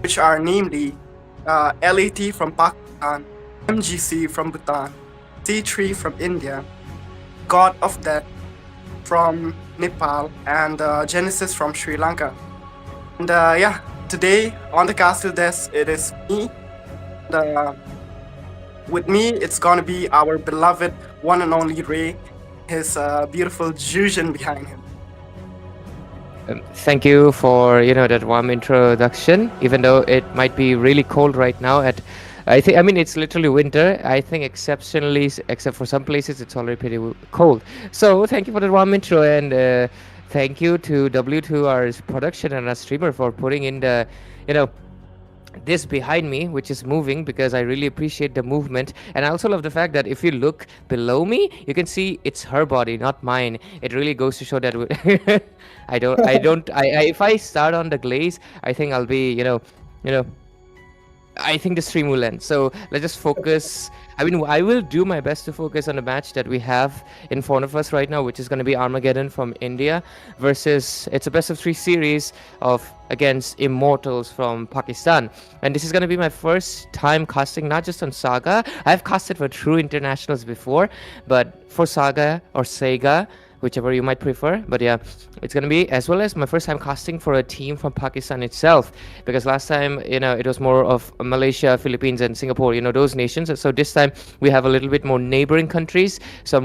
which are namely LAT from Pakistan, MGC from Bhutan, C3 from India, God of Death from Nepal, and Genesis from Sri Lanka. And today on the castle desk, it is me. And, with me, it's gonna be our beloved one and only Ray, his beautiful Jujin behind him. Thank you for that warm introduction. Even though it might be really cold right now, I mean it's literally winter. I think exceptionally, except for some places, it's already pretty cold. So thank you for the warm intro, and thank you to W2, our production and our streamer, for putting in the this behind me, which is moving, because I really appreciate the movement. And I also love the fact that if you look below me, you can see it's her body, not mine. It really goes to show that if I start on the glaze, I think I'll be I think the stream will end. So let's just focus. I mean, I will do my best to focus on the match that we have in front of us right now, which is going to be Armageddon from India versus, it's a best of 3 series of against Immortals from Pakistan. And this is going to be my first time casting, not just on Saga. I've casted for true internationals before, but for Saga or Sega, whichever you might prefer. But yeah, it's gonna be, as well as my first time casting for a team from Pakistan itself, because last time it was more of Malaysia, Philippines, and Singapore, those nations. So this time we have a little bit more neighboring countries. So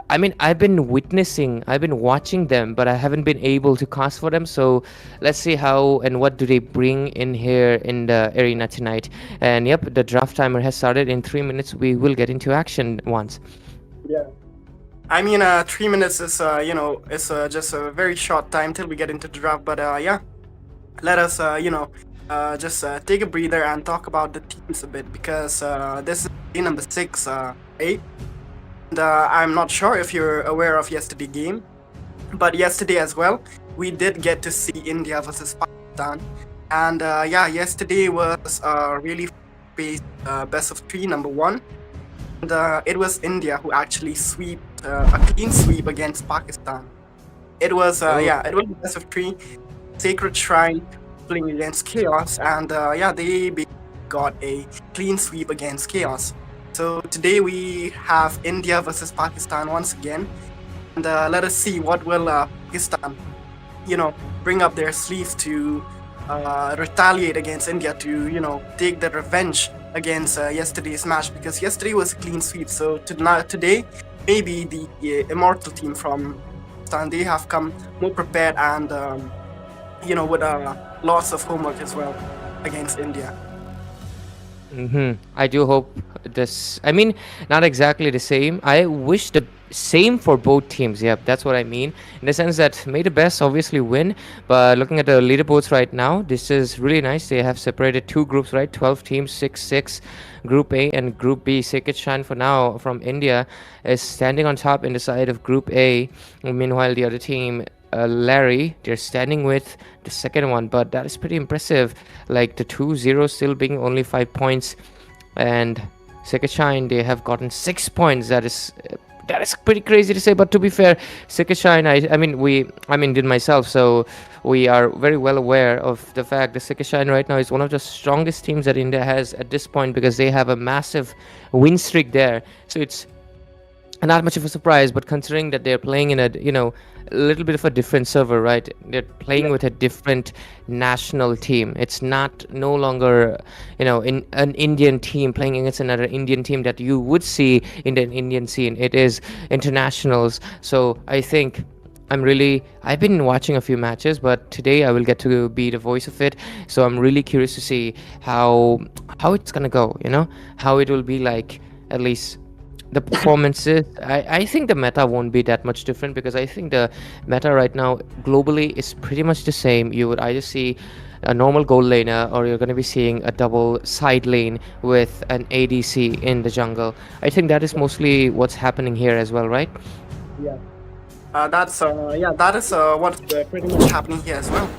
I've been watching them, but I haven't been able to cast for them. So let's see how and what do they bring in here in the arena tonight. And yep, the draft timer has started. In 3 minutes we will get into action once. Yeah. I mean, 3 minutes is, it's just a very short time till we get into the draft. But let us, just take a breather and talk about the teams a bit, because this is day number 6, 8. And I'm not sure if you're aware of yesterday's game, but yesterday as well, we did get to see India versus Pakistan. And yesterday was really best of 3, number 1. And it was India who actually swept a clean sweep against Pakistan. It was it was best of 3, Sacred Shrine playing against Chaos, and they got a clean sweep against Chaos. So today we have India versus Pakistan once again, and let us see what will Pakistan, bring up their sleeves to retaliate against India, to take the revenge against yesterday's match, because yesterday was a clean sweep. So today, maybe the Immortal team from Pakistan, they have come more prepared and with lots of homework as well against India. I do hope this. I mean, not exactly the same. I wish the same for both teams. Yeah, that's what I mean. In the sense that may the best obviously win. But looking at the leaderboards right now, this is really nice. They have separated 2 groups, right? 12 teams, 6-6. Group A and Group B. Sacred Shrine for now from India is standing on top in the side of Group A. Meanwhile, the other team, Larry, they're standing with the second one, but that is pretty impressive. Like the 2-0 still being only 5 points, and Sacred Shrine, they have gotten 6 points. That is pretty crazy to say, but to be fair, Sacred Shrine, I did myself, so we are very well aware of the fact that Sacred Shrine right now is one of the strongest teams that India has at this point, because they have a massive win streak there. So it's not much of a surprise, but considering that they're playing in a little bit of a different server, right? They're playing with a different national team. It's no longer in an Indian team playing against another Indian team that you would see in the Indian scene. It is internationals. So I think I've been watching a few matches, but today I will get to be the voice of it. So I'm really curious to see how it's gonna go, how it will be like, at least the performances. I think the meta won't be that much different, because I think the meta right now globally is pretty much the same. You would either see a normal gold laner, or you're going to be seeing a double side lane with an ADC in the jungle. I think that is mostly what's happening here as well, right? Yeah. That is what's pretty much happening here as well.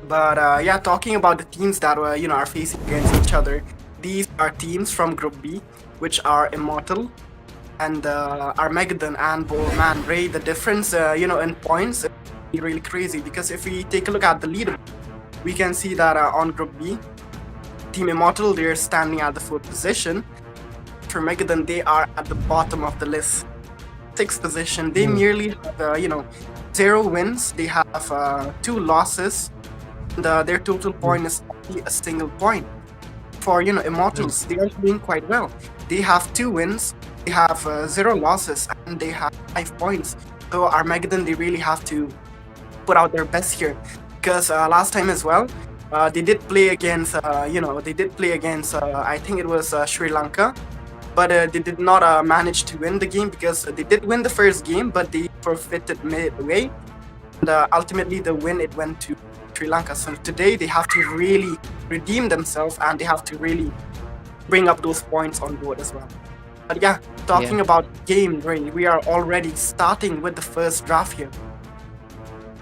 But talking about the teams that are facing against each other, these are teams from Group B, which are Immortal and Armageddon and Bowman Ray. The difference, in points is really crazy, because if we take a look at the leaderboard, we can see that on Group B, Team Immortal, they're standing at the 4th position. For Megadan, they are at the bottom of the list, 6th position. They merely have, 0 wins. They have 2 losses. And, their total point is only a single point. For Immortals, they are doing quite well. They have 2 wins. They have 0 losses, and they have 5 points. So Armageddon, they really have to put out their best here, because last time as well, they did play against, I think it was Sri Lanka, but they did not manage to win the game, because they did win the first game, but they forfeited midway, and ultimately the win, it went to Sri Lanka. So today they have to really redeem themselves, and they have to really bring up those points on board as well. But yeah, talking about game, we are already starting with the first draft here.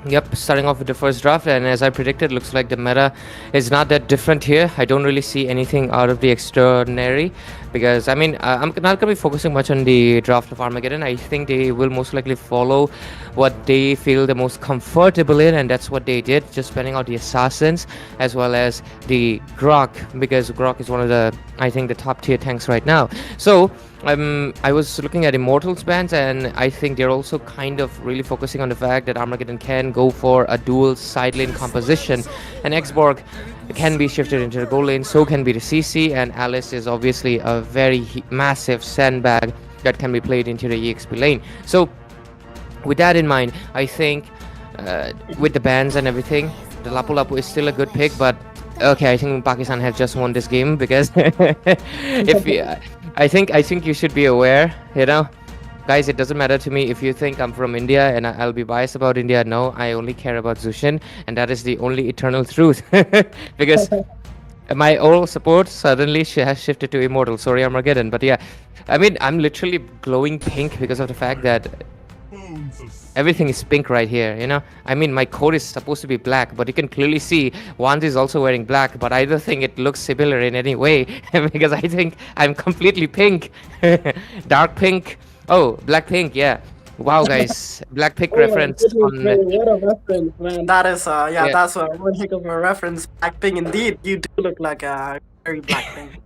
Yep, starting off with the first draft, and as I predicted, looks like the meta is not that different here. I don't really see anything out of the extraordinary, because I mean, I'm not going to be focusing much on the draft of Armageddon. I think they will most likely follow what they feel the most comfortable in, and that's what they did, just spending out the assassins as well as the Grok, because Grok is one of the, I think, the top tier tanks right now. So I was looking at Immortals bans, and I think they're also kind of really focusing on the fact that Armageddon can go for a dual side lane composition, and Xborg can be shifted into the goal lane, so can be the CC, and Alice is obviously a very massive sandbag that can be played into the EXP lane. So with that in mind, I think with the bans and everything, the Lapu Lapu is still a good pick, but okay, I think Pakistan have just won this game, because if I think you should be aware, guys, it doesn't matter to me if you think I'm from India and I'll be biased about India. No, I only care about Zushin, and that is the only eternal truth. Because my old support suddenly has shifted to Immortal. Sorry, Armageddon, but yeah, I mean, I'm literally glowing pink because of the fact that everything is pink right here, I mean, my coat is supposed to be black, but you can clearly see Wanz is also wearing black, but I don't think it looks similar in any way, because I think I'm completely pink. Dark pink. Oh, black pink, yeah. Wow, guys, black pink reference. What a reference, man. That is, that's one heck of a reference. Black pink, indeed. You do look like a very black pink.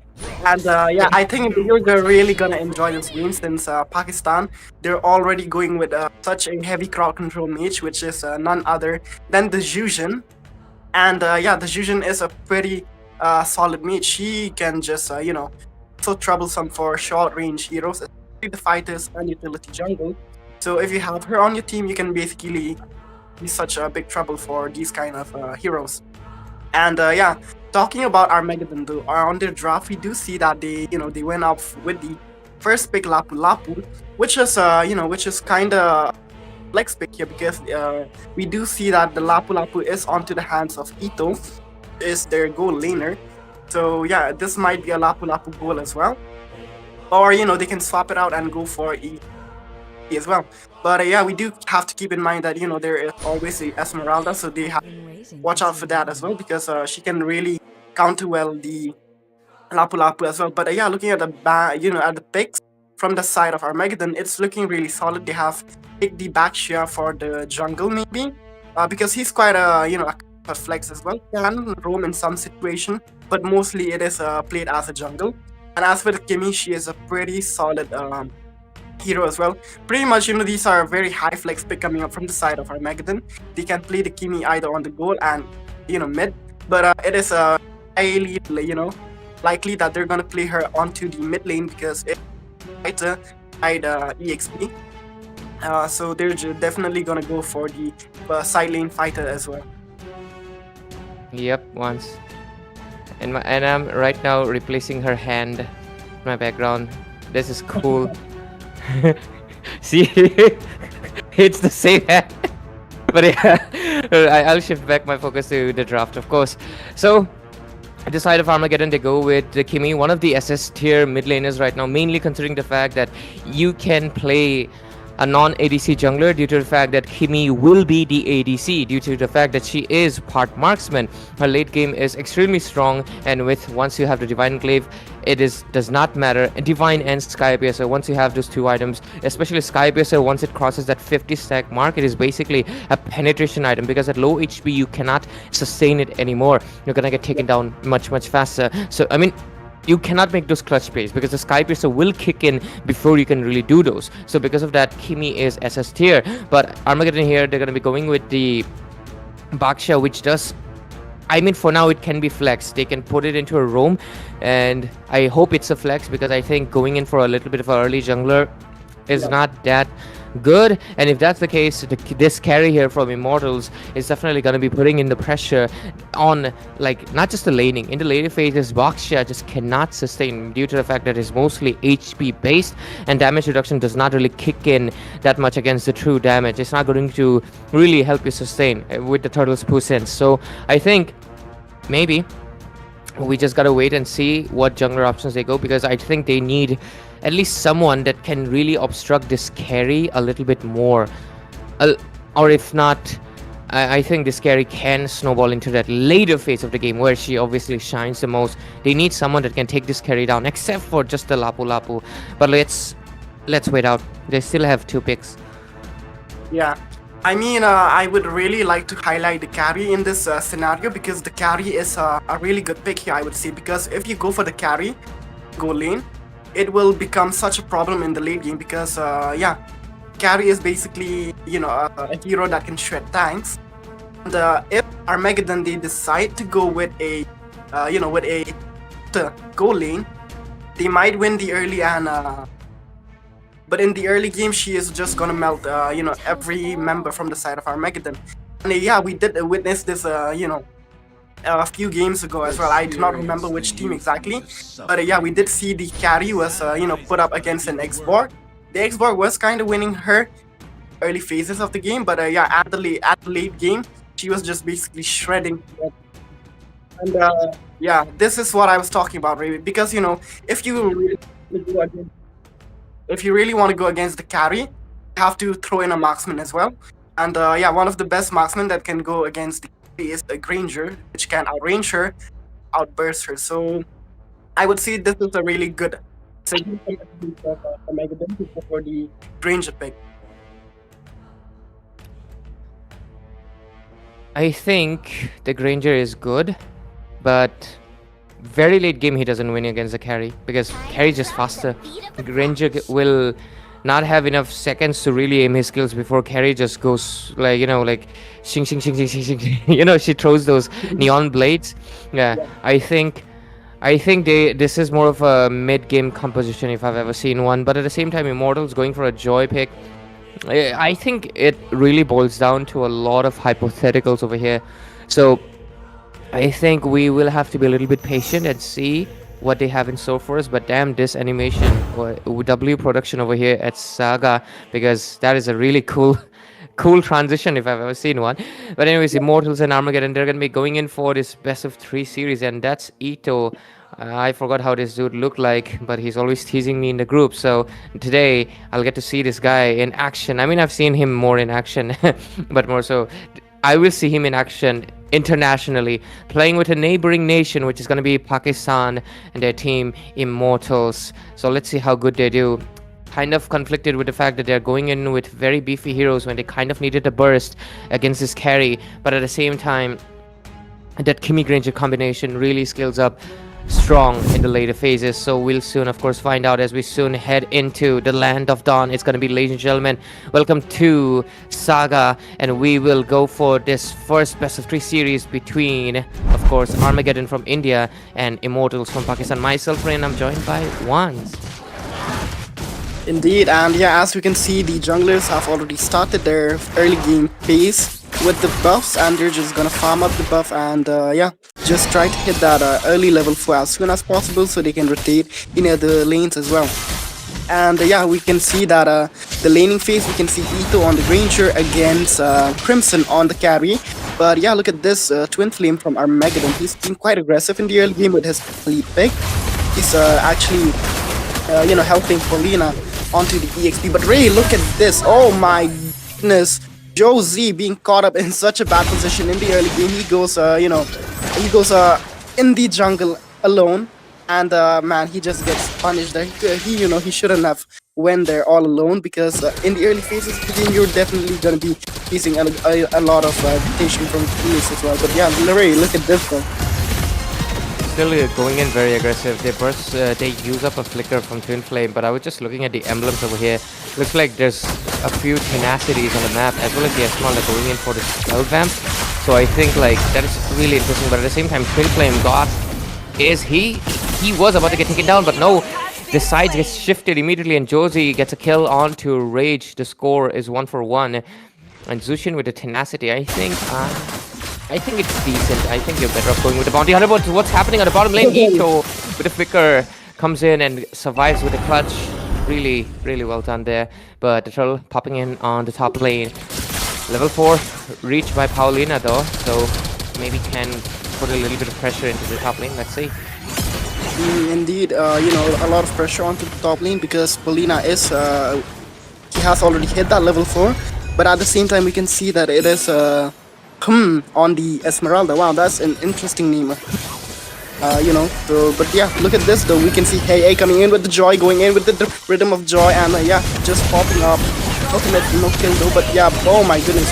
And I think you're really gonna enjoy this game, since Pakistan, they're already going with such a heavy crowd control mage, which is none other than the Zhuzhen. And the Zhuzhen is a pretty solid mage. He can just, so troublesome for short range heroes, especially the fighters and utility jungle. So if you have her on your team, you can basically be such a big trouble for these kind of heroes. And talking about Armageddon, though, on their draft, we do see that they went up with the first pick Lapu Lapu, which is kind of flex pick here, because we do see that the Lapu Lapu is onto the hands of Ito, is their goal laner. So yeah, this might be a Lapu Lapu goal as well, or they can swap it out and go for E as well. But we do have to keep in mind that there is always the Esmeralda, so they have to watch out for that as well, because she can really counter well the Lapu Lapu as well. But looking at the at the picks from the side of Armageddon, it's looking really solid. They have picked the Baxia for the jungle, maybe, because he's quite a flex as well. Can roam in some situation, but mostly it is played as a jungle. And as for the Kimi, she is a pretty solid hero as well. Pretty much, these are very high flex pick coming up from the side of Armageddon. They can play the Kimi either on the goal and mid, but it is highly likely that they're gonna play her onto the mid lane, because it's fighter side EXP. So they're definitely gonna go for the side lane fighter as well. Yep, once. And I'm right now replacing her hand in my background. This is cool. See, it's the same hand. But yeah, I'll shift back my focus to the draft, of course. So at the side of Armageddon, they go with the Kimi, one of the SS tier mid laners right now, mainly considering the fact that you can play a non-ADC jungler due to the fact that Kimi will be the ADC due to the fact that she is part marksman. Her late game is extremely strong, and with once you have the Divine Enclave, it does not matter. Divine and Sky Piercer, once you have those two items, especially Sky Piercer, once it crosses that 50 stack mark, it is basically a penetration item, because at low HP you cannot sustain it anymore. You're gonna get taken down much faster. So I mean, you cannot make those clutch plays because the Sky Piercer will kick in before you can really do those. So because of that, Kimi is SS tier. But Armageddon here, they're going to be going with the Baksha, which does... I mean, for now, it can be flex. They can put it into a roam, and I hope it's a flex, because I think going in for a little bit of an early jungler is not that good. And if that's the case, this carry here from Immortals is definitely going to be putting in the pressure on, like, not just the laning. In the later phases, Baksha just cannot sustain due to the fact that it's mostly HP based, and damage reduction does not really kick in that much against the true damage. It's not going to really help you sustain with the Turtle's Poo sense. So I think maybe we just gotta wait and see what jungler options they go, because I think they need at least someone that can really obstruct this carry a little bit more. Or if not, I think this carry can snowball into that later phase of the game where she obviously shines the most. They need someone that can take this carry down, except for just the Lapu Lapu. But let's wait out. They still have 2 picks. Yeah. I mean, I would really like to highlight the carry in this scenario, because the carry is a really good pick here, I would say. Because if you go for the carry, go lane, it will become such a problem in the late game, because yeah, carry is basically, you know, a hero that can shred tanks. And if Armageddon, they decide to go with a you know, with a go lane, they might win the early, and but in the early game she is just gonna melt you know, every member from the side of Armageddon. And yeah, we did witness this you know, a few games ago as well. I do not remember which team exactly, but yeah, we did see the carry was you know, put up against an X-Borg. The X-Borg was kind of winning her early phases of the game, but yeah, at the late game, she was just basically shredding. And yeah, this is what I was talking about, really, because, you know, if you really want to go against the carry, you have to throw in a marksman as well. And yeah, one of the best marksmen that can go against the carry is a Granger, which can outrange her, outburst her. So I would say this is a really good segment for Megadon for the Granger pick. I think the Granger is good, but very late game he doesn't win against the carry, because carry is just faster. The Granger will not have enough seconds to really aim his skills before carry just goes, like, you know, like shing shing shing shing shing shing. You know, she throws those neon blades. Yeah, I think this is more of a mid-game composition if I've ever seen one. But at the same time, Immortals going for a joy pick. I think it really boils down to a lot of hypotheticals over here. So I think we will have to be a little bit patient and see what they have in store for us. But damn, this animation or W production over here at Saga, because that is a really cool transition if I've ever seen one. But anyways, Immortals and Armageddon, they're going to be going in for this best of 3 series, and that's Ito. I forgot how this dude looked like, but he's always teasing me in the group. So today I'll get to see this guy in action. I mean, I've seen him more in action, but more so I will see him in action internationally, playing with a neighboring nation, which is going to be Pakistan, and their team Immortals. So let's see how good they do. Kind of conflicted with the fact that they're going in with very beefy heroes when they kind of needed a burst against this carry, but at the same time, that Kimi Granger combination really scales up strong in the later phases. So we'll soon, of course, find out as we soon head into the land of dawn. It's going to be, ladies and gentlemen, welcome to Saga, and we will go for this first best of 3 series between, of course, Armageddon from India and Immortals from Pakistan. Myself, Rain, I'm joined by Wands. Indeed, and yeah, as we can see, the junglers have already started their early game phase with the buffs, and they're just gonna farm up the buff and yeah, just try to hit that early level 4 as soon as possible so they can rotate in the lanes as well. And yeah, we can see that the laning phase, we can see Ito on the Granger against Crimson on the carry. But yeah, look at this Twin Flame from Armageddon. He's been quite aggressive in the early game with his lead pick. He's actually you know, helping Paulina onto the EXP. But Ray, look at this. Oh my goodness. Josie being caught up in such a bad position in the early game. He goes, he goes in the jungle alone. And man, he just gets punished there. He shouldn't have went there all alone because in the early phases of the game, you're definitely going to be facing a lot of rotation from teammates as well. But yeah, Ray, look at this one. Still going in very aggressive. They burst, they use up a flicker from Twin Flame, but I was just looking at the emblems over here. Looks like there's a few tenacities on the map, as well as the Esmal are going in for the spell vamp. So I think like that is really interesting. But at the same time, Twin Flame he was about to get taken down, but no. The sides gets shifted immediately, and Josie gets a kill onto Rage. The score is 1-for-1, and Zushin with the tenacity. I think it's decent. I think you're better off going with the bounty hunter. But what's happening on the bottom lane? Ito with a flicker comes in and survives with a clutch. Really, really well done there. But the turtle popping in on the top lane. Level 4 reached by Paulina though, so maybe can put a little bit of pressure into the top lane. Let's see. Indeed, a lot of pressure onto the top lane because Paulina is he has already hit that level 4, but at the same time we can see that it is on the Esmeralda. Wow, that's an interesting name. But yeah, look at this though. We can see Hey coming in with the joy, going in with the rhythm of joy, and yeah, just popping up. Ultimate no kill though, but yeah, oh my goodness,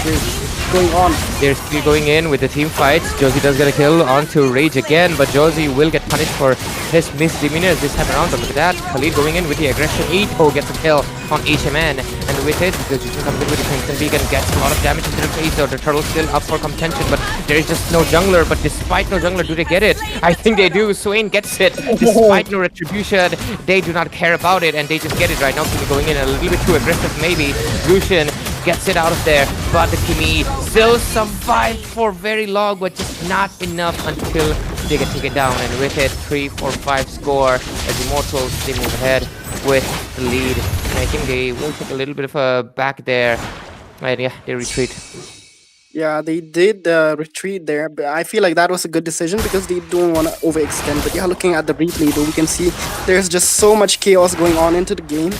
going on. They're still going in with the team fights. Josie does get a kill onto Rage again, but Josie will get punished for his misdemeanors this time around. But look at that, Khalid going in with the aggression. Ito gets a kill on HMN, and with it, the Jushin comes in with the Crimson Beacon, gets a lot of damage into the face. So the turtle's still up for contention, but there is just no jungler. But despite no jungler, do they get it? I think they do. Swain gets it. Despite no retribution, they do not care about it, and they just get it right now. Kimi going in a little bit too aggressive, maybe. Zushin gets it out of there, but the Kimi still survived for very long, but just not enough until they get taken down. And with it, 3-4-5 score as Immortals, they move ahead with the lead. And I think they will take a little bit of a back there. And yeah, they retreat. Yeah, they did retreat there, but I feel like that was a good decision because they don't want to overextend. But yeah, looking at the replay though, we can see there's just so much chaos going on into the game.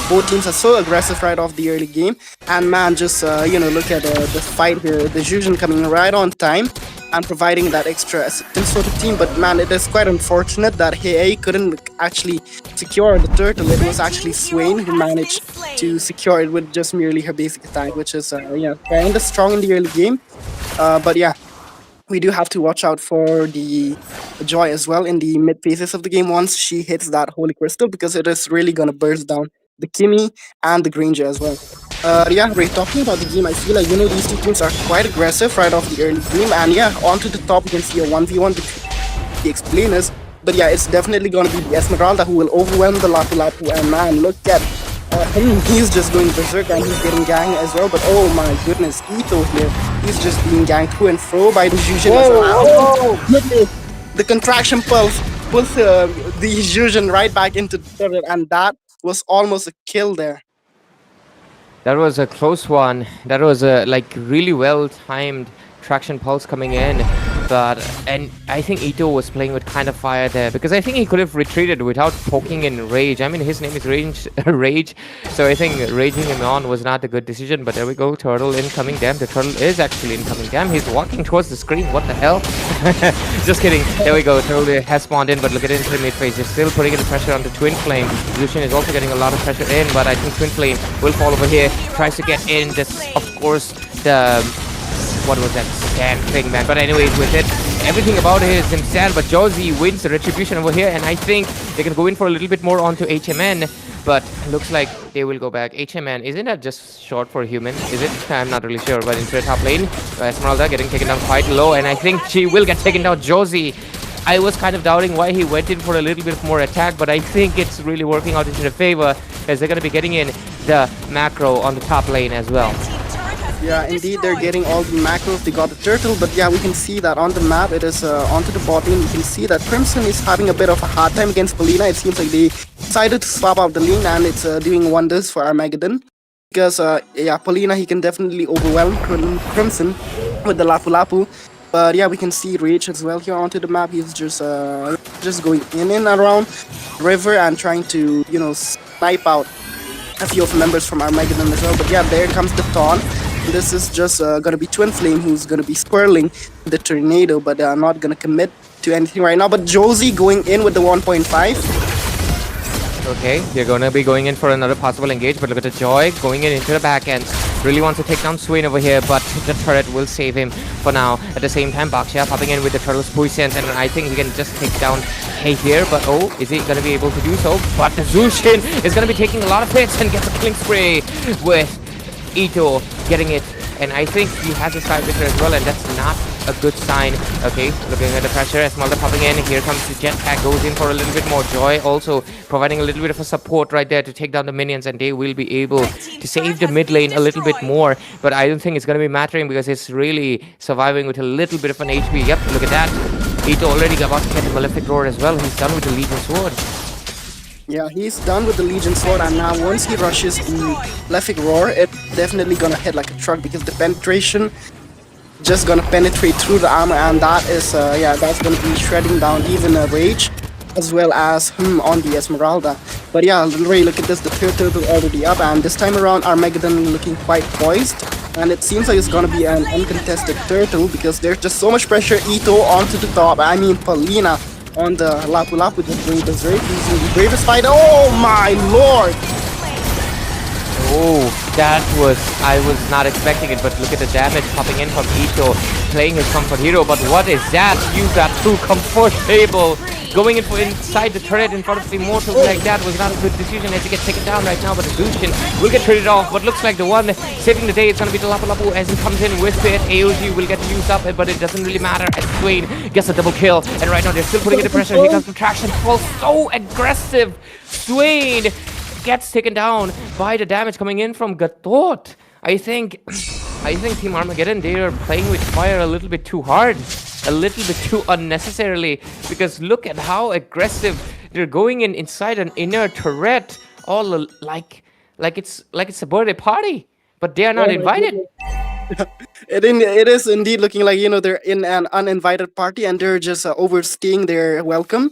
Both teams are so aggressive right off the early game, and man, just look at the fight here. The Jushin coming right on time and providing that extra assistance for the team. But man, it is quite unfortunate that Hey couldn't actually secure the turtle. It was actually Swain who managed to secure it with just merely her basic attack, which is kind of strong in the early game. But yeah, we do have to watch out for the Joy as well in the mid phases of the game once she hits that Holy Crystal, because it is really gonna burst down the Kimi and the Granger as well. Yeah, Ray, talking about the game, I feel like, these two teams are quite aggressive right off the early game. And yeah, onto the top, you can see a 1v1 between the explainers. But yeah, it's definitely going to be the Esmeralda who will overwhelm the Lapu Lapu. And man, look at him. He's just going berserk and he's getting ganged as well. But oh my goodness, Ito here, he's just being ganged to and fro by the Jushin as well. The contraction pulse puts the Jushin right back into the turret, and that was almost a kill there. That was a close one. That was a really well timed traction pulse coming in. And I think Ito was playing with kind of fire there, because I think he could have retreated without poking in Rage. I mean, his name is Rage, so I think raging him on was not a good decision. But there we go, turtle incoming. Damn, the turtle is actually incoming. Damn, he's walking towards the screen. What the hell? Just kidding. There we go, turtle has spawned in, but look at it into the mid phase. They're still putting in the pressure on the Twin Flame. Zushin is also getting a lot of pressure in, but I think Twin Flame will fall over here. Tries to get in. This, of course, the what was that stand thing, man? But anyways, with it, everything about it is insane. But Josie wins the retribution over here, and I think they can go in for a little bit more onto HMN. But looks like they will go back. HMN, isn't that just short for human? Is it? I'm not really sure. But into the top lane, Esmeralda getting taken down quite low, and I think she will get taken down. Josie, I was kind of doubting why he went in for a little bit more attack, but I think it's really working out into their favor, as they're going to be getting in the macro on the top lane as well. Yeah, indeed, they're getting all the macros. They got the turtle, but yeah, we can see that on the map, it is onto the bot lane. You can see that Crimson is having a bit of a hard time against Paulina. It seems like they decided to swap out the lane, and it's doing wonders for Armageddon. Because, yeah, Paulina, he can definitely overwhelm Crimson with the Lapu Lapu. But yeah, we can see Rage as well here onto the map. He's just going in and around river and trying to, snipe out a few of members from Armageddon as well. But yeah, there comes the taunt. This is just gonna be Twin Flame who's gonna be swirling the tornado, but not gonna commit to anything right now. But Josie going in with the 1.5. Okay, they're gonna be going in for another possible engage, but look at the Joy going in into the back end. Really wants to take down Swain over here, but the turret will save him for now. At the same time, Baksha popping in with the Turtle's Puissance, and I think he can just take down Hay here, but oh, is he gonna be able to do so? But Zushin is gonna be taking a lot of hits and gets a killing spree with Ito getting it. And I think he has a side victor as well, and that's not a good sign. Okay, looking at the pressure, Esmeralda popping in. Here comes the jetpack, goes in for a little bit more. Joy also providing a little bit of a support right there to take down the minions, and they will be able to save the mid lane a little bit more. But I don't think it's going to be mattering because it's really surviving with a little bit of an HP. Yep, look at that. Ito already about to get the Malefic Roar as well. He's done with the Legion Sword. Yeah, he's done with the Legion Sword, and now once he rushes the Malefic Roar, it's definitely gonna hit like a truck because the penetration just gonna penetrate through the armor, and that is yeah, that's gonna be shredding down even a Rage as well as on the Esmeralda. But yeah, Ray, look at this, the third turtle already up, and this time around Armageddon looking quite poised, and it seems like it's gonna be an uncontested turtle because there's just so much pressure. Ito onto the top, I mean Paulina on the Lapu Lapu, the bravest Ray, using the bravest fighter. Oh my lord! Oh, that was, I was not expecting it, but look at the damage popping in from Ito, playing his comfort hero. But what is that? You got too comfortable. Going in for inside the turret in front of the Immortals like that was not a good decision as he gets taken down right now. But Zushin will get traded off. What looks like the one saving the day is going to be the Lapu Lapu as he comes in with it. AOG will get used up, but it doesn't really matter as Swain gets a double kill. And right now they're still putting in the pressure. Here comes the traction. Falls so aggressive. Swain gets taken down by the damage coming in from Gatot. I think Team Armageddon, they are playing with fire a little bit too hard, a little bit too unnecessarily, because look at how aggressive they're going in inside an inner turret, all like it's a birthday party, but they are not invited. It is indeed looking like, you know, they're in an uninvited party and they're just overstaying their welcome.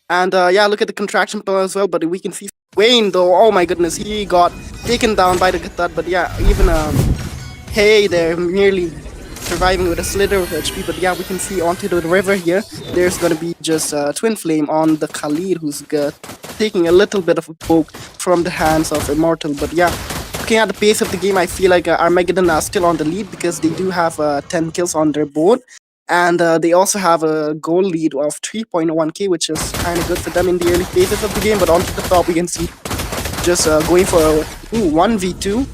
And yeah, look at the contraction power as well, but we can see Wayne though. Oh my goodness, he got taken down by the Gatat. But yeah, even Hey, they're merely surviving with a slither of HP. But yeah, we can see onto the river here. There's gonna be just Twin Flame on the Khalid, who's taking a little bit of a poke from the hands of Immortal. But yeah, looking at the pace of the game, I feel like Armageddon are still on the lead because they do have 10 kills on their board. And they also have a goal lead of 3.1k, which is kind of good for them in the early phases of the game. But onto the top, we can see just going for a 1v2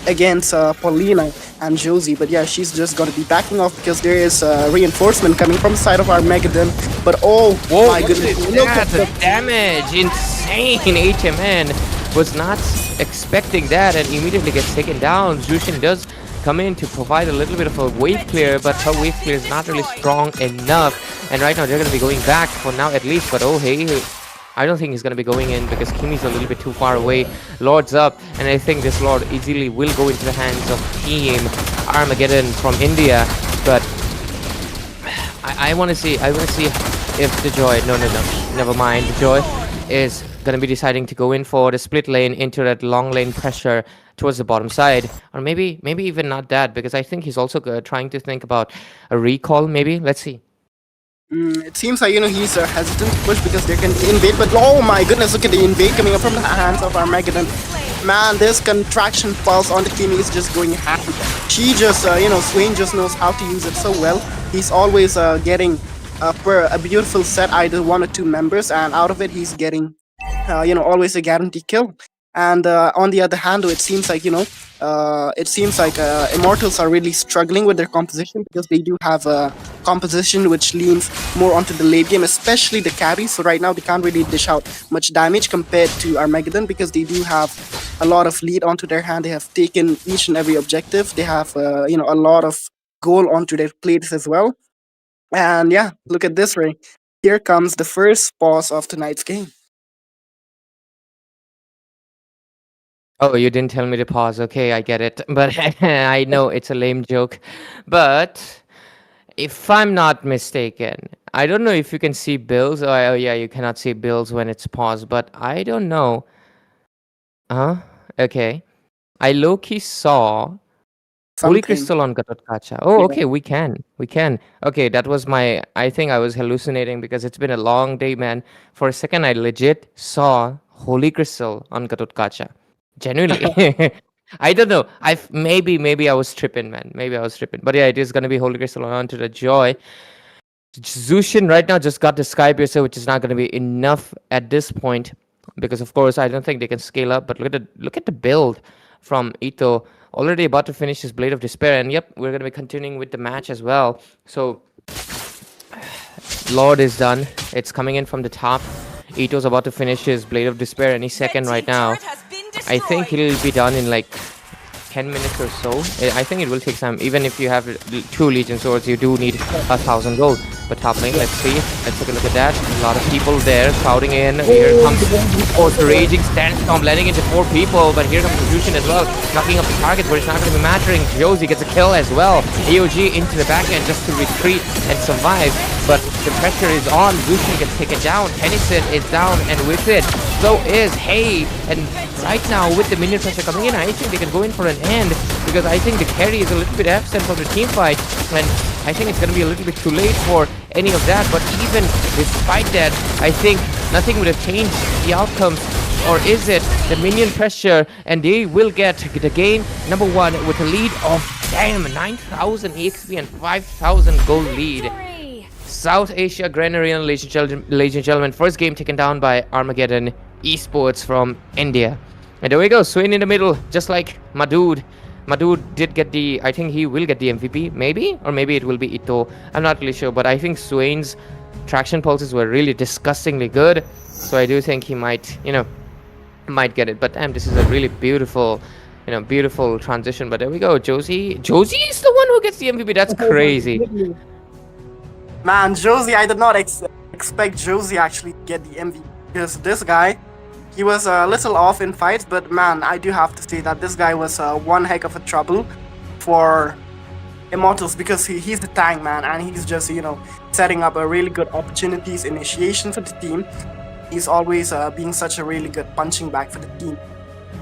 against Paulina and Josie. But yeah, she's just going to be backing off because there is reinforcement coming from the side of Armageddon. But oh whoa, my goodness, look at the damage. Insane. HMN was not expecting that and immediately gets taken down. Zushin does come in to provide a little bit of a wave clear, but her wave clear is not really strong enough. And right now they're going to be going back for now at least. But oh hey, I don't think he's going to be going in because Kimi's a little bit too far away. Lord's up, and I think this Lord easily will go into the hands of Team Armageddon from India. But I want to see if the Joy, no, never mind. The Joy is going to be deciding to go in for the split lane into that long lane pressure towards the bottom side, or maybe even not that, because I think he's also trying to think about a recall. Maybe, let's see. It seems like, you know, he's hesitant to push because there can be invade, but oh my goodness, look at the invade coming up from the hands of Armageddon. Man, this contraction pulse on the Kimi is just going ham. She just, you know, Swain just knows how to use it so well. He's always getting per a beautiful set, either one or two members, and out of it he's getting, you know, always a guaranteed kill. And on the other hand, it seems like, you know, Immortals are really struggling with their composition because they do have a composition which leans more onto the late game, especially the carry. So right now they can't really dish out much damage compared to Armageddon because they do have a lot of lead onto their hand. They have taken each and every objective. They have, you know, a lot of goal onto their plates as well. And yeah, look at this, Ray. Here comes the first pause of tonight's game. Oh, you didn't tell me to pause. Okay, I get it. But I know it's a lame joke. But if I'm not mistaken, I don't know if you can see bills. Oh yeah, you cannot see bills when it's paused. But I don't know. Huh? Okay. I low-key saw Holy Something. Crystal on Gatot Kacha. Oh, Yeah. okay, we can. We can. Okay, that was my. I think I was hallucinating because it's been a long day, man. For a second, I legit saw Holy Crystal on Gatot Kacha. Genuinely. I don't know. Maybe I was tripping, man. Maybe I was tripping. But yeah, it is gonna be Holy Crystal on to the joy. Zushin right now just got the Sky Piercer, which is not gonna be enough at this point because of course I don't think they can scale up. But look at the build from Ito, already about to finish his Blade of Despair, and yep, we're gonna be continuing with the match as well. So Lord is done. It's coming in from the top. Ito's about to finish his Blade of Despair any second right now. I think he'll be done in like 10 minutes or so. I think it will take time. Even if you have 2 Legion Swords, you do need 1,000 gold. But top lane, let's see. Let's take a look at that. A lot of people there crowding in. Here comes, of course, the Raging Sandstorm blending into 4 people. But here comes Fusion as well, knocking up the target, but it's not going to be mattering. Josie gets a kill as well. AOG into the back end just to retreat and survive. But the pressure is on. Fusion gets taken down. Tennyson is down, and with it, so is Hay. And right now, with the minion pressure coming in, I think they can go in for an end because I think the carry is a little bit absent from the team fight, and I think it's going to be a little bit too late for any of that. But even despite that, I think nothing would have changed the outcomes. Or is it the minion pressure, and they will get the game number 1 with a lead of, damn, 9,000 EXP and 5,000 gold lead. South Asia Grand Arena, ladies and gentlemen. First game taken down by Armageddon Esports from India. And there we go, Swain in the middle, just like Madood. Madood did get the, I think he will get the MVP, maybe? Or maybe it will be Ito. I'm not really sure, but I think Swain's traction pulses were really disgustingly good. So I do think he might, might get it. But damn, this is a really beautiful, beautiful transition. But there we go, Josie. Josie is the one who gets the MVP. That's crazy. Man, Josie, I did not expect Josie actually to get the MVP because this guy, he was a little off in fights, but man, I do have to say that this guy was one heck of a trouble for Immortals because he's the tank, man, and he's just, setting up a really good opportunities, initiation for the team. He's always being such a really good punching bag for the team.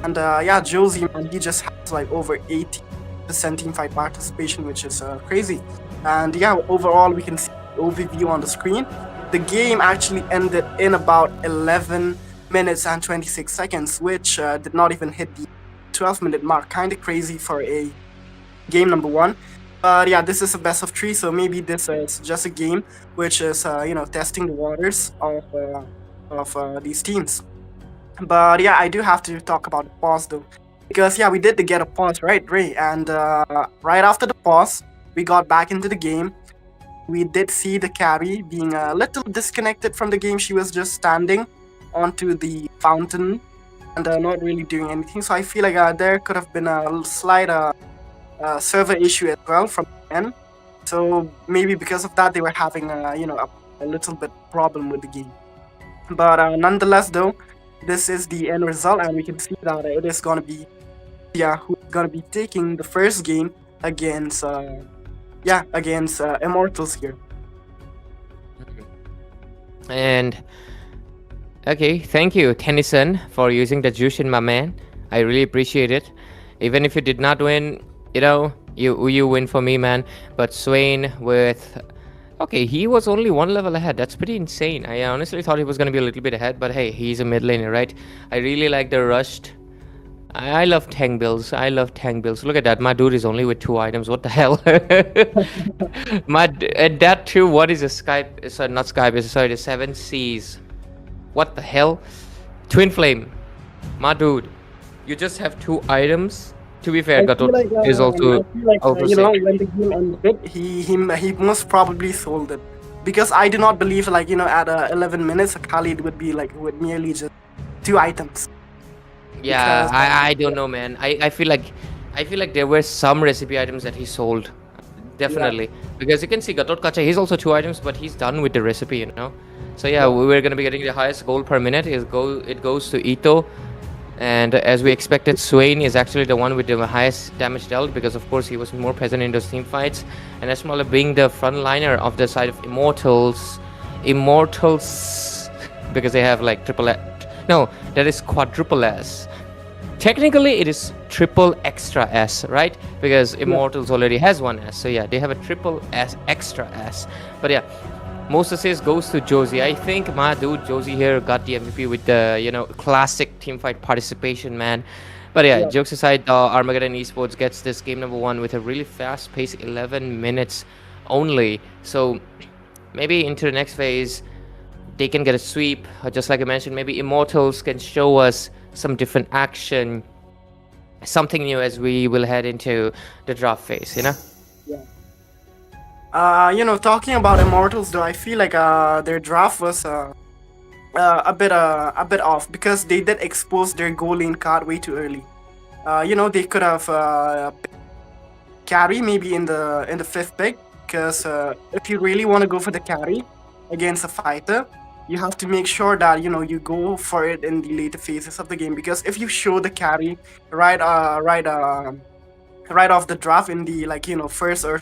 And yeah, Josie, man, he just has like over 80% team fight participation, which is crazy. And yeah, overall, we can see the overview on the screen. The game actually ended in about 11 minutes and 26 seconds, which did not even hit the 12-minute mark. Kind of crazy for a game number 1. But yeah, this is a best of 3, so maybe this is just a game which is, testing the waters of these teams. But yeah, I do have to talk about the pause though, because yeah, we did get a pause, right, Ray? And right after the pause, we got back into the game. We did see the carry being a little disconnected from the game. She was just standing onto the fountain and not really doing anything. So I feel like there could have been a slight server issue as well from the end. So maybe because of that, they were having a little bit problem with the game. But nonetheless, though, this is the end result, and we can see that it is gonna be who's gonna be taking the first game against Immortals here. And okay, thank you, Tennyson, for using the Jushin, my man. I really appreciate it. Even if you did not win, you win for me, man. But Swain with, okay, he was only 1 level ahead. That's pretty insane. I honestly thought he was gonna be a little bit ahead, but hey, he's a mid laner, right? I really like the rushed. I love tank builds. Look at that. My dude is only with 2 items. What the hell? And that too. What is a Skype? Sorry, not Skype. Sorry, the 7 Cs. What the hell? Twin Flame. My dude, you just have 2 items. To be fair, Gatot is also when the game ended, he most probably sold it, because I do not believe at 11 minutes Khalid would be with merely just 2 items. Yeah, because, I don't know, man. I feel like there were some recipe items that he sold, definitely, because you can see Gatot Kacha, he's also 2 items, but he's done with the recipe, So yeah, we were gonna be getting the highest gold per minute. It goes to Ito. And as we expected, Swain is actually the one with the highest damage dealt, because of course he was more present in those team fights. And Esmala being the frontliner of the side of Immortals, because they have like triple S. No, that is quadruple S. technically it is triple extra S, right? Because Immortals already has one S, so yeah, they have a triple S extra S. But yeah, most assist goes to Josie. I think my dude Josie here got the MVP with the classic teamfight participation, man. But yeah, jokes aside, Armageddon Esports gets this game number 1 with a really fast pace, 11 minutes only. So maybe into the next phase they can get a sweep, or just like I mentioned, maybe Immortals can show us some different action, something new as we will head into the draft phase, Talking about Immortals, though, I feel like their draft was a bit off because they did expose their goal lane card way too early. They could have carry maybe in the fifth pick, because if you really want to go for the carry against a fighter, you have to make sure that you go for it in the later phases of the game, because if you show the carry right off the draft in the first or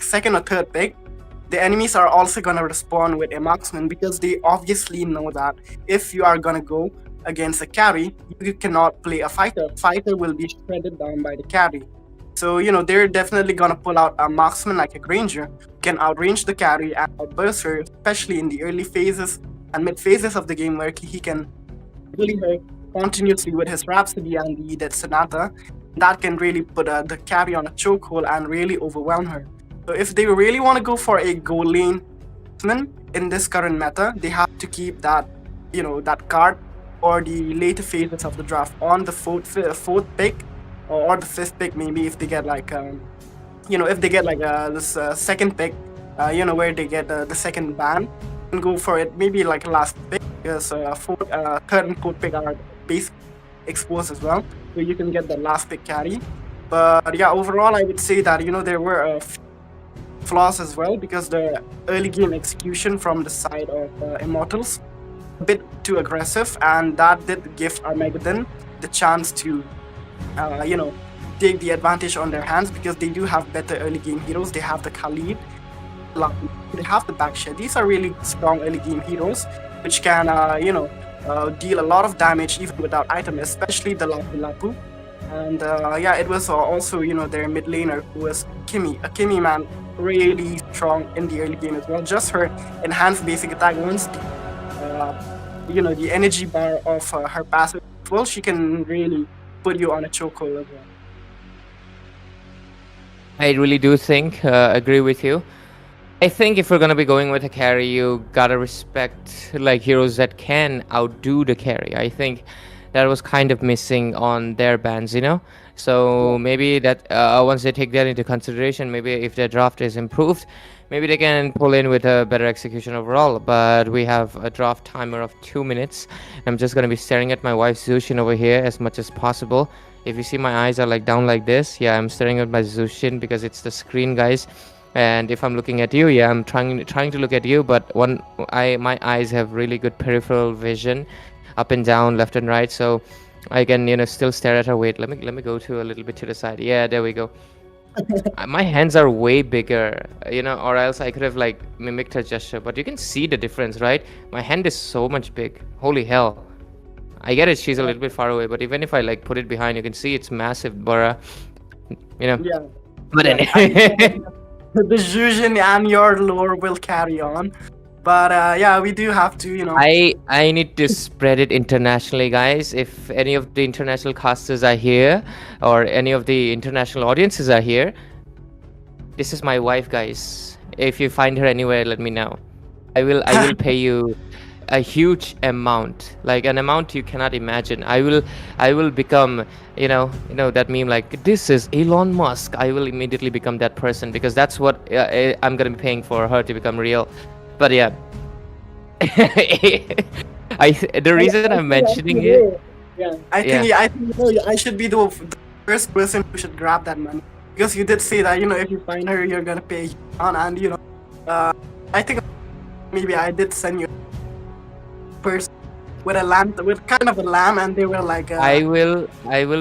second or third pick, the enemies are also gonna respond with a marksman, because they obviously know that if you are gonna go against a carry, you cannot play a fighter. Fighter will be shredded down by the carry. So they're definitely gonna pull out a marksman like a Granger, who can outrange the carry and outburst her, especially in the early phases and mid phases of the game, where he can bully her continuously with his Rhapsody and the Dead Sonata. That can really put the carry on a chokehold and really overwhelm her. So if they really want to go for a goal lane in this current meta, they have to keep that that card or the later phases of the draft on the fourth pick or the fifth pick, maybe, if they get this second pick, where they get the second ban, and go for it maybe like last pick, because third and fourth pick are base exposed as well, so you can get the last pick carry. But yeah, overall I would say that there were flaws as well, because the early game execution from the side of Immortals a bit too aggressive, and that did give Armageddon the chance to take the advantage on their hands, because they do have better early game heroes. They have the Khalid, they have the Backshed. These are really strong early game heroes, which can deal a lot of damage even without item, especially the Lapu Lapu. And it was also their mid laner, who was Kimmy. A Kimmy, man, really strong in the early game as well. Just her enhanced basic attack, once the energy bar of her passive, well, she can really put you on a chokehold as well. I really do agree with you. I think if we're gonna be going with a carry, you gotta respect like heroes that can outdo the carry. I think that was kind of missing on their bans, So maybe that once they take that into consideration, maybe if their draft is improved, maybe they can pull in with a better execution overall. But we have a draft timer of 2 minutes. I'm just gonna be staring at my wife's Zushin over here as much as possible. If you see my eyes are like down like this, yeah, I'm staring at my Zushin because it's the screen, guys. And if I'm looking at you, yeah, I'm trying to look at you, but my eyes have really good peripheral vision, up and down, left and right, so I can still stare at her. Wait, let me go to a little bit to the side. Yeah, there we go. My hands are way bigger, or else I could have like mimicked her gesture, but you can see the difference, right? My hand is so much big. Holy hell. I get it, she's a little bit far away, but even if I like put it behind, you can see it's massive, Bora. Yeah. But anyway. The Jujin and your lore will carry on. But we do have to, I need to spread it internationally, guys. If any of the international casters are here, or any of the international audiences are here, this is my wife, guys. If you find her anywhere, let me know. I will pay you a huge amount, like an amount you cannot imagine. I will become, that meme, like, this is Elon Musk. I will immediately become that person, because that's what I'm gonna be paying for her to become real. But yeah, the reason I'm mentioning it, I think I should be the first person who should grab that money, because you did say that if you find her, you're gonna pay on, and I think maybe I did send you person with a lamb, with kind of a lamb, and they were like, I will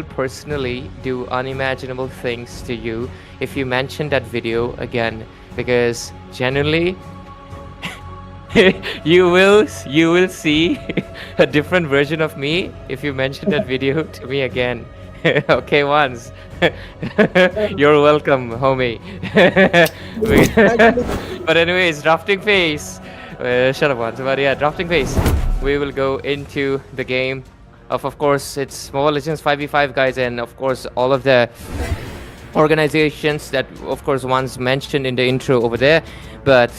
personally do unimaginable things to you if you mention that video again, because genuinely you will see a different version of me if you mention that video to me again. Okay, once. You're welcome, homie. Actually, But anyways, drafting phase. Shut up once. But yeah, drafting phase. We will go into the game. Of course, it's Mobile Legends 5v5, guys, and of course all of the organizations that of course once mentioned in the intro over there. But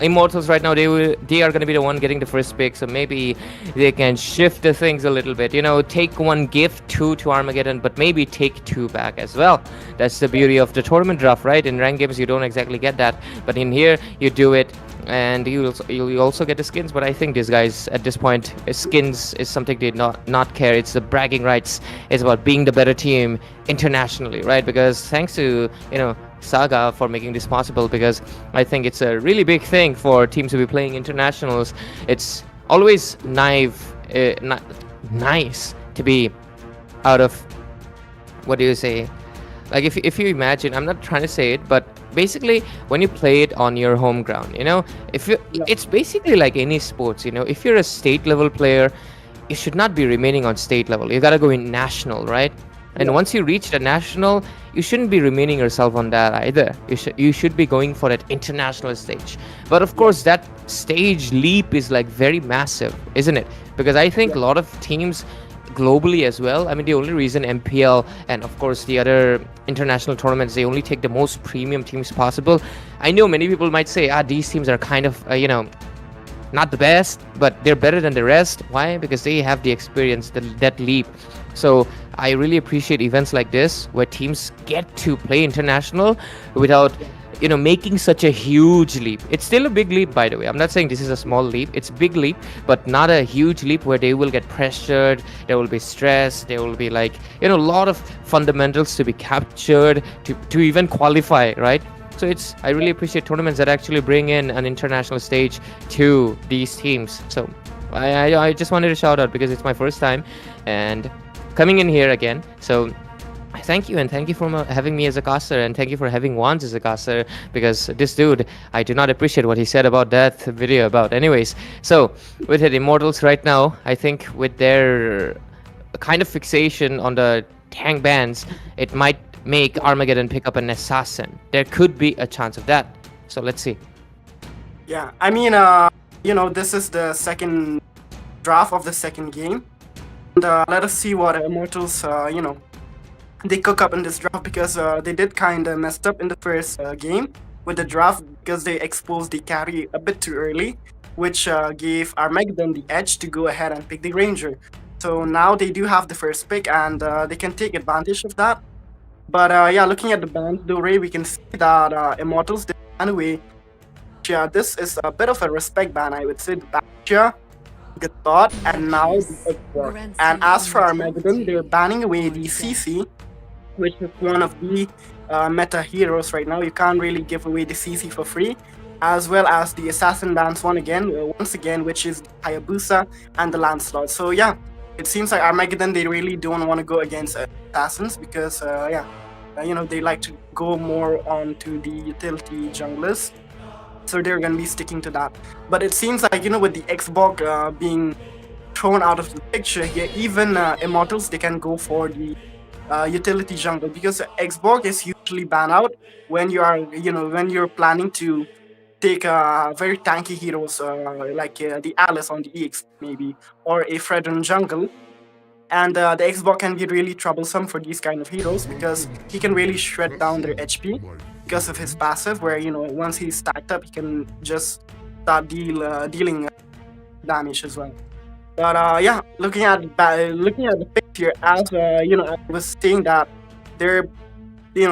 Immortals right now, they are going to be the one getting the first pick, so maybe they can shift the things a little bit, take one, give two to Armageddon, but maybe take two back as well. That's the beauty of the tournament draft, right? In ranked games you don't exactly get that, but in here you do it, and you'll also get the skins. But I think these guys at this point, skins is something they not care. It's the bragging rights. It's about being the better team internationally, right? Because thanks to Saga for making this possible, because I think it's a really big thing for teams to be playing internationals. It's always nice to be out of, what do you say, like if you imagine, I'm not trying to say it, but basically when you play it on your home ground, if you it's basically like any sports. If you're a state level player, you should not be remaining on state level. You got to go in national, right? And once you reach the national, you shouldn't be remaining yourself on that either. You should be going for that international stage. But of course, that stage leap is like very massive, isn't it? Because I think a lot of teams globally as well. I mean, the only reason MPL and of course the other international tournaments, they only take the most premium teams possible. I know many people might say, these teams are kind of, not the best, but they're better than the rest. Why? Because they have the experience, that leap. So I really appreciate events like this where teams get to play international without making such a huge leap. It's still a big leap, by the way. I'm not saying this is a small leap. It's a big leap, but not a huge leap where they will get pressured, there will be stress, there will be like a lot of fundamentals to be captured to even qualify, right? So I really appreciate tournaments that actually bring in an international stage to these teams. So I just wanted to shout out because it's my first time and coming in here again. So thank you, and thank you for having me as a caster, and thank you for having Wands as a caster, because this dude, I do not appreciate what he said about that video about. Anyways, so with the Immortals right now, I think with their kind of fixation on the tank bans, it might make Armageddon pick up an assassin. There could be a chance of that. So let's see. yeah, I mean, this is the second draft of the second game. And let us see what Immortals, they cook up in this draft, because they did kind of messed up in the first game with the draft because they exposed the carry a bit too early, which gave Armageddon the edge to go ahead and pick the Ranger. So now they do have the first pick, and they can take advantage of that. But looking at the bans, though, Ray, we can see that Immortals did ban away. Yeah, this is a bit of a respect ban, I would say. The good thought, and now the Esports. And as for Armageddon, they're banning away the CC, which is one of the meta heroes right now. You can't really give away the CC for free, as well as the assassin bans once again, which is Hayabusa and the Lancelot. So yeah, it seems like Armageddon, they really don't want to go against assassins, because they like to go more onto the utility junglers. So they're gonna be sticking to that. But it seems like with the Xbox being thrown out of the picture here, even Immortals, they can go for the utility jungle, because Xbox is usually banned out when you are when you're planning to take very tanky heroes like the Alice on the EX maybe, or a Fredon jungle. And the Xbox can be really troublesome for these kind of heroes, because he can really shred down their HP because of his passive, where once he's stacked up, he can just start dealing damage as well. But looking at the pick here, as I was saying that they're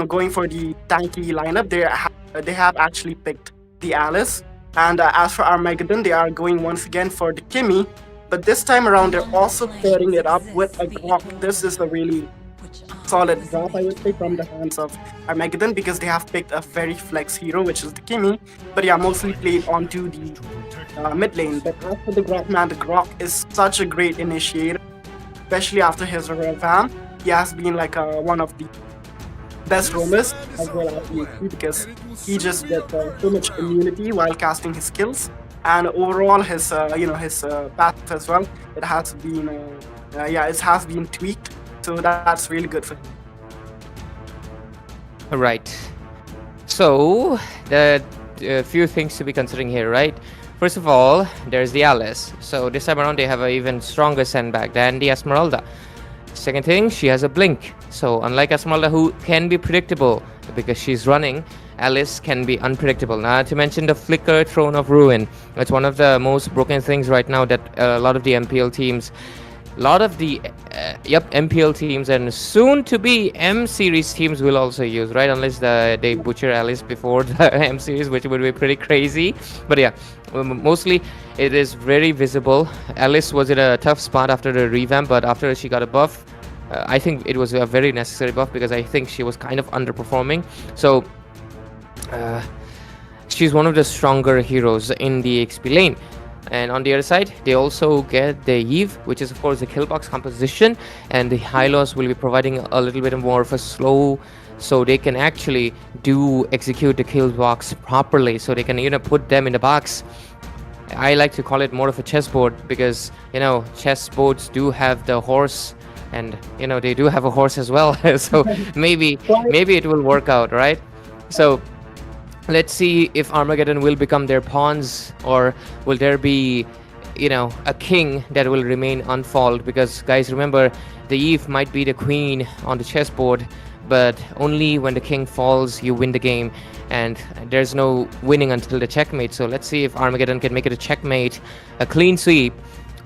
going for the tanky lineup. They have actually picked the Alice, and as for Armageddon, they are going once again for the Kimmy. But this time around, they're also pairing it up with a Glock. This is a really solid drop, I would say, from the hands of Armageddon, because they have picked a very flex hero, which is the Kimmy. But yeah, mostly played onto the mid lane. But as for the Grok, man, the Grok is such a great initiator, especially after his revamp. He has been like one of the best roamers as well as EXP, because he just gets so much immunity while casting his skills. and overall his his passive as well. It has been it has been tweaked, so that's really good for him. Right. So the few things to be considering here, right? First of all, there's the Alice. So this time around, they have an even stronger sandbag than the Esmeralda. Second thing, she has a blink. So unlike Esmeralda, who can be predictable because she's running, Alice can be unpredictable. Now, to mention the Flicker Throne of Ruin, it's one of the most broken things right now that a lot of the MPL teams, MPL teams and soon to be M series teams will also use, right? Unless they butcher Alice before the M series, which would be pretty crazy. But yeah, mostly it is very visible. Alice was in a tough spot after the revamp, but after she got a buff, I think it was a very necessary buff because I think she was kind of underperforming. So she's one of the stronger heroes in the XP lane. And on the other side, they also get the Eve, which is of course the kill box composition, and the Hylos will be providing a little bit more of a slow, so they can actually execute the kill box properly, so they can put them in the box. I like to call it more of a chessboard because chessboards do have the horse, and they do have a horse as well. So maybe it will work out, right? So let's see if Armageddon will become their pawns, or will there be a king that will remain unfold. Because guys, remember, the Eve might be the queen on the chessboard, but only when the king falls you win the game, and there's no winning until the checkmate. So let's see if Armageddon can make it a checkmate, a clean sweep,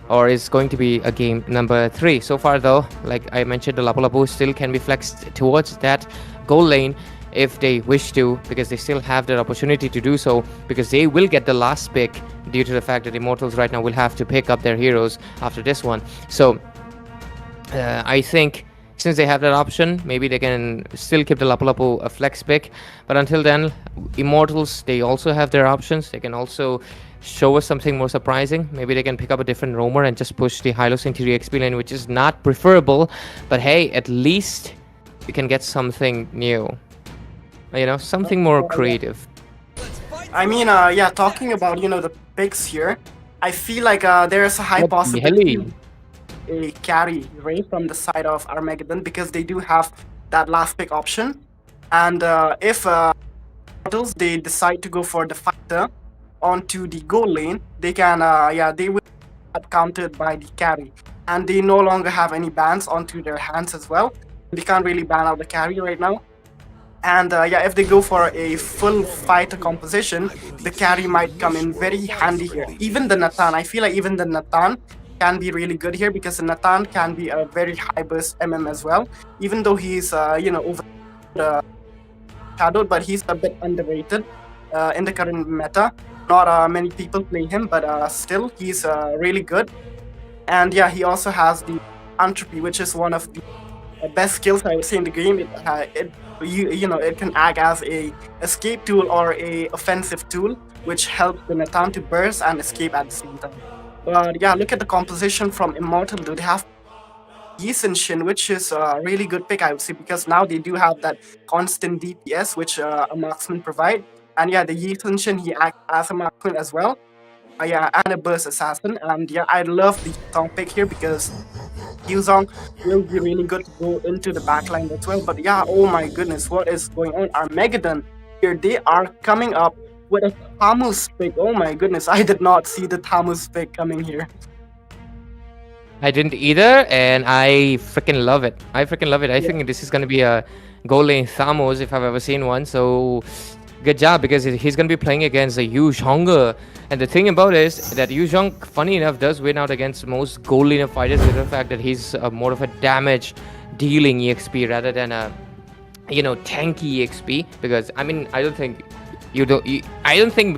or is going to be a game number 3. So far though, like I mentioned, the Lapu Lapu still can be flexed towards that goal lane if they wish to, because they still have that opportunity to do so, because they will get the last pick due to the fact that Immortals right now will have to pick up their heroes after this one. So I think since they have that option, maybe they can still keep the Lapu Lapu a flex pick, but until then, Immortals, they also have their options. They can also show us something more surprising. Maybe they can pick up a different roamer and just push the Hylos into the XP lane, which is not preferable, but hey, at least we can get something new. Something more creative. I mean, talking about the picks here, I feel like there's a high possibility a carry right from the side of Armageddon, because they do have that last pick option, and if Immortals, they decide to go for the fighter onto the goal lane, they can they will get countered by the carry, and they no longer have any bans onto their hands as well. They can't really ban out the carry right now. And if they go for a full fighter composition, the carry might come in very handy here. Even the Nathan, I feel like even the Nathan can be really good here, because the Nathan can be a very high burst MM as well. Even though he's overshadowed, but he's a bit underrated in the current meta. Not many people play him, but still he's really good. And yeah, he also has the Entropy, which is one of the best skills I would say in the game. It can act as a escape tool or a offensive tool, which helps the Nathan to burst and escape at the same time. But yeah, look at the composition from Immortal. They have Shin, which is a really good pick, I would say, because now they do have that constant DPS, which a marksman provide. And yeah, the Shin, he acts as a marksman as well. And a burst assassin. And yeah, I love the song pick here, because Yuzong will be really good to go into the backline as well. But yeah, oh my goodness, what is going on? Armageddon here, they are coming up with a Tamus pick. Oh my goodness, I did not see the Tamus pick coming here. I didn't either, and I freaking love it. I think this is going to be a goal lane Thamos if I've ever seen one. So good job, because he's going to be playing against a Yu Zhong. And the thing about it is that Yu Zhong, funny enough, does win out against most goal laner fighters with the fact that he's more of a damage dealing EXP rather than a tanky EXP. Because I mean, I don't think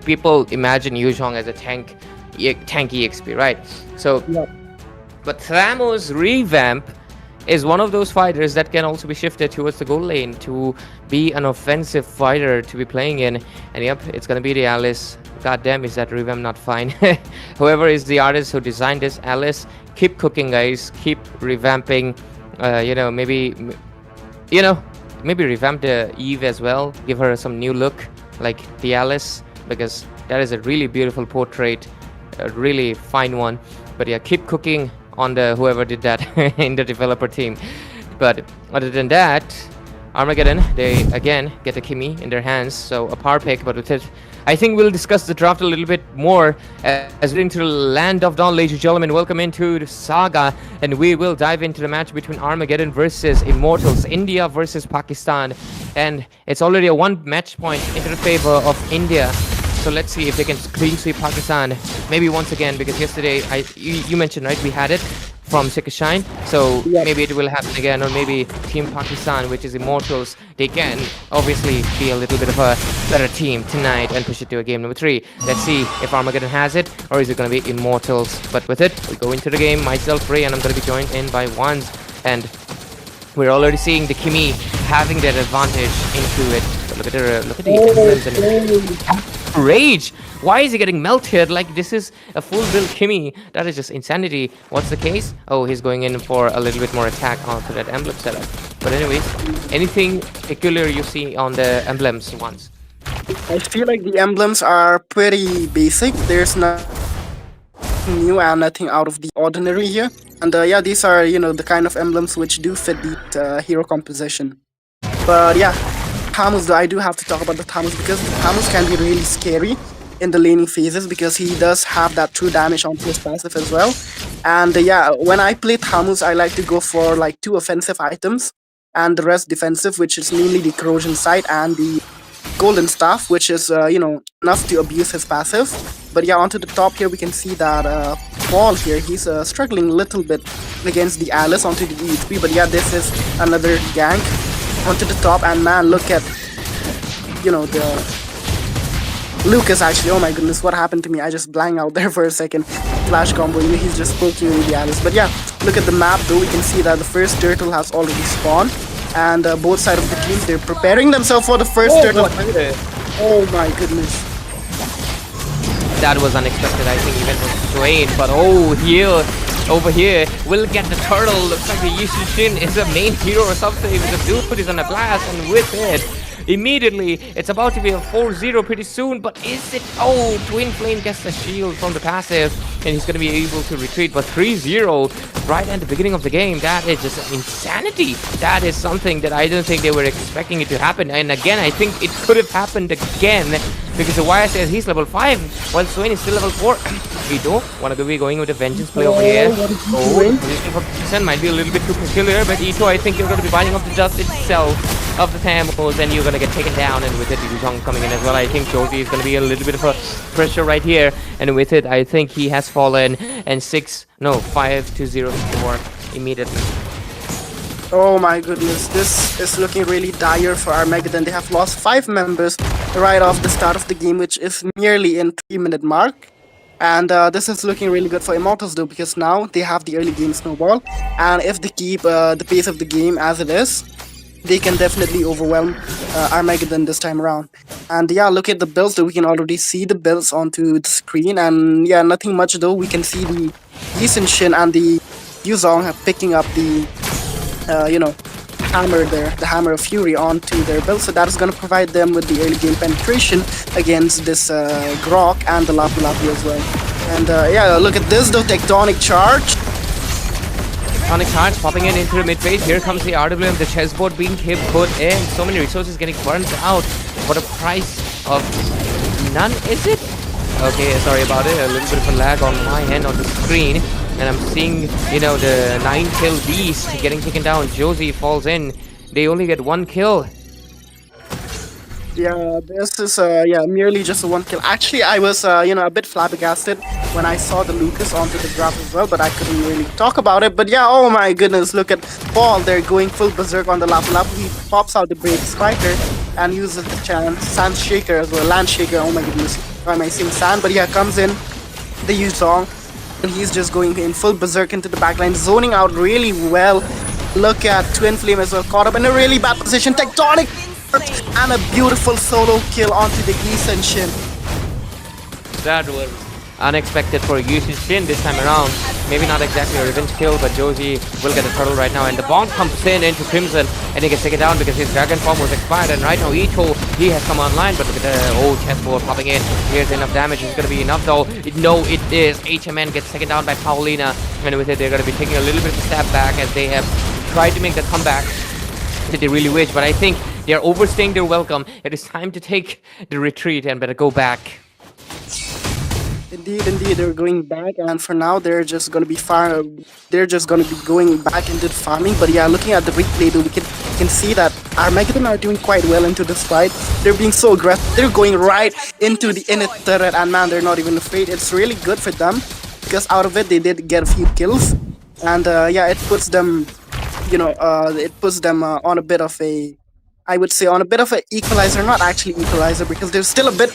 people imagine Yu Zhong as a tanky EXP, right? So, but Thamos revamp is one of those fighters that can also be shifted towards the goal lane to be an offensive fighter to be playing in. And yep, it's gonna be the Alice. God damn, is that revamp not fine? Whoever is the artist who designed this Alice, keep cooking, guys. Keep revamping. Maybe revamp the Eve as well. Give her some new look, like the Alice. because that is a really beautiful portrait, a really fine one. But yeah, keep cooking on the whoever did that in the developer team. But other than that, Armageddon, they again get a Kimi in their hands, so a power pick. But with it, I think we'll discuss the draft a little bit more as we're into the land of dawn, ladies and gentlemen. Welcome into the saga, and we will dive into the match between Armageddon versus Immortals, India versus Pakistan, and it's already a one match point into the favor of India. So let's see if they can clean sweep Pakistan, maybe once again, because yesterday you mentioned, right, we had it from Shine, so maybe it will happen again, or maybe Team Pakistan, which is Immortals, they can obviously be a little bit of a better team tonight and push it to a game number 3. Let's see if Armageddon has it, or is it going to be Immortals. But with it, we go into the game, myself, Ray, and I'm going to be joined in by Wands, and we're already seeing the Kimi having that advantage into it. But look at the emblems and rage. Why is he getting melted? Like, this is a full build Kimi. That is just insanity. What's the case? Oh, he's going in for a little bit more attack onto that emblem setup. But anyways, anything particular you see on the emblems once? I feel like the emblems are pretty basic. There's nothing new and nothing out of the ordinary here. And yeah, these are, the kind of emblems which do fit the hero composition. But yeah, Thamus, though, I do have to talk about the Thamus, because the Thamus can be really scary in the laning phases, because he does have that true damage onto his passive as well. And yeah, when I play Thamus, I like to go for like 2 offensive items and the rest defensive, which is mainly the corrosion sight and the golden staff, which is enough to abuse his passive. But yeah, onto the top here we can see that Paul here, he's struggling a little bit against the Alice onto the E3. But yeah, this is another gank onto the top, and man, look at the Lucas. Actually, oh my goodness, what happened to me? I just blanked out there for a second. Flash combo, he's just poking with the Alice. But yeah, look at the map though, we can see that the first turtle has already spawned, and both sides of the teams, they're preparing themselves for the first turtle. Oh my goodness, that was unexpected. I think even for Swain, but over here, we'll get the turtle. Looks like the Yushin is a main hero or something, because dude is on a blast, and with it, immediately, it's about to be a 4-0 pretty soon, but is it? Oh, Twin Flame gets the shield from the passive, and he's going to be able to retreat, but 3-0 right at the beginning of the game, that is just insanity. That is something that I don't think they were expecting it to happen, and again, I think it could have happened again, because the wire says he's level 5, while Swain is still level 4. Ito, wanna be going with a vengeance play over here. Oh, might be a little bit too peculiar, but Ito, I think you're going to be biting off the dust itself of the Thamus, and you're going to get taken down, and with it, Yuzhong coming in as well. I think Josie is going to be a little bit of a pressure right here, and with it, I think he has fallen, and 5-0 score immediately. oh my goodness, this is looking really dire for Armageddon. They have lost 5 members right off the start of the game, which is nearly in 3-minute mark. And this is looking really good for Immortals though, because now they have the early game snowball, and if they keep the pace of the game as it is, they can definitely overwhelm Armageddon this time around. And yeah, look at the builds though, we can already see the builds onto the screen, and yeah, nothing much though. We can see the Yisenshin and the Yuzong picking up the hammer there, the Hammer of Fury onto their build, so that is going to provide them with the early game penetration against this Grok and the Lapu Lapu as well. And yeah, look at this though, Tectonic Charge. Tectonic Charge popping in into the mid phase. Here comes the RWM, the chessboard being put in. So many resources getting burned out. What a price of none is it? Okay, sorry about it. A little bit of a lag on my end on the screen. And I'm seeing, the 9-kill beast getting taken down. Josie falls in. They only get 1 kill. Yeah, this is merely just a 1 kill. Actually, I was a bit flabbergasted when I saw the Lucas onto the graph as well, but I couldn't really talk about it. But yeah, oh my goodness, look at Paul. They're going full berserk on the Lapu Lapu. He pops out the Brave Striker and uses the chance Sand Shaker as well. Land Shaker, oh my goodness. Why am I saying sand? But yeah, comes in the Yuzong, and he's just going in full berserk into the backline, zoning out really well. Look at Twin Flame as well, caught up in a really bad position. Tectonic and a beautiful solo kill onto the Yisenshin. That was unexpected for Yushin Shin this time around. Maybe not exactly a revenge kill, but Josie will get a turtle right now. And the bomb comes in into Crimson, and he gets taken down because his Dragon Form was expired. And right now, Ito, he has come online, but look at the chessboard popping in. Here's enough damage. It's going to be enough, though. No, it is. HMN gets taken down by Paulina. And with it, they're going to be taking a little bit of a step back as they have tried to make the comeback that they really wish. But I think they're overstaying their welcome. It is time to take the retreat and better go back. Indeed, they're going back, and for now they're just gonna be They're just gonna be going back into the farming. But yeah, looking at the replay, though, we can see that Armageddon are doing quite well into this fight. They're being so aggressive. They're going right into the inner turret, and man, they're not even afraid. It's really good for them because out of it they did get a few kills, and yeah, it puts them, on a bit of a, I would say, on a bit of an equalizer. Not actually equalizer because they're still a bit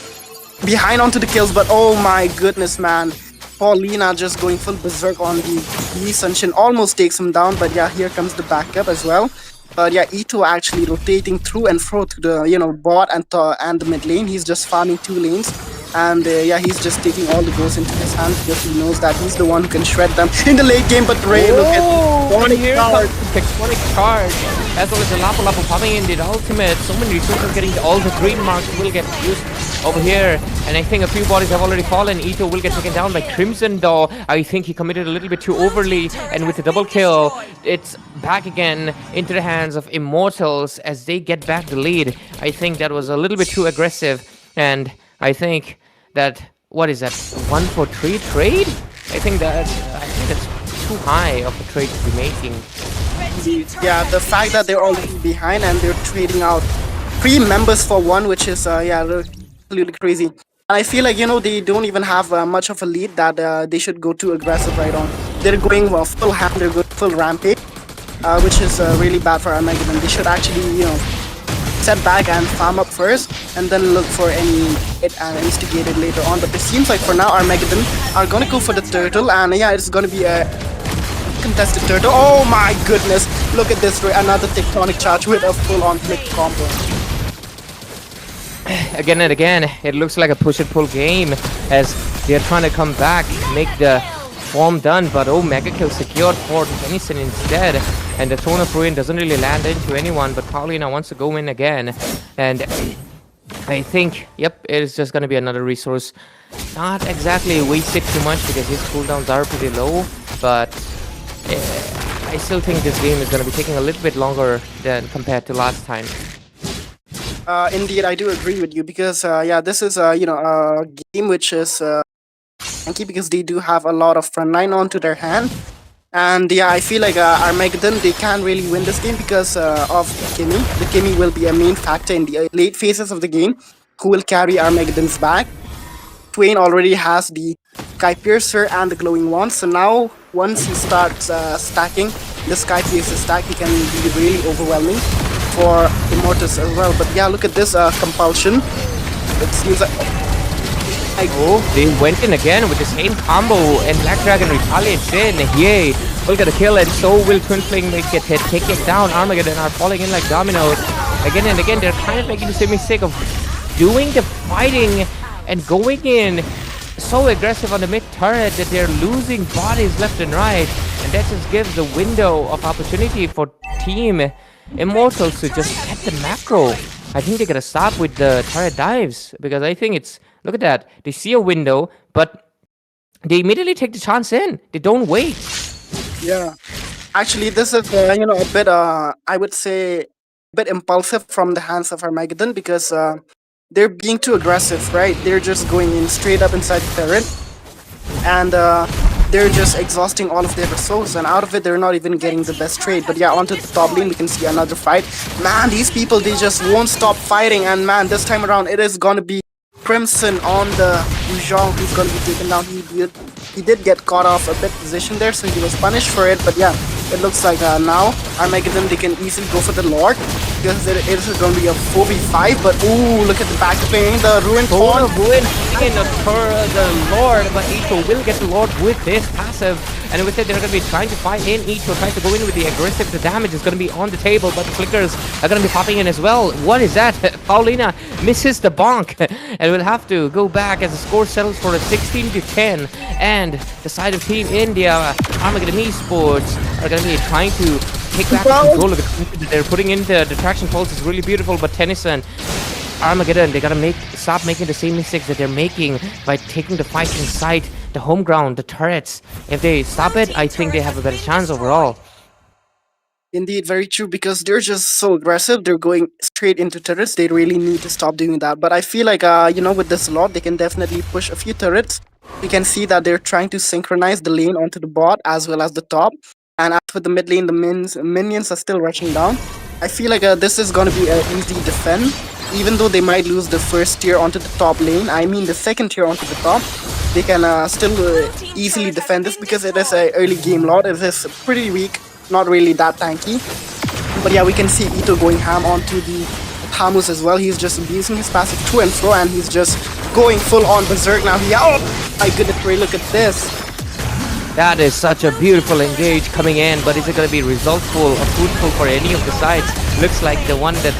behind onto the kills, but oh my goodness, man. Paulina just going full berserk on the Lee Sunshin, almost takes him down, but yeah, here comes the backup as well. But yeah, Ito actually rotating through and fro to the bot and the mid lane. He's just farming 2 lanes, and yeah, he's just taking all the goals into his hands because he knows that he's the one who can shred them in the late game. But Ray, look at the Tectonic charge, as well as the Lapu Lapu popping in the ultimate. So many resources getting all the green marks will get used over here, and I think a few bodies have already fallen. Ito will get taken down by Crimson, though. I think he committed a little bit too overly, and with the double kill, it's back again into the hands of Immortals as they get back the lead. I think that was a little bit too aggressive, and I think that, what is that, 1-for-3 trade? I think that's too high of a trade to be making. Yeah, the fact that they're already behind and they're trading out 3 members for 1, which is absolutely crazy. And I feel like, they don't even have much of a lead that they should go too aggressive right on. They're going full ham, they're going full rampage, which is really bad for Armageddon. They should actually, set back and farm up first, and then look for any hit and instigate it later on. But it seems like for now Armageddon are gonna go for the turtle, and yeah, it's gonna be a contested turtle. Oh my goodness, look at this, another Tectonic charge with a full-on flick combo. Again and again, it looks like a push and pull game as they're trying to come back, make the form done, but oh, mega kill secured for Tennyson instead, and the Throne of Ruin doesn't really land into anyone, but Paulina wants to go in again, and I think, yep, it is just going to be another resource. Not exactly wasted too much because his cooldowns are pretty low, but I still think this game is going to be taking a little bit longer than compared to last time. Indeed, I do agree with you because yeah, this is a game which is tanky because they do have a lot of front line onto their hand, and yeah, I feel like Armageddon, they can't really win this game because of Kimmy. The Kimmy will be a main factor in the late phases of the game, who will carry Armageddon's back. Twain already has the Sky Piercer and the Glowing Wand, so now once he starts stacking the Sky Piercer stack, he can be really overwhelming for Immortals as well. But yeah, look at this compulsion. It seems like they went in again with the same combo, and Black Dragon retaliates in. Yay! We'll get a kill, and so will Twin Flame make it hit, take it down. Armageddon are falling in like dominoes. Again and again, they're kind of making the same mistake of doing the fighting and going in so aggressive on the mid turret that they're losing bodies left and right, and that just gives the window of opportunity for Team Immortals to just get the macro. I think they gotta stop with the turret dives because I think it's, look at that, they see a window but they immediately take the chance in. They don't wait. Yeah, actually this is a bit I would say a bit impulsive from the hands of Armageddon because they're being too aggressive, right? They're just going in straight up inside the turret, and they're just exhausting all of their resources, and out of it they're not even getting the best trade. But yeah, onto the top lane we can see another fight. Man, these people, they just won't stop fighting, and man, this time around it is gonna be Crimson on the Wuzhong who's gonna be taken down. He did get caught off a bit position there, so he was punished for it. But yeah, it looks like now Armageddon, they can easily go for the Lord because it is going to be a 4v5. But ooh, look at the back lane, the Ruin Pawn. Ruin taking the Lord, but Ito will get the Lord with this passive. And with it, they're going to be trying to fight in. Each will try to go in with the aggressive. The damage is going to be on the table, but the flickers are going to be popping in as well. What is that? Paulina misses the bonk and will have to go back as the score settles for a 16-10. And the side of Team India, Armageddon Esports, are going to be trying to take back control of it. They're putting in the traction pulse is really beautiful, but Tennyson, Armageddon, they gotta stop making the same mistakes that they're making by taking the fight inside the home ground, the turrets. If they stop it, I think they have a better chance overall. Indeed, very true, because they're just so aggressive. They're going straight into turrets. They really need to stop doing that. But I feel like, with this lot, they can definitely push a few turrets. You can see that they're trying to synchronize the lane onto the bot as well as the top. And as for the mid lane, the minions are still rushing down. I feel like this is going to be an easy defend. Even though they might lose the first tier onto the top lane, I mean the second tier onto the top, they can still easily defend this because it is an early game lot. It is pretty weak, not really that tanky. But yeah, we can see Ito going ham onto the Hamus as well. He's just abusing his passive to and fro, and he's just going full on berserk now. Oh my goodness, Ray, look at this. That is such a beautiful engage coming in, but is it going to be resultful or fruitful for any of the sides? Looks like the one that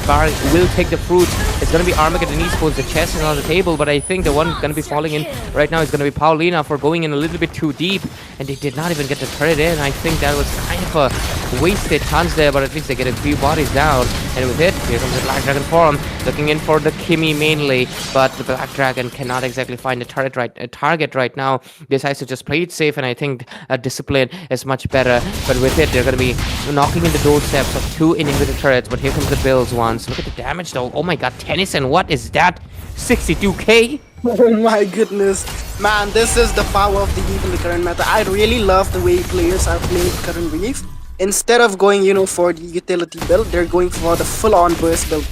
will take the fruit is going to be Armageddon Esports. The chest is on the table, but I think the one going to be falling in right now is going to be Paulina for going in a little bit too deep, and they did not even get the turret in. I think that was kind of a wasted chance there, but at least they get a few bodies down. And with it, here comes the Black Dragon form, looking in for the Kimmy mainly, but the Black Dragon cannot exactly find a target right now. Decides to just play it safe, and I think discipline is much better. But with it, they're going to be knocking in the doorsteps of two inhibitor turrets. But here comes the Bills ones. Look at the damage though. Oh my god, Tennyson, what is that? 62k? Oh my goodness. Man, this is the power of the Reef in the current meta. I really love the way players are playing the current Reef. Instead of going, for the utility build, they're going for the full-on burst build.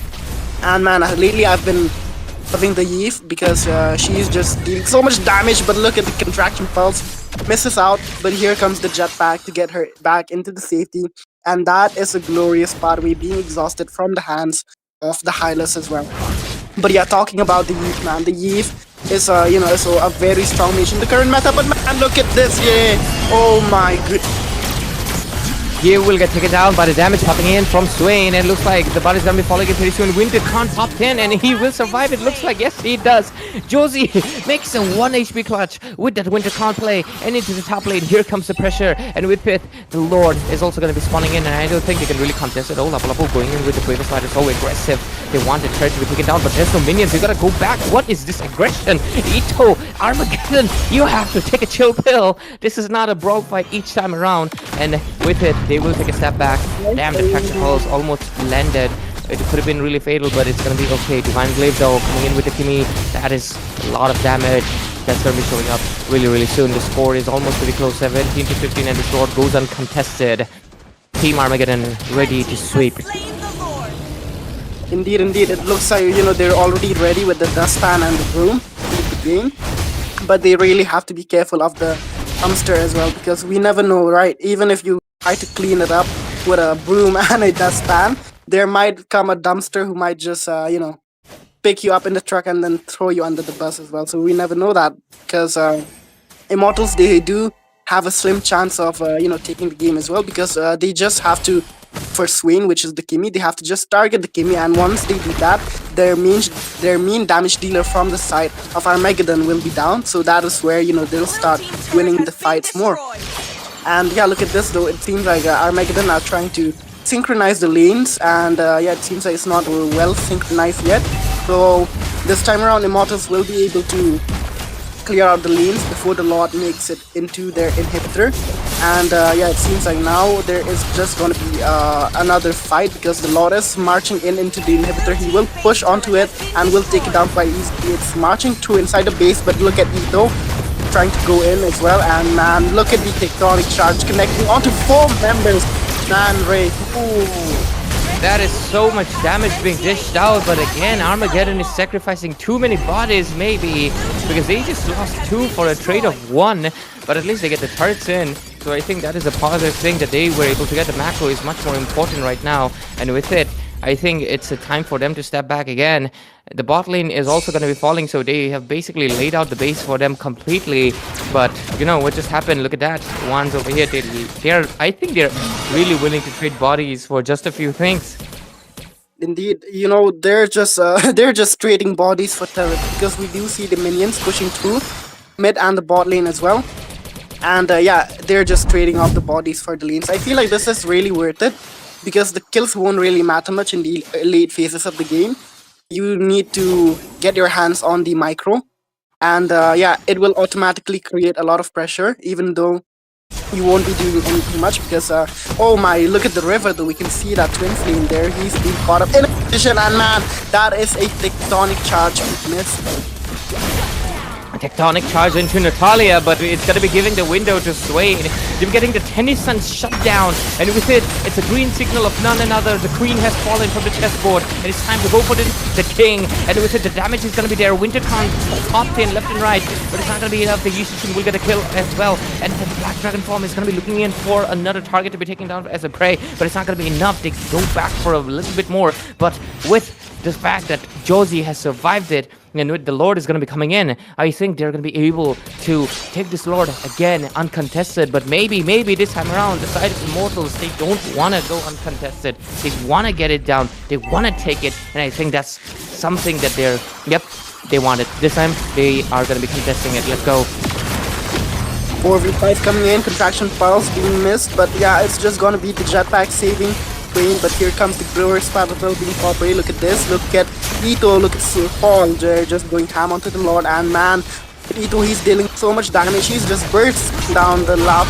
And man, lately I've been loving the Eve because she's just dealing so much damage, but look at the contraction pulse. Misses out, but here comes the jetpack to get her back into the safety. And that is a glorious pathway, being exhausted from the hands of the Hylas as well. But yeah, talking about the Eve, man, the Eve is a very strong mage in the current meta. But man, look at this, yeah! Oh my goodness. Here will get taken down by the damage popping in from Swain, and it looks like the body's gonna be falling in pretty soon. Winter can't pop in, and he will survive. It looks like, yes, he does. Josie makes a 1 HP clutch with that Winter can't play, and into the top lane. Here comes the pressure, and with Pith, the Lord is also gonna be spawning in, and I don't think they can really contest it. Oh, Lapu going in with the Braver Slider, so aggressive. They want the turret to be taken down, but there's no minions. You gotta go back. What is this aggression? Ito, Armageddon, you have to take a chill pill. This is not a brawl fight each time around, and with it, they will take a step back. Damn, the traction pulse almost landed. It could have been really fatal, but it's gonna be okay. Divine Glaive though, coming in with the Kimmy. That is a lot of damage. That's gonna be showing up really soon. The score is almost pretty close, 17-15, and the sword goes uncontested. Team Armageddon ready to sweep. Indeed. It looks like, they're already ready with the dustpan and the broom to the game. But they really have to be careful of the dumpster as well, because we never know, right? Even if you try to clean it up with a broom and a dustpan, there might come a dumpster who might just, pick you up in the truck and then throw you under the bus as well. So we never know that, because Immortals, they do have a slim chance of, taking the game as well, because they just have to, for Swain, which is the Kimmy, they have to just target the Kimmy, and once they do that, their mean damage dealer from the side of Armageddon will be down. So that is where, they'll start winning the fights more. And yeah, look at this though. It seems like Armageddon are trying to synchronize the lanes, and it seems like it's not well synchronized yet. So this time around, Immortals will be able to clear out the lanes before the Lord makes it into their inhibitor. And it seems like now there is just going to be another fight, because the Lord is marching into the inhibitor. He will push onto it and will take it down quite easily. It's marching through inside the base, but look at Ito trying to go in as well. And man, look at the tectonic charge connecting onto 4 members. Man, Ray. Ooh. That is so much damage being dished out, but again, Armageddon is sacrificing too many bodies, maybe, because they just lost 2 for a trade of 1, but at least they get the turrets in. So I think that is a positive thing, that they were able to get. The macro is much more important right now, and with it, I think it's a time for them to step back again. The bot lane is also going to be falling, so they have basically laid out the base for them completely. But you know what just happened? Look at that. One's over here. They're I think they're really willing to trade bodies for just a few things. Indeed, they're just they're just trading bodies for turret because we do see the minions pushing through mid and the bot lane as well. And yeah, they're just trading off the bodies for the lanes. I feel like this is really worth it because the kills won't really matter much in the late phases of the game. You need to get your hands on the micro, and yeah, it will automatically create a lot of pressure, even though you won't be doing anything much because oh my, look at the river though. We can see that twin flame there. He's being caught up in a position, and man, that is a tectonic charge we missed. Tectonic charge into Natalia, but it's going to be giving the window to Swain. They're getting the Tennyson shut down, and with it, it's a green signal of none another. The queen has fallen from the chessboard, and it's time to go for the king. And with it, the damage is going to be there. Wintercon popped in left and right, but it's not going to be enough. The Yushin will get a kill as well, and the Black Dragon form is going to be looking in for another target to be taken down as a prey, but it's not going to be enough. They go back for a little bit more, but with the fact that Josie has survived it, and with the Lord is going to be coming in, I think they're going to be able to take this Lord again uncontested. But maybe this time around, the side of Immortals, they don't want to go uncontested. They want to get it down. They want to take it. And I think that's something that they want it. This time, they are going to be contesting it. Let's go. 4v5 coming in, contraction pulse being missed, but yeah, it's just going to be the jetpack saving Queen. But here comes the Brewer's Paddle being operated. Look at this. Look at Ito. Look at Paul. They're just going ham onto the Lord. And man, Ito, he's dealing so much damage. He's just bursting down the lap.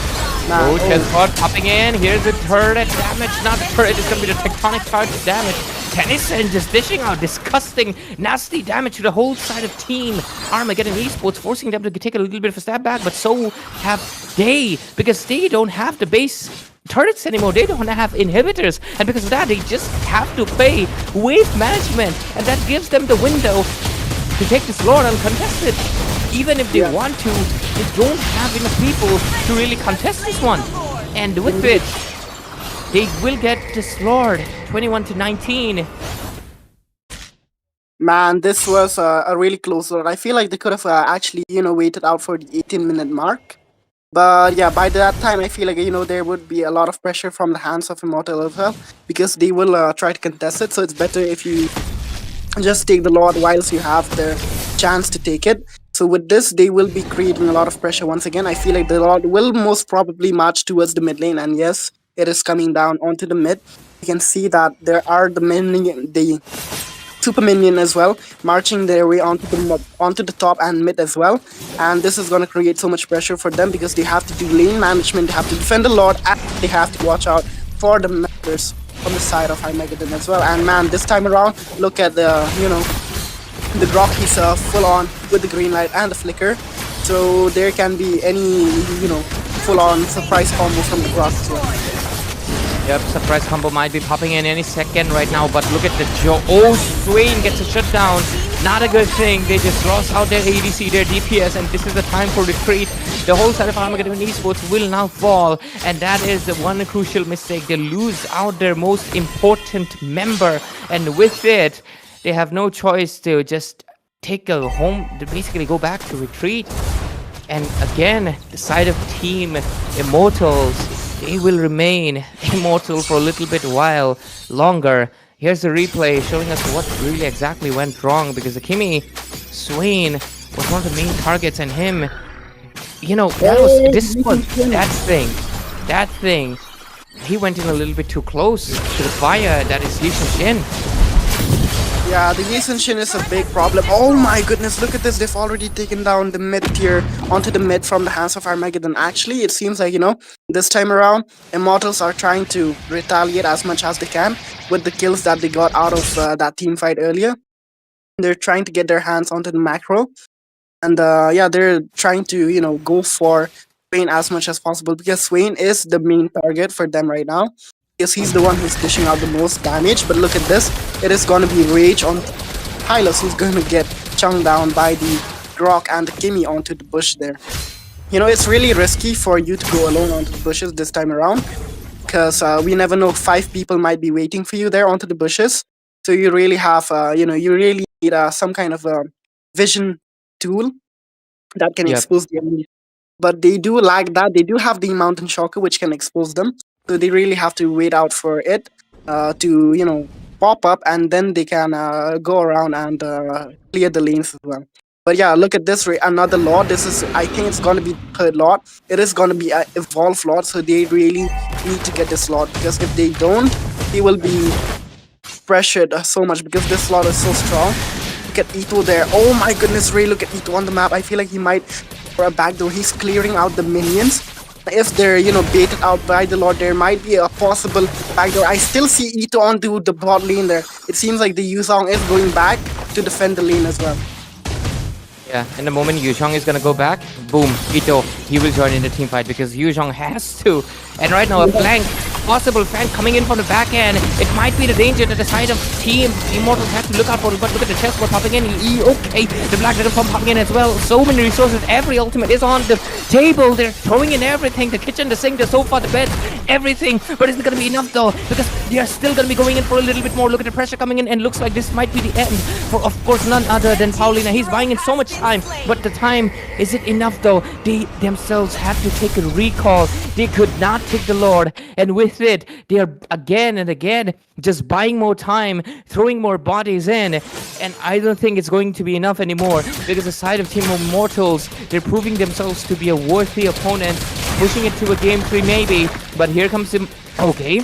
Oh, Chessboard popping in. Here's the turret damage. Not the turret. It's going to be the tectonic charge damage. Tennyson just dishing out disgusting, nasty damage to the whole side of Team Armageddon Esports, forcing them to take a little bit of a step back. But so have they, because they don't have the base turrets anymore. They don't have inhibitors, and because of that, they just have to play wave management, and that gives them the window to take this Lord uncontested. Even if they want to, they don't have enough people to really contest this one. And with it, they will get this Lord 21-19. Man, this was a really close Lord. I feel like they could have actually, waited out for the 18-minute mark. But yeah, by that time, I feel like, there would be a lot of pressure from the hands of Immortal as well, because they will try to contest it. So it's better if you just take the Lord whilst you have the chance to take it. So with this, they will be creating a lot of pressure once again. I feel like the Lord will most probably march towards the mid lane. And yes, it is coming down onto the mid. You can see that there are the super minion as well, marching their way onto the top and mid as well. And this is going to create so much pressure for them because they have to do lane management, they have to defend the Lord, and they have to watch out for the members on the side of Armageddon as well. And man, this time around, look at the Grok. He's full on with the green light and the flicker, so there can be any full on surprise combo from the Grok as well. Yep, surprise combo might be popping in any second right now, but look at the Oh, Swain gets a shutdown. Not a good thing. They just lost out their ADC, their DPS, and this is the time for retreat. The whole side of Armageddon Esports will now fall, and that is the one crucial mistake. They lose out their most important member, and with it, they have no choice to just take a home, to basically go back to retreat. And again, the side of Team Immortals, they will remain immortal for a little bit while longer. Here's the replay showing us what really exactly went wrong, because Akimi Swain was one of the main targets, and him, that thing, he went in a little bit too close to the fire. That is Yushin Shin. Yeah, the Yushin Shin is a big problem. Oh my goodness, look at this. They've already taken down the mid tier onto the mid from the hands of Armageddon. Actually, it seems like, this time around, Immortals are trying to retaliate as much as they can with the kills that they got out of that team fight earlier. They're trying to get their hands onto the macro. And yeah, they're trying to, go for Swain as much as possible, because Swain is the main target for them right now. Because he's the one who's dishing out the most damage. But look at this. It is going to be Rage on Hylos, who's going to get chunked down by the Grok and the Kimmy onto the bush there. It's really risky for you to go alone onto the bushes this time around, because we never know, 5 people might be waiting for you there onto the bushes. So you really have, you really need some kind of a vision tool that can Yep. expose the enemy. But they do lack that. They do have the mountain shocker, which can expose them. So they really have to wait out for it to, pop up, and then they can go around and clear the lanes as well. But yeah, look at this. Another lot. This is, I think it's going to be the third lot. It is going to be an evolved lot. So they really need to get this lot, because if they don't, they will be pressured so much, because this slot is so strong. Look at Ito there. Oh my goodness, Ray, look at Ito on the map. I feel like he might for a backdoor. He's clearing out the minions. If they're, baited out by the Lord, there might be a possible backdoor. I still see Ito onto the bot lane there. It seems like the Yuzong is going back to defend the lane as well. Yeah, in the moment Yuzhong is gonna go back, boom, Ito, he will join in the team fight because Yuzhong has to. And right now a flank, possible flank coming in from the back end. It might be the danger that the side of Team Immortals have to look out for it, but look at the chessboard popping in. Okay, the Black Dragon Form popping in as well. So many resources, every ultimate is on the table. They're throwing in everything, the kitchen, the sink, the sofa, the bed, everything. But is it gonna be enough though? Because they are still gonna be going in for a little bit more. Look at the pressure coming in, and looks like this might be the end for, of course, none other than Paulina. He's buying in so much time, but the time, is it enough though? They themselves have to take a recall. They could not take the Lord, and with it they are again and again just buying more time, throwing more bodies in, and I don't think it's going to be enough anymore, because the side of Team Immortals, they're proving themselves to be a worthy opponent, pushing it to a game 3 maybe. But here comes him. Okay,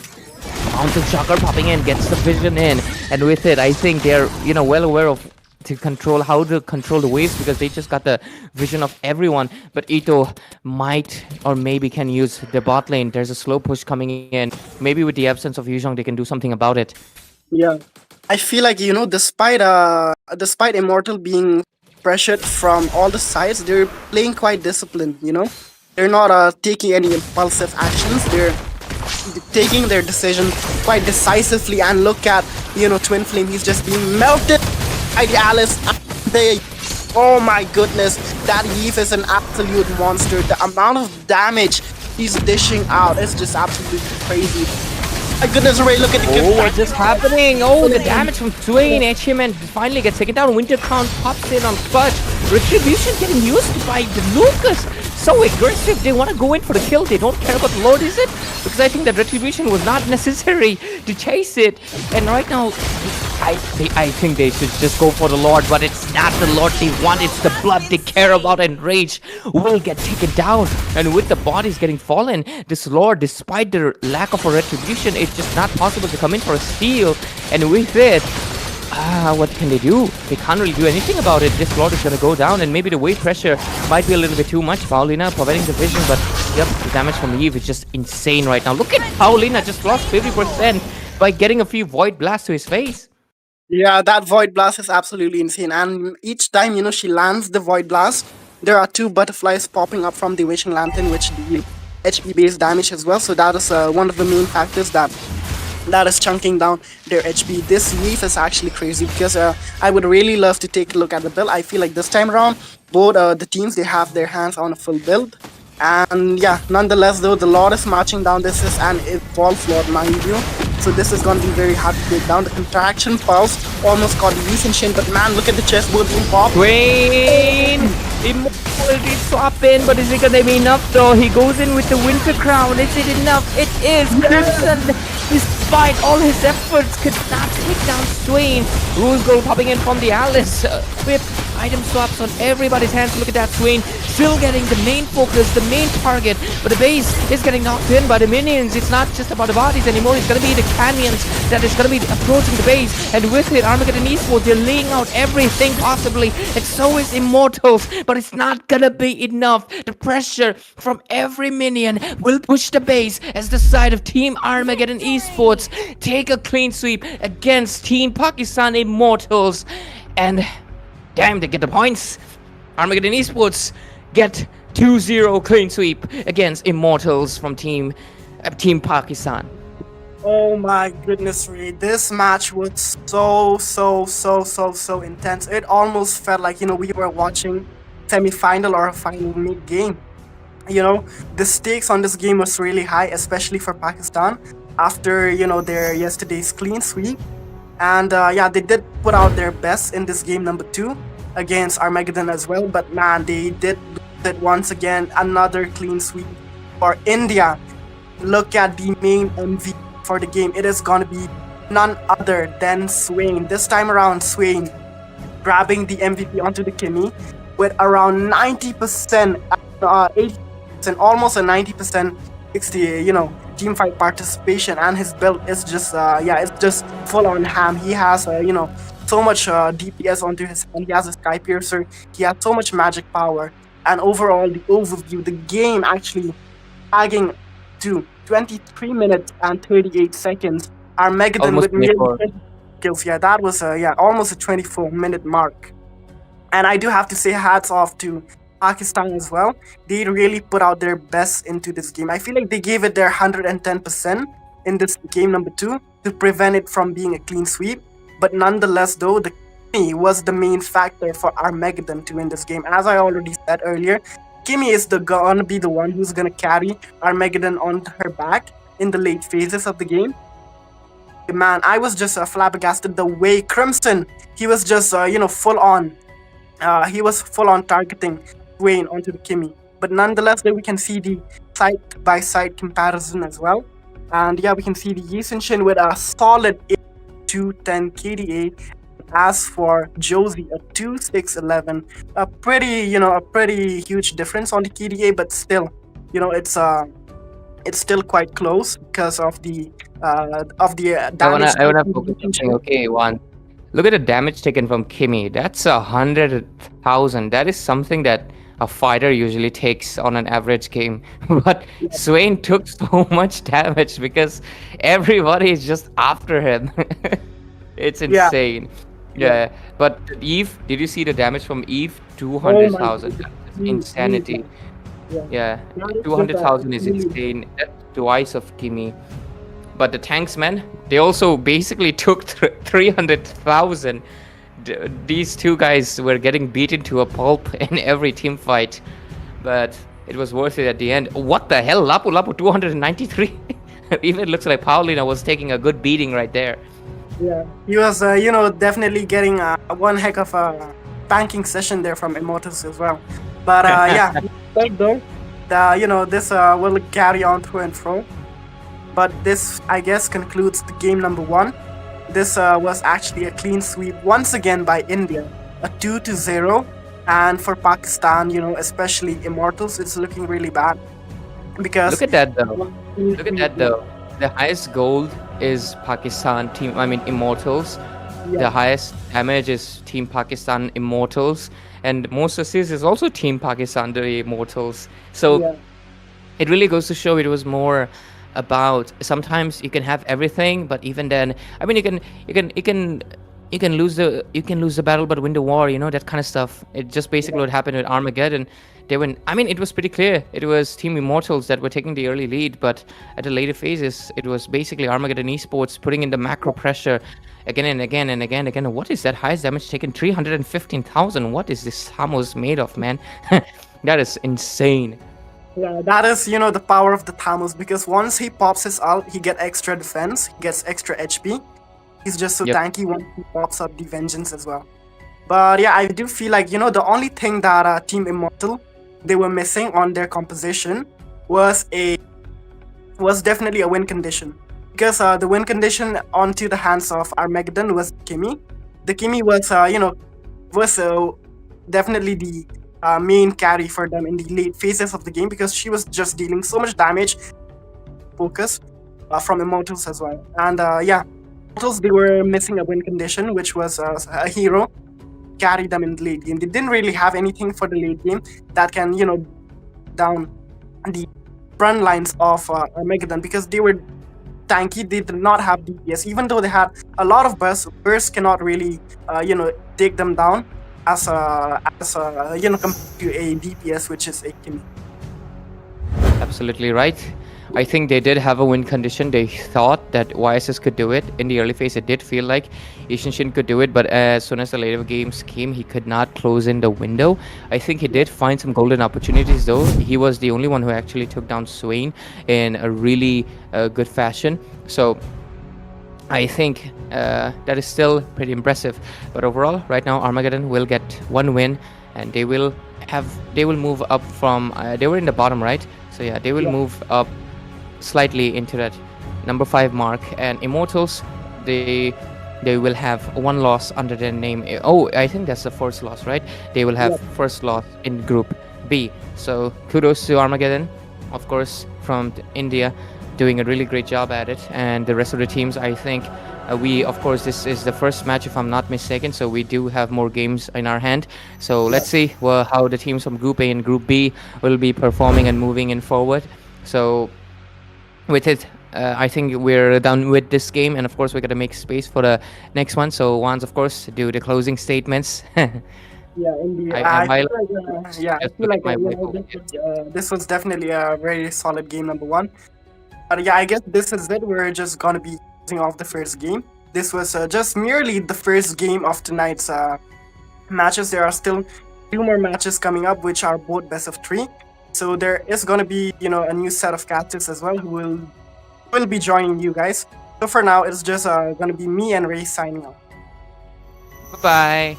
Mountain Shocker popping in, gets the vision in, and with it I think they're well aware of how to control the waves, because they just got the vision of everyone. But Ito might or maybe can use the bot lane. There's a slow push coming in. Maybe with the absence of Yuzhong they can do something about it. Yeah, I feel like, despite Immortal being pressured from all the sides, they're playing quite disciplined. They're not taking any impulsive actions. They're taking their decision quite decisively. And look at Twin Flame. He's just being melted by the Alice. Oh my goodness, that Eve is an absolute monster. The amount of damage he's dishing out is just absolutely crazy. My goodness, Ray, look at the Oh, what's just happening? Oh, the damage from Swain. HMN finally gets taken down. Winter Crown pops in on Clutch. Retribution getting used by the Lucas. So aggressive. They want to go in for the kill. They don't care about the Lord, is it? Because I think that Retribution was not necessary to chase it. And right now, I think they should just go for the Lord, but it's not the Lord they want. It's the blood they care about, and Rage will get taken down. And with the bodies getting fallen, this Lord, despite the lack of a Retribution, it's just not possible to come in for a steal. And with it, what can they do? They can't really do anything about it. This Lord is going to go down, and maybe the weight pressure might be a little bit too much. Paulina preventing the vision, but yep, the damage from Eve is just insane right now. Look at Paulina, just lost 50% by getting a few Void Blasts to his face. Yeah, that Void Blast is absolutely insane. And each time, she lands the Void Blast, there are 2 butterflies popping up from the Wishing Lantern, which deal HP-based damage as well. So that is one of the main factors that is chunking down their HP. This Leaf is actually crazy, because I would really love to take a look at the build. I feel like this time around, both the teams, they have their hands on a full build. And yeah, nonetheless though, the Lord is marching down. This is an evolved Lord, mind you. So this is going to be very hard to take down. The Contraction Pulse almost got decent shin, but man, look at the chessboard being popped. Swain! Immortality swap in, but is it gonna be enough though? He goes in with the Winter Crown. Is it enough? It is! Crimson, despite all his efforts, could not take down Swain. Ruse Gold popping in from the Alice with item swaps on everybody's hands. Look at that, Swain still getting the main focus, the main target, but the base is getting knocked in by the minions. It's not just about the bodies anymore, it's gonna be the canyons that is gonna be approaching the base, and with it, Armageddon Esports, they're laying out everything possibly, and so is Immortals, but it's not gonna be enough. The pressure from every minion will push the base as the side of Team Armageddon Esports take a clean sweep against Team Pakistan Immortals, and damn, they get the points. Armageddon Esports get 2-0 clean sweep against Immortals from Team Pakistan. Oh my goodness, Ray. This match was so intense. It almost felt like, we were watching semi-final or a final mid-game. you know, the stakes on this game was really high, especially for Pakistan after, you know, their yesterday's clean sweep. And yeah, they did put out their best in this game number 2 against Armageddon as well. But man, they did lose it once again. Another clean sweep for India. Look at the main MVP for the game. It is going to be none other than Swain. This time around, Swain grabbing the MVP onto the Kimi with around 90%, 80%, almost a 90%, 60, you know, team fight participation, and his build is just, yeah, it's just full on ham. He has, you know, so much DPS onto his hand. He has a Sky Piercer. He has so much magic power. And overall, the overview, the game actually tagging to 23 minutes and 38 seconds. Armageddon Almost with nearly 24. 20 kills. Yeah, that was yeah, almost a 24-minute mark. And I do have to say hats off to Pakistan as well. They really put out their best into this game. I feel like they gave it their 110% in this game number 2 to prevent it from being a clean sweep. But nonetheless, though, the Kimi was the main factor for Armageddon to win this game. As I already said earlier, Kimi is gonna be the one who's gonna carry Armageddon on her back in the late phases of the game. Man, I was just flabbergasted the way Crimson, he was just you know, full on. He was full on targeting Wayne onto the Kimi. But nonetheless, there we can see the side by side comparison as well. And yeah, we can see the Yi Shin with a solid 210 KDA. As for Josie, a 2611, a pretty, you know, a pretty huge difference on the KDA, but still, you know, it's still quite close because of the damage. I wanna focus on something. Okay, one. Look at the damage taken from Kimi. That's 100,000. That is something that a fighter usually takes on an average game. But Swain took so much damage because everybody is just after him. It's Yeah. insane. Yeah. But Eve, did you see the damage from Eve? 200,000. That's just insanity. Yeah. That is 200,000 is really- insane. That's twice of Kimi. But the tanks, man, they also basically took 300,000. These two guys were getting beaten to a pulp in every team fight. But it was worth it at the end. What the hell? Lapu Lapu 293? Even looks like Paulina was taking a good beating right there. Yeah, he was, you know, definitely getting one heck of a banking session there from Immortals as well. But yeah, like though, you know, this will carry on through and through. But this, I guess, concludes the game number 1. This was actually a clean sweep once again by India, a 2-0. And for Pakistan, you know, especially Immortals, it's looking really bad because Look at that though. Look at that though. The highest gold is Pakistan team. I mean Immortals. Yeah. The highest damage is Team Pakistan Immortals, and most assists is also Team Pakistan the Immortals. So Yeah. it really goes to show it was more about sometimes you can have everything, but even then, I mean, you can lose the battle but win the war, you know, that kind of stuff. It just basically what happened with Armageddon. They went, I mean, it was pretty clear it was Team Immortals that were taking the early lead, but at the later phases it was basically Armageddon Esports putting in the macro pressure again and again and again and again. What is that highest damage taken? 315,000. What is this Thamos made of, man? That is insane. Yeah, that is, you know, the power of the Thamos, because once he pops his ult, he gets extra defense, he gets extra HP. He's just so Yep. tanky once he pops up the Vengeance as well. But yeah, I do feel like, you know, the only thing that Team Immortal, they were missing on their composition was definitely a win condition. Because the win condition onto the hands of Armageddon was Kimi. The Kimi was, you know, was definitely the main carry for them in the late phases of the game, because she was just dealing so much damage, focus from Immortals as well. And yeah, Immortals, they were missing a win condition, which was a hero carry them in the late game. They didn't really have anything for the late game that can, you know, down the front lines of Armageddon, because they were tanky. They did not have DPS, even though they had a lot of bursts. Bursts cannot really, you know, take them down as you know, compared to a DPS, which is a Kimi. Absolutely right. I think they did have a win condition. They thought that YSS could do it. In the early phase, it did feel like Shin could do it, but as soon as the later games came, he could not close in the window. I think he did find some golden opportunities, though. He was the only one who actually took down Swain in a really good fashion. So I think that is still pretty impressive. But overall, right now, Armageddon will get one win, and they will move up from they were in the bottom, right? So yeah, they will move up slightly into that number 5 mark. And Immortals, they will have one loss under their name. Oh, I think that's the first loss, right? They will have first loss in Group B. So kudos to Armageddon, of course, from India, doing a really great job at it. And the rest of the teams, I think, of course, this is the first match, if I'm not mistaken, so we do have more games in our hand. So let's see how the teams from Group A and Group B will be performing and moving in forward. So with it, I think we're done with this game, and of course we're gonna make space for the next one. So Wands, of course, do the closing statements. Yeah, indeed. I I feel like, I just feel look like at my this was definitely a very solid game, number one. But yeah, I guess this is it. We're just gonna be closing off the first game. This was just merely the first game of tonight's matches. There are still 2 more matches coming up, which are both best of 3. So there is gonna be, a new set of captives as well who will be joining you guys. So for now, it's just gonna be me and Ray signing off. Bye.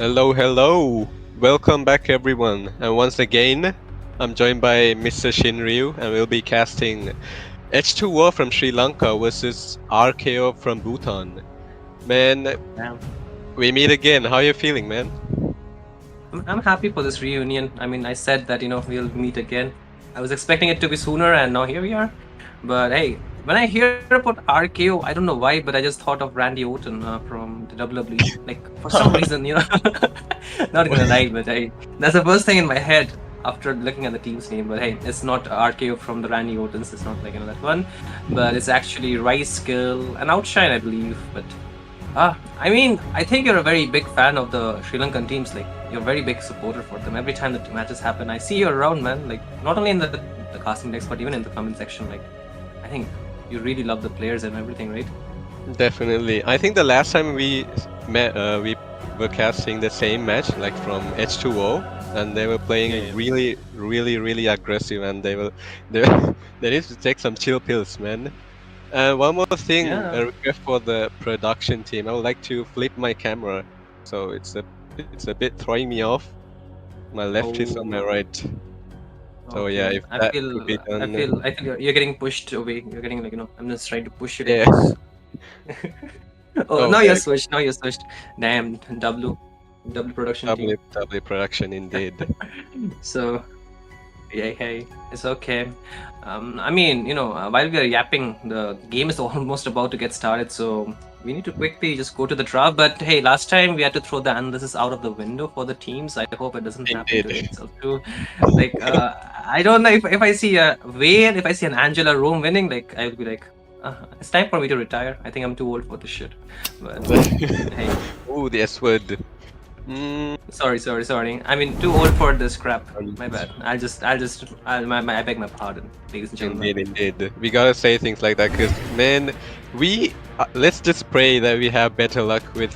Hello, hello! Welcome back, everyone. And once again, I'm joined by Mr. Shinryu, and we'll be casting H2O from Sri Lanka versus RKO from Bhutan. Man, Damn. we meet again. How you feeling, man? I'm happy for this reunion. I mean, I said that, we'll meet again. I was expecting it to be sooner, and now here we are. But hey, when I hear about RKO, I don't know why, but I just thought of Randy Orton from the WWE. Like, for some reason, not gonna lie, but hey, that's the first thing in my head after looking at the team's name. But hey, it's not RKO from the Randy Ortons. It's not like, that one. But it's actually Rice Skill and Outshine, I believe. But I mean, I think you're a very big fan of the Sri Lankan teams. Like, you're a very big supporter for them. Every time the matches happen, I see you around, man. Like, not only in the casting decks, but even in the comment section. Like, I think you really love the players and everything, right? Definitely. I think the last time we met, we were casting the same match, like from H2O, and they were playing really aggressive, and they they need to take some chill pills, man. One more thing, Yeah. a request for the production team. I would like to flip my camera, so it's a bit throwing me off. My left is on my Oh, right. So yeah, okay. if that could be I done, feel you're getting pushed away. You're getting like, I'm just trying to push you yeah. like this. Oh, Oh, now there you're you switched. Now you're switched. Damn, double production team. Doubly production indeed. So yeah, hey, it's okay. I mean, while we are yapping, the game is almost about to get started, so we need to quickly just go to the draft. But hey, last time we had to throw the analysis out of the window for the teams. I hope it doesn't happen today Indeed. itself too. Like, I don't know if I see a Wade, if I see an Angela Rome winning, like I will be like, it's time for me to retire. I think I'm too old for this shit. But hey, Ooh, the S word. Mm, sorry. I mean, too old for this crap. My bad. I beg my pardon, ladies and gentlemen. indeed. We gotta say things like that, cause man, let's just pray that we have better luck with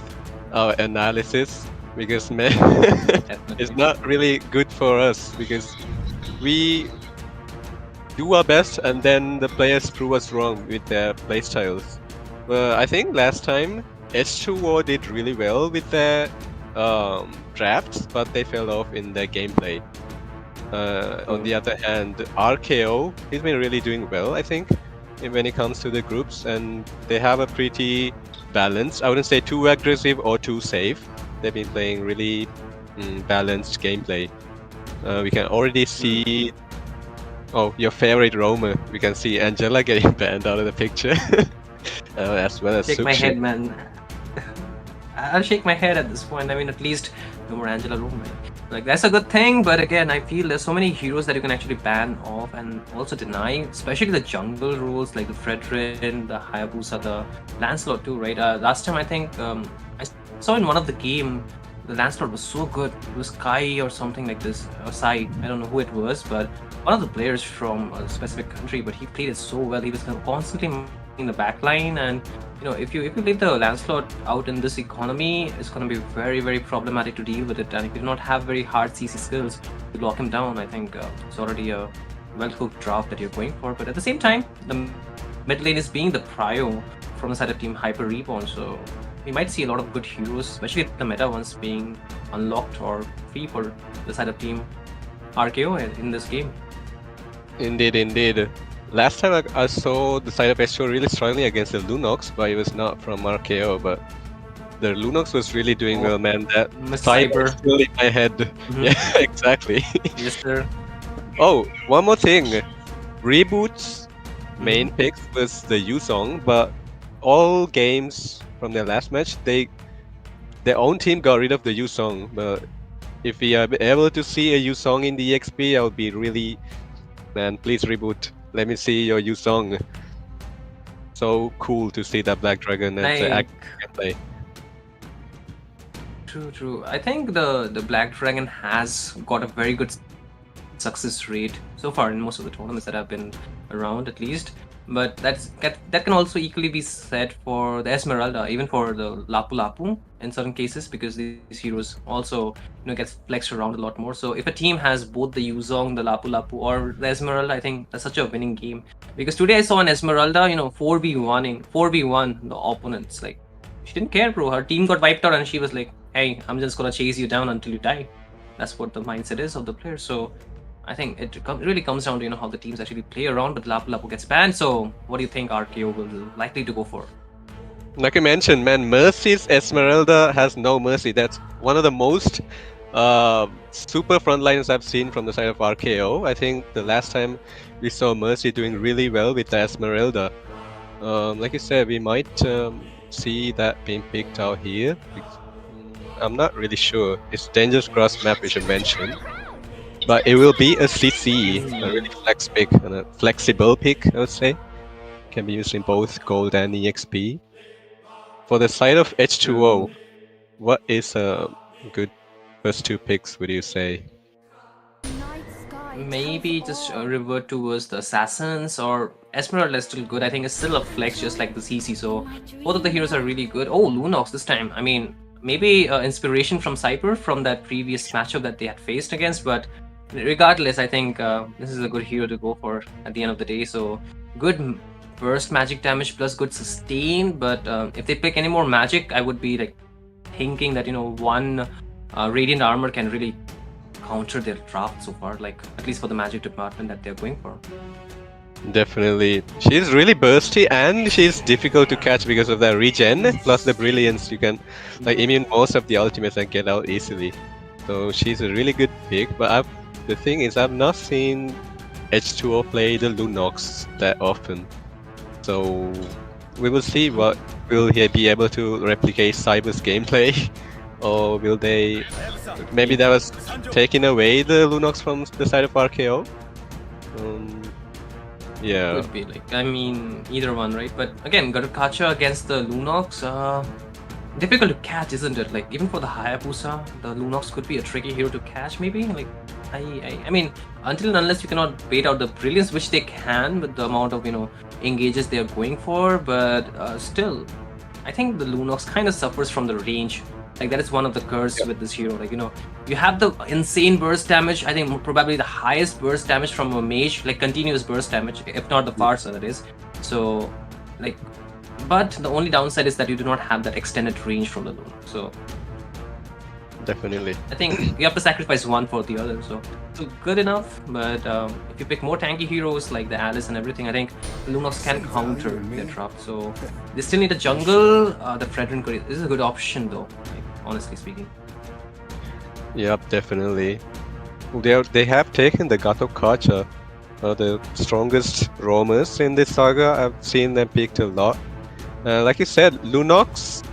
our analysis, because man, it's Definitely. not really good for us, because we do our best and then the players prove us wrong with their playstyles. I think last time H2O did really well with their drafts, but they fell off in their gameplay. On the other hand, RKO, he's been really doing well, I think, when it comes to the groups, and they have a pretty balanced, I wouldn't say too aggressive or too safe. They've been playing really balanced gameplay. We can already see, your favorite roamer. We can see Angela getting banned out of the picture, as well as Shake my Sukshi. head, man. I'll shake my head at this point. I mean, at least no more Angela Rome, man. Like, that's a good thing, but again, I feel there's so many heroes that you can actually ban off and also deny, especially the jungle rules like the Fredrin, the Hayabusa, the Lancelot too, right? Last time I think I saw in one of the game, the Lancelot was so good. It was Kai or something like this, or Sai, I don't know who it was, but one of the players from a specific country, but he played it so well. He was constantly in the back line, and if you leave the Lancelot out in this economy, it's going to be very, very problematic to deal with it. And if you do not have very hard CC skills to lock him down, I think it's already a well-cooked draft that you're going for. But at the same time, the mid lane is being the prio from the side of Team Hyper Reborn, so we might see a lot of good heroes, especially the meta ones being unlocked or free for the side of Team RKO in this game. Indeed. Last time I saw the side of H2O really struggling against the Lunox, but it was not from RKO, but the Lunox was really doing well, man. That Mr. cyber is Cyber. still in my head. Mhm. Yeah, exactly. Yes, sir. Oh, one more thing. Reboot's main picks was the Yuzong, but all games from their last match, their own team got rid of the Yuzong. But if we are able to see a Yuzong in the EXP, I would be really, man, please reboot. Let me see your Yuzong. So cool to see that Black Dragon and the Like, gameplay. true. I think the Black Dragon has got a very good success rate so far in most of the tournaments that have been around, at least. But that can also equally be said for the Esmeralda, even for the Lapu Lapu in certain cases, because these heroes also gets flexed around a lot more. So if a team has both the Yuzong, the Lapu Lapu, or the Esmeralda, I think that's such a winning game. Because today I saw an Esmeralda, 4v1 the opponents. Like, she didn't care, bro. Her team got wiped out, and she was like, hey, I'm just gonna chase you down until you die. That's what the mindset is of the player. So I think it really comes down to how the teams actually play around. But Lapu Lapu gets banned. So what do you think RKO will likely to go for? Like I mentioned, man, Mercy's Esmeralda has no mercy. That's one of the most super frontliners I've seen from the side of RKO. I think the last time we saw Mercy doing really well with the Esmeralda. Like you said, we might see that being picked out here. I'm not really sure. It's dangerous cross map, we should mention. But it will be a CC, a really flex pick, and a flexible pick, I would say. Can be used in both gold and EXP. For the side of H2O, what is a good first two picks, would you say? Maybe just revert towards the Assassins, or Esmeralda is still good. I think it's still a flex just like the CC, so both of the heroes are really good. Oh, Lunox this time. I mean, maybe inspiration from Cypher from that previous matchup that they had faced against, but regardless, I think this is a good hero to go for at the end of the day. So good burst magic damage plus good sustain, but if they pick any more magic, I would be like thinking that one radiant armor can really counter their draft so far, like at least for the magic department that they're going for. Definitely. She's really bursty and she's difficult to catch because of that regen plus the brilliance. You can like immune most of the ultimates and get out easily. So she's a really good pick, but the thing is I've not seen H2O play the Lunox that often. So we will see what will he be able to replicate Cyber's gameplay. Or will they... Maybe that was taking away the Lunox from the side of RKO? Yeah. Could be, like, I mean, either one, right? But again, Garukacha against the Lunox, difficult to catch, isn't it? Like, even for the Hayabusa, the Lunox could be a tricky hero to catch, maybe? Like, I mean, until and unless you cannot bait out the brilliance, which they can with the amount of, engages they are going for, but still, I think the Lunox kind of suffers from the range. Like, that is one of the curse with this hero. Like, you have the insane burst damage. I think probably the highest burst damage from a mage, like continuous burst damage, if not the Farsa, that is. So, like, but the only downside is that you do not have that extended range from the Lunox. So, definitely. I think you have to sacrifice one for the other. So good enough, but if you pick more tanky heroes like the Alice and everything, I think Lunox can counter their draft. So they still need a jungle. The Fredrin this is a good option though, like, honestly speaking. Yep, definitely. They have taken the Gato Kacha, the strongest roamers in this saga. I've seen them picked a lot. Like you said, Lunox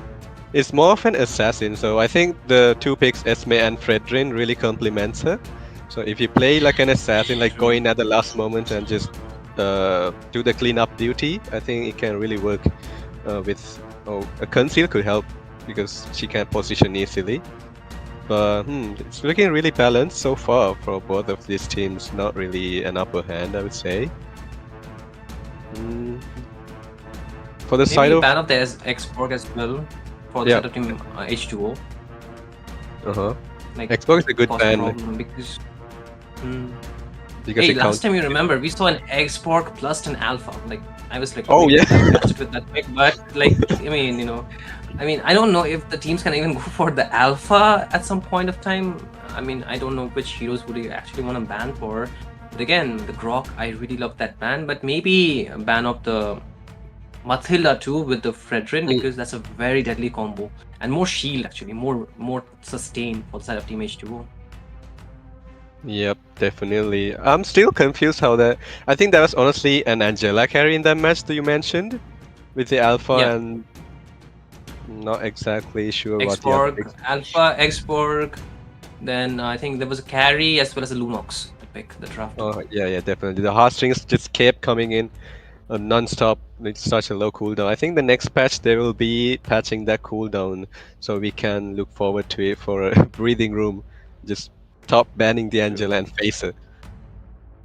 is more of an assassin, so I think the two picks, Esme and Fredrin, really complements her. So if you play like an assassin, like go in at the last moment and just do the cleanup duty, I think it can really work with... a conceal could help because she can position easily. But it's looking really balanced so far for both of these teams. Not really an upper hand, I would say. For the side of... ban of the Xborg as well. For the side of team H2O. Like, Xbox is a good ban. Because Because hey, last time you remember, we saw an Xborg plus an Alpha. Like, I was like, oh yeah, with that pick, but like, I mean, I don't know if the teams can even go for the Alpha at some point of time. I mean, I don't know which heroes would you actually want to ban for. But again, the Grok, I really love that ban. But maybe a ban of the Mathilda too with the Fredrin, because that's a very deadly combo and more shield actually, more sustain for the side of Team H2O. Yep, definitely. I'm still confused how that... I think that was honestly an Angela carry in that match that you mentioned with the Alpha, and not exactly sure what the other Xborg, Alpha, Xborg, then I think there was a carry as well as a Lunox to pick the draft. Oh yeah, definitely. The heartstrings just kept coming in non-stop. It's such a low cooldown. I think the next patch they will be patching that cooldown, so we can look forward to it for a breathing room. Just stop banning the Angela and face her.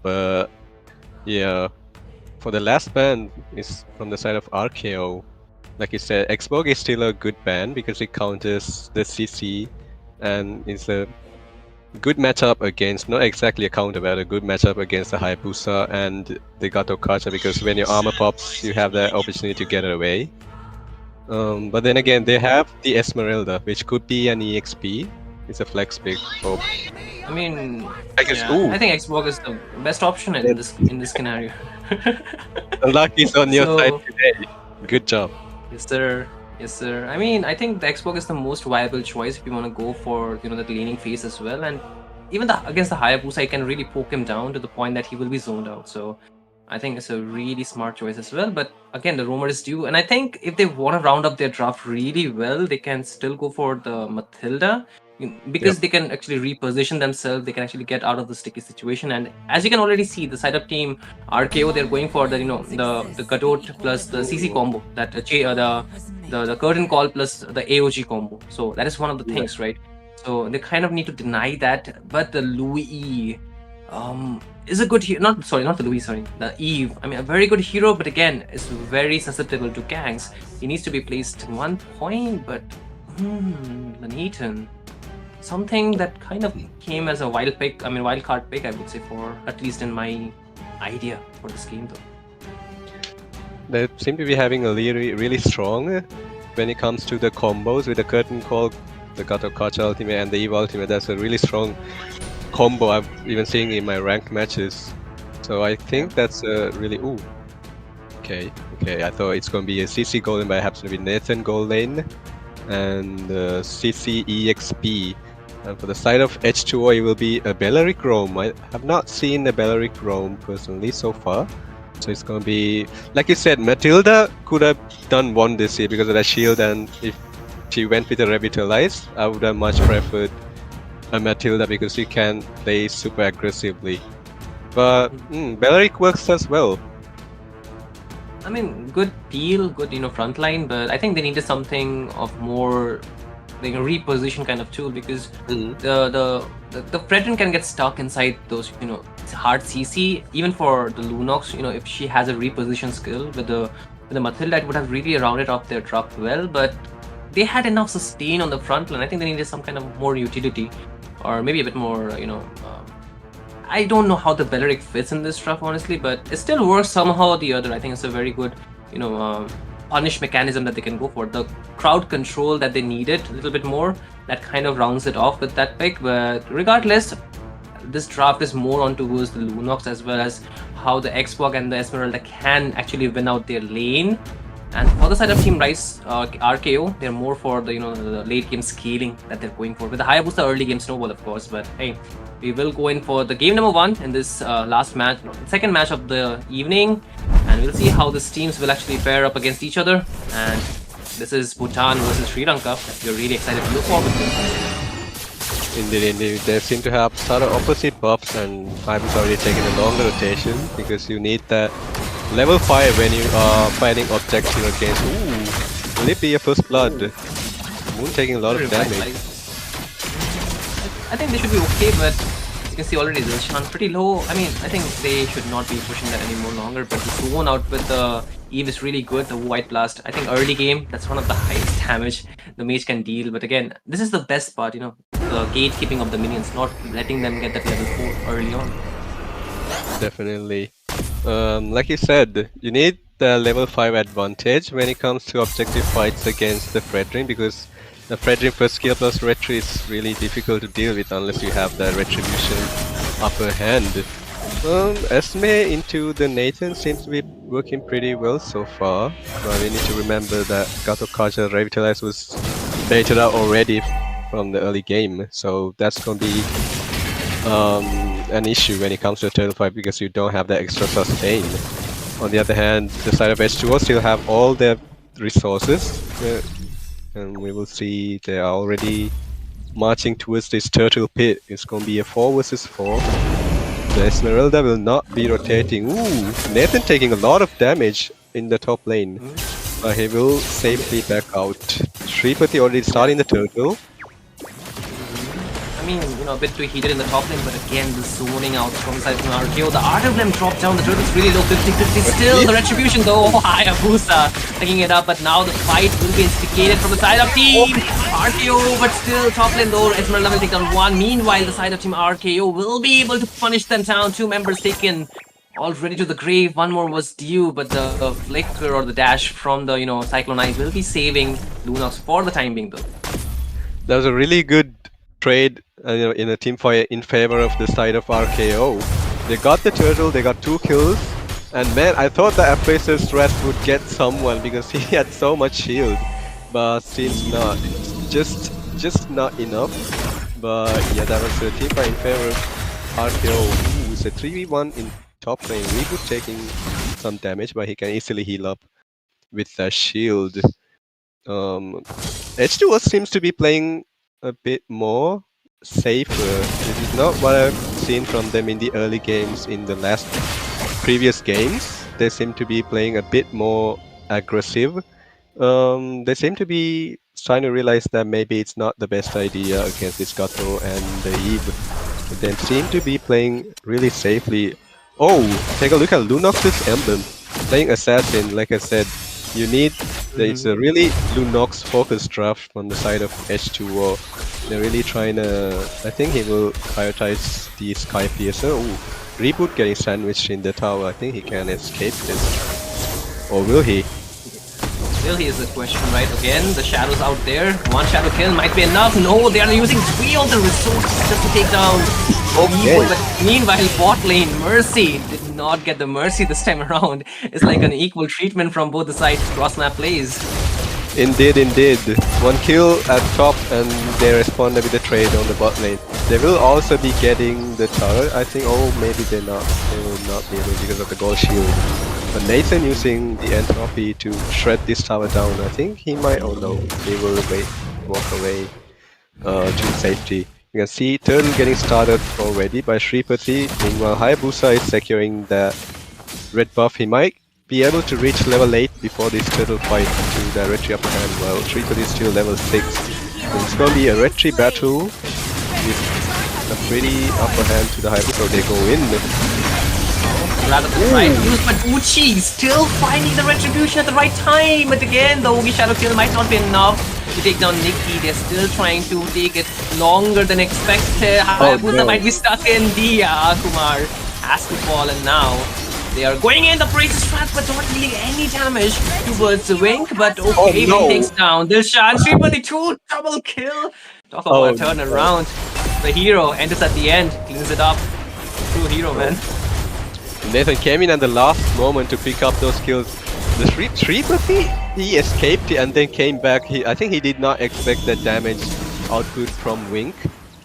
But yeah, for the last ban is from the side of RKO. Like you said, Xborg is still a good ban because it counters the CC and is a good matchup against, not exactly a counter, but a good matchup against the Hayabusa and the Gato Kacha, because when your armor pops, you have the opportunity to get it away. But then again, they have the Esmeralda, which could be an EXP. It's a flex pick. Oh, I mean, I guess. yeah, Ooh, I think Xbox is the best option in this scenario. the luck is on your So- side today. Good job. Yes, sir. Yes, sir. I mean, I think the Xbox is the most viable choice if you want to go for that laning phase as well. And even against the Hayabusa, I can really poke him down to the point that he will be zoned out. So I think it's a really smart choice as well. But again, the rumor is due, and I think if they want to round up their draft really well, they can still go for the Matilda. Because they can actually reposition themselves, they can actually get out of the sticky situation. And as you can already see, the side up team RKO, they're going for the the Gadot plus the CC combo, that the curtain call plus the AOG combo. So that is one of the things, right? So they kind of need to deny that. But the Louis is a good hero. Not the Louis, sorry, the Eve. I mean, a very good hero, but again, is very susceptible to ganks. He needs to be placed 1 point, but the Nathan. Something that kind of came as a wild card pick, I would say, for at least in my idea for this game, though. They seem to be having a really strong when it comes to the combos with the curtain call, the Gato Kacha ultimate, and the Eve ultimate. That's a really strong combo I've even seen in my ranked matches. So I think that's a really Okay. I thought it's gonna be a CC gold lane, but it happens to be Nathan gold lane and CC EXP. And for the side of H2O, it will be a Belleric Roam. I have not seen a Belleric Roam personally so far. So it's going to be, like you said, Matilda could have done one this year because of that shield. And if she went with a Revitalize, I would have much preferred a Matilda because she can play super aggressively. But Belleric works as well. I mean, good peel, good frontline, but I think they needed something of more like a reposition kind of tool, because the Fredrin can get stuck inside those hard CC. Even for the Lunox, if she has a reposition skill with the Matilda, it would have really rounded off their draft well. But they had enough sustain on the front line. I think they needed some kind of more utility, or maybe a bit more. I don't know how the Belleric fits in this draft, honestly, but it still works somehow or the other. I think it's a very good, punish mechanism that they can go for. The crowd control that they needed a little bit more, that kind of rounds it off with that pick. But regardless, this draft is more on towards the Lunox, as well as how the Xbox and the Esmeralda can actually win out their lane. And for the side of Team Rice, RKO, they're more for the the late game scaling that they're going for. With the Hayabusa early game snowball, of course. But hey, we will go in for the game number 1 in this second match of the evening, and we'll see how these teams will actually pair up against each other. And this is Bhutan versus Sri Lanka. We're really excited to look forward to. Indeed. They seem to have sort of opposite buffs, and 5 is already taking a longer rotation because you need that level 5 when you are fighting objective against. Will it be a first blood? Moon taking a lot of damage. I think they should be okay, but you can see already the Shan pretty low. I mean, I think they should not be pushing that anymore longer, but the zone out with the Eve is really good, the White Blast. I think early game, that's one of the highest damage the mage can deal. But again, this is the best part, the gatekeeping of the minions, not letting them get that level 4 early on. Definitely. Like you said, you need the level 5 advantage when it comes to objective fights against the Fredrin, because the Fredrin first skill plus retry is really difficult to deal with unless you have the retribution upper hand. Esme into the Nathan seems to be working pretty well so far, but we need to remember that Gato Kaja Revitalize was baited out already from the early game, so that's gonna be an issue when it comes to a turtle fight because you don't have that extra sustain. On the other hand, the side of H2O still have all their resources, and we will see they are already marching towards this turtle pit. It's going to be a 4 versus 4. The Esmeralda will not be rotating. Nathan taking a lot of damage in the top lane, but he will safely back out. Shripati already starting the turtle. I mean, a bit too heated in the top lane, but again, the zoning out from the side from RKO. The Art Emblem dropped down, the turtle's really low, 50-50 still. The Retribution though, Hayabusa taking it up, but now the fight will be instigated from the side of Team RKO, but still top lane though, Esmeralda will take down 1. Meanwhile, the side of Team RKO will be able to punish them down. 2 members taken already to the grave. One more was due, but the flicker or the dash from the Cyclone Eye will be saving Lunox for the time being, though. That was a really good trade in a team fight in favor of the side of RKO. They got the turtle, they got 2 kills, and man, I thought the Abracer's strat would get someone because he had so much shield, but seems not. It's just not enough. But yeah, that was a team fight in favor of RKO. Ooh, it's a 3v1 in top lane. Reboot taking some damage, but he can easily heal up with the shield. H2O seems to be playing a bit more safer. This is not what I've seen from them in the early games in the previous games. They seem to be playing a bit more aggressive. They seem to be trying to realize that maybe it's not the best idea against this Gato and the Eve. But they seem to be playing really safely. Oh, take a look at Lunox's emblem. Playing Assassin, like I said, you need... It's a really Lunox focused draft from the side of H2O. They're really trying to... I think he will prioritize the Sky Piercer. Ooh, Reboot getting sandwiched in the tower. I think he can escape this. Or will he? Still, here's the question, right? Again, the shadows out there. One shadow kill might be enough. No, they are using 3 of the resources just to take down Evil. But meanwhile, bot lane, Mercy did not get the Mercy this time around. It's like an equal treatment from both the sides. Cross-map plays. Indeed, indeed. 1 kill at top and they responded with the trade on the bot lane. They will also be getting the turret, I think. Oh, maybe they're not. They will not be able because of the gold shield. But Nathan using the entropy to shred this tower down, I think he might, oh no, he will walk away to safety. You can see Turtle getting started already by Shripati. Meanwhile, Hayabusa is securing the red buff. He might be able to reach level 8 before this Turtle fight to the Retri upper hand, while Shripati is still level 6. So it's going to be a Retri battle with a pretty upper hand to the Hayabusa, so they go in. Rather than right use, but Uchi still finding the retribution at the right time. But again, the Ogi Shadow kill might not be enough to take down Nikki. They're still trying to take it longer than expected. Hayabusa might be stuck in. Kumar has to fall, and now they are going in. The Praise strat, but not dealing any damage towards the Wink. But okay, Wink takes down Dilshan. Shripati 2 double kill. Talk about a turnaround. The hero enters at the end, cleans it up. True hero, man. Nathan came in at the last moment to pick up those kills. The Shripati, he escaped and then came back. I think he did not expect that damage output from Wink.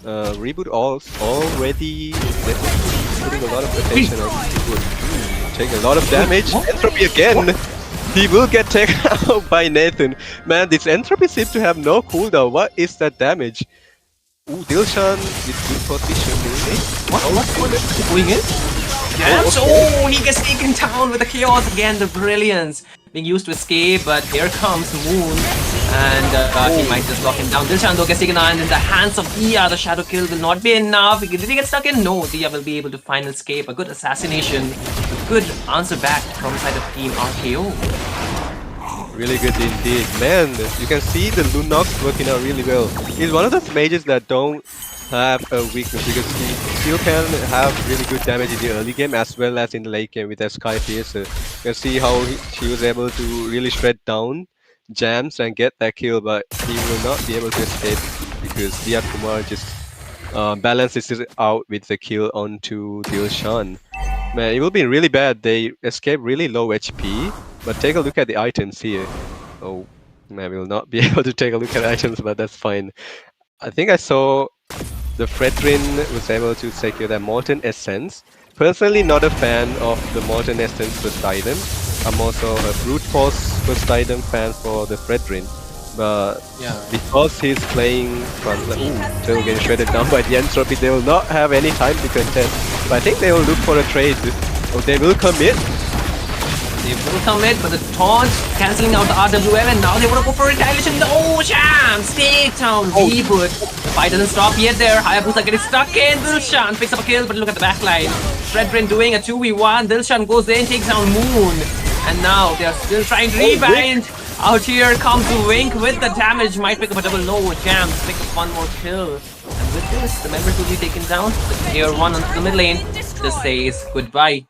Reboot already putting a lot of attention on Reboot. Taking a lot of damage. Entropy again. He will get taken out by Nathan. Man, this Entropy seems to have no cooldown. What is that damage? Ooh, Dilshan with good position. What? Going in? Yes! Oh, he gets taken down with the chaos again. The brilliance being used to escape, but here comes Moon, and he might just lock him down. Dilshan though gets taken down in the hands of Dia. The shadow kill will not be enough. Did he get stuck in? No, Dia will be able to final escape. A good assassination, a good answer back from the side of Team RKO. Really good indeed. Man, you can see the Lunox working out really well. He's one of those mages that don't have a weakness because he still can have really good damage in the early game as well as in the late game with that Sky Piercer. You can see how she was able to really shred down jams and get that kill, but he will not be able to escape because Dia Kumar just balances it out with the kill onto Dilshan. Man, it will be really bad. They escape really low HP, but take a look at the items here. Oh, man, we will not be able to take a look at items, but that's fine. I think I saw the Fredrin was able to secure the Molten Essence. Personally, not a fan of the Molten Essence first item. I'm also a Brute Force first item fan for the Fredrin. But because he's playing from still getting shredded down by the Entropy, they will not have any time to contest. But I think they will look for a trade. Or they will commit. They will commit, but the taunt cancelling out the RWM, and now they want to go for retaliation. No chance! Take down Reboot. The fight doesn't stop yet there. Hayabusa getting stuck in. Dilshan picks up a kill, but look at the backline. Fredrin doing a 2v1. Dilshan goes in, takes down Moon. And now they are still trying to rebind. Out here comes the Wink with the damage. Might pick up a double. No chance. Pick up one more kill. And with this, the members will be taken down. The tier 1 onto the mid lane just says goodbye.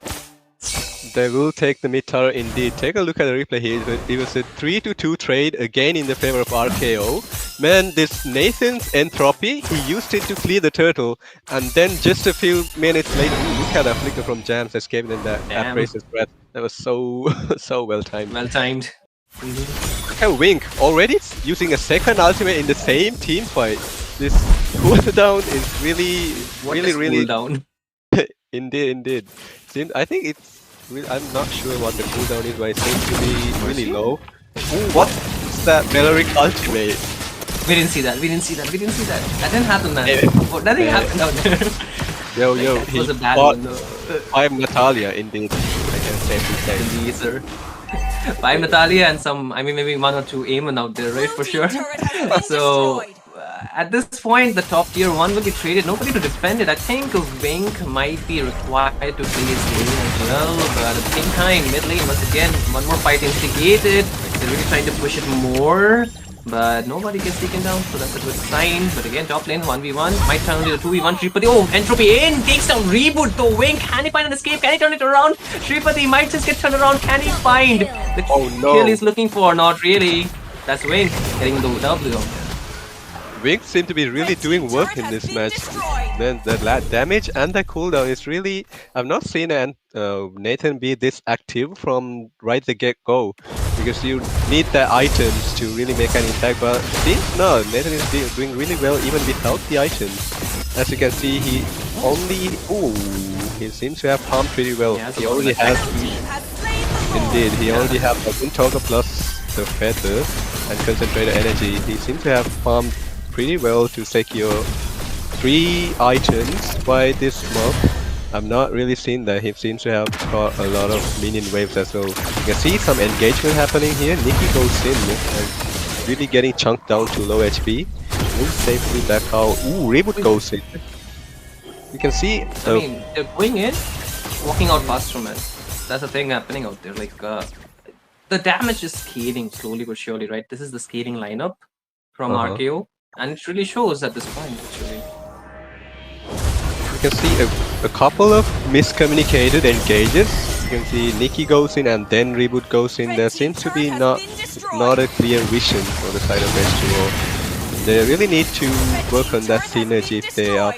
they will take the mid tower indeed. Take a look at the replay here. It was a 3-2 trade again in the favor of RKO. Man, this Nathan's entropy, he used it to clear the turtle, and then just a few minutes later, look at that flicker from Jams escaping in that Damn. Razor's breath. That was so so well timed. Well timed. Look at Wink already using a second ultimate in the same team fight. This cooldown is really Cooldown. Indeed. I think it's. I'm not sure what the cooldown is, but it seems to be really low. Ooh, what is that Meloric ultimate? We didn't see that. That didn't happen, man. Oh, that didn't happen out there. Yo, That he was a bad fought one, though. I'm Natalia, indeed. I can safely say. Indeed, sir. I'm Natalia and some, I mean, maybe 1 or 2 Aemon out there, right? For sure. So, at this point, the top tier 1 will be traded. Nobody to defend it. I think Wink might be required to play his game as well. But at the same time, mid lane, once again, one more fight instigated. They're really trying to push it more. But nobody gets taken down, so that's a good sign. But again, top lane 1v1 might turn into a 2v1. Shripati, oh, Entropy in, takes down Reboot though. Wink, can he find an escape? Can he turn it around? Shripati might just get turned around. Can he find the kill he's looking for? Not really. That's Wink getting the W. Wink seem to be really doing work in this match. Then the damage and the cooldown is really. I've not seen Nathan be this active from right the get-go, because you need the items to really make an impact. But seems no, Nathan is doing really well even without the items. As you can see, he seems to have farmed pretty well. He already has. Indeed, he already has a Windtalker plus the feather and concentrated energy. He seems to have farmed pretty well to secure 3 items by this mob. I've not really seen that. He seems to have got a lot of minion waves as well. You can see some engagement happening here. Nikki goes in and really getting chunked down to low HP. Moves safely back out. Ooh, Reboot goes in. You can see. I mean, they're going in, walking out faster, man. That's the thing happening out there. Like, the damage is scaling slowly but surely, right? This is the scaling lineup from RKO. And it really shows at this point, actually. You can see a couple of miscommunicated engages. You can see Nikki goes in and then Reboot goes in. There seems to be not a clear vision for the side of H2O. They really need to work on that synergy if they are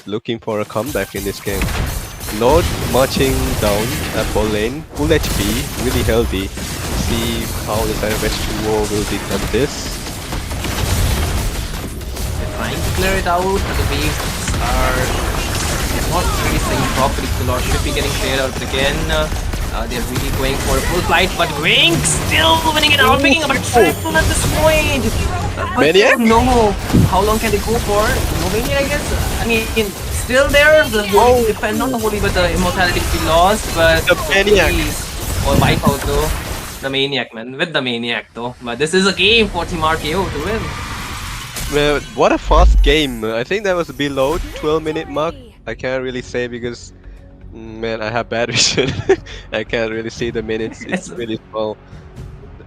looking for a comeback in this game. Lord marching down at ball lane, full HP, really healthy. See how the side of H2O will defend this. Trying to clear it out, but the waves are not really staying properly. The Lord should be getting cleared out again. They're really going for a full flight, but Wink still winning it out, picking up a triple at this point. Maniac? No, how long can they go for? No Maniac, I guess. I mean, still there. The holy defend, not the holy, but the immortality to be lost. But the Maniac or wipe out though. The Maniac, man, with the Maniac though. But this is a game for Team RKO to win. Well, what a fast game. I think that was below 12-minute mark. I can't really say because, man, I have bad vision. I can't really see the minutes. It's really small.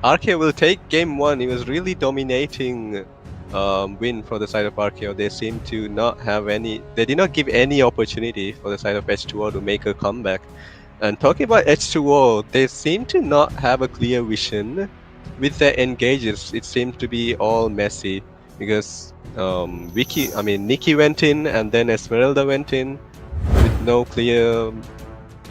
RKO will take game 1. It was really dominating win for the side of RKO. They seem to not have any. They did not give any opportunity for the side of H2O to make a comeback. And talking about H2O, they seem to not have a clear vision with their engages. It seems to be all messy. Because Nikki went in and then Esmeralda went in with no clear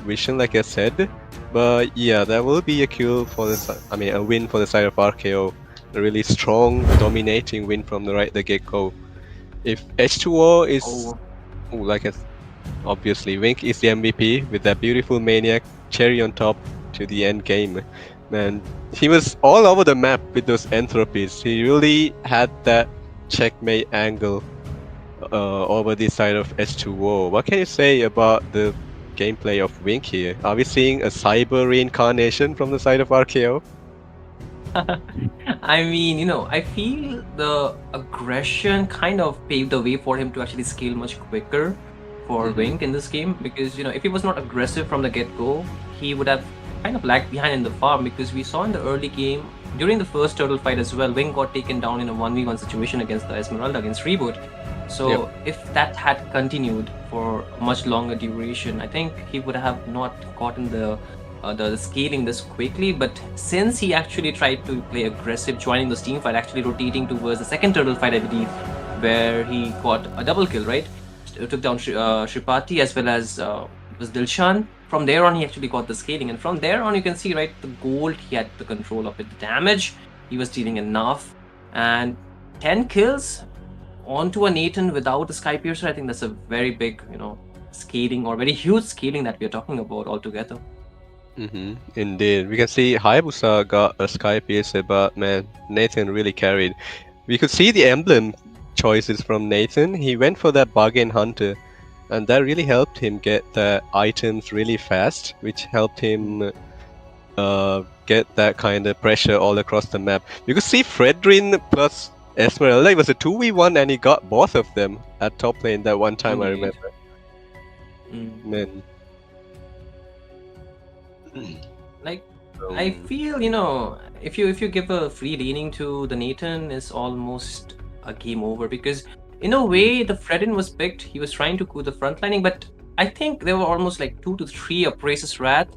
vision, like I said. But yeah, that will be a kill for a win for the side of RKO. A really strong, dominating win from the get-go. If H2O is, obviously Wink is the MVP with that beautiful Maniac cherry on top to the end game. Man, he was all over the map with those entropies. He really had that checkmate angle over the side of H2O. What can you say about the gameplay of Wink here? Are we seeing a cyber reincarnation from the side of RKO? I mean, you know, I feel the aggression kind of paved the way for him to actually scale much quicker for Wink in this game, because, you know, if he was not aggressive from the get-go, he would have kind of lagged behind in the farm, because we saw in the early game during the first turtle fight as well, Wing got taken down in a 1v1 situation against the Esmeralda, against Reboot. So if that had continued for a much longer duration, I think he would have not gotten the the scaling this quickly, but since he actually tried to play aggressive, joining this team fight, actually rotating towards the second turtle fight, I believe, where he got a double kill, right? Took down Shripati as well as was Dilshan. From there on, he actually got the scaling, and from there on, you can see, right, the gold, he had the control of it, the damage, he was dealing enough, and 10 kills onto a Nathan without the Sky Piercer. I think that's a very big, scaling, or very huge scaling that we are talking about altogether. Indeed. We can see Hayabusa got a Sky Piercer, but man, Nathan really carried. We could see the emblem choices from Nathan. He went for that bargain hunter, and that really helped him get the items really fast, which helped him get that kind of pressure all across the map. You could see Fredrin plus Esmeralda. It was a 2v1 and he got both of them at top lane that one time, I remember. Man. Like, I feel, if you give a free laning to the Nathan, it's almost a game over, because in a way the Fredin was picked. He was trying to go the frontlining, but I think there were almost like 2 to 3 Aprasis Wrath,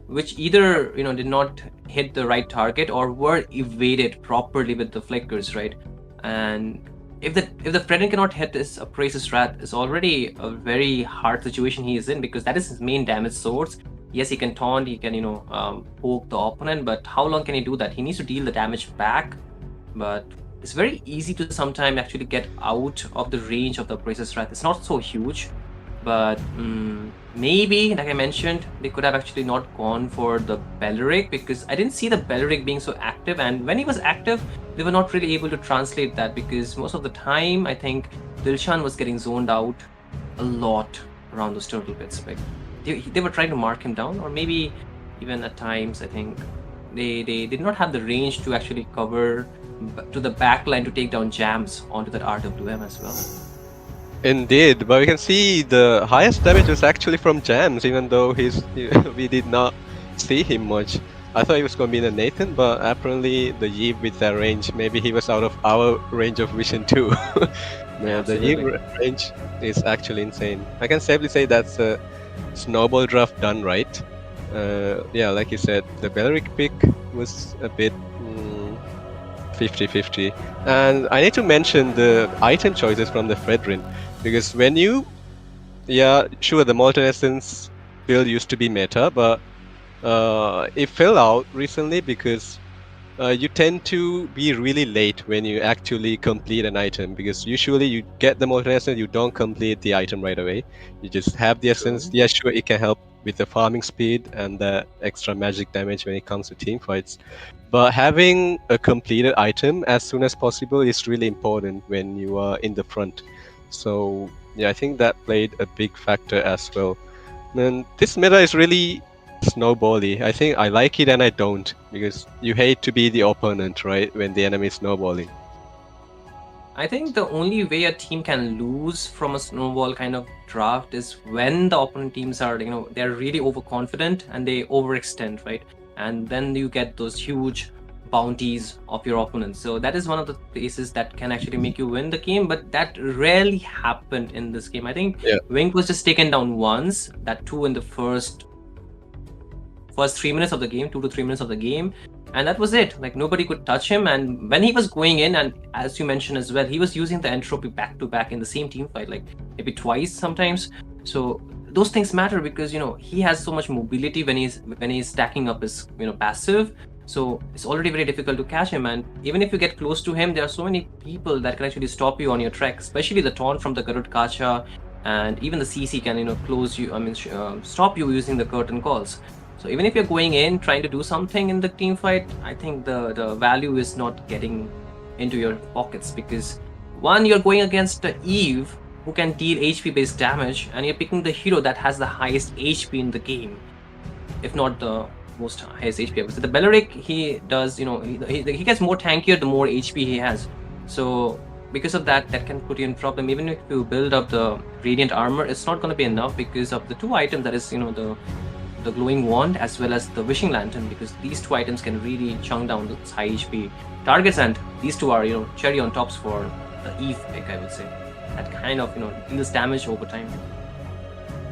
which either did not hit the right target or were evaded properly with the flickers, right? And if the Fredin cannot hit this Aprasis Wrath, it's already a very hard situation he is in, because that is his main damage source. Yes, he can taunt, he can poke the opponent, but how long can he do that? He needs to deal the damage back, but it's very easy to sometimes actually get out of the range of the Aprasis Wrath. It's not so huge, but maybe, like I mentioned, they could have actually not gone for the Belleric, because I didn't see the Belleric being so active, and when he was active, they were not really able to translate that, because most of the time, I think Dilshan was getting zoned out a lot around those turtle pits. Like, they were trying to mark him down, or maybe even at times, I think they did not have the range to actually cover to the back line to take down jams onto that RWM as well. Indeed, but we can see the highest damage was actually from jams, even though we did not see him much. I thought he was going to be the Nathan, but apparently the Yeeb with that range, maybe he was out of our range of vision too. Man, the Yeeb range is actually insane. I can safely say that's a snowball draft done right. Yeah, like you said, the Belleric pick was a bit 50-50. And I need to mention the item choices from the Fredrin, because when you... Yeah, sure, the Molten Essence build used to be meta, but it fell out recently because you tend to be really late when you actually complete an item, because usually you get the Molten Essence, you don't complete the item right away. You just have the Essence. Yeah, sure, it can help with the farming speed and the extra magic damage when it comes to team fights. But having a completed item as soon as possible is really important when you are in the front. So yeah, I think that played a big factor as well. And this meta is really snowbally. I think I like it and I don't, because you hate to be the opponent, right, when the enemy is snowballing. I think the only way a team can lose from a snowball kind of draft is when the opponent teams are, they're really overconfident and they overextend, right? And then you get those huge bounties of your opponents. So that is one of the places that can actually make you win the game, but that rarely happened in this game. I think Wink was just taken down once, that too in the first 3 minutes of the game, 2 to 3 minutes of the game, and that was it. Like, nobody could touch him, and when he was going in, and as you mentioned as well, he was using the entropy back to back in the same team fight, like maybe twice sometimes. So those things matter, because he has so much mobility when he's stacking up his passive. So it's already very difficult to catch him, and even if you get close to him, there are so many people that can actually stop you on your trek, especially the taunt from the Garud Kacha, and even the CC can close you. Stop you using the curtain calls. So even if you're going in trying to do something in the team fight, I think the value is not getting into your pockets, because one, you're going against the Eve who can deal HP based damage, and you're picking the hero that has the highest HP in the game, if not the most highest HP. So the Belleric, he does, he gets more tankier the more HP he has. So because of that can put you in problem. Even if you build up the Radiant Armor, it's not going to be enough because of the two items, that is the glowing wand as well as the wishing lantern, because these two items can really chunk down those high HP targets, and these two are cherry on tops for the Eve pick, I would say. That kind of deals damage over time.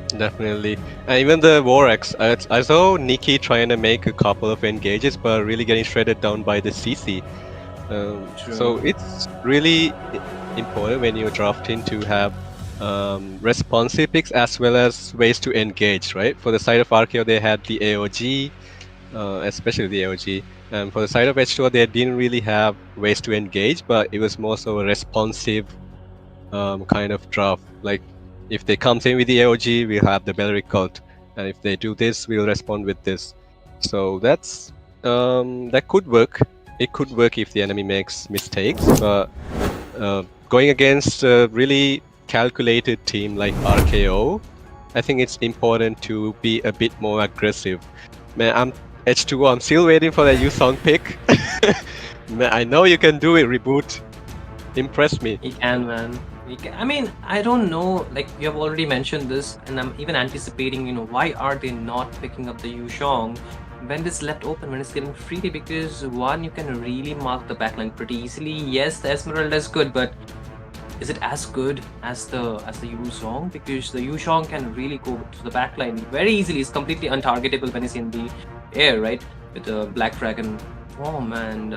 Definitely. And even the Vorax, I saw Nikki trying to make a couple of engages, but really getting shredded down by the CC. So it's really important when you're drafting to have responsive picks as well as ways to engage, right? For the side of RKO, they had the AOG, especially the AOG. And for the side of H2O, they didn't really have ways to engage, but it was more so a responsive kind of draft. Like, if they come in with the AOG, we'll have the Belleric cult, and if they do this, we'll respond with this. So that's that could work. It could work if the enemy makes mistakes, but going against a really calculated team like RKO, I think it's important to be a bit more aggressive. Man, I'm H2O. I'm still waiting for that Yusong pick. Man, I know you can do it. Reboot. Impress me. You can, man. You can. I mean, I don't know. Like, you have already mentioned this, and I'm even anticipating. Why are they not picking up the Yushong when it's left open, when it's getting freely? Because one, you can really mark the backline pretty easily. Yes, the Esmeralda is good, but is it as good as the Yushong? Because the Yushong can really go to the backline very easily. It's completely untargetable when it's in the air, right? With the Black Dragon form, and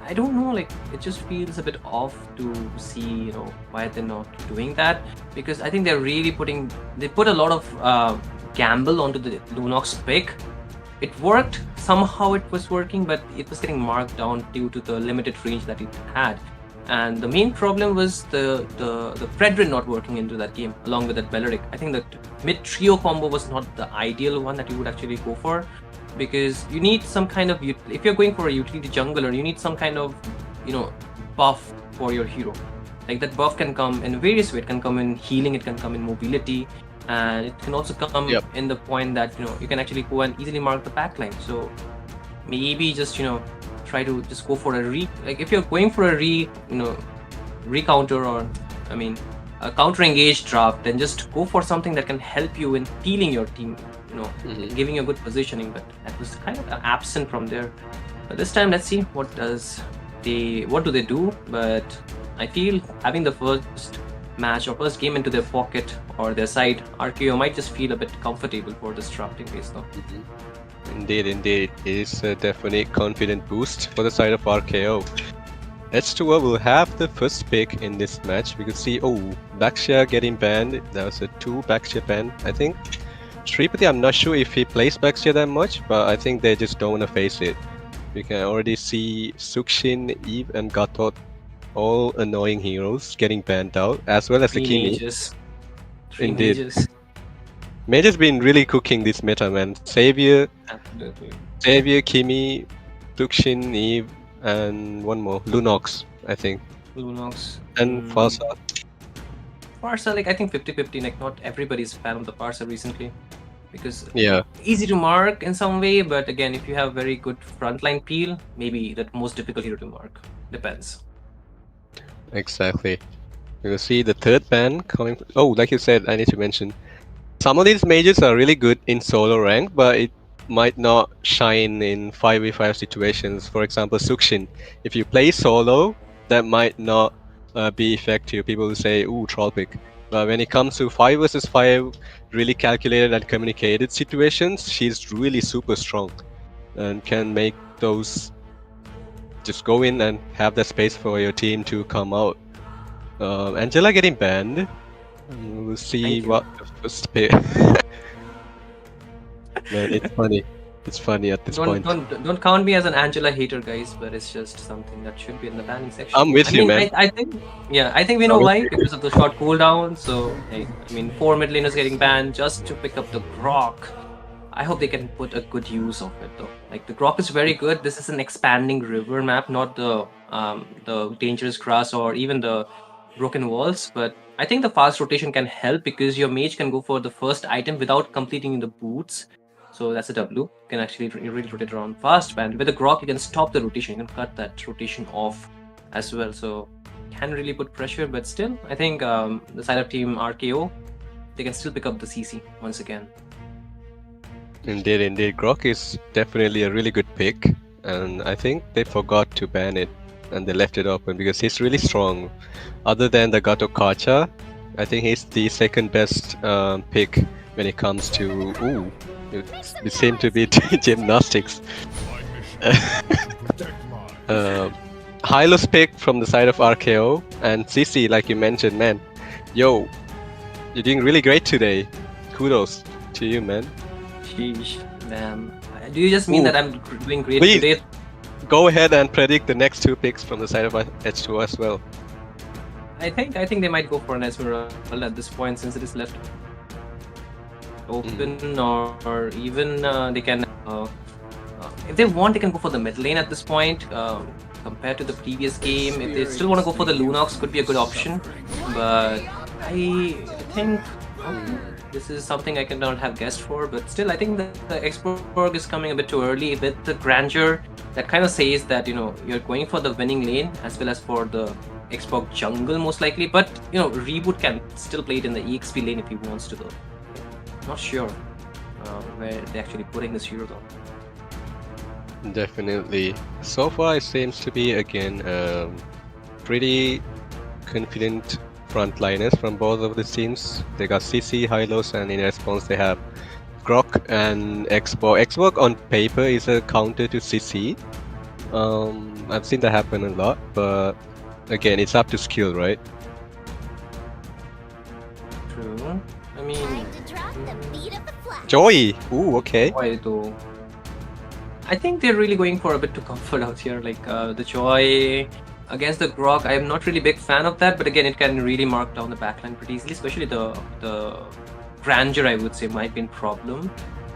I don't know, like, it just feels a bit off to see, why they're not doing that. Because I think they put a lot of gamble onto the Lunox pick. It worked, somehow it was working, but it was getting marked down due to the limited range that it had. And the main problem was the Fredrin not working into that game, along with that Belleric. I think the mid-trio combo was not the ideal one that you would actually go for. Because you need some kind of, if you're going for a utility jungler, you need some kind of, buff for your hero. Like, that buff can come in various ways. It can come in healing, it can come in mobility, and it can also come in the point that, you can actually go and easily mark the backline. So maybe just, try to just go for like, if you're going for a recounter, or, I mean, a counter engaged draft, then just go for something that can help you in healing your team. Giving you a good positioning, but that was kind of absent from there. But this time, let's see what do they do. But I feel having the first match or first game into their pocket or their side, RKO might just feel a bit comfortable for this drafting phase now. Indeed, it is a definite confident boost for the side of RKO. H2O will have the first pick in this match. We could see, Baxia getting banned. That was a 2 Baxia ban, I think. Shripati, I'm not sure if he plays Baxia that much, but I think they just don't want to face it. We can already see Sukshin, Eve, and Gatot, all annoying heroes, getting banned out, as well as the Kimi. Indeed. Mages. Mage's been really cooking this meta, man. Savior, Kimi, Sukshin, Eve, and one more, Lunox, I think. Lunox. And Farsa. Farsa, like, I think 50-50, like, not everybody's a fan of the Farsa recently. Because easy to mark in some way, but again, if you have very good frontline peel, maybe the most difficult hero to mark. Depends. Exactly. You will see the third ban coming. Oh, like you said, I need to mention. Some of these mages are really good in solo rank, but it might not shine in 5v5 situations. For example, Sukshin. If you play solo, that might not be effective. People will say, ooh, troll pick. But when it comes to 5 versus 5, really calculated and communicated situations, she's really super strong and can make those just go in and have the space for your team to come out. Angela getting banned. We'll see what the first pick. Man, it's funny. It's funny at this point. Don't count me as an Angela hater, guys, but it's just something that should be in the banning section. I'm with you, man. I think we know why, because of the short cooldown. So, hey, I mean, 4 mid laners getting banned just to pick up the Grok. I hope they can put a good use of it, though. Like, the Grok is very good. This is an expanding river map, not the dangerous grass or even the broken walls. But I think the fast rotation can help, because your mage can go for the first item without completing the boots. So that's a W. You can actually really rotate around fast. And with the Grok, you can stop the rotation. You can cut that rotation off as well. So can really put pressure. But still, I think the side of team RKO, they can still pick up the CC once again. Indeed. Grok is definitely a really good pick. And I think they forgot to ban it. And they left it open because he's really strong. Other than the Gato Kacha, I think he's the second best pick when it comes to. Ooh, it seemed to be gymnastics. Hylos pick from the side of RKO and CC, like you mentioned, man. Yo, you're doing really great today. Kudos to you, man. Sheesh, man. Do you just mean Ooh. that I'm doing great Please. today? Go ahead and predict the next 2 picks from the side of H2 as well. I think they might go for an Esmeralda at this point since it is left open, or even they can. If they want, they can go for the mid lane at this point. Compared to the previous game, if they still want to go for the Lunox, could be a good option. But I think this is something I cannot have guessed for. But still, I think the Exborg is coming a bit too early with the grandeur. That kind of says that you're going for the winning lane as well as for the Exborg jungle most likely. But Reboot can still play it in the EXP lane if he wants to though. Not sure where they're actually putting this hero though. Definitely. So far, it seems to be again pretty confident frontliners from both of the teams. They got CC, Hylos, and in response they have Grok and Exborg. Exborg on paper is a counter to CC. I've seen that happen a lot, but again, it's up to skill, right? True. I mean, Joey! Ooh, okay. Joy though. I think they're really going for a bit to comfort out here. Like the Joy against the Grok, I'm not really big fan of that, but again, it can really mark down the backline pretty easily. Especially the grandeur, I would say, might be a problem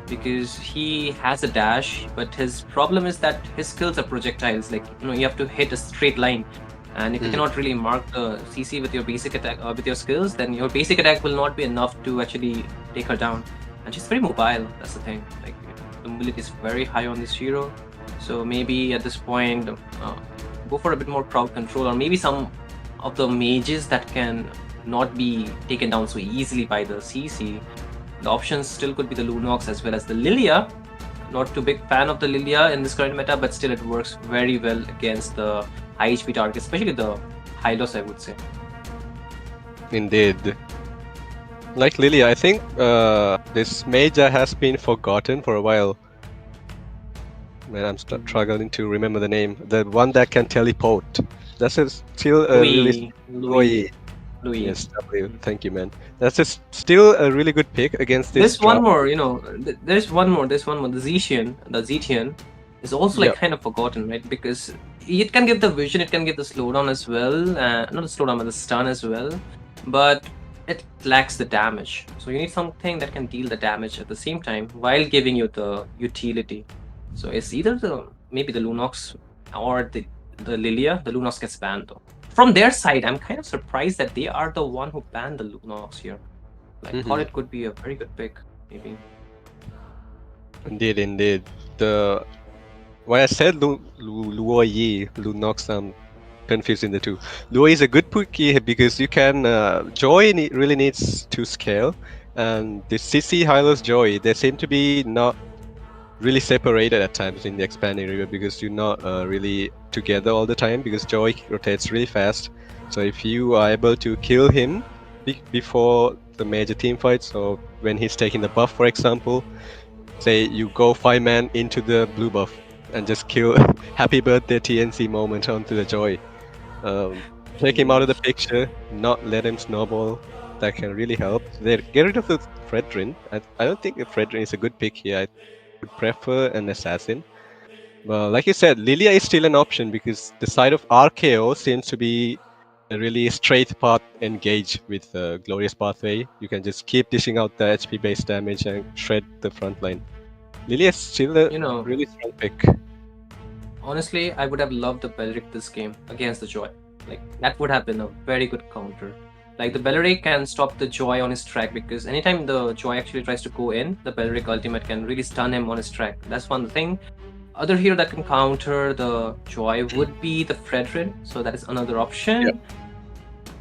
because he has a dash, but his problem is that his skills are projectiles. Like you have to hit a straight line, and if you cannot really mark the CC with your basic attack with your skills, then your basic attack will not be enough to actually take her down. And she's very mobile. That's the thing. Like the mobility is very high on this hero, so maybe at this point go for a bit more crowd control, or maybe some of the mages that can not be taken down so easily by the CC. The options still could be the Lunox as well as the Lilia. Not too big fan of the Lilia in this current meta, but still it works very well against the high HP targets, especially the Hylos, I would say. Indeed. Like Lilia, I think this Major has been forgotten for a while. Man, I'm struggling to remember the name. The one that can teleport. That's still a Louis. Yes, W. Thank you, man. Still a really good pick against this. There's one more, there's one more. The Zetian is also like kind of forgotten, right? Because it can give the vision, it can give the slowdown as well. Not the slowdown, but the stun as well. But it lacks the damage. So you need something that can deal the damage at the same time while giving you the utility. So it's either maybe the Lunox or the Lilia. The Lunox gets banned though. From their side, I'm kind of surprised that they are the one who banned the Lunox here. Like, thought it could be a very good pick, maybe. Indeed. Why I said Luoyi, Lunox, I'm confusing the two. Luoyi is a good pick here because you can. Joy really needs to scale, and the CC, Hylos, Joy, they seem to be not really separated at times in the expanding river because you're not really together all the time because Joy rotates really fast. So if you are able to kill him before the major team fight, so when he's taking the buff, for example, say you go 5-man into the blue buff and just kill happy birthday TNC moment onto the Joy. Take him out of the picture, not let him snowball. That can really help. Get rid of the Fredrin. I don't think the Fredrin is a good pick here. I would prefer an assassin. Well, like you said, Lilia is still an option because the side of RKO seems to be a really straight path engage with Glorious Pathway. You can just keep dishing out the HP based damage and shred the front line. Lilia is still a really strong pick. Honestly, I would have loved the Belric this game against the Joy. Like, that would have been a very good counter. Like, the Belric can stop the Joy on his track because anytime the Joy actually tries to go in, the Belric ultimate can really stun him on his track. That's one thing. Other hero that can counter the Joy would be the Fredrin, so that is another option. Yep.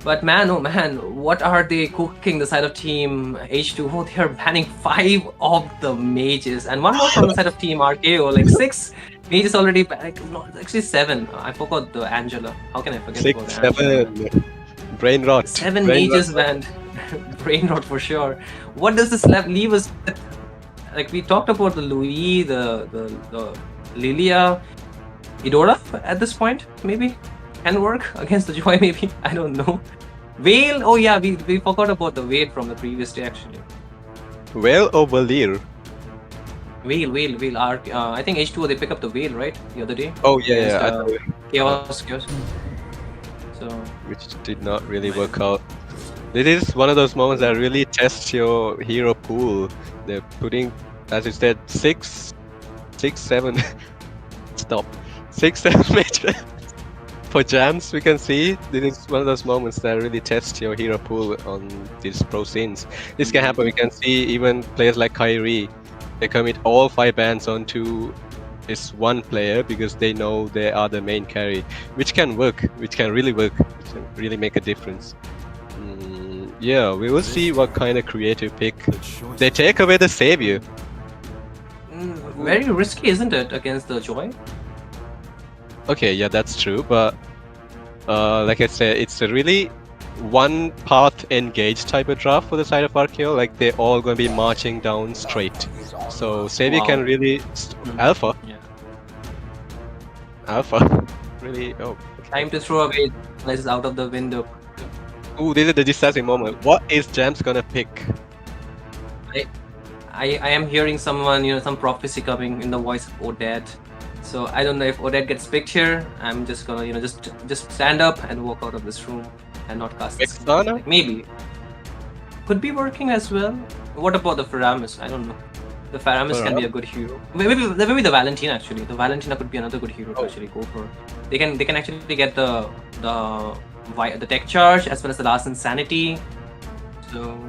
But man, oh man, what are they cooking the side of team H2? Oh, they are banning 5 of the mages and one more from the side of team RKO. Like 6 mages already, no, actually 7. I forgot the Angela. How can I forget 6, about Angela? 7. Brain rot. 7 mages banned. brain rot for sure. What does this leave us with? Like we talked about the Louis, the Lilia, Idora at this point, maybe can work against the Joy, maybe. I don't know. Vale, oh yeah, we forgot about the Vale from the previous day actually. Whale or Valir? Vale. I think H2O they pick up the Vale, right? The other day. Oh yeah, Against, Chaos. So which did not really work out. This is one of those moments that really tests your hero pool. They're putting, as you said, 6, 7 stop. 6, 7 major for jams. We can see this is one of those moments that really test your hero pool on these pro scenes. This can happen. We can see even players like Kyrie, they commit all 5 bans onto this one player because they know they are the main carry, which can work, which can really work, which can really make a difference. Yeah, we will see what kind of creative pick. They take away the savior. very risky, isn't it, against the Joy? Okay, yeah, that's true, but like I said, it's a really one path engage type of draft for the side of Archeo. Like they're all going to be marching down straight, so Savior can really alpha. Yeah. Alpha, really. Oh, okay. Time to throw away places out of the window. Ooh, this is the decisive moment. What is Jams gonna pick? I am hearing someone, some prophecy coming in the voice of Odette. So I don't know if Odette gets picked here. I'm just gonna, just stand up and walk out of this room and not cast this. Vexana? Maybe. Could be working as well. What about the Faramis? I don't know. The Faramis can be a good hero. Maybe the Valentina actually. The Valentina could be another good hero to actually go for. They can actually get the tech charge as well as the last insanity. So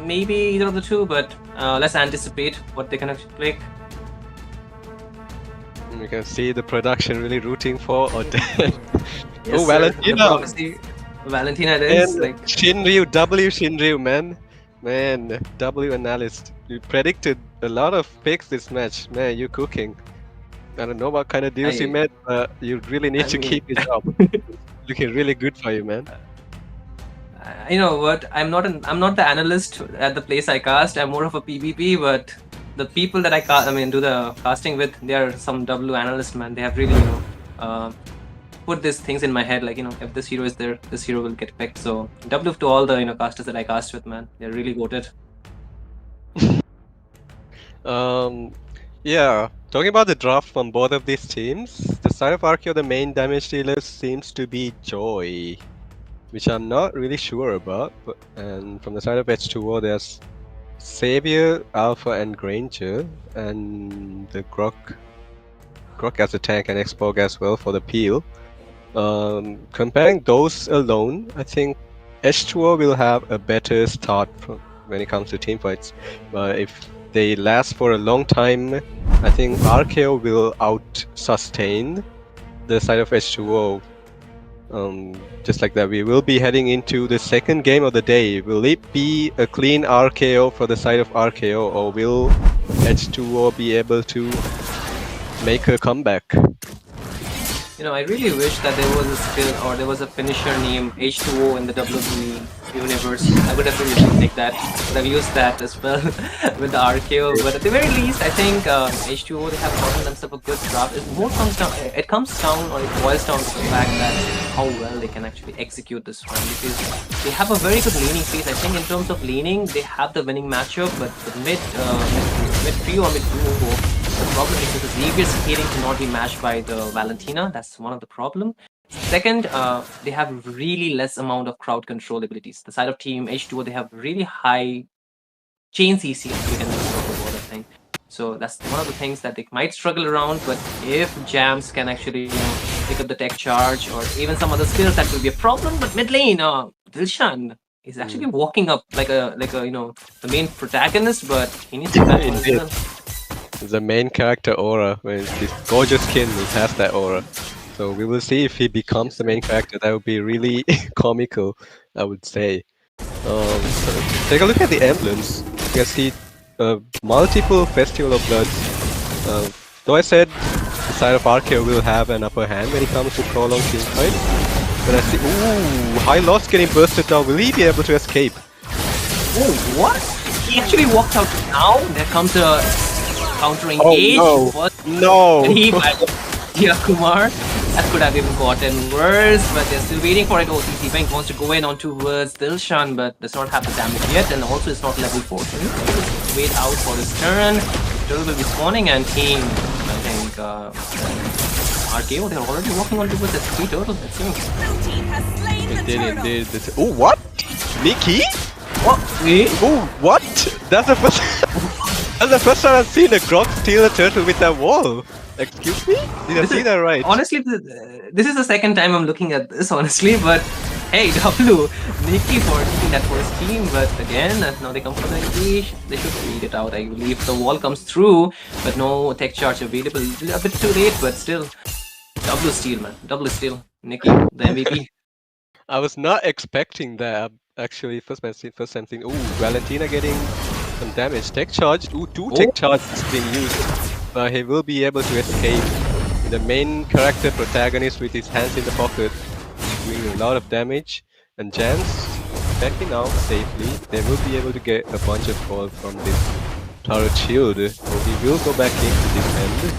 maybe either of the two, but let's anticipate what they can actually pick. You can see the production really rooting for Odette. Yes, oh, Valentina! Valentina it is. And Shinryu, W Shinryu, man. Man, W analyst. You predicted a lot of picks this match. Man, you're cooking. I don't know what kind of deals you made, but you really need to keep it up. Looking really good for you, man. You know what? I'm not the analyst at the place I cast. I'm more of a PvP, but the people that I do the casting with, they are some W analysts, man. They have really, put these things in my head, like, if this hero is there, this hero will get picked. So W to all the casters that I cast with, man. They're really goated. Yeah. Talking about the draft from both of these teams, the side of Archeo, the main damage dealer seems to be Joy, which I'm not really sure about. And from the side of H2O, there's Savior, Alpha, and Granger, and the Grok as a tank and Xpog as well for the peel. Comparing those alone, I think H2O will have a better start when it comes to team fights. But if they last for a long time, I think Archeo will out-sustain the side of H2O. Just like that, we will be heading into the second game of the day. Will it be a clean RKO for the side of RKO, or will H2O be able to make a comeback? I really wish that there was a skill or there was a finisher named H2O in the WWE universe. I would have really take that. Would have used that as well with the RKO. But at the very least, I think H2O, they have gotten themselves a good draft. It comes down or it boils down to the fact that how well they can actually execute this one, because they have a very good laning phase. I think in terms of laning, they have the winning matchup, but the mid trio or mid duo, the problem is that the Xavier scaling cannot be matched by the Valentina. That's one of the problem. Second, they have really less amount of crowd control abilities. The side of team H2O, they have really high chain CC, if we can talk about that thing. So that's one of the things that they might struggle around, but if Jams can actually pick up the tech charge or even some other skills, that will be a problem. But mid lane, Dilshan is actually walking up like a the main protagonist, but he needs to back on as well. The main character aura, with this gorgeous skin, it has that aura. So we will see if he becomes the main character. That would be really comical, I would say. So take a look at the emblems. You can see multiple Festival of Bloods. Though I said the side of Archeo will have an upper hand when it comes to prolonged team fight. But I see, ooh, High Loss getting bursted down. Will he be able to escape? Oh, what? He actually walked out now. There comes a counter engage. Oh What? no! He Kumar. That could have even gotten worse, but they're still waiting for it. Oh, CC Bank wants to go in on towards Dilshan, but does not have the damage yet, and also it's not level 4. So just wait out for his turn. Turtle will be spawning, and team, I think, RKO, they're already walking on towards the 3 turtles, it seems. Indeed. Oh, what? Nikki? What? Wait? Oh, what? That's the first. That's the first time I've seen a Grog steal a turtle with that wall. Excuse me? Did I see that right? Honestly, this is the second time I'm looking at this, honestly, but hey, W, Nikki for taking that for his team, but again, now they come for the engage. They should read it out, I believe. The wall comes through, but no tech charge available. A bit too late, but still. W steal, man. W steal. Nikki, the MVP. I was not expecting that. Actually, first time seeing. Ooh, Valentina getting some damage. Tech charge. Ooh, 2 tech charges being used. But he will be able to escape. The main character protagonist with his hands in the pocket, doing a lot of damage. And Jans backing out safely. They will be able to get a bunch of gold from this turret shield. So he will go back into defend.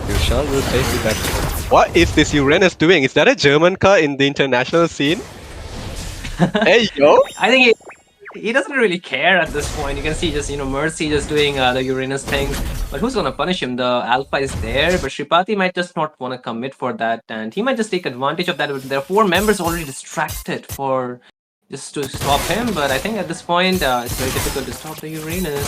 Yushan will safely back. What is this Uranus doing? Is that a German car in the international scene? Hey yo! I think he doesn't really care at this point. You can see just, Mercy just doing the Uranus thing. But who's gonna punish him? The Alpha is there, but Shripati might just not want to commit for that, and he might just take advantage of that. There are 4 members already distracted for just to stop him, but I think at this point it's very difficult to stop the Uranus.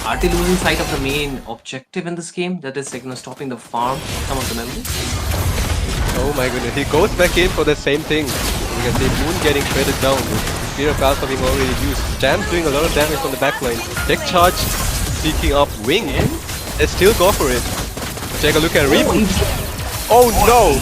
Are they losing sight of the main objective in this game? That is, stopping the farm, some of the members? Oh my goodness, he goes back in for the same thing. You can see Moon getting shredded down. Spear of Alpha being already used. Jam's doing a lot of damage on the backline. Tech charge seeking up Wing. They still go for it. Take a look at Reboot. Oh no!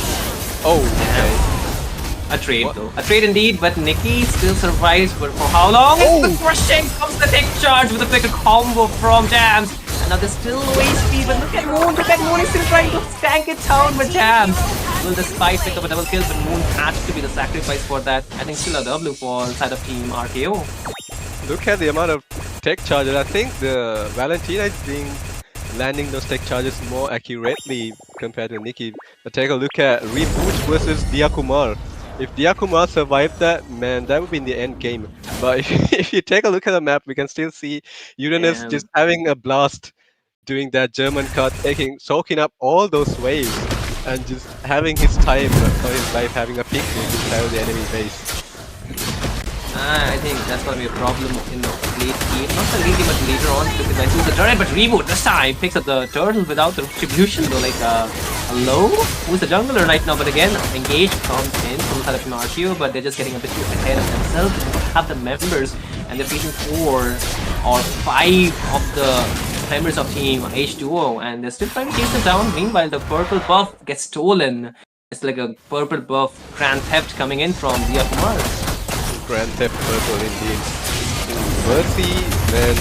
Oh, okay. A trade though. A trade indeed, but Nikki still survives, but for how long? Oh. It's the crushing! Comes the tech charge with a big combo from Jams. And now there's still low HP, but look at Moon. Look at Moon, he's still trying to tank it down with Jams. Will the Spy pick up a double kill, but Moon had to be the sacrifice for that. I think still a W for side of team RKO. Look at the amount of tech charges. I think the Valentina is landing those tech charges more accurately compared to Nikki. But take a look at Reboot versus Diakumar. If Diakumar survived that, man, that would be in the end game. But if you take a look at the map, we can still see Uranus just having a blast doing that German cut, soaking up all those waves and just having his time or his life having a picnic inside the enemy base. I think that's gonna be a problem in the late game. Not the late game, but later on, because I choose the turret, but Reboot this time picks up the turtle without the retribution, though, like, hello? Who's the jungler right now? But again, Engage comes in from the side of RQ, but they're just getting a bit too ahead of themselves. They don't have the members, and they're facing 4 or 5 of the members of team H2O, and they're still trying to chase them down. Meanwhile, the purple buff gets stolen. It's like a purple buff grand theft coming in from Diakumar. Grand Theft Purple indeed. Mercy, man,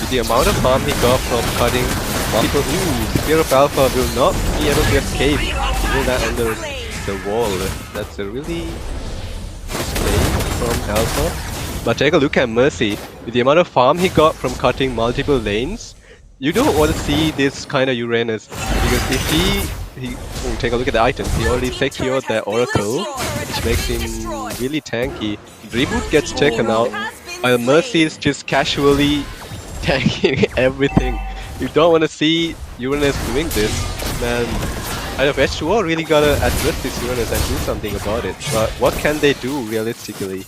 with the amount of harm he got from cutting multiple. Ooh, Spear of Alpha will not be able to escape even that under the wall. That's a really display from Alpha. But take a look at Mercy. With the amount of farm he got from cutting multiple lanes, you don't want to see this kind of Uranus, because if take a look at the items. He already secured that Oracle, which makes him really tanky. Reboot gets taken out, while Mercy is just casually tanking everything. You don't want to see Uranus doing this. Man, out of H2O really gotta address this Uranus and do something about it. But what can they do realistically?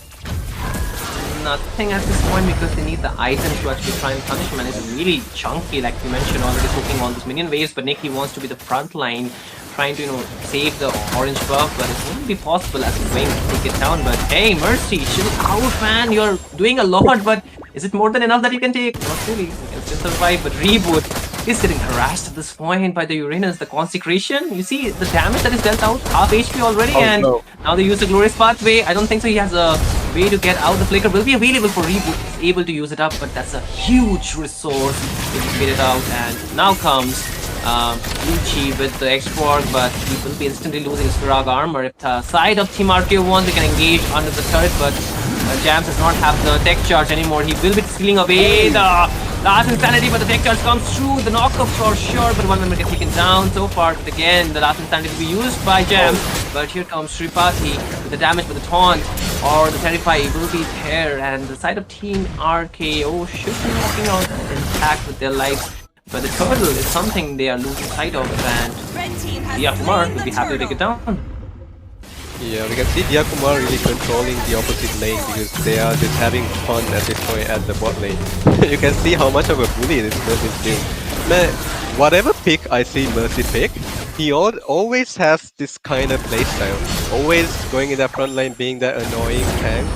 Nothing at this point, because they need the items to actually try and punish him, and it's really chunky, like you mentioned, already cooking all those minion waves. But Nikki wants to be the front line, trying to save the orange buff, but it wouldn't be possible as Wayne to take it down. But hey, Mercy, chill out, man. You're doing a lot, but is it more than enough that you can take? Not really. You can still survive, but Reboot is getting harassed at this point by the Uranus. The consecration, you see the damage that is dealt out, half HP already, and now they use the glorious pathway. I don't think so he has a way to get out. The flicker will be available for Reboot. He's able to use it up, but that's a huge resource if he get it out. And now comes Uchi with the export, but he will be instantly losing his Frog armor. If the side of Team RK1, they can engage under the turret, but Jams does not have the tech charge anymore. He will be stealing away the last insanity, but the tech charge comes through. The knockup for sure, but one member gets taken down so far. But again, the last insanity will be used by Jams. But here comes Shripati with the damage, with the taunt or the Terrify will be there. And the side of Team RKO should be walking out intact with their lives. But the turtle is something they are losing sight of, and Diakumar will be happy to take it down. Yeah, we can see Diakumar really controlling the opposite lane because they are just having fun at this point at the bot lane. You can see how much of a bully this Mercy is doing. Man, whatever pick I see Mercy pick, he always has this kind of playstyle. Always going in that front line, being that annoying tank,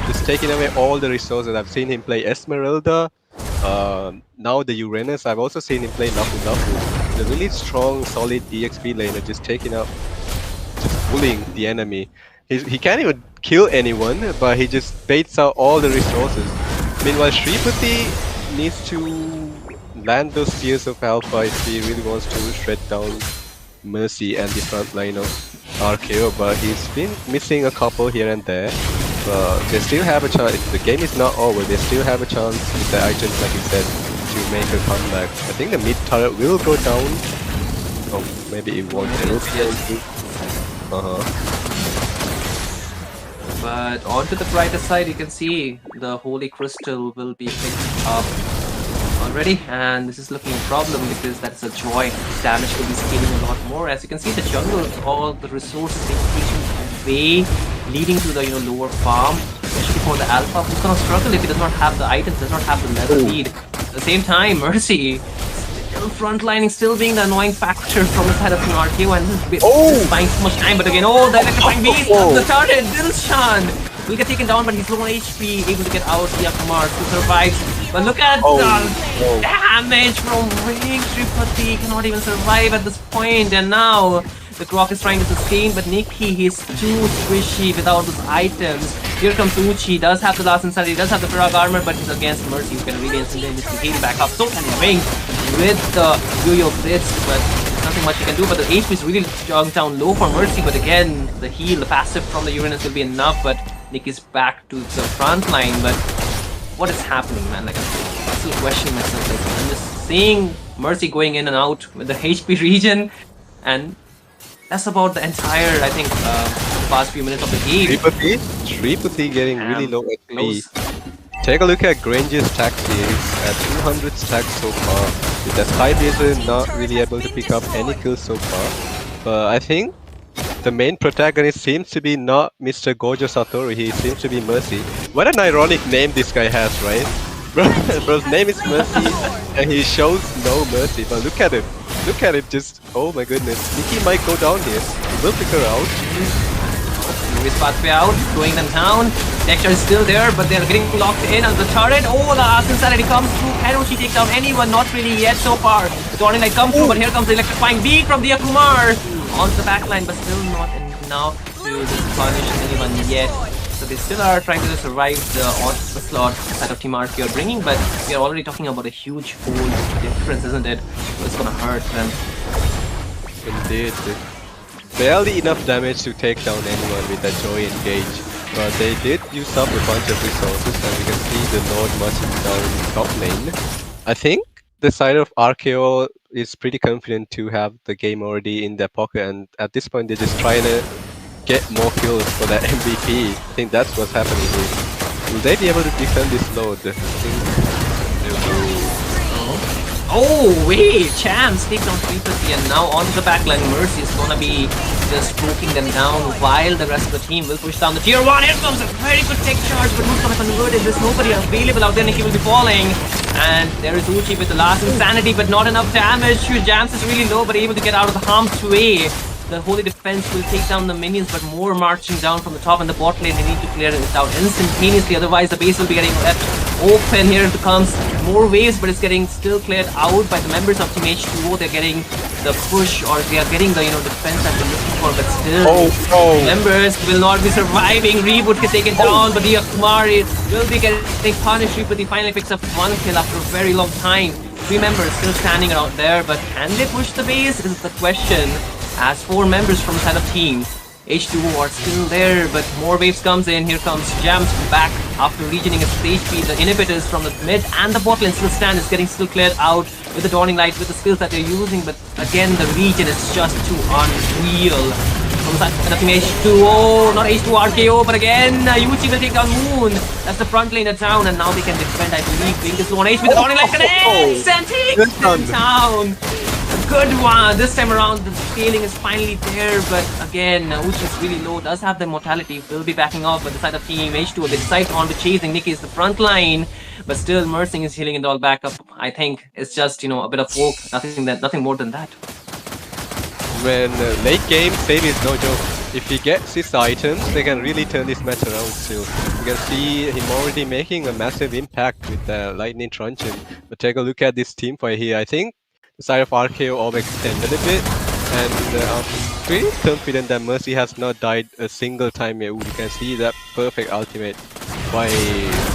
just taking away all the resources. I've seen him play Esmeralda, now the Uranus. I've also seen him play Nafu Nafu. The really strong, solid DXP laner, just taking up, just bullying the enemy. He can't even kill anyone, but he just baits out all the resources. Meanwhile, Shripati needs to land those Spears of Alpha if he really wants to shred down Mercy and the front line of RKO, but he's been missing a couple here and there. But they still have a chance. If the game is not over, they still have a chance with the items, like you said, to make a comeback. I think the mid turret will go down. Oh, maybe it won't. It will be But onto the brighter side, you can see the Holy Crystal will be picked up already, and this is looking a problem because that's a joy. Damage will be scaling a lot more. As you can see, the jungle, all the resources being taken away, leading to the lower farm, especially for the alpha, who's gonna struggle if he does not have the items, does not have the level lead. At the same time, Mercy still frontlining, still being the annoying factor from the side of Team RKO, and this is buying so much time. But again, the electrifying beast, the turret, Dilshan will get taken down, but he's low on HP, able to get out. Diakumar who survives. But look at the damage from Ring. Shripati cannot even survive at this point, and now the Grok is trying to sustain, but Nikki, he's too squishy without those items. Here comes Uchi, does have the last insanity, does have the Frog armor, but he's against Mercy, who can really instantaneously heal back up. So can Ring with the Yo-Yo Blitz, but there's nothing much he can do. But the HP is really jogged down low for Mercy, but again, the heal, the passive from the Uranus will be enough, but Nikki's back to the front line. But what is happening, man? Like, I'm still questioning myself. Like, I'm just seeing Mercy going in and out with the HP region, and that's about the entire, I think, past few minutes of the game. Shripati getting really low HP. Take a look at Grange's stacks here. He's at 200 stacks so far. With the Sky Blazer not really able to pick up any kills so far. But I think the main protagonist seems to be not Mr. Gojo Satoru, he seems to be Mercy. What an ironic name this guy has, right? Bro's name is Mercy and he shows no mercy, but look at him. Look at him, just, oh my goodness. Nikki might go down here. We'll pick her out. Movie's pathway out, throwing them down. Texture is still there, but they're getting locked in on the turret. Oh, the last insanity comes through. Can she take down anyone? Not really yet so far. The Torrent Light comes through, but here comes the electrifying beat from Diakumar onto the backline, but still not enough to just punish anyone yet. So they still are trying to survive the onslaught that of Team RK are bringing, but we are already talking about a huge goal difference, isn't it? So it's gonna hurt them. Indeed. Barely enough damage to take down anyone with that Joy engage. But they did use up a bunch of resources, and we can see the Lord marching down top lane. I think the side of RKO is pretty confident to have the game already in their pocket, and at this point they're just trying to get more kills for that MVP. I think that's what's happening here. Will they be able to defend this load? I think they will. Oh wait, Champs takes down 350, and now onto the backline. Mercy is gonna be just poking them down while the rest of the team will push down the tier 1. Here comes a very good tech charge, but who's gonna convert it? There's nobody available out there. Nikki will be falling, and there is Uchi with the last insanity, but not enough damage. Jams is really low, but able to get out of the harm's way. The Holy Defense will take down the minions, but more marching down from the top, and the bot lane, they need to clear it out instantaneously, otherwise the base will be getting left open. Here it comes more waves, but it's getting still cleared out by the members of Team H2O. They're getting the push, or they are getting the defense that they're looking for, but still members will not be surviving. Reboot gets taken down, but Diakumar will be getting punished. But he finally picks up 1 kill after a very long time. 3 members still standing around there, but can they push the base is the question. As 4 members from the side of Team H2O are still there, but more waves comes in. Here comes Jams back after regening its HP, the inhibitors from the mid and the bot lane still stand. Is getting still cleared out with the Dawning Light, with the skills that they're using, but again the regen is just too unreal. From the side of Team H2O, not H2O RKO, but again, Yuchi will take down Moon. That's the front laner down, and now they can defend, I believe. Wing is on H with the Dawning Light connects and takes them down. A good one. This time around, the scaling is finally there, but again, Uchi is really low, does have the mortality, will be backing off, but the side of Team H2O, they decide on to chasing. Nikki is the front line, but still Mersing is healing it all back up. I think it's just, you know, a bit of poke, nothing more than that. When late game, save is no joke. If he gets his items, they can really turn this match around still. You can see him already making a massive impact with the Lightning Truncheon. But take a look at this team fight here. I think the side of RKO overextended a bit, and I'm pretty confident that Mercy has not died a single time yet. You can see that perfect ultimate by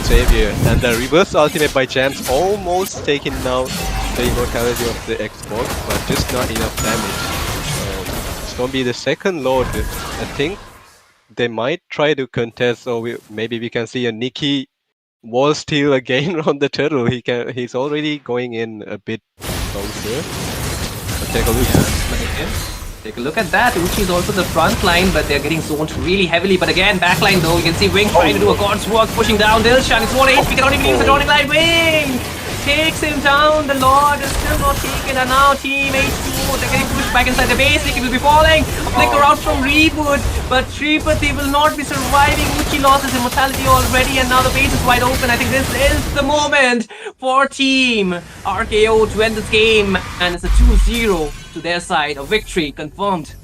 Xavier, and the reverse ultimate by Jams almost taking down the immortality of the Xbox, but just not enough damage. It's gonna be the second Lord. I think they might try to contest, or maybe we can see a Nikki wall steal again on the turtle. He's already going in a bit closer. But take a look. Take a look at that. Uchi is also the front line, but they're getting zoned really heavily. But again, backline though, you can see Wing trying to do a God's work, pushing down Dilshan. It's 1 HP, cannot even use the Dawning Light. Wing takes him down. The Lord is still not taken, and now Team H2O, they're getting pushed back inside the base. Nikki will be falling. A flicker out from Reboot, but Shripati will not be surviving. Uchi lost his immortality already, and now the base is wide open. I think this is the moment for Team RKO to end this game, and it's a 2-0 to their side. A victory confirmed.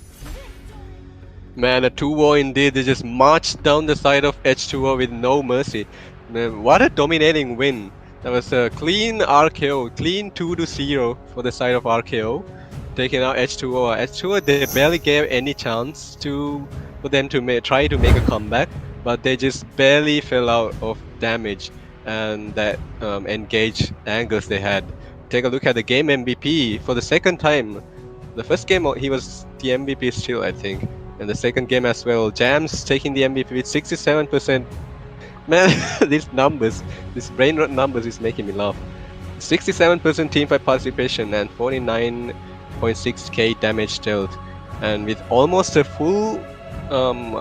Man, a 2-0 indeed. They just marched down the side of H2O with no mercy. Man, what a dominating win. That was a clean RKO, clean 2-0 for the side of RKO, taking out H2O. H2O, they barely gave any chance for them to try to make a comeback, but they just barely fell out of damage and that engaged angles they had. Take a look at the game MVP for the second time. The first game he was the MVP still, I think, and the second game as well. Jams taking the MVP with 67%. Man, these numbers, these brain rot numbers is making me laugh. 67% teamfight participation and 49.6k damage dealt, and with almost a full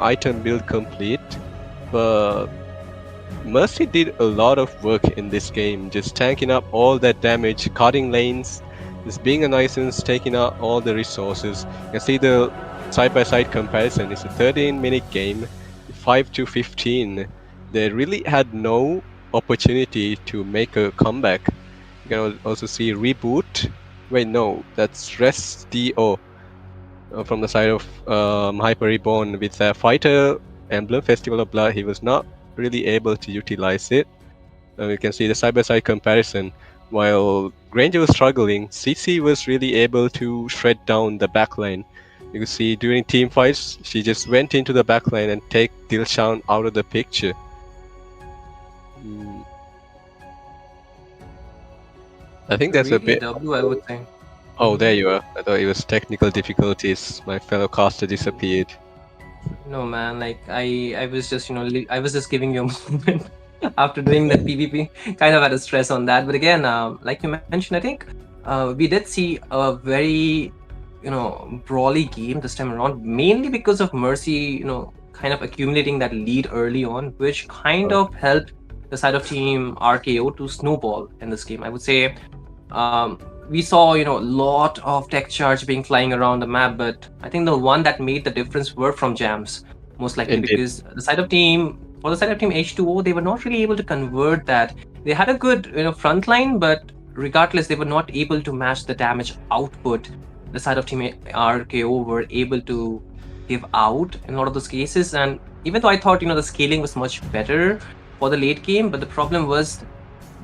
item build complete. But Mercy did a lot of work in this game, just tanking up all that damage, cutting lanes, just being a nuisance, taking out all the resources. You can see the side-by-side comparison. It's a 13-minute game, 5-15. They really had no opportunity to make a comeback. You can also see Reboot. Wait, no, that's Rest DO from the side of Hyper Reborn with a Fighter Emblem, Festival of Blood. He was not really able to utilize it. You can see the side-by-side comparison. While Granger was struggling, CC was really able to shred down the backline. You can see during team fights, she just went into the backline and take Dilshan out of the picture. I think that's really a bit. W, I would think. Oh, there you are. I thought it was technical difficulties. My fellow caster disappeared. No man, like I was just, you know, I was just giving you a moment after doing that PvP. Kind of had a stress on that, but again, like you mentioned, I think we did see a very, you know, brawly game this time around, mainly because of Mercy, you know, kind of accumulating that lead early on, which kind of helped the side of Team RKO to snowball in this game. I would say we saw, you know, a lot of tech charge being flying around the map, but I think the one that made the difference were from Jams, most likely. Indeed. Because for the side of Team H2O, they were not really able to convert that. They had a good, you know, front line, but regardless, they were not able to match the damage output the side of Team RKO were able to give out in a lot of those cases. And even though I thought, you know, the scaling was much better for the late game, but the problem was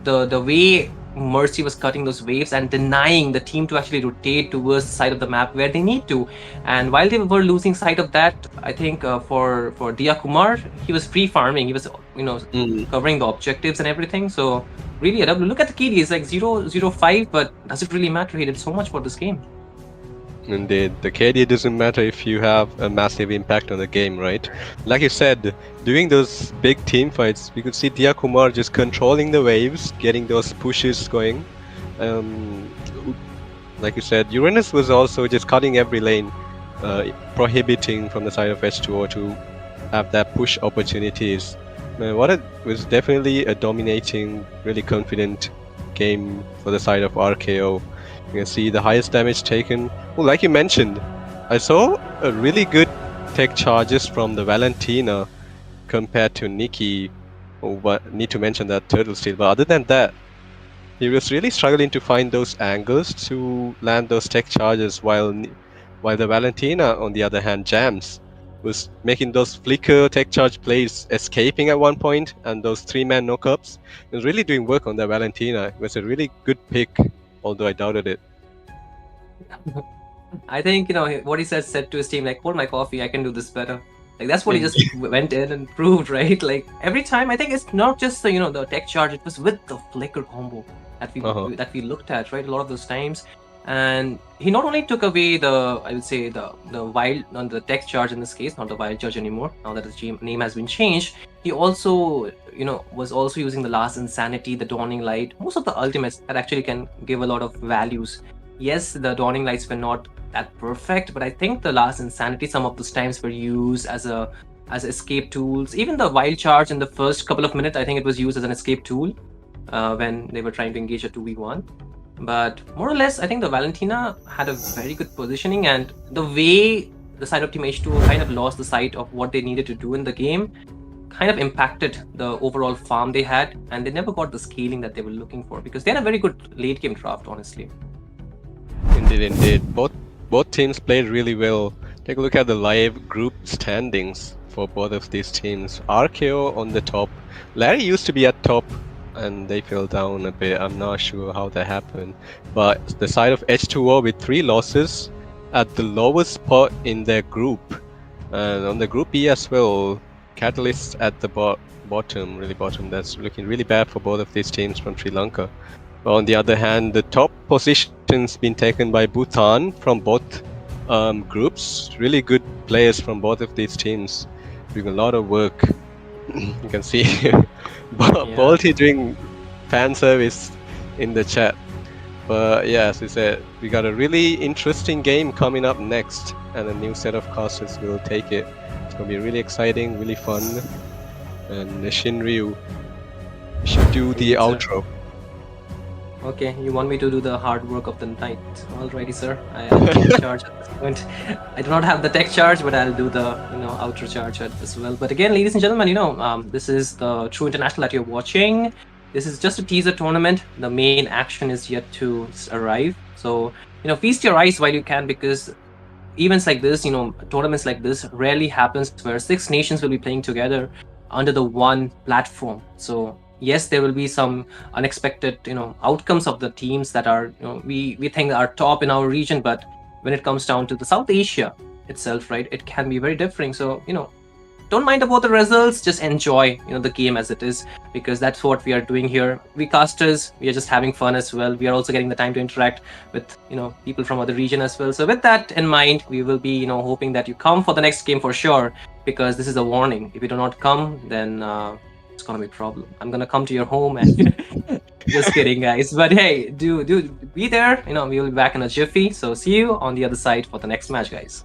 the way Mercy was cutting those waves and denying the team to actually rotate towards the side of the map where they need to. And while they were losing sight of that, I think for Dia Kumar, he was free farming. He was, you know, covering the objectives and everything. So really, look at the KD. It's like 0-0-5, but does it really matter? He did so much for this game. Indeed, the KD doesn't matter if you have a massive impact on the game, right? Like you said, during those big team fights, we could see Dia Kumar just controlling the waves, getting those pushes going. Um, like you said, Uranus was also just cutting every lane, prohibiting from the side of H2O to have that push opportunities. What it was definitely a dominating, really confident game for the side of RKO. You can see the highest damage taken. Well, like you mentioned, I saw a really good tech charges from the Valentina compared to Nikki. Oh, but need to mention that Turtle Steel. But other than that, he was really struggling to find those angles to land those tech charges, while the Valentina, on the other hand, Jams was making those flicker tech charge plays, escaping at one point, and those 3-man knockups. He was really doing work on the Valentina. It was a really good pick, although I doubted it. I think what he said to his team, like, hold my coffee, I can do this better. Like, that's what he just went in and proved, right? Like, every time, I think it's not just the tech charge, it was with the flicker combo that we looked at, right? A lot of those times. And he not only took away I would say the wild on the tech charge in this case, not the wild charge anymore, now that his name has been changed. He also was also using the last insanity, the dawning light, most of the ultimates that actually can give a lot of values. Yes, the dawning lights were not that perfect, but I think the last insanity, some of those times were used as escape tools. Even the wild charge in the first couple of minutes, I think it was used as an escape tool when they were trying to engage a 2v1. But more or less, I think the Valentina had a very good positioning, and the way the side of Team H2 kind of lost the sight of what they needed to do in the game kind of impacted the overall farm they had, and they never got the scaling that they were looking for, because they had a very good late game draft, honestly. Indeed. Both teams played really well. Take a look at the live group standings for both of these teams. RKO on the top. Larry used to be at top, and they fell down a bit. I'm not sure how that happened. But the side of H2O with 3 losses at the lowest spot in their group. And on the group E as well, Catalyst at the bottom, really bottom. That's looking really bad for both of these teams from Sri Lanka. But on the other hand, the top positions been taken by Bhutan from both groups. Really good players from both of these teams, doing a lot of work. You can see Balti doing fan service in the chat. But yeah, as we said, we got a really interesting game coming up next, and a new set of casters will take it. It's gonna be really exciting, really fun. And Shinryu should do the outro. Okay, you want me to do the hard work of the night? Alrighty, sir. I'll take charge at this point. I do not have the tech charge, but I'll do the outro charge as well. But again, ladies and gentlemen, this is the True International that you're watching. This is just a teaser tournament. The main action is yet to arrive. So feast your eyes while you can, because events like this, tournaments like this rarely happens where 6 nations will be playing together under the one platform. So yes, there will be some unexpected, outcomes of the teams that are, we think are top in our region. But when it comes down to the South Asia itself, right, it can be very different. So, don't mind about the results. Just enjoy, the game as it is, because that's what we are doing here. We casters, we are just having fun as well. We are also getting the time to interact with, people from other region as well. So with that in mind, we will be, hoping that you come for the next game for sure, because this is a warning. If you do not come, then it's gonna be a problem. I'm gonna come to your home and just kidding, guys. But hey, do be there. We will be back in a jiffy. So see you on the other side for the next match, guys.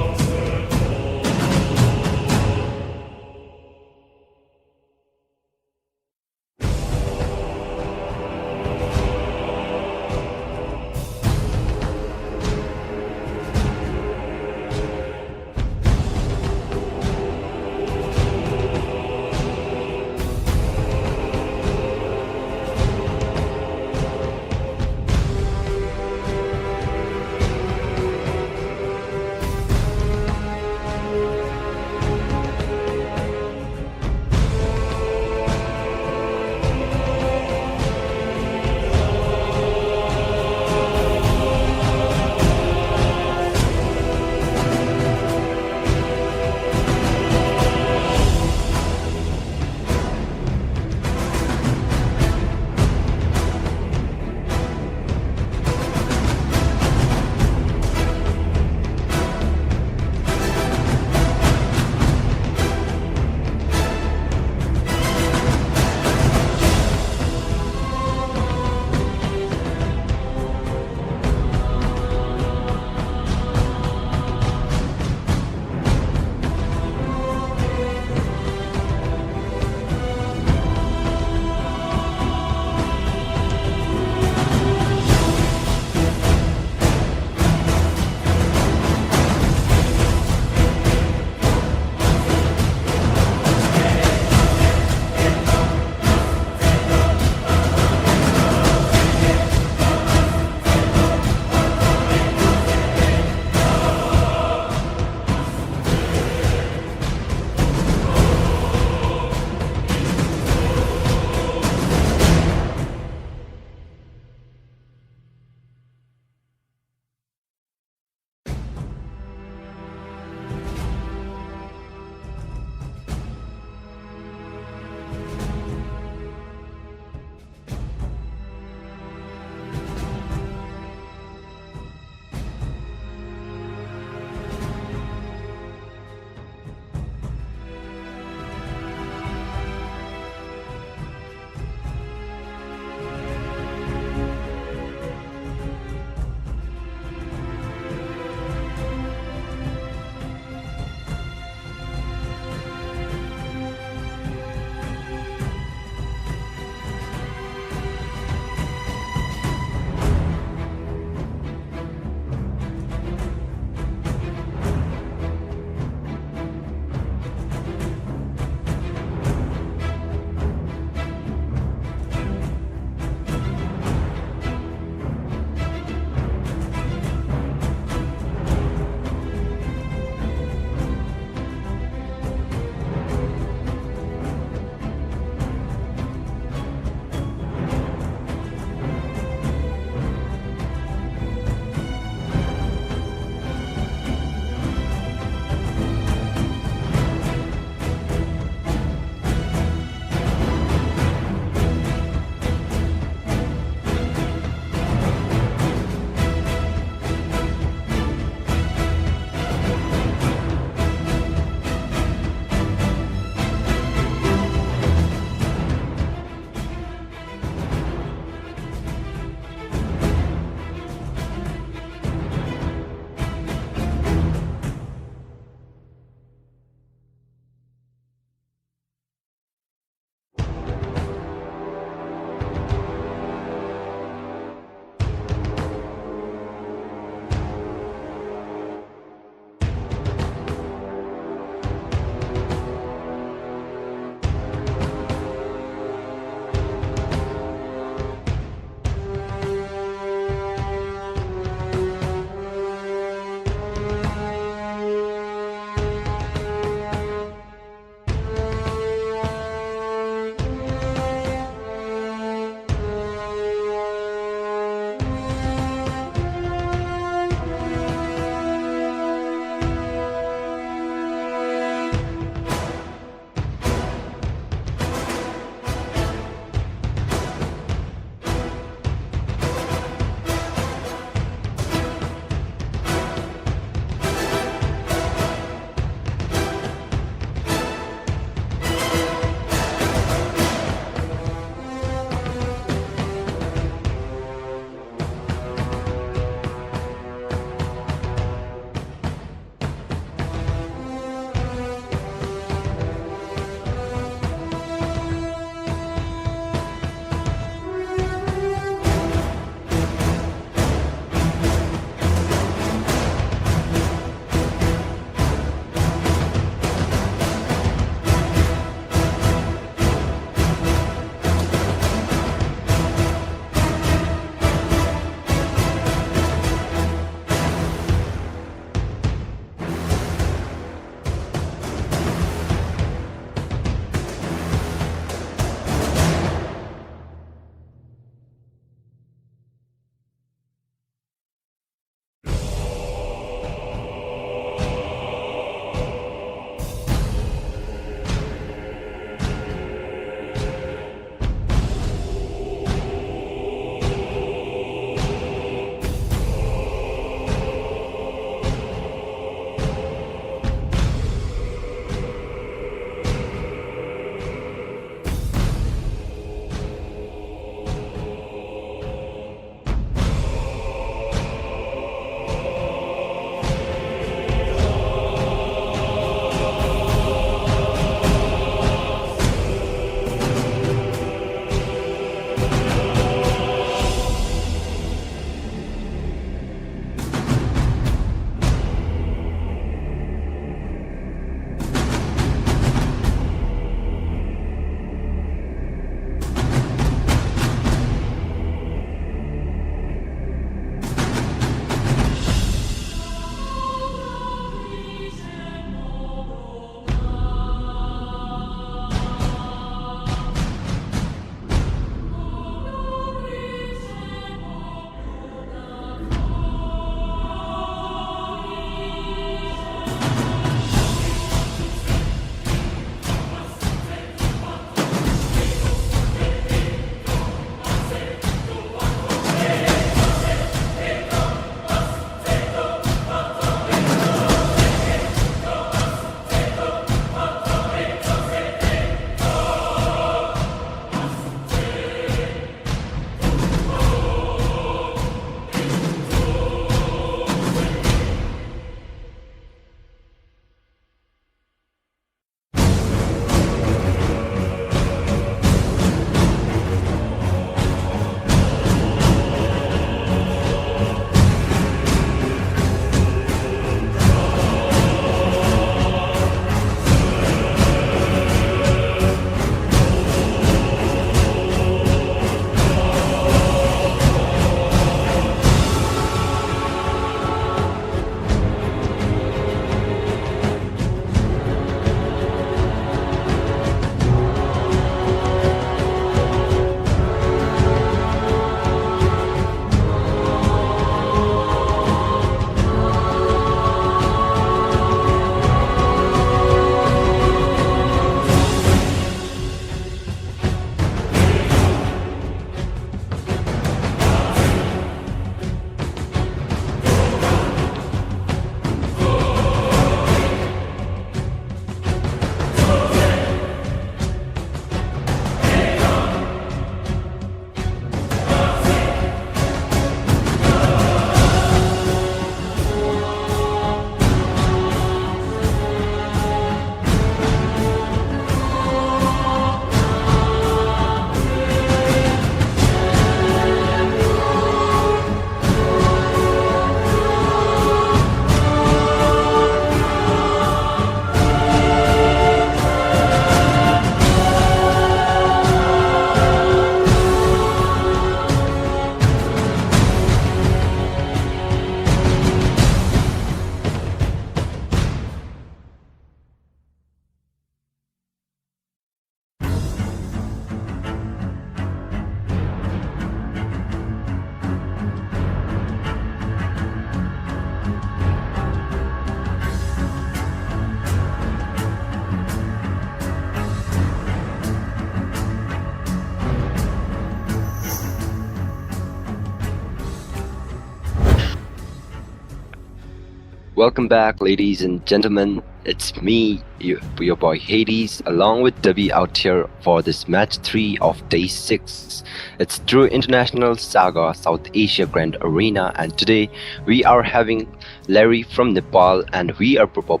Welcome back, ladies and gentlemen. It's me, your boy Hades, along with Debbie out here for this match 3 of day 6. It's True International Saga South Asia Grand Arena, and today we are having Larry from Nepal, and we are bot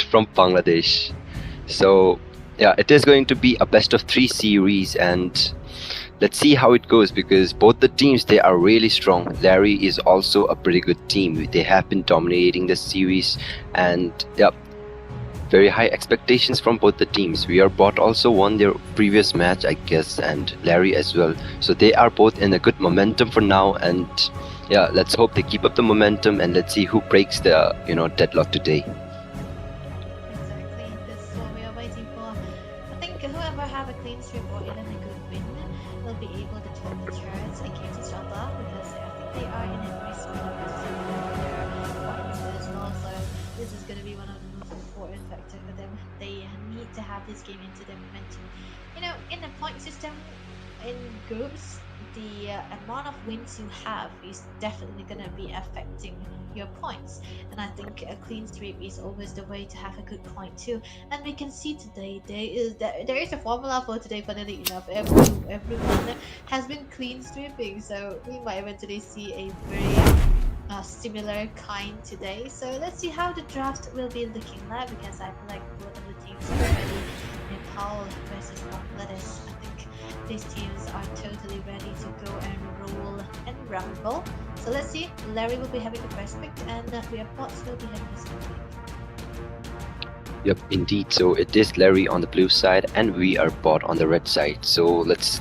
from Bangladesh. So yeah, it is going to be a best of 3 series, and let's see how it goes because both the teams, they are really strong. Larry is also a pretty good team. They have been dominating the series, and yeah, very high expectations from both the teams. We are bot also won their previous match, I guess, and Larry as well. So they are both in a good momentum for now, and yeah, let's hope they keep up the momentum, and let's see who breaks the deadlock today. Exactly. This is what we are waiting for. I think whoever have a clean sweep or even a good win will be able to turn the turrets against each other because I think they are in a very similar position with their points as well. So this is going to be one of the most important factors for them. They need to have this game into their momentum. In the point system, in groups, the amount of wins you have is definitely going to be affecting your points, and I think a clean sweep is always the way to have a good point too. And we can see today there is a formula for today. Funnily enough, everyone has been clean sweeping, so we might eventually see a very similar kind today. So let's see how the draft will be looking like, because I feel like both of the teams are ready. Nepal versus Bangladesh, I think these teams are totally ready to go and roll and rumble. So let's see. Larry will be having the first pick, and we are bots will be having the second pick. Yep, indeed. So it is Larry on the blue side, and we are bot on the red side. So let's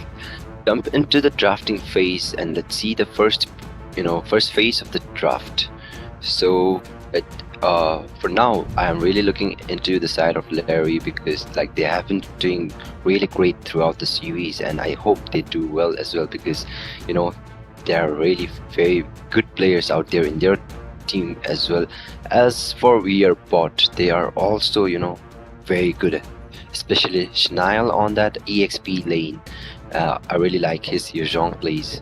jump into the drafting phase, and let's see the first phase of the draft. So for now, I am really looking into the side of Larry because they have been doing really great throughout the series, and I hope they do well as well because there are really very good players out there in their team as well. As for we are bot, they are also very good, especially Shnail on that EXP lane. I really like his Yuzhong plays.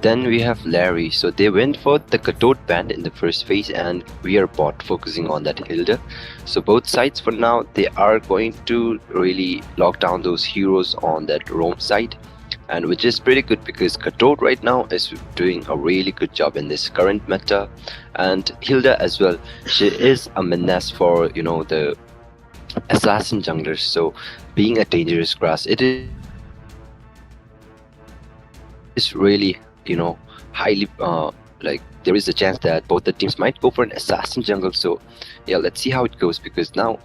Then we have Larry, so they went for the Cathode Band in the first phase, and we are bot focusing on that Hilda. So both sides for now, they are going to really lock down those heroes on that Rome side, and which is pretty good because Cathode right now is doing a really good job in this current meta, and Hilda as well. She is a menace for the assassin junglers, so being a dangerous grass, it is really highly there is a chance that both the teams might go for an assassin jungle. So yeah, let's see how it goes because now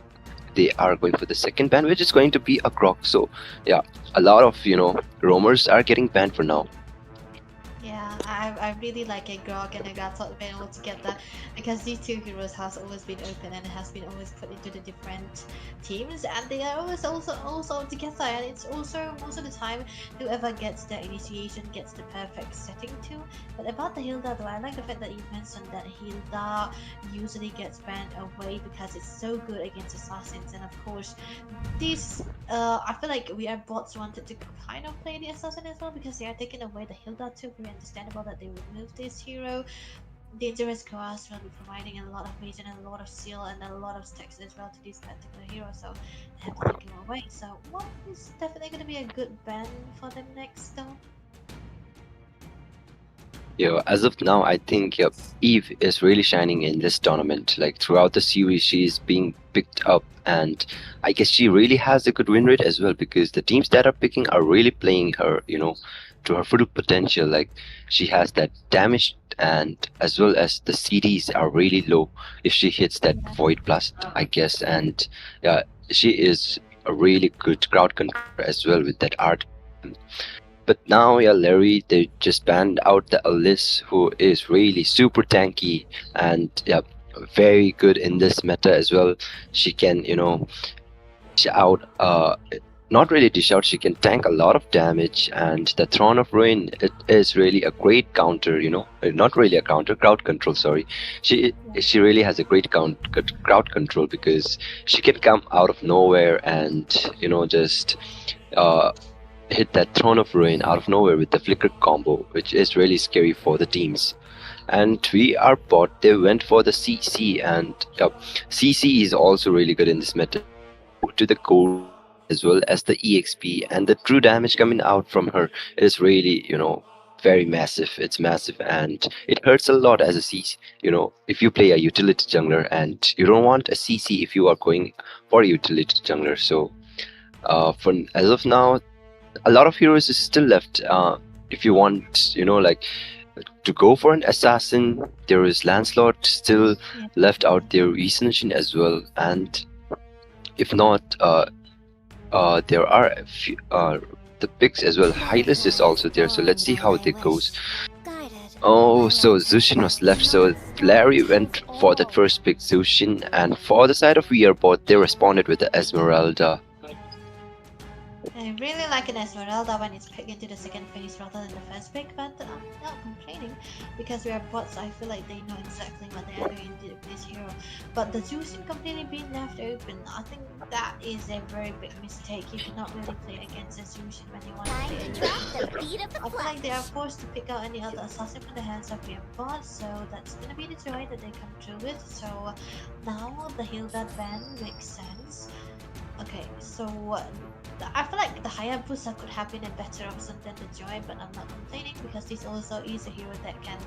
they are going for the second ban, which is going to be a Grok. So yeah, a lot of roamers are getting banned for now. Yeah, I really like a Grog and a Gatot ban all together because these two heroes has always been open and has been always put into the different teams, and they are always also together, and it's also most of the time whoever gets the initiation gets the perfect setting too. But about the Hilda though, I like the fact that you mentioned that Hilda usually gets banned away because it's so good against assassins, and of course this I feel like we are bots wanted to kind of play the assassin as well because they are taking away the Hilda too. Very understandable that they remove this hero. Dangerous grass will be providing a lot of vision and a lot of seal and a lot of stacks as well to this particular hero, so they have to take him away. So what is definitely going to be a good ban for them next though? As of now, I think Eve is really shining in this tournament. Throughout the series, she is being picked up, and I guess she really has a good win rate as well because the teams that are picking are really playing her, to her full potential. She has that damage, and as well as the CDs are really low if she hits that Void Blast, I guess. And yeah, she is a really good crowd control as well with that art. But now, Larry, they just banned out the Alice, who is really super tanky and very good in this meta as well. She can, dish out, not really dish out, she can tank a lot of damage, and the Throne of Ruin, it is really a great counter, not really a counter, crowd control, sorry. She really has a great crowd control because she can come out of nowhere and, just hit that Throne of Ruin out of nowhere with the flicker combo, which is really scary for the teams. And we are bot. They went for the CC, and CC is also really good in this meta. To the gold as well as the EXP, and the true damage coming out from her is really, very massive. It's massive, and it hurts a lot as a CC. If you play a utility jungler and you don't want a CC if you are going for a utility jungler. So for as of now, a lot of heroes is still left. If you want, like to go for an assassin, there is Lancelot still Yeah. left out there, Reasonation as well, and if not, there are a few, the picks as well. Hylas is also there, so let's see how it goes. Oh, so Zushin was left, so Larry went for that first pick, Zushin, and for the side of VRBot, they responded with the Esmeralda. I really like an Esmeralda when it's picked into the second phase rather than the first pick, but I'm not complaining because we are bots. I feel like they know exactly what they are doing to this hero. But the Zushin completely being left open, I think that is a very big mistake. You cannot really play against a Zushin when you want to play a Zushin. I feel like they are forced to pick out any other assassin from the hands of their bots, so that's gonna be the joy that they come through with. So now the Hilda ban makes sense. Okay, so I feel like the Hayabusa could have been a better option than the Joy, but I'm not complaining because this also is a hero that can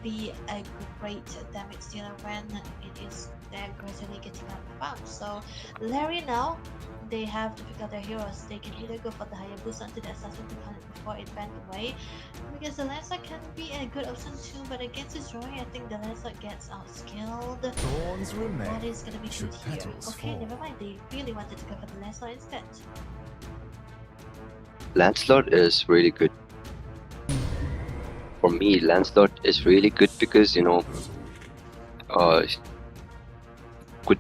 be a great damage dealer when it is gradually getting out of bounds. So Larry now, they have to pick out their heroes. They can either go for the Hayabusa into the assassin to hunt it before it bent away, because the Lancelot can be a good option too, but against the Joy, I think the Lancelot gets outskilled. Thorns remain. What is gonna be should good here? petals Okay, fall. never mind. They really wanted to go for the Lancelot instead. Lancelot is really good. For me, Lancelot is really good because, good,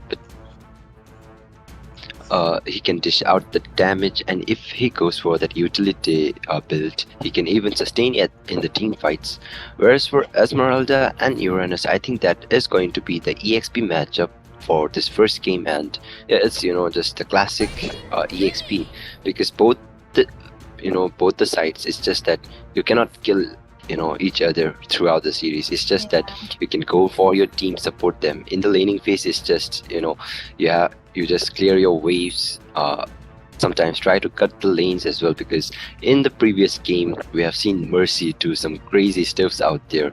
he can dish out the damage, and if he goes for that utility build, he can even sustain it in the team fights. Whereas for Esmeralda and Uranus, I think that is going to be the EXP matchup for this first game, and yeah, it's just the classic EXP, because both the sides, it's just that you cannot kill each other throughout the series. It's just that you can go for your team, support them in the laning phase. It's just you just clear your waves, sometimes try to cut the lanes as well, because in the previous game we have seen Mercy do some crazy stuffs out there.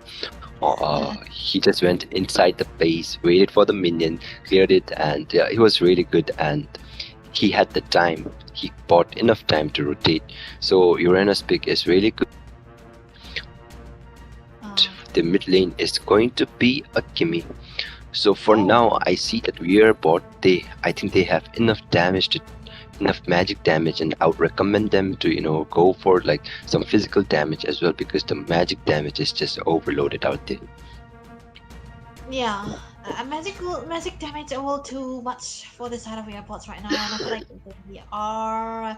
He just went inside the base, waited for the minion, cleared it, and yeah, he was really good, and he had the time. He bought enough time to rotate. So Uranus pick is really good. The mid lane is going to be a Kimmy. So for now, I see that VRBot, I think they have enough magic damage, and I would recommend them to go for like some physical damage as well, because the magic damage is just overloaded out there. Yeah, magic damage a little too much for the side of your bots right now, and I feel like they are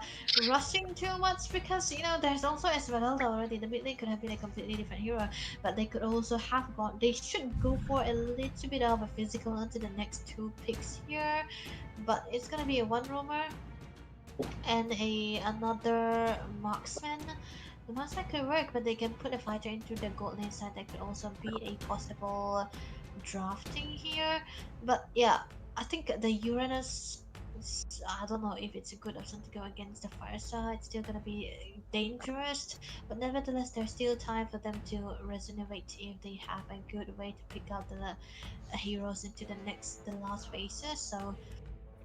rushing too much because there's also Esmeralda already. The mid lane could have been a completely different hero, but they could also have gone. They should go for a little bit of a physical onto the next two picks here, but it's gonna be a one roamer and another marksman. The marksman could work, but they can put a fighter into the gold lane side. That could also be a possible drafting here. But yeah, I think the Uranus, I don't know if it's a good option to go against the fire side. It's still gonna be dangerous, but nevertheless there's still time for them to regenerate if they have a good way to pick out the heroes into the last phases. So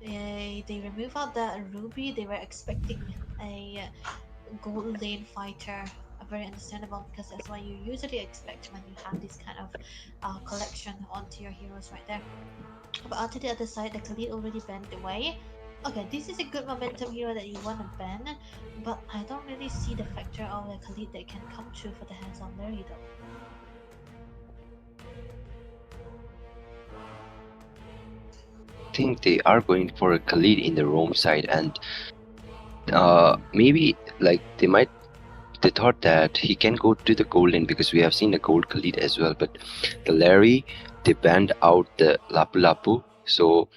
they remove out the Ruby. They were expecting a gold lane fighter. Very understandable, because that's what you usually expect when you have this kind of collection onto your heroes right there. But onto the other side, the Khalid already banned away. Okay, this is a good momentum hero that you want to ban, but I don't really see the factor of the Khalid that can come true for the hands on Larry though. I think they are going for a Khalid in the roam side, and maybe like they thought that he can go to the gold lane, because we have seen the gold Khalid as well, but the Larry, they banned out the Lapu Lapu. So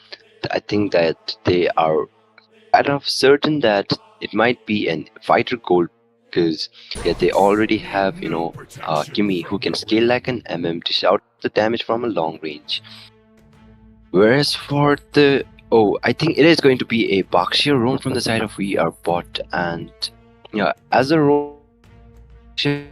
I think that they are kind of certain that it might be a fighter gold because yeah, they already have Kimi who can scale like an to shout the damage from a long range. Whereas for the I think it is going to be a Bakshir roam from the side of VR bot, and yeah, as a roam, he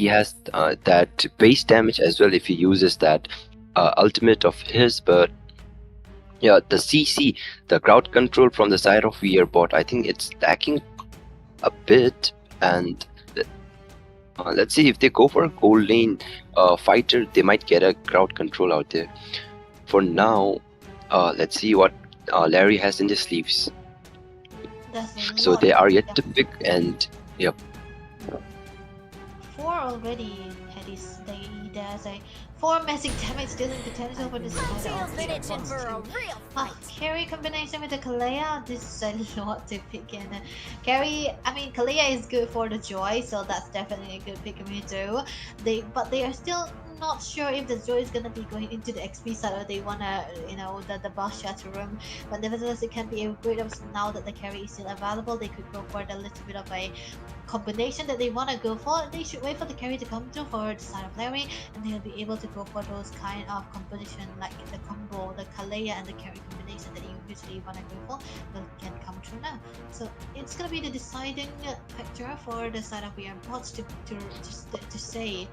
has that base damage as well if he uses that ultimate of his, but yeah, the CC, the crowd control from the side of VR bot, I think it's lacking a bit, and let's see if they go for a gold lane fighter, they might get a crowd control out there. For now, let's see what Larry has in the sleeves. That's a So lot they of are yet damage. to pick, and yep. 4 already at his there's a 4 massive damage dealing potential for this carry combination with the Kalea, this is a lot to pick, and carry, I mean Kalea is good for the Joy, so that's definitely a good pick for me too. But they are still not sure if the Joy is gonna be going into the XP side or they wanna, the boss shatter room. But nevertheless, it can be a great option now that the carry is still available. They could go for the little bit of a combination that they want to go for. They should wait for the carry to come through for the side of Larry, and they'll be able to go for those kind of composition like the combo, the Kalea and the carry combination that you usually want to go for that can come true now. So it's gonna be the deciding factor for the side of VR bots to say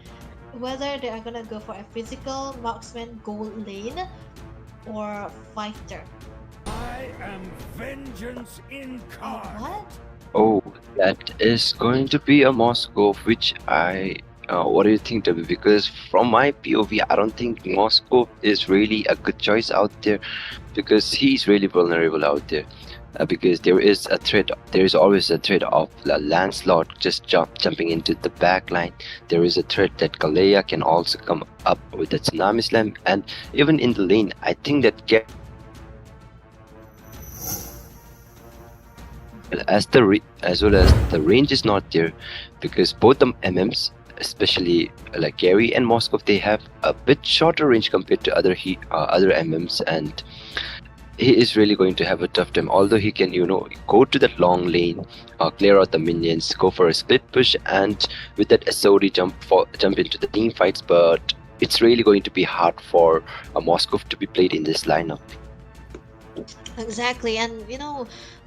whether they are gonna go for a physical marksman gold lane or fighter. I am vengeance incarnate. What? Oh, that is going to be a Moscow, which I. What do you think, W? Because from my POV, I don't think Moscow is really a good choice out there, because he's really vulnerable out there. Because there is a threat, there is always a threat of Lancelot just jumping into the back line. There is a threat that Kalea can also come up with a Tsunami Slam, and even in the lane, I think that as well as the range is not there, because both the MMs, especially like Gary and Moskov, they have a bit shorter range compared to other MMs, and he is really going to have a tough time. Although he can go to that long lane, clear out the minions, go for a split push, and with that SOD jump into the team fights, but it's really going to be hard for Moskov to be played in this lineup. Exactly, and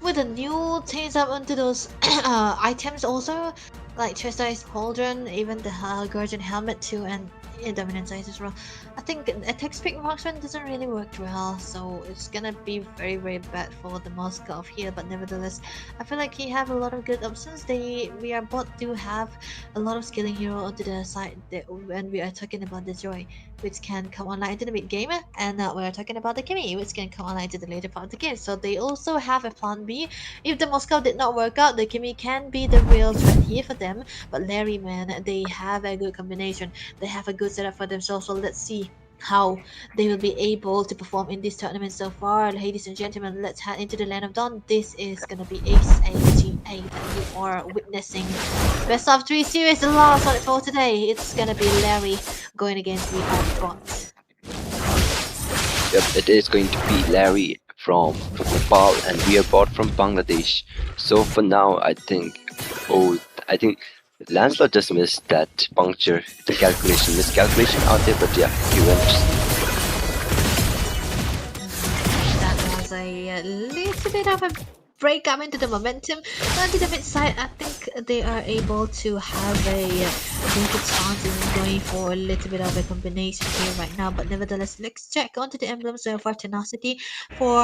with the new things up onto those items also, like Chastised Pauldron, even the Guardian Helmet too, and Dominant Eyes as well. I think a text pick marksman doesn't really work well, so it's gonna be very very bad for the Moskov here. But nevertheless, I feel like he have a lot of good options. We are both do have a lot of scaling hero onto the side when we are talking about the Joy, which can come online into the mid game, and we are talking about the Kimi, which can come online to the later part of the game. So they also have a plan B. If the Moscow did not work out, the Kimi can be the real threat here for them. But Larry, man, they have a good combination. They have a good setup for themselves. So let's see how they will be able to perform in this tournament so far. Ladies and gentlemen, let's head into the Land of Dawn. This is gonna be Ace AGA that you are witnessing. Best of 3 series, the last one for today. It's gonna be Larry going against the bot. Yep, it is going to be Larry from Nepal and we are bought from Bangladesh. So for now, I think Lancelot just missed that puncture, the miscalculation out there, but yeah, he went. That was a little bit of a break up into the momentum. Onto the mid side, I think they are able to have a good chance in going for a little bit of a combination here right now. But nevertheless, let's check onto the emblems for Tenacity for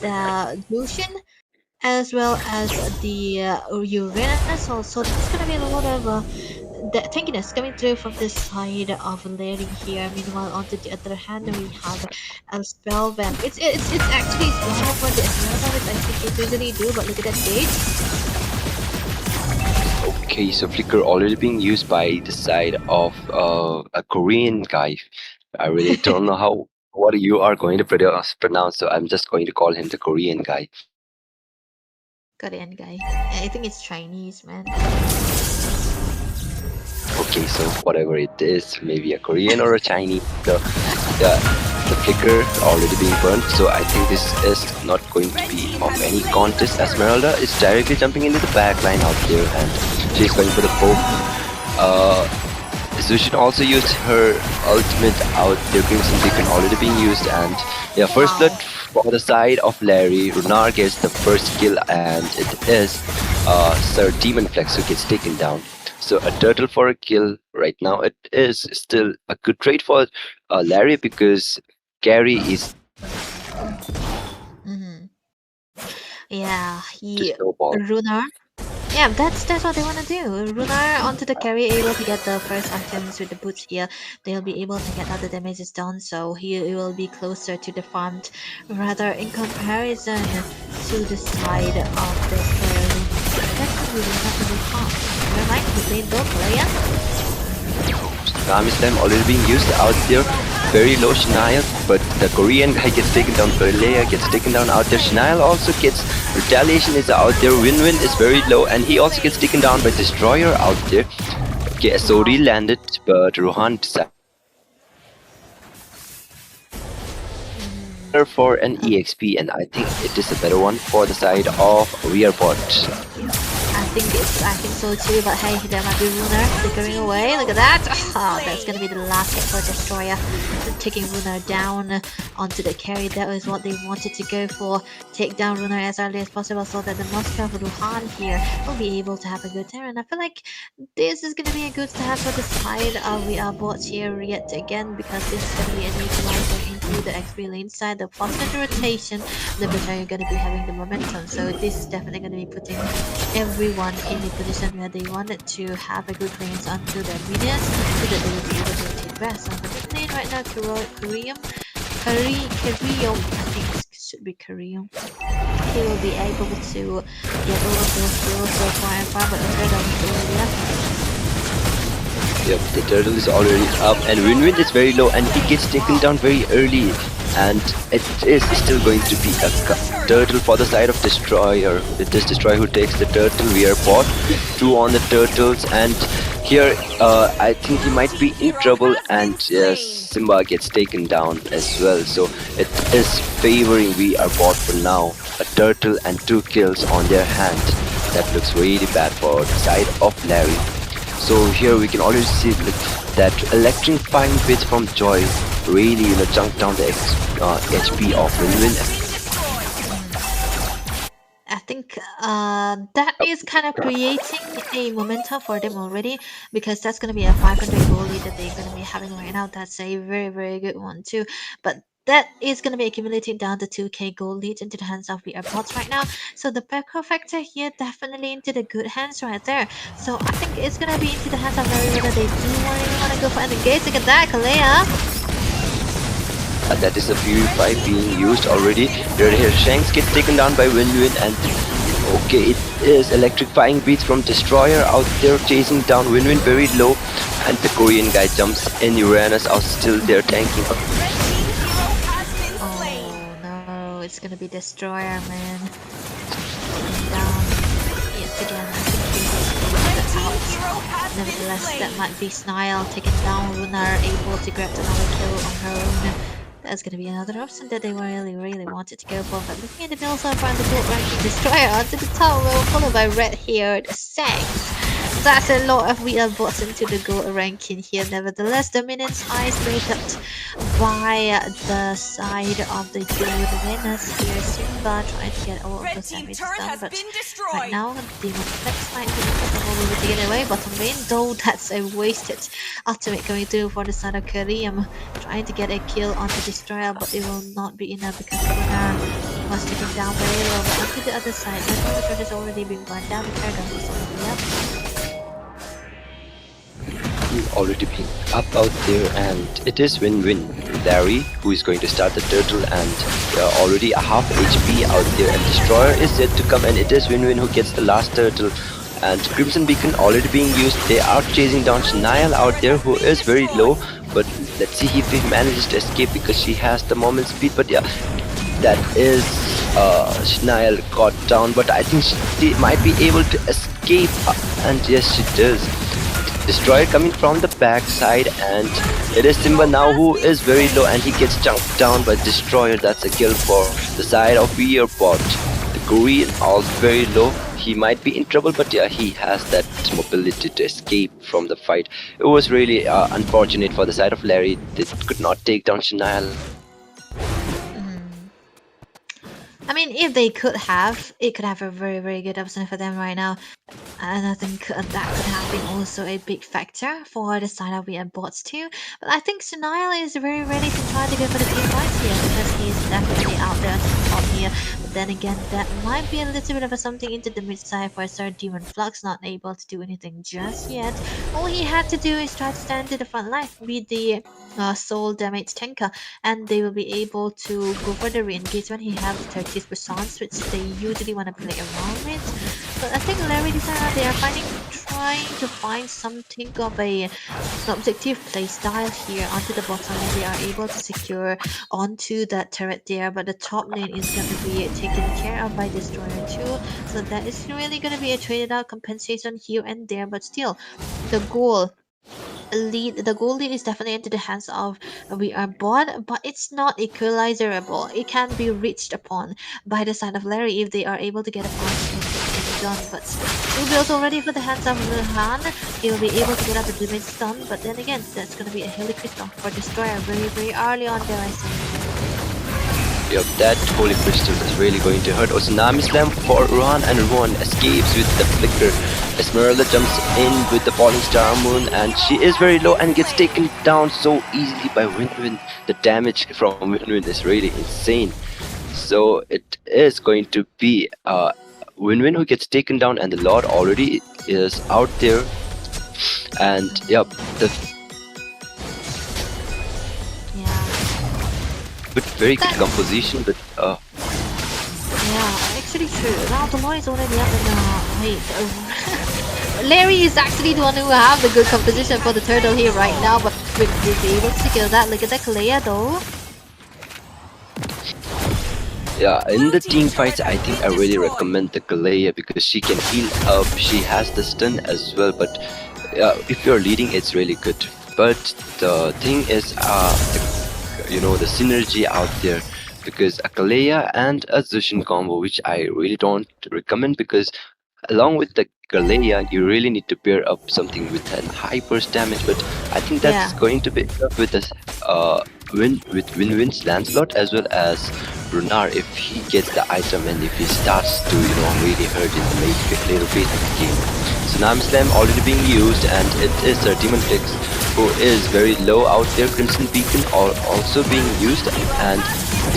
the Lucian, as well as the Uranus also. There's gonna be a lot of the tankiness coming through from this side of Larry here. Meanwhile, onto the other hand, we have a Spellvamp. It's actually one for the Spellvamp, I think it usually do, but look at that date. Okay, so Flicker already being used by the side of a Korean guy. I really don't know what you are going to pronounce, so I'm just going to call him the Korean guy. Korean guy. I think it's Chinese, man. Okay, so whatever it is, maybe a Korean or a Chinese. The the flicker already being burnt, so I think this is not going to be of any contest. Esmeralda is directly jumping into the back line out there, and she's going for the poke. Zushin also used her ultimate out there, Crimson Beacon already being used, and yeah, first blood for the side of Larry. Runar gets the first kill, and it is Sir Demon Flex who gets taken down. So a turtle for a kill right now. It is still a good trade for Larry because Gary is Mm-hmm. Yeah, to snowball. Runar. Yeah, that's what they want to do. Runar onto the carry, able to get the first items with the boots here. They'll be able to get all the damages done, so he will be closer to the farmed. Rather, in comparison to the side of the carry, that's really not to be fun. Never mind, he played both Leia. Tsunami Slam already being used out there. Very low Shania, but the Korean guy gets taken down. Leia gets taken down out there. Shania also gets retaliation is out there. Win-Win is very low, and he also gets taken down by Destroyer out there. Okay, SOD landed, but Rohan decided for an EXP, and I think it is a better one for the side of Rearbot. I think so too, but hey, there might be Runar flickering away. Look at that! Oh, that's gonna be the last hit for Destroyer. Taking Runar down onto the carry. That was what they wanted to go for. Take down Runar as early as possible so that the most powerful Ruhan here will be able to have a good turn. And I feel like this is gonna be a good start for the side of we are bought here yet again, because this is gonna be a neutralizer into the XP lane side. The faster the rotation, the better you're gonna be having the momentum. So this is definitely gonna be putting everyone in a position where they wanted to have a good clearance onto their minions so that they will be able to rotate rest. On the mid lane right now, Karium, I think it should be Karium. He will be able to get all of those kills so far and far, but the turtle is already up. Yep, the turtle is already up, and Win-Win is very low, and he gets taken down very early. And it is still going to be a turtle for the side of Destroyer. It is Destroyer who takes the turtle. We are bought 2 on the turtles, and here I think he might be in trouble, and yes, Simba gets taken down as well. So it is favoring We Are Bought for now. A turtle and 2 kills on their hand. That looks really bad for the side of Larry. So here we can already see that electrifying bits from Joy really chunk down the HP of Win-Win. I think that is kind of creating a momentum for them already, because that's going to be a 500 goal lead that they're going to be having right now. That's a very, very good one too. But that is going to be accumulating down the 2k gold leads into the hands of the AirPods right now. So the Pekko factor here definitely into the good hands right there. So I think it's going to be into the hands of Larry whether they do really want to go for an engaging attack. Kalea. That is a Purify being used already. Here Shanks gets taken down by Win-Win, and okay, it is electrifying beats from Destroyer out there chasing down Win-Win very low, and the Korean guy jumps in. Uranus out still there tanking up. Oh no, it's gonna be Destroyer, man. Taken down yet again. I think he's out. Nevertheless, that might be Snile taken down. Runar able to grab another kill on her own. That's gonna be another option that they really wanted to go for. But looking at the middle side from the gold ranking, Destroyer onto the top row, followed by red here, the Sanks. That's a lot of we are bots into the gold ranking here. Nevertheless, the minions eyes lit up by the side of the gold winners here. Simba trying to get all of the damage done, but right now Demon Flex might be able to get away. Bottom lane though, that's a wasted ultimate going through for the side of Kareem, trying to get a kill on the Destroyer, but it will not be enough because Runar was taken down very low. But onto the other side, the turret is already being burned down. The Paragon is already up. Already being up out there, and it is Win-Win. Larry who is going to start the turtle, and already a half HP out there, and Destroyer is yet to come, and it is Win-Win who gets the last turtle. And Crimson Beacon already being used. They are chasing down Shania out there, who is very low, but let's see if he manages to escape because she has the moment speed. But yeah, that is Shania caught down, but I think she might be able to escape, and yes, she does. Destroyer coming from the backside, and it is Simba now who is very low, and he gets jumped down by Destroyer. That's a kill for the side of Earbot. The Korean also very low. He might be in trouble, but yeah, he has that mobility to escape from the fight. It was really unfortunate for the side of Larry. They could not take down Shania. I mean, if they could have, it could have a very, very good option for them right now. And I think that could have been also a big factor for the side of the bots too. But I think Sunil is very ready to try to go for the team fights here because he's definitely out there to the top here. But then again, that might be a little bit of a something into the mid side for Sir Demon Flux, not able to do anything just yet. All he had to do is try to stand to the front line with the soul damage tanker, and they will be able to go for the re-engagement. He has the Turkish response, which they usually want to play around with. But I think Larry decided they are trying to find something of an objective playstyle here onto the bottom, and they are able to secure onto that turret there. But the top lane is going to be taken care of by Destroyer too, so that is really going to be a traded out compensation here and there. But still, the goal lead is definitely into the hands of we are bot, but it's not equalizable. It can be reached upon by the side of Larry if they are able to get a pass done. But it will be also ready for the hands of Luhan. He will be able to get up the damage done, but then again, that's gonna be a Holy Crystal for Destroyer very, very early on there, I think. Yep, that Holy Crystal is really going to hurt. Tsunami Slam for Ruhan, and Ruhan escapes with the Flicker. Esmeralda jumps in with the Falling Star Moon, and she is very low and gets taken down so easily by Winwin. The damage from Winwin is really insane. So it is going to be Winwin who gets taken down, and the Lord already is out there. And yep, the but very good composition, but yeah, actually true. Now the Lord is already up and wait. Larry is actually the one who have the good composition for the turtle here right now, but will be able to secure that. Look at that Kalea though. yeah, in the team fights, I think I really recommend the Galea because she can heal up. She has the stun as well, but if you're leading, it's really good. But the thing is, the synergy out there, because a Galea and a Zushin combo, which I really don't recommend, because along with the Galea, you really need to pair up something with a high burst damage. But I think that's going to be up with us with Winwin's Lancelot as well as Runar if he gets the item and if he starts to really hurt in the later phase of the game. Tsunami Slam already being used, and it is Sir Demon Fix who is very low out there. Crimson Beacon also being used, and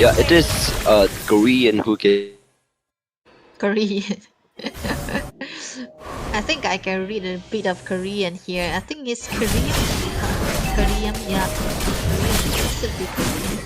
yeah, it is Korean who can. Korean. I think I can read a bit of Korean here. I think it's Korean. Korean, yeah. Korean. Should be Korean.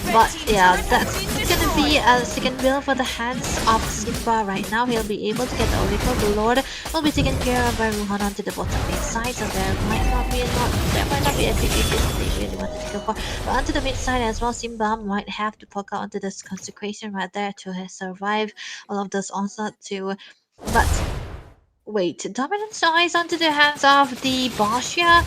But yeah, that's gonna be a second build for the hands of Simba right now. He'll be able to get the Oracle. The Lord will be taken care of by Ruhan onto the bottom mid side, so there might not be a big issue they really wanted to go for. But onto the mid side as well, Simba might have to poke out onto this consecration right there to survive all of those onslaught too. But wait, dominance eyes onto the hands of the Bashia.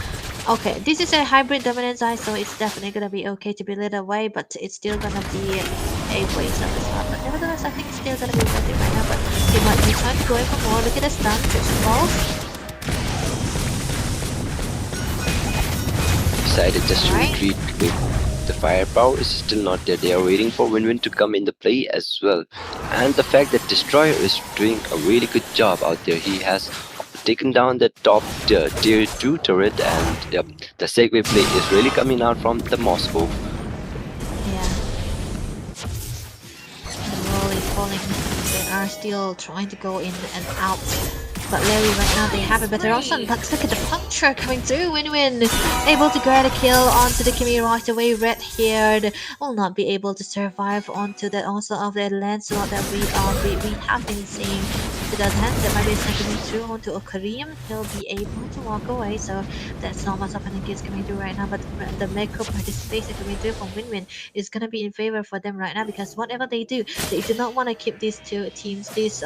Okay, this is a hybrid dominance eye, so it's definitely gonna be okay to be lit away, but it's still gonna be a waste of the spot. But nevertheless, I think it's still gonna be worth it right now. But he might be trying to go in for more. Look at the stun, trips balls. Decided just to retreat. The firepower is still not there. They are waiting for Winwin to come in the play as well. And the fact that Destroyer is doing a really good job out there. He has taken down the top tier 2 turret, and yep, the segue play is really coming out from the Moscow. Yeah. The wall is falling. They are still trying to go in and out. But Larry right now, they have a better option. But look at the puncture coming through. Win-win. Able to get a kill onto the Kimi right away. Red-haired will not be able to survive onto that also of the Lancelot that we have been seeing. To that hand, there might be a second through onto a Kareem. He'll be able to walk away. So that's not much of an engage coming through right now. But the macro participation coming through from Win-win is gonna be in favor for them right now, because whatever they do not want to keep these two teams, these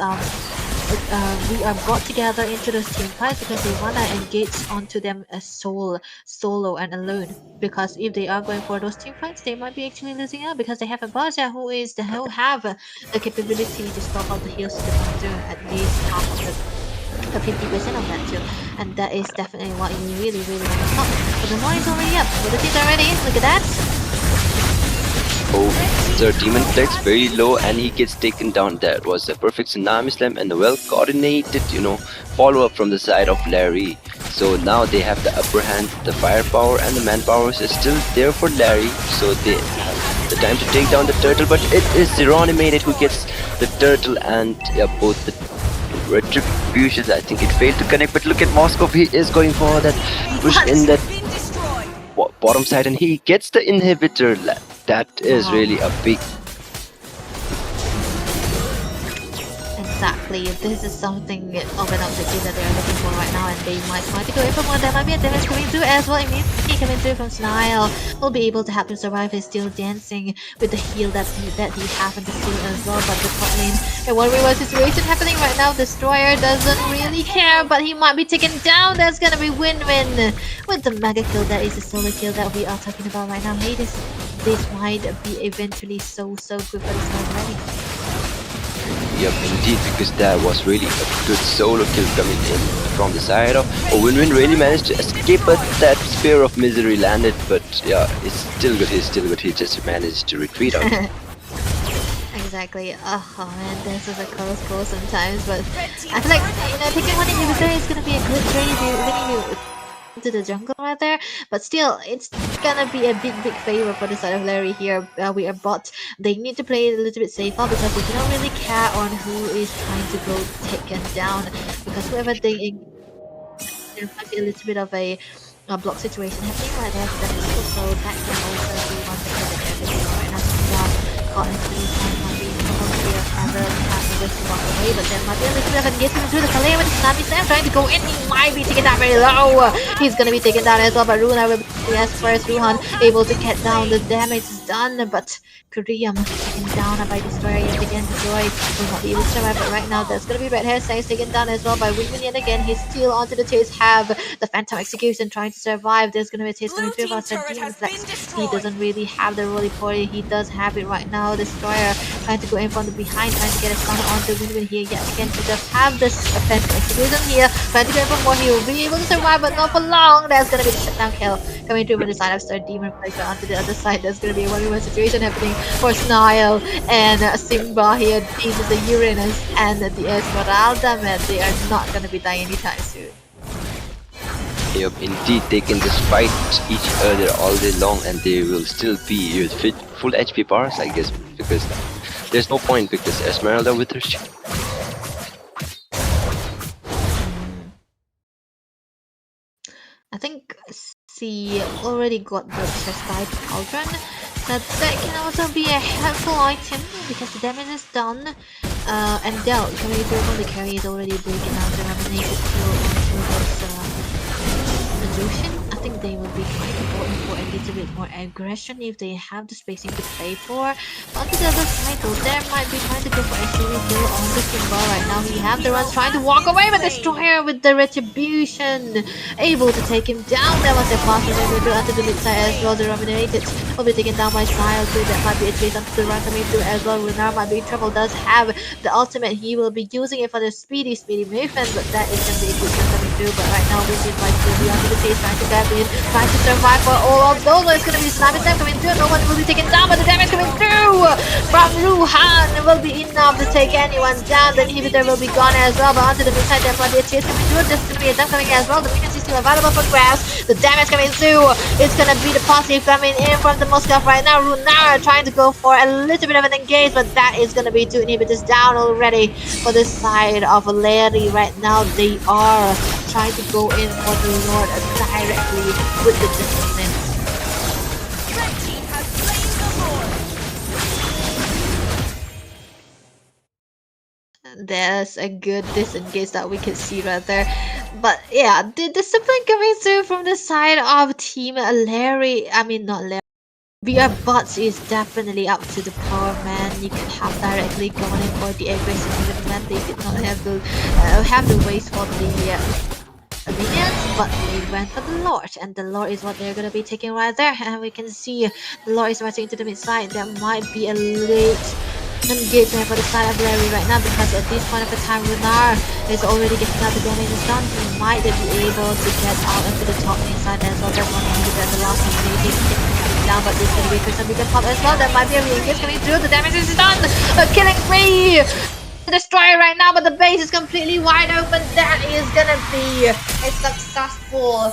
we are brought together into those team fights because they wanna engage onto them as solo and alone. Because if they are going for those team fights, they might be actually losing out because they have a boss who have the capability to stop out the heals to the counter at least half of the 50% of that too, and that is definitely what you really want to stop. But the more is already up. But the team's already. Look at that. Oh, Sir Demon Flex very low and he gets taken down. That was a perfect tsunami slam and a well coordinated, follow up from the side of Larry. So now they have the upper hand, the firepower and the manpower is still there for Larry. So they have the time to take down the turtle, but it is Zeronimated who gets the turtle and both the retributions. I think it failed to connect, but look at Moskov, he is going for that push in that bottom side and he gets the inhibitor. That is really a big... Exactly, this is something of an objective that they are looking for right now, and they might try to go in for more. There might be a damage coming through as well. Immediately coming through from Snile will be able to help him survive. He's still dancing with the heal that he happened to steal as well. But the top lane, a one-reverse situation happening right now. Destroyer doesn't really care, but he might be taken down. That's gonna be win-win with the mega kill. That is the solo kill that we are talking about right now. Hey, this might be eventually so good for this one already. Yep, indeed, because that was really a good solo kill coming in from the side of... Win-Win really managed to escape, but that Spear of Misery landed, but yeah, it's still good, he's still good, he just managed to retreat out. Exactly. Oh man, this is a close call sometimes, but I feel like, taking one inhibitor is gonna be a good trade when you to the jungle right there, but still it's gonna be a big favor for the side of Larry here. We are bot, they need to play it a little bit safer because they don't really care on who is trying to go taken down, because whoever there might be a little bit of a block situation happening right there for them, so that can also be one thing that they're looking for. And as we are caught into this time, might be probably a Ever have a wish to walk away, but there might be a little bit of engagement through the Kalei with Tsunami Slam trying to go in. He might be taken down very low. He's gonna be taken down as well, but Runa will be as far as Ruhan able to get down. The damage is done, but Kuriam taken down by Destroyer yet again. Destroy will not be able to survive, but right now there's gonna be Red Hair Saints taken down as well by Wingman yet again. He's still onto the chase. Have the Phantom Execution trying to survive. There's gonna be a chase coming through about Demon Flex. He doesn't really have the roly poly. He does have it right now. Destroyer trying to go in from the behind, trying to get a stun on the Wingman here yet again. He does have this Phantom Execution here, trying to go in for more. He will be able to survive, but not for long. There's gonna be the shutdown kill coming through with the side of Star Demon Flex, but onto the other side there's gonna be a 1v1 situation happening for Snile and Simba here. This is the Uranus and the Esmeralda, man. They are not gonna be dying anytime soon. Yep, indeed, they can just fight each other all day long and they will still be with full HP bars, I guess, because there's no point, because Esmeralda with her I think she already got the Chestai Cauldron, so that can also be a helpful item because the damage is done. And Del coming through from the carry is already breaking out the Raminated kill onto this Lucian. I think they will be trying to go in for a little bit more aggression if they have the spacing to play for. But onto the other side though, there might be trying to go for a silly kill on the Simba right now. We have the runs trying to walk away, but Destroyer with the Retribution able to take him down. There was a pass onto the mid side as well. The Raminated will be taken down by Style too. That might be a chase onto the run coming through as well. Runar might be in trouble, does have the ultimate. He will be using it for the speedy movement, but that is going to be a good one coming through. But right now, Wicked might still be onto the chase, trying to grab in, trying to survive for all of those. It's going to be Tsunami Slam coming through. No one will be taken down, but the damage coming through from Ruhan will be enough to take anyone down. The inhibitor will be gone as well, but onto the mid side, there might be a chase coming through. There's going to be a dump coming as well. The minions is still available for grabs. The damage coming through. It's going to be the positive coming in from the Moskov right now. Runar trying to go for a little bit of an engage, but that is going to be two inhibitors down already for the side of Larry right now. They are trying to go in for the Lord directly with the discipline. There's a good disengage that we can see right there. But yeah, the discipline coming through from the side of team Larry. I mean, not Larry. VR bots is definitely up to the power, man. You could have directly gone in for the aggressive movement. They did not have the waste for the minions, but they went for the Lord, and the Lord is what they're gonna be taking right there. And we can see the Lord is rushing into the mid side. There might be a late engagement for the side of Larry right now, because at this point of the time, Runar is already getting out the damage is done. He might be able to get out into the top lane side as well. That's one needed at the last minute. Down, but this gonna be some bigger pop as well. There might be a re-engage coming through. The damage is done. Killing free. Destroyer right now, but the base is completely wide open. That is gonna be a successful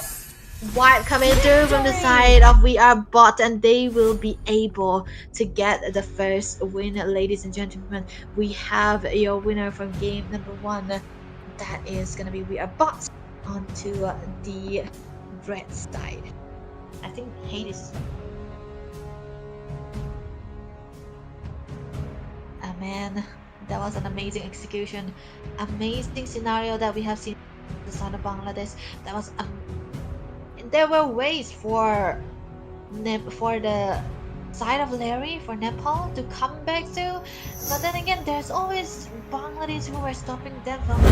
wipe coming through from the side of We Are Bot, and they will be able to get the first win, ladies and gentlemen. We have your winner from game number 1. That is gonna be We Are Bot onto the red side. I think Hades. Oh man, that was an amazing execution. Amazing scenario that we have seen in the side of Bangladesh. That was there were ways for the side of Larry, for Nepal to come back to, but then again, there's always Bangladesh who are stopping them from the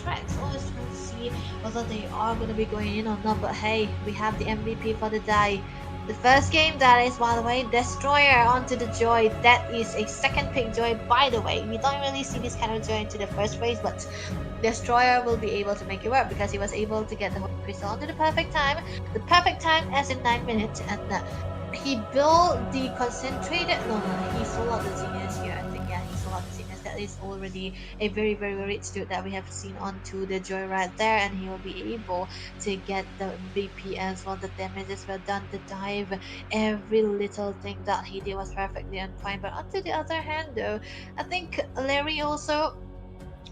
tracks. Always trying to see whether they are going to be going in or not. But hey, we have the MVP for the day. The first game, that is, by the way, Destroyer onto the Joy. That is a second pick Joy, by the way. We don't really see this kind of Joy into the first phase, but Destroyer will be able to make it work because he was able to get the Holy Crystal onto the perfect time. The perfect time as in 9 minutes, and he built the concentrated. No, he sold out the Genius here. I think, yeah, he sold out the Genius. That is already a very, very rich dude that we have seen onto the Joy right there, and he will be able to get the BP as well. The damages were done, the dive, every little thing that he did was perfectly on point. But onto the other hand, though, I think Larry also,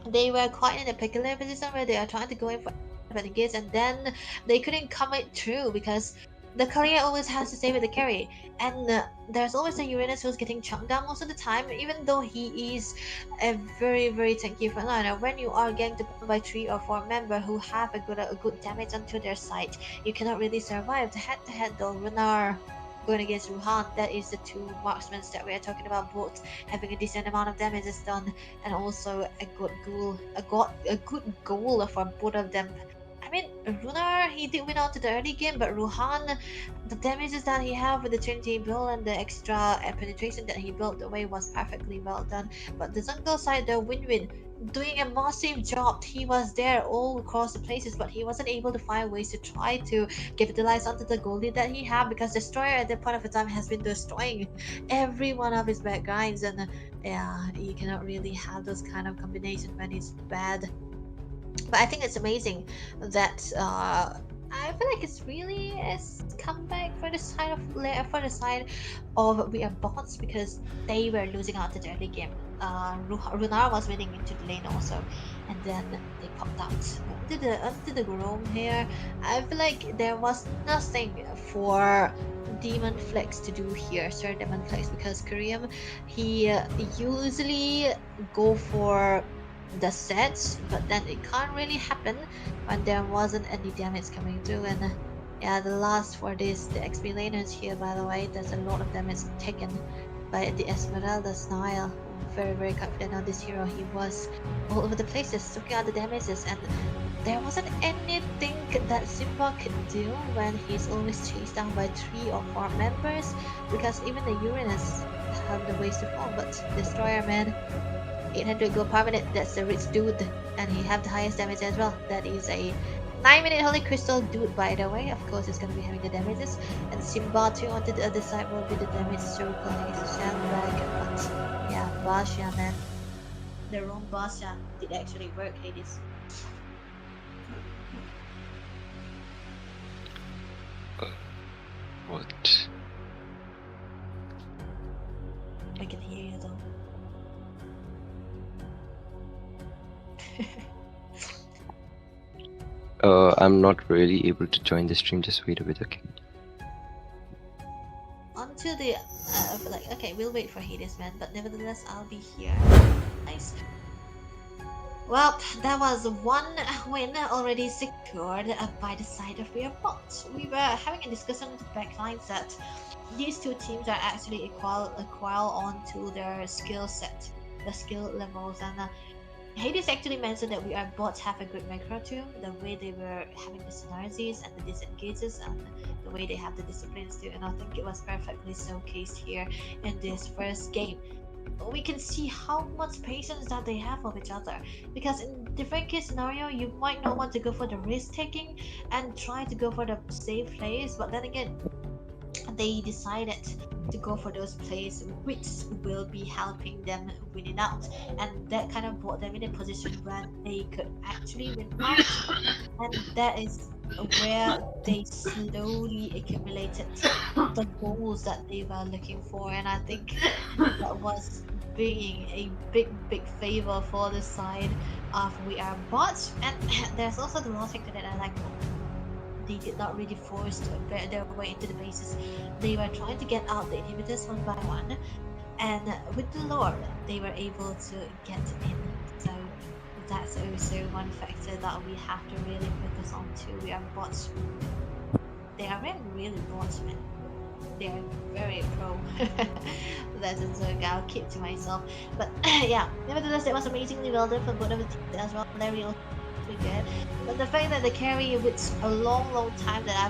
they were quite in a peculiar position where they are trying to go in for renegades, and then they couldn't come it through because the carrier always has to stay with the carry, and there's always a Uranus who's getting chunked down most of the time, even though he is a very, very tanky frontliner. When you are getting by 3 or 4 members who have a good damage onto their side, you cannot really survive. The head-to-head though, Runar going against Ruhan, that is the 2 marksmen that we are talking about, both having a decent amount of damage is done, and also a good goal for both of them. I mean, Runar, he did win out to the early game, but Ruhan, the damages that he had with the Trinity build and the extra penetration that he built away was perfectly well done. But the jungle side, the Win-Win, doing a massive job. He was there all across the places, but he wasn't able to find ways to try to capitalize onto the goal lead that he had, because Destroyer at that point of the time has been destroying every one of his bad guys, and yeah, you cannot really have those kind of combinations when it's bad. But I think it's amazing that I feel like it's really a comeback for the side of We Are Bots, because they were losing out to the early game. Runar was winning into the lane also, and then they popped out onto the roam here. I feel like there was nothing for Demon Flex to do here, Sir Demon Flex, because Kareem, he usually go for the sets, but then it can't really happen when there wasn't any damage coming through. And yeah, the last for this, the XP laners here, by the way, there's a lot of damage taken by the Esmeralda Nile. Very, very confident on this hero. He was all over the places, looking at the damages, and there wasn't anything that Simba could do when he's always chased down by 3 or 4 members, because even the Uranus have the ways to fall. But Destroyer, man, 800 gold per minute, that's a rich dude, and he have the highest damage as well. That is a 9-minute Holy Crystal dude, by the way. Of course, he's gonna be having the damages, and Simba too onto the other side will be the damage circle. He's a sandbag, but yeah, Basha, man, the wrong Basha did actually work, Hades. What? I can hear you though. I'm not really able to join the stream. Just wait a bit, okay? Onto the okay, we'll wait for Hades, man, but nevertheless, I'll be here. Nice. Well, that was one win already secured by the side of Real Bots. We were having a discussion with the backlines that these two teams are actually equal onto their skill set, the skill levels, and Hades actually mentioned that we are bots have a good macro too. The way they were having the synergies and the disengages and the way they have the disciplines too, and I think it was perfectly showcased here in this first game. We can see how much patience that they have of each other, because in different case scenario you might not want to go for the risk taking and try to go for the safe plays, but then again they decided to go for those plays which will be helping them winning out, and that kind of put them in a position where they could actually win out, and that is where they slowly accumulated the goals that they were looking for, and I think that was being a big favor for the side of We Are Bots. And there's also the last factor that I like. They did not really force their way into the bases. They were trying to get out the inhibitors one by one, and with the Lord, they were able to get in. So that's also one factor that we have to really focus on too. We are bots. They are really bots, man. They are very pro. That's a joke I'll keep to myself. But yeah, nevertheless, it was amazingly well done from both of the teams as well. Larry also good. But the fact that the carry, with a long time that I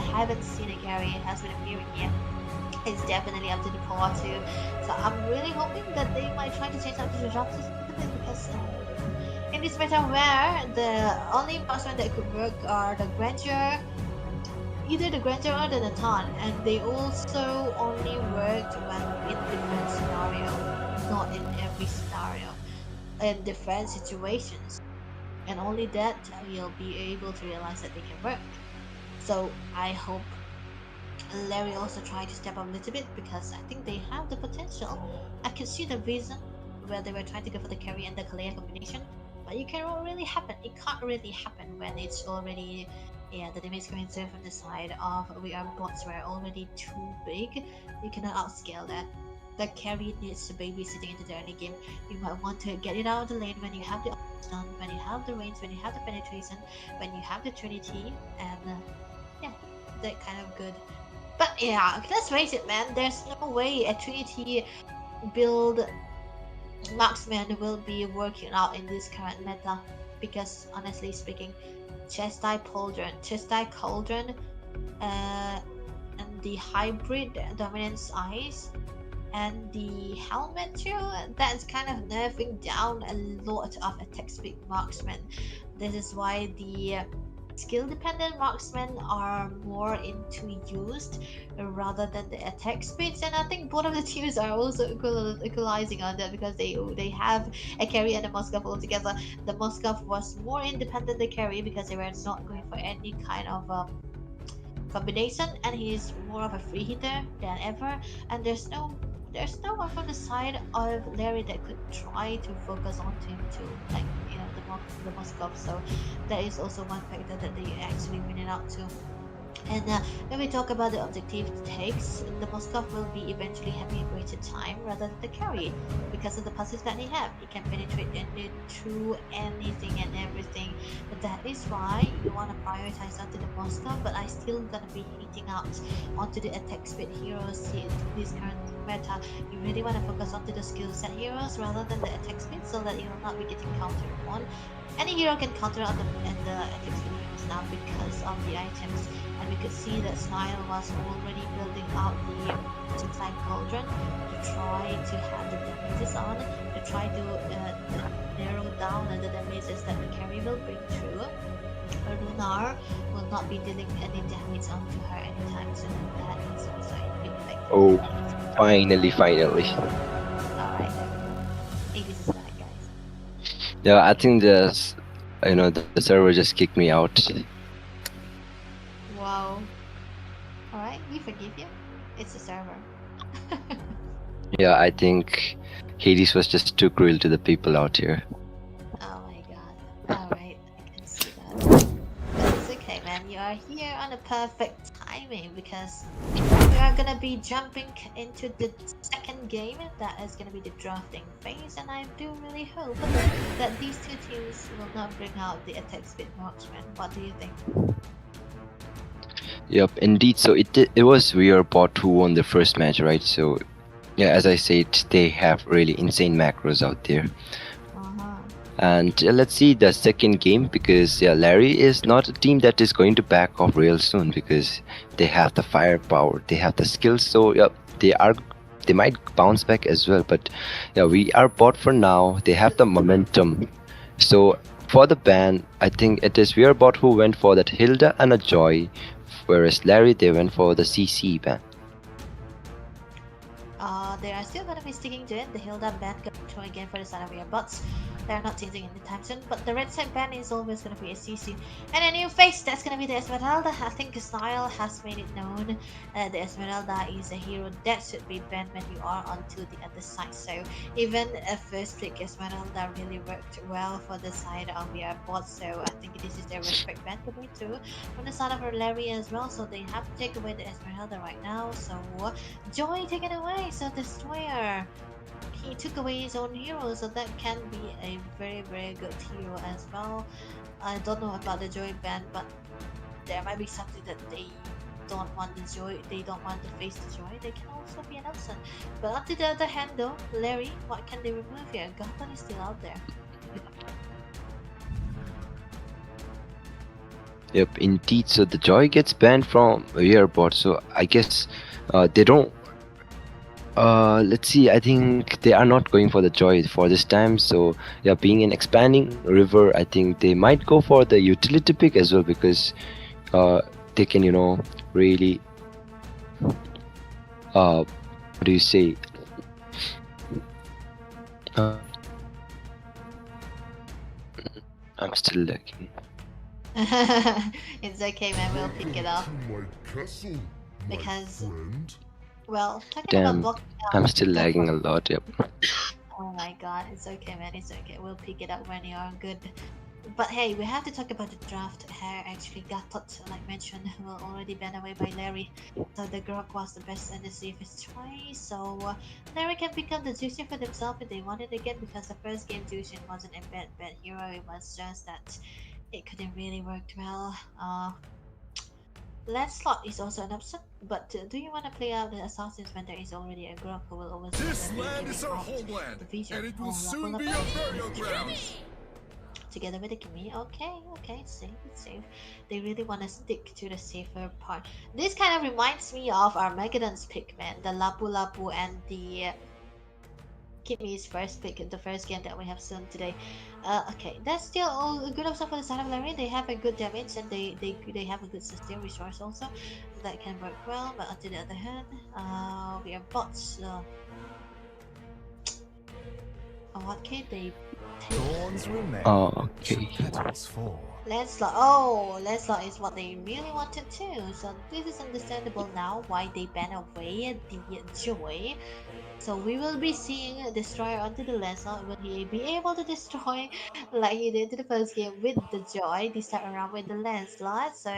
haven't seen a carry, it has been appearing here, is definitely up to the par too. So I'm really hoping that they might try to change up the drop system a bit, because in this meta where the only marksmen that could work are the Grandeur, either the Grandeur or the Natan, and they also only worked when in different scenario, not in every scenario, in different situations. And only that you'll be able to realize that they can work. So I hope Larry also tried to step up a little bit, because I think they have the potential. I can see the reason where they were trying to go for the carry and the Kalea combination, but it can't really happen. It can't really happen when it's already, yeah, the damage coming through from the side of We Are Bots were already too big. You cannot outscale that. The carry needs to babysitting into the early game. You might want to get it out of the lane when you have the stun, when you have the range, when you have the penetration, when you have the Trinity, and yeah, that kind of good. But yeah, let's face it, man. There's no way a Trinity build marksman will be working out in this current meta, because honestly speaking, Chestai Cauldron, and the hybrid dominance eyes and the helmet too, that's kind of nerfing down a lot of attack speed marksmen. This is why the skill dependent marksmen are more into used rather than the attack speeds, and I think both of the teams are also equalizing on that, because they have a carry and a Moskov altogether. The Moskov was more independent the carry, because they were not going for any kind of combination, and he's more of a free hitter than ever, and there's no one from the side of Larry that could try to focus on him too, like, you know, the Moskov. So that is also one factor that they actually win it out too. And when we talk about the objective takes, the Moskov will be eventually having a greater time rather than the carry, because of the passive that he have. He can penetrate through anything and everything. But that is why you want to prioritize onto the Moskov, but I still gonna be hitting out onto the attack speed heroes in this current meta. You really want to focus onto the skill set heroes rather than the attack speed, so that you will not be getting countered on. Any hero can counter on the attack speed heroes now because of the items. And we could see that Snile was already building out the Chestai Cauldron to try to have the damages on, to try to narrow down the damages that the carry will bring through. Lunar will not be dealing any damage onto her anytime soon, and that is also a big factor. Oh, finally. Alright, this is bad, guys. Yeah, I think the server just kicked me out. Wow. Alright, we forgive you. It's a server. Yeah, I think Hades was just too cruel to the people out here. Oh my god. Alright, I can see that. But it's okay, man. You are here on a perfect timing, because we are gonna be jumping into the second second game that is going to be the drafting phase, and I do really hope that these two teams will not bring out the attack speed marksman. What do you think? Yep, indeed. So it was we are bot who won the first match, right? So yeah, as I said, they have really insane macros out there. Uh-huh. And let's see the second game, because yeah, Larry is not a team that is going to back off real soon, because they have the firepower, they have the skills. So yeah, they might bounce back as well. But yeah, we are bot for now. They have the momentum. So for the ban, I think it is we are bot who went for that Hilda and a Joy, whereas Larry they went for the CC ban. They are still going to be sticking to it. The Hilda ban going to try again for the side of your bots. They're not changing anytime soon, but the red side ban is always going to be a CC. And a new face, that's going to be the Esmeralda. I think Style has made it known the Esmeralda is a hero that should be banned when you are onto the other side. So even a first pick Esmeralda really worked well for the side of your bot. So I think this is their respect ban coming through from the side of Larry as well. So they have to take away the Esmeralda right now. So Joy taken away. So Destroyer, he took away his own hero, so that can be a very, very good hero as well. I don't know about the Joy ban, but there might be something that they don't want the Joy, they don't want to face the Joy. They can also be an option. But on the other hand though, Larry, what can they remove here? Gotham is still out there. Yep, indeed. So the Joy gets banned from Rearbot. So I guess they don't. Let's see. I think they are not going for the Joy for this time. So yeah, being an expanding river, I think they might go for the utility pick as well, because they can, really. What do you say? I'm still lagging. It's okay, man. We'll pick it up because, well, talking Damn, about I'm still lagging a lot. Yep. Oh my god, it's okay, man. It's okay. We'll pick it up when you're good. But hey, we have to talk about the draft here. Actually, Gatot, like mentioned, will already banned away by Larry. So the Grok was the best and the safest choice. So Larry can become the Juicing for themselves if they want it again, because the first game Juicing wasn't a bad hero. It was just that it couldn't really work well. Lancelot is also an option, but do you want to play out the assassins when there is already a Grok who will always This land is our homeland, and it will soon be our burial grounds. Together with the Kimi. Okay, safe. They really want to stick to the safer part. This kind of reminds me of our Megadon's pick, man. The Lapu Lapu and the Kimi's first pick in the first game that we have seen today. Okay, that's still a good option for the side of Larry. They have a good damage and they have a good sustain resource also. That can work well, but on the other hand, we are bots. What can they take? Okay. Lancelot is what they really wanted too. So this is understandable now why they ban away the Joy. So we will be seeing a Destroyer onto the Lancelot. Will he be able to destroy like he did in the first game with the Joy this time around with the Lancelot? So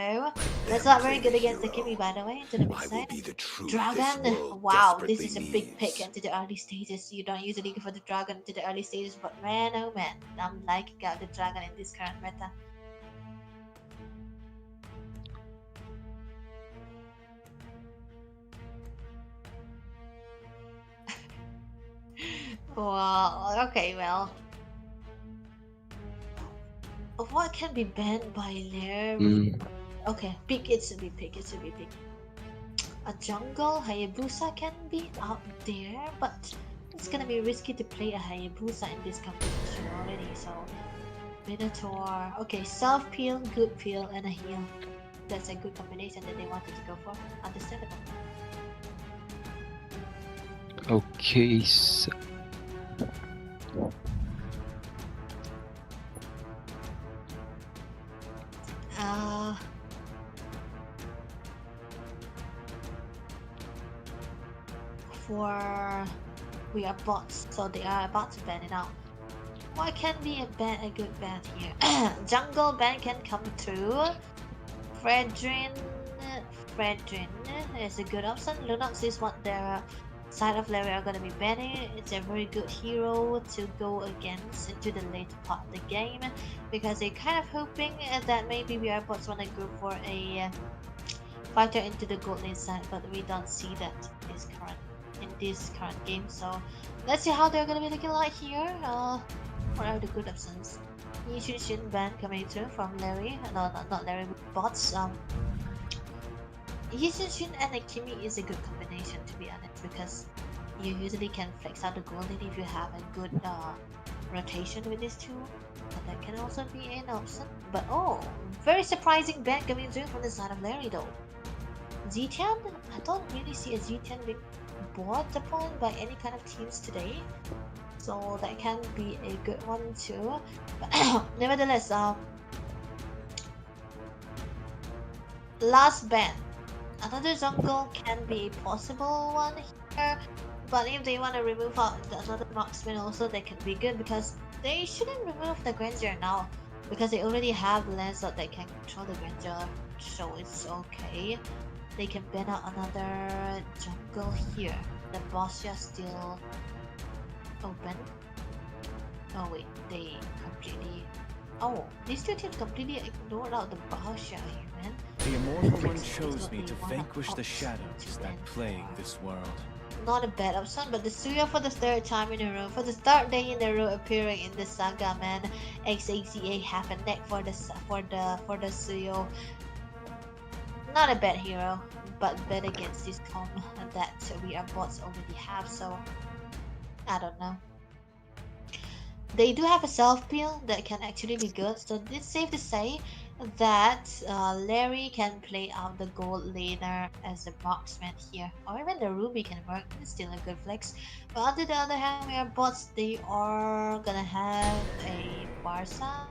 Lancelot very good against the Kimi, by the way, into the mid side. Dragon, wow, this is a big pick into the early stages. You don't usually go for the Dragon into the early stages, but man, oh man, I'm liking out the Dragon in this current meta. Well, okay, well. What can be banned by Lair? Okay, pick, it should be pick. A jungle Hayabusa can be out there, but it's gonna be risky to play a Hayabusa in this competition already, so Minotaur. Okay, self peel, good peel, and a heal. That's a good combination that they wanted to go for. Understandable. Okay, so for we are bots, so they are about to ban it out. What can be a good ban here? Jungle ban can come through. Fredrin is a good option. Lunox is what they're side of Larry are gonna be banning. It's a very good hero to go against into the later part of the game because they're kind of hoping that maybe we are bots wanna go for a fighter into the gold lane side, but we don't see that in this current game. So let's see how they're gonna be looking like here. What are the good options? Shin ban coming through from Larry. No, not Larry, bots. Shin and Akimi is a good combination, to be honest, because you usually can flex out the golden if you have a good rotation with these two. But that can also be an option. But oh, very surprising ban coming through from the side of Larry though. Z10? I don't really see a Z10 being bought upon by any kind of teams today. So that can be a good one too. But nevertheless, last ban. Another jungle can be a possible one here. But if they want to remove out another marksman also, that can be good because they shouldn't remove the Granger now. Because they already have Lancelot that can control the Granger. So it's okay. They can ban out another jungle here. The Bossia still open. Oh wait, they completely... Oh, these two teams completely ignored out the Bossia here, man. The Immortal One chose me to vanquish the shadows that plague this world. Not a bad option, but the Suyo for the third time in a row, for the third day in a row appearing in the saga, man. XACA have a neck for the Suyo. Not a bad hero, but bet against this comp that we are bots already have, so I don't know. They do have a self-peel that can actually be good, so it's safe to say that Larry can play out the gold laner as a marksman here, or even the Ruby can work. It's still a good flex. But on the other hand, we are bots. They are gonna have a Barca.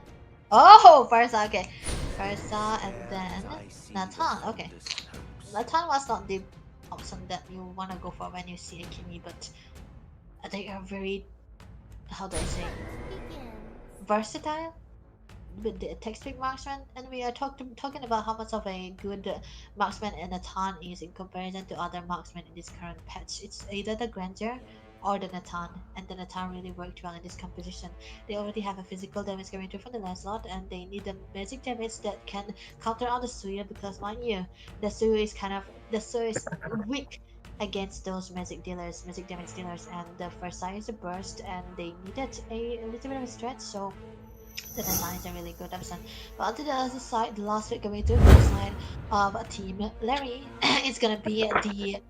Oh, Barca, okay. Barca and then Nathan. Okay, Nathan was not the option that you wanna go for when you see a Kimi, but they are very, how do I say, versatile with the attack speed marksman, and we are talking about how much of a good marksman and Nathan is in comparison to other marksmen in this current patch. It's either the Granger or the Nathan, and the Nathan really worked well in this composition. They already have a physical damage coming through from the Lancelot, and they need the magic damage that can counter out the Suya, because mind you, the Suya is weak against those magic damage dealers, and the first side is a burst, and they needed a little bit of a stretch, so the Nathan is a really good option. But onto the other side, the last pick coming to the side of Team Larry is gonna be the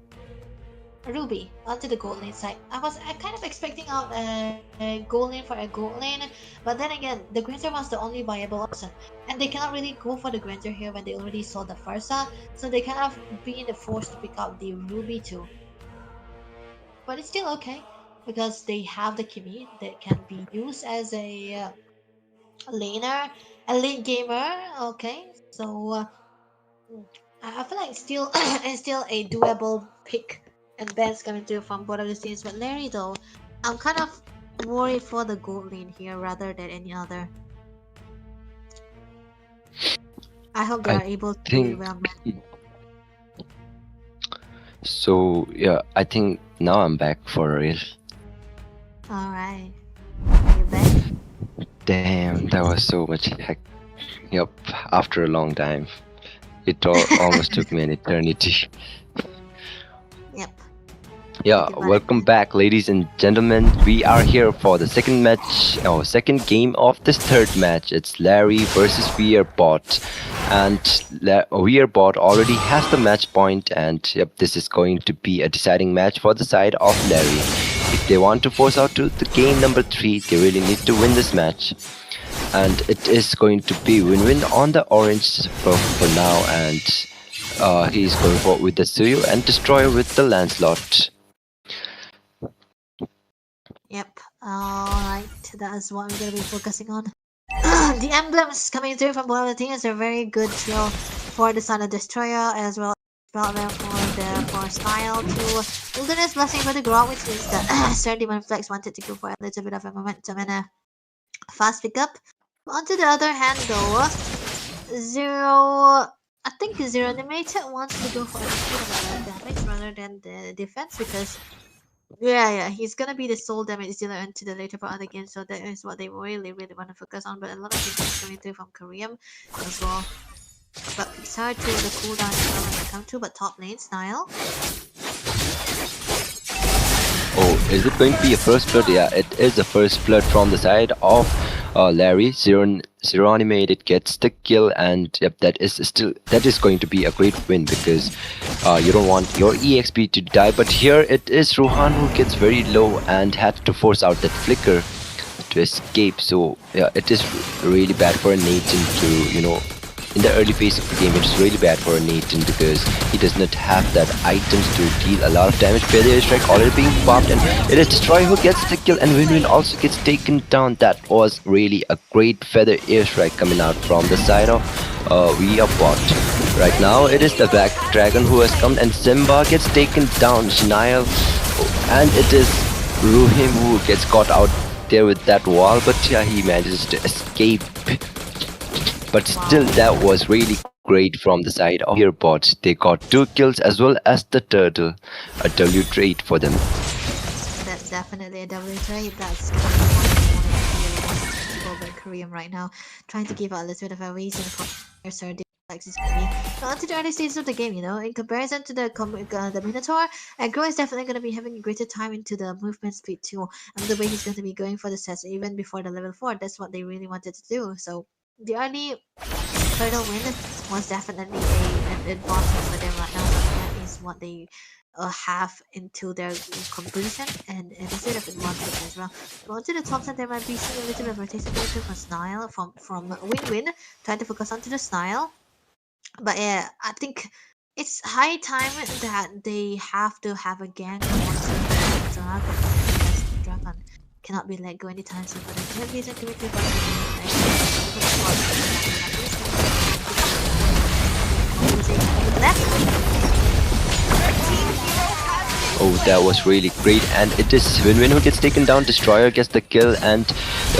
Ruby onto the gold lane side. I kind of expecting out a gold lane for a gold lane, but then again, the Granger was the only viable option, and they cannot really go for the Granger here when they already saw the Farsa, so they kind of being forced to pick up the Ruby too. But it's still okay because they have the Kimi that can be used as a laner, a late gamer. Okay, so I feel like still it's still a doable pick and bets coming through from both of the teams. But Larry though, I'm kind of worried for the gold lane here rather than any other. I hope they are able to do it well. So yeah, I think now I'm back for real. Alright. Are you back? Damn, that was so much heck. Yep, after a long time. It almost took me an eternity. Yep. Yeah, welcome back, ladies and gentlemen. We are here for the second match, or second game of this third match. It's Larry versus Wearbot, and Wearbot already has the match point, and yep, this is going to be a deciding match for the side of Larry. If they want to force out to the game number 3, they really need to win this match. And it is going to be win-win on the orange for now, and he's going for with the Suyo and Destroyer with the Lancelot. Yep. Alright, that's what we're gonna be focusing on. The emblems coming through from both of the teams are very good drill for the Sun of Destroyer, as well as for style to Wilderness Blessing for the Grog, which means that Sir Demon Flex wanted to go for a little bit of a momentum and a fast pickup. On to the other hand though, I think Zero Animated wants to go for a little bit of damage rather than the defense, because Yeah, he's gonna be the sole damage dealer into the later part of the game, so that is what they really want to focus on. But a lot of things coming through from Korean as well. But Pixar to the cooldown is not gonna come to, but top lane Snile. Oh, is it going to be a first blood? Yeah, it is a first blood from the side of Larry. Zero animated gets the kill, and yep, that is going to be a great win because you don't want your EXP to die. But here it is Rohan who gets very low and had to force out that flicker to escape. So yeah, it is really bad for a Nathan to in the early phase of the game, it's really bad for Nathan because he does not have that items to deal a lot of damage. Feather Airstrike already being popped, and it is Destroy who gets the kill, and Win also gets taken down. That was really a great Feather Airstrike coming out from the side of Via Bot. Right now, it is the Black Dragon who has come, and Simba gets taken down. Shinile, and it is Ruhim who gets caught out there with that wall, but yeah, he manages to escape. But still, that was really great from the side of your bots. They got 2 kills as well as the turtle. A W trade for them. That's definitely a double trade. That's gonna be one of the people in Korean right now, trying to give out a little bit of a reason for their Sir Flex is gonna be. Not to the early stages of the game, in comparison to the Minotaur, Aggro is definitely gonna be having a greater time into the movement speed too, and the way he's gonna be going for the sets even before the level 4. That's what they really wanted to do. So the early turtle win was definitely an advantage for them right now. So that is what they have into their composition, and it is a bit of advantage as well. Going to the top side, there might be seeing a little bit of rotation from Snile from Win-Win, trying to focus onto the Snile. But yeah, I think it's high time that they have to have a gang onto the Dragon, because the Dragon cannot be let go anytime soon. But the Jet Vision committed Oh, that was really great, and it is Win-Win who gets taken down. Destroyer gets the kill, and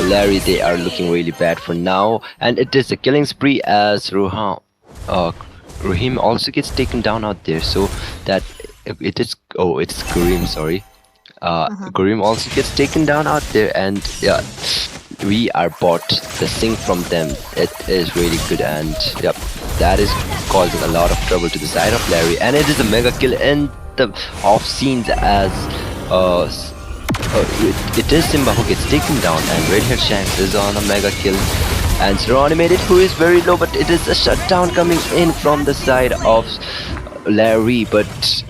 Larry, they are looking really bad for now. And it is a killing spree as Rahim also gets taken down out there. So that it's Kareem, sorry. Kareem also gets taken down out there, and yeah, we are bought the sync from them. It is really good, and yep, that is causing a lot of trouble to the side of Larry, and it is a mega kill in the off scenes as it is Simba who gets taken down, and Red Hair Shanks is on a mega kill, and Zero Animated who is very low, but it is a shutdown coming in from the side of Larry, but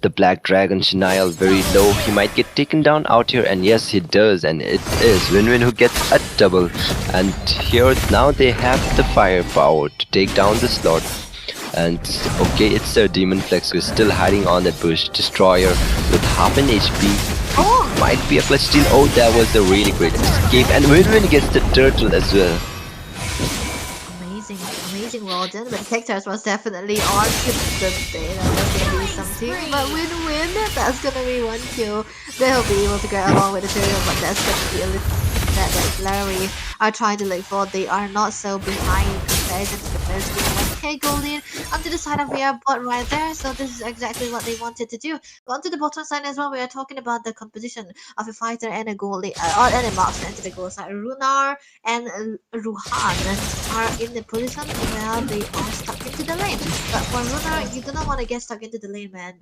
the Black Dragon Shinile very low. He might get taken down out here, and yes, he does, and it is Win-Win who gets a double. And here now they have the firepower to take down the slot. And okay, it's a Demon Flex who is still hiding on that bush. Destroyer with half an HP. Might be a clutch steal. Oh, that was a really great escape, and Win-Win gets the turtle as well. Amazing, well done. But Hector's was definitely on to the day. That was gonna be something. But Win-Win, that's gonna be 1 kill. They'll be able to get along with the turtle, but that's gonna be a little that Larry are trying to look for. They are not so behind in comparison to the first game. 1k golden onto the side of VR bot right there. So this is exactly what they wanted to do. But onto the bottom side as well, we are talking about the composition of a fighter and a goalie, and a marksman into the goal side. Runar and Ruhan are in the position where they are stuck into the lane. But for Runar, you do not want to get stuck into the lane, man.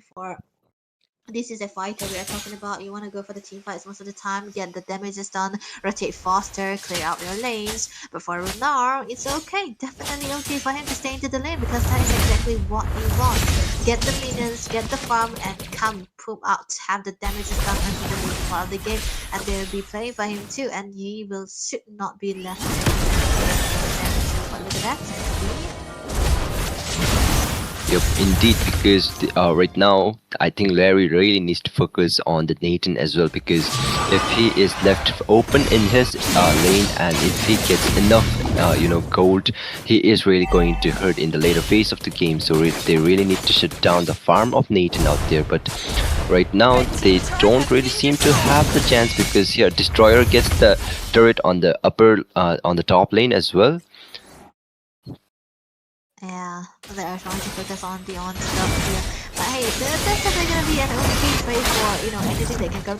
This is a fighter we are talking about. You want to go for the team fights most of the time, get the damages done, rotate faster, clear out your lanes. But for Runar, it's okay, definitely okay for him to stay into the lane, because that is exactly what he wants. Get the minions, get the farm, and come poop out, have the damages done until the later part of the game, and they will be playing for him too, and he should not be left. But look at that. Yep, indeed, because right now I think Larry really needs to focus on the Nathan as well, because if he is left open in his lane, and if he gets enough gold, he is really going to hurt in the later phase of the game. So they really need to shut down the farm of Nathan out there. But right now they don't really seem to have the chance, because here Destroyer gets the turret on the on the top lane as well. Yeah, they are trying to focus on the on stuff here. But hey, that's definitely gonna be an okay trade for anything they can go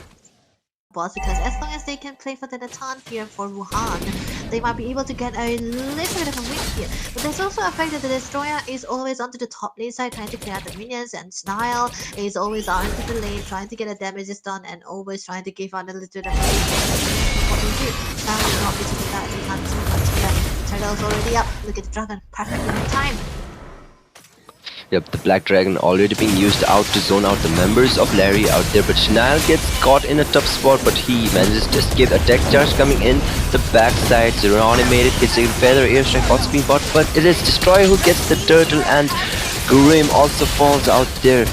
boss, because as long as they can play for the Natan here for Wuhan, they might be able to get a little bit of a win here. But there's also a fact that the Destroyer is always onto the top lane side trying to clear out the minions, and Snile is always onto the lane trying to get the damages done and always trying to give out a little bit of what they do. Snile will not be taking that anytime soon, but Turtle's already up. Look at the dragon, perfectly in time. Yep, the Black Dragon already being used out to zone out the members of Larry out there, but Shinal gets caught in a tough spot, but he manages to escape. A deck charge coming in the backside, Zero animated, gets a feather airstrike, what's being bought, but it is Destroyer who gets the turtle, and Grim also falls out there.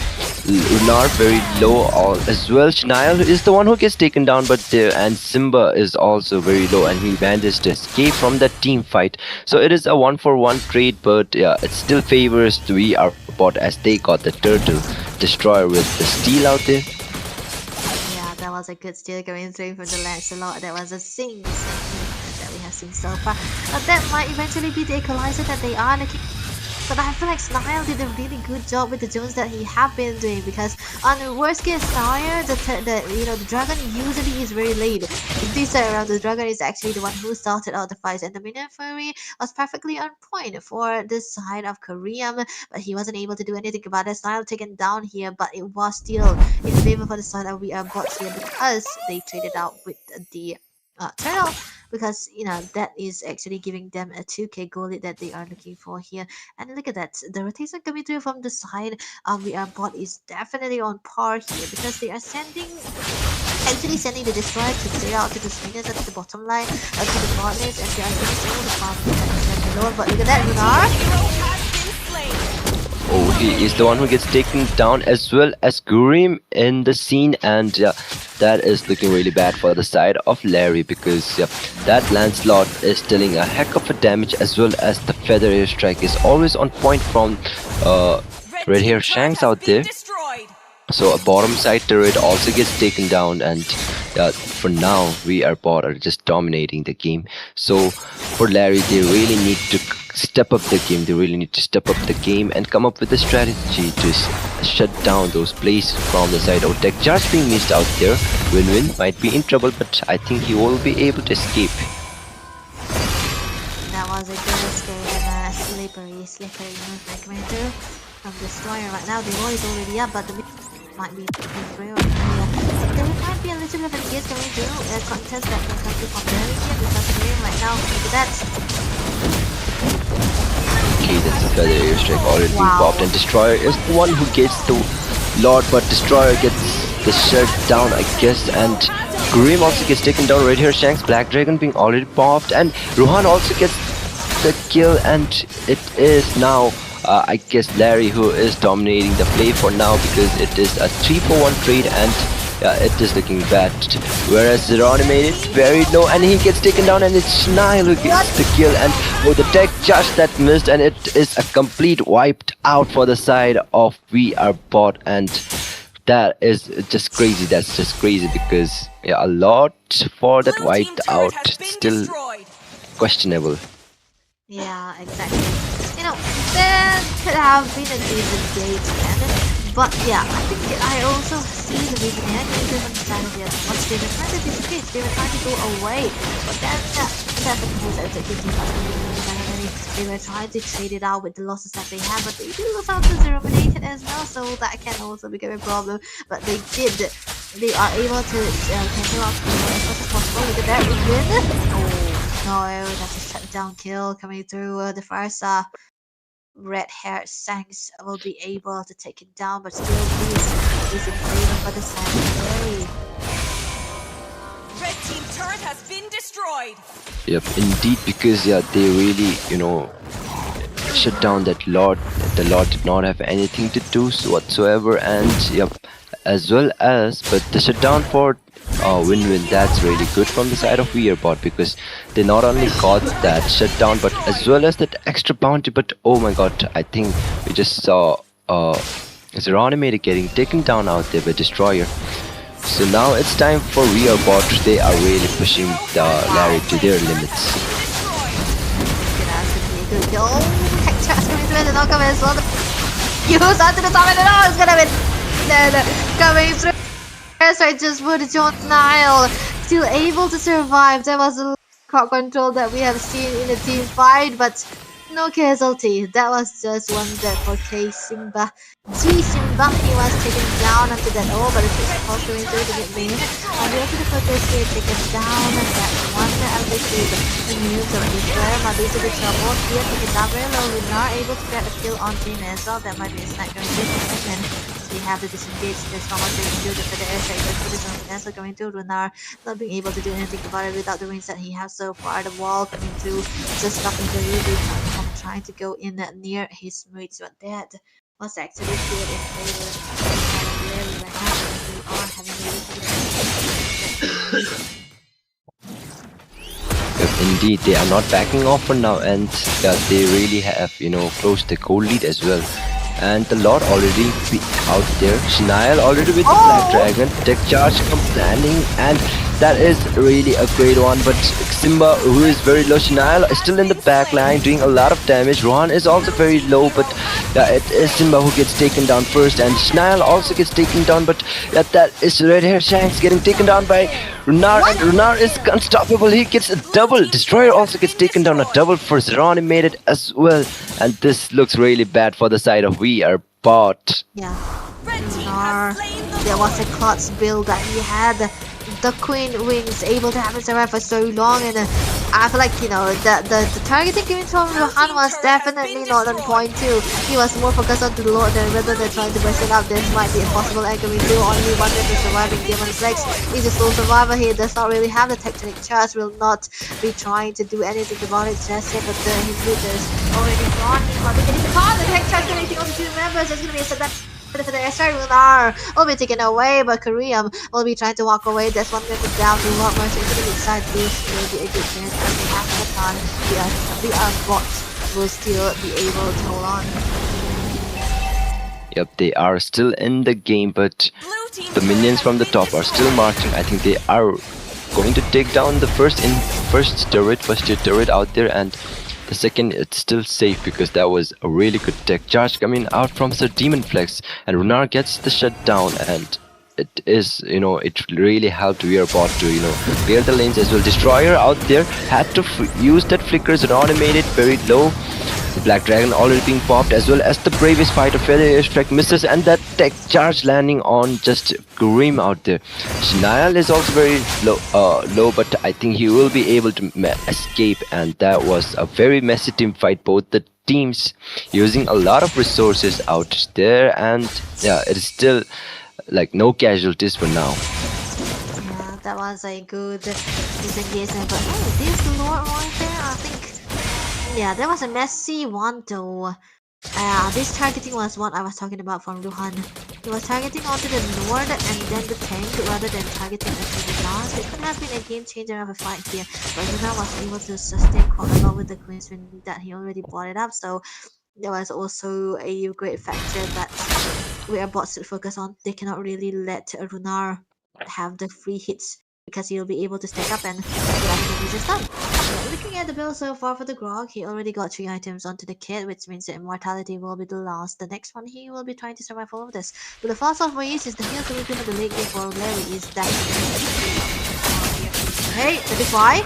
Lunar very low as well. Shinal is the one who gets taken down, but and Simba is also very low, and he manages to escape from that team fight. So it is a 1-for-1 trade, but yeah, it still favors we are bot as they got the turtle. Destroyer with the steel out there. Yeah, that was a good steal going through from the Lancelot. That was a sing that we have seen so far. But that might eventually be the equalizer that they are looking. But I feel like Snile did a really good job with the zones that he have been doing, because on the worst case scenario, the dragon usually is very late. In this time around, the dragon is actually the one who started out the fights, and the minion fury was perfectly on point for the side of Korean, but he wasn't able to do anything about it. Snile taken down here, but it was still in favor for the side of we are bots here, because they traded out with the turtle, because that is actually giving them a 2k goal lead that they are looking for here. And look at that, the rotation coming through from the side of the bot is definitely on par here, because they are actually sending the destroyer to clear out to the swingers at the bottom line, to the bot lanes, and they are getting all the farm alone. But look at that, Lunar. Oh, he is the one who gets taken down, as well as Gurim in the scene, and that is looking really bad for the side of Larry, because that Lancelot is dealing a heck of a damage, as well as the feather airstrike is always on point from Red Hair Shanks out there. So a bottom side turret also gets taken down, and for now we are bot are just dominating the game. So for Larry, they really need to step up the game. They really need to step up the game and come up with a strategy to shut down those plays from the side. Tech charge being missed out there. Win-Win might be in trouble, but I think he will be able to escape. That was a good escape and a slippery movement coming through from Destroyer right now. The wall is already up, but the might be through. There might be a little bit of an engage coming through. A contest that can come through from Larry here, because Larry right now, look at that. Okay, that's a feather airstrike already being popped, and Destroyer is the one who gets the Lord, but Destroyer gets the shut down, I guess, and Grim also gets taken down. Red Hair Shanks, Black Dragon being already popped, and Rohan also gets the kill, and it is now I guess Larry who is dominating the play for now, because it is a 3-for-1 trade, and it is looking bad. Whereas Zero animated very low, and he gets taken down, and it's Snile who gets the kill, and the tech just that missed, and it is a complete wiped out for the side of we are bot, and that is just crazy. That's just crazy, because a lot for that wiped out, still questionable. Yeah, exactly. There could have been a decent game, but yeah, I think I also see the reason here. They were trying to once they were trying to disappear, they were trying to go away, but then they were trying to trade it out with the losses that they have, but they did lose out to Zero as well, so that can also become a problem. But they are able to cancel out as much as possible. Look at that win. Oh no, that's a shutdown kill coming through. The first Red Hair Shanks will be able to take it down, but still is in favor for the side of Larry. Red team turret has been destroyed. Yep, indeed, because they really, shut down that Lord. The Lord did not have anything to do whatsoever, and as well as, but the shutdown for Win-Win, that's really good from the side of Wearbot, because they not only got that shutdown, but as well as that extra bounty. But oh my god, I think we just saw Zero animated getting taken down out there by Destroyer. So now it's time for Wearbot. They are really pushing the Larry to their limits. use onto the top, and it's gonna be then coming through. I just put it on Nile, still able to survive. There was a crowd control that we have seen in the team fight, but no casualty. That was just one death for K Simba. Sweet Simba, he was taken down after that. Oh, but it's supposed to into the get me. And we have to focus here, taken down, and that one obviously the news of Israel. But this is the trouble here, taken down very low. We're not able to get a kill on team as well. That might be a snack going to happen. We have to disengage this from what they can do. The further airstrike goes for this one. Also going to Runar, not being able to do anything about it without the wings that he has so far. The wall coming through, just stopping the Ruby from trying to go in near his mates. But that was actually good in favor of Larry right now. We are having a Indeed, they are not backing off for now, and they really have, closed the goal lead as well. And the Lord already out there. Shnail already with the Black Dragon. Deck charge comes landing, and that is really a great one. But Simba, who is very low, Shnail is still in the back line doing a lot of damage. Rohan is also very low, but it is Simba who gets taken down first, and Shnail also gets taken down. But that is Red Hair Shanks getting taken down by Runar, and Runar is unstoppable. He gets a double. Destroyer also gets taken down, a double for Zeroni made it as well. And this looks really bad for the side of We Are Bot. Yeah. Runar, there was a clutch build that he had. The Queen Wings able to have it survive for so long, and I feel like, the targeting given from Rohan was definitely not on point too. He was more focused on the Lord than rather than trying to burst it up. This might be a possible angle. We do only one member surviving. Demon Flex is a sole survivor. He does not really have the tectonic charge, will not be trying to do anything about it just yet, but his looters already gone. He's not getting caught. The tech charge connecting on the two members. There's gonna be a set for the airstrike. Runar will be taken away, but Korean will be trying to walk away. There's one member down. Do not merge into the side boost. Will be a good chance as they have the time. The bot will still be able to hold on. Yep, they are still in the game, but the minions from the top are still marching. I think they are going to take down the first tier turret out there, and the second, it's still safe because that was a really good tech charge coming out from Sir Demon Flex, and Runar gets the shutdown, and it is, it really helped We Are Bot to, clear the lanes as well. Destroyer out there had to use that flickers and automated very low. The Black Dragon already being popped, as well as the bravest fighter Feather Airstrike misses, and that tech charge landing on just Grim out there. Shnail is also very low, but I think he will be able to escape, and that was a very messy team fight. Both the teams using a lot of resources out there, and yeah, it is still like no casualties for now. Yeah, that was a good disengagement, but hey, this Lord right there, I think. Yeah, that was a messy one though. This targeting was what I was talking about from Luhan. He was targeting onto the north and then the tank rather than targeting onto the last. It could have been a game changer of a fight here, but Luna was able to sustain quite a lot with the Queen's when that he already brought it up. So there was also a great factor that We Are Bot should focus on. They cannot really let Runar have the free hits because he'll be able to stack up and get everything just done. Looking at the build so far for the Grog, he already got 3 items onto the kit, which means the immortality will be the last. The next one, he will be trying to survive all of this. But the fast off ways is the heal coming from the late game for Larry is that. Hey, that is why.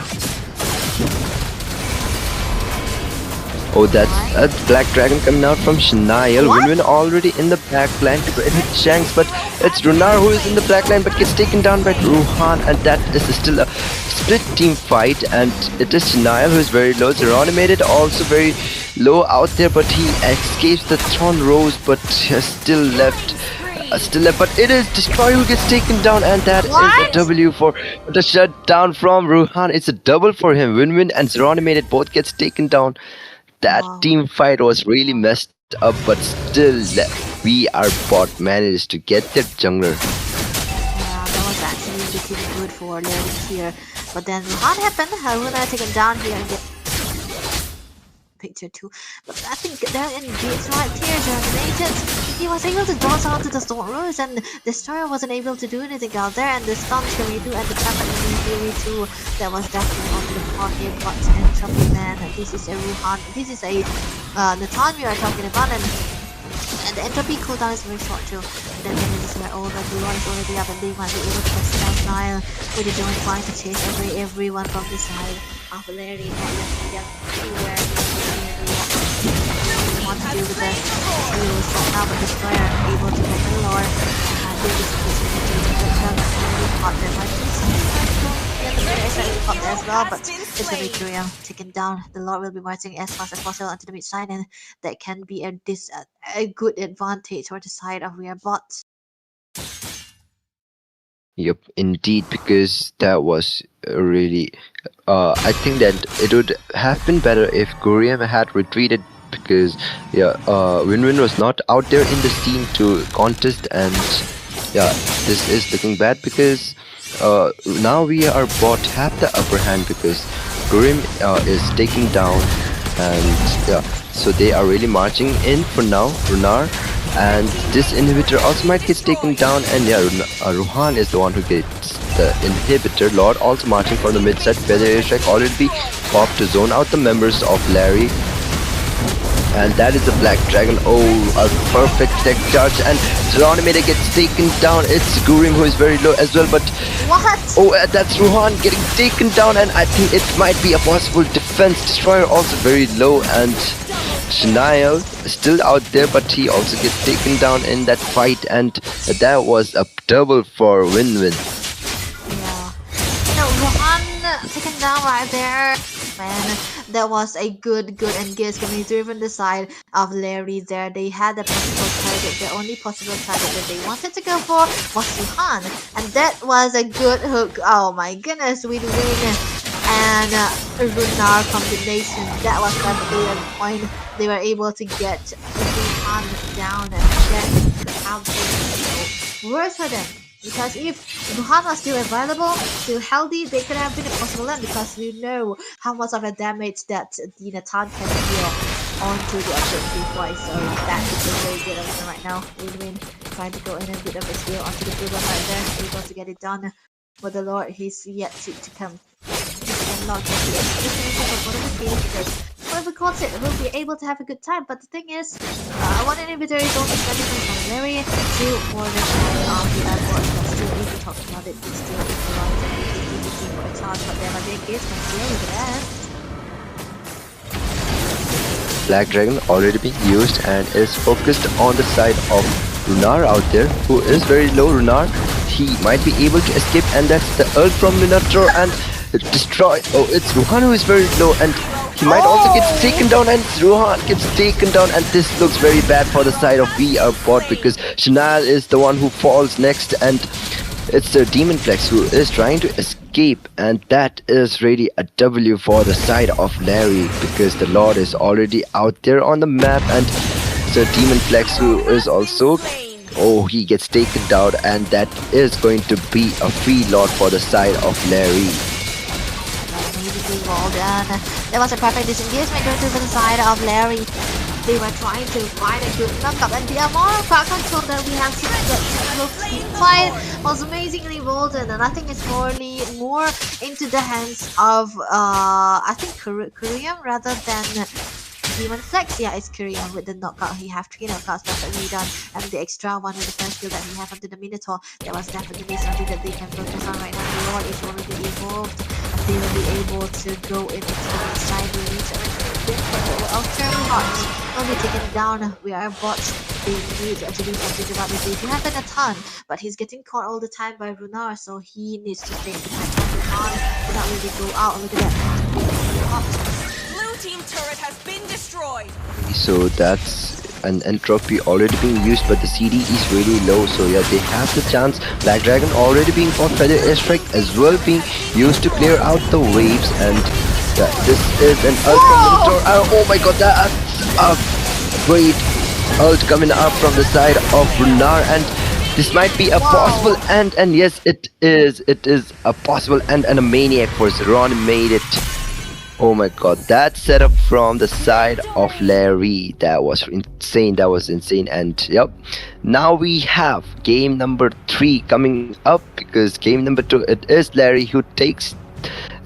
Oh, that's a Black Dragon coming out from Shnail. Winwin already in the back line to hit Shanks, but it's Runar who is in the back line but gets taken down by Rohan, and that is still a split team fight, and it is Shnail who is very low. Zeronimated also very low out there, but he escapes the Tron Rose, but has still left. But it is Destroyer who gets taken down, and that is a W for the shutdown from Rohan. It's a double for him. Winwin and Zeronimated both gets taken down. That team fight was really messed up, but still, We Are Bot managed to get their jungler. Yeah, that was actually pretty good for Larry here. But then what happened? Haruna taken down here and get picture too. But I think they're engaged right here. Germinated. He was able to dodge onto the Storm Rose, and Destroyer wasn't able to do anything out there, and the stuns coming through and the trap theory too. That was definitely onto the part here, but and Trumpy Man. This is a Ruhan. This is a Natan we are talking about, and And the entropy cooldown is very short too. And then it is where all the Lord is already up and they might be able to press down Nile with the doing trying to chase everyone from the side of Larry. Not letting them anywhere want to do with the heroes right now, but Destroyer able to get the Lord. And they just get them caught there by yeah, the Mega Airstrike is caught there as well, but it's gonna be Korea taken down. The Lord will be marching as fast as possible onto the mid side, and that can be a good advantage for the side of rear bot. Yep, indeed, because that was really. I think that it would have been better if Guriam had retreated, because yeah, Win-Win was not out there in the scene to contest, and yeah, this is looking bad because now we are bot have the upper hand because Grim is taking down, and yeah, so they are really marching in for now. Runar. And this inhibitor also might get taken down, and yeah, Ruhan is the one who gets the inhibitor. Lord also marching for the mid side. Feather Airstrike already be popped to zone out the members of Larry. And that is the Black Dragon. Oh, a perfect tech charge, and Geronimida gets taken down. It's Gurim who is very low as well, but what? Oh, that's Ruhan getting taken down, and I think it might be a possible defense. Destroyer also very low, and Shaniel still out there, but he also gets taken down in that fight, and that was a double for Win-Win. Yeah. No, Rohan taken down right there. Man, that was a good engage coming through from the side of Larry there. They had a possible target. The only possible target that they wanted to go for was Rohan, and that was a good hook. Oh my goodness, Win-Win and Runar combination. That was definitely a point. They were able to get Ruhan down, and that could have been worse for them. Because if Ruhan was still available, still healthy, they could have been a possible land, because we know how much of a damage that the Natan can deal onto the objective boy. So that is a very good option right now. Win-Win trying to go in and bit of a steal onto the blue one right there, able to get it done. But the Lord, he's yet to come. Not just one of the teams, because whoever calls it will be able to have a good time. But the thing is, one inhibitor is only starting from Larry to more than the airport, but still, if we talk about it, it's still looking for a charge, but there might be a case from still with that. Black Dragon already being used and is focused on the side of Runar out there, who is very low. Runar, he might be able to escape, and that's the ult from Minotaur, and destroy. Oh, it's Ruhan who is very low, and he might also get taken down, and Ruhan gets taken down, and this looks very bad for the side of VR bot, because Chanel is the one who falls next, and it's the Demon Flex who is trying to escape, and that is really a W for the side of Larry, because the Lord is already out there on the map, and the Demon Flex who is also, oh, he gets taken down, and that is going to be a free Lord for the side of Larry. Well done. There was a perfect disengagement going to the side of Larry. They were trying to find a good knockup, and the amount of crowd control that we have seen in that team fight was amazingly well done, and I think it's more into the hands of I think Korean rather than Demon Flex. Yeah, it's Korean with the knockout. He have 3 knockouts perfectly done, and the extra one with the first skill that he have onto the Minotaur, that was definitely something that they can focus on right now. The Lord is already evolved, and they will be able to go into the side release of Terry Hot. Only taken down, we are bots. They need to do something about it. They do have a ton, but he's getting caught all the time by Runar, so he needs to stay behind Runar, not really go out. Look at that. Blue team turret has been destroyed. So that's an entropy already being used, but the CD is really low, so yeah, they have the chance. Black Dragon already being fought, Feather Airstrike as well being used to clear out the waves, and yeah, this is an ult from Minotaur. Oh my god, that's a great ult coming up from the side of Runar, and this might be a possible end, and yes, it is a possible end, and a maniac for Zeron made it. Oh my god, that setup from the side of Larry, that was insane, and yep, now we have game number 3 coming up, because game number 2, it is Larry who takes,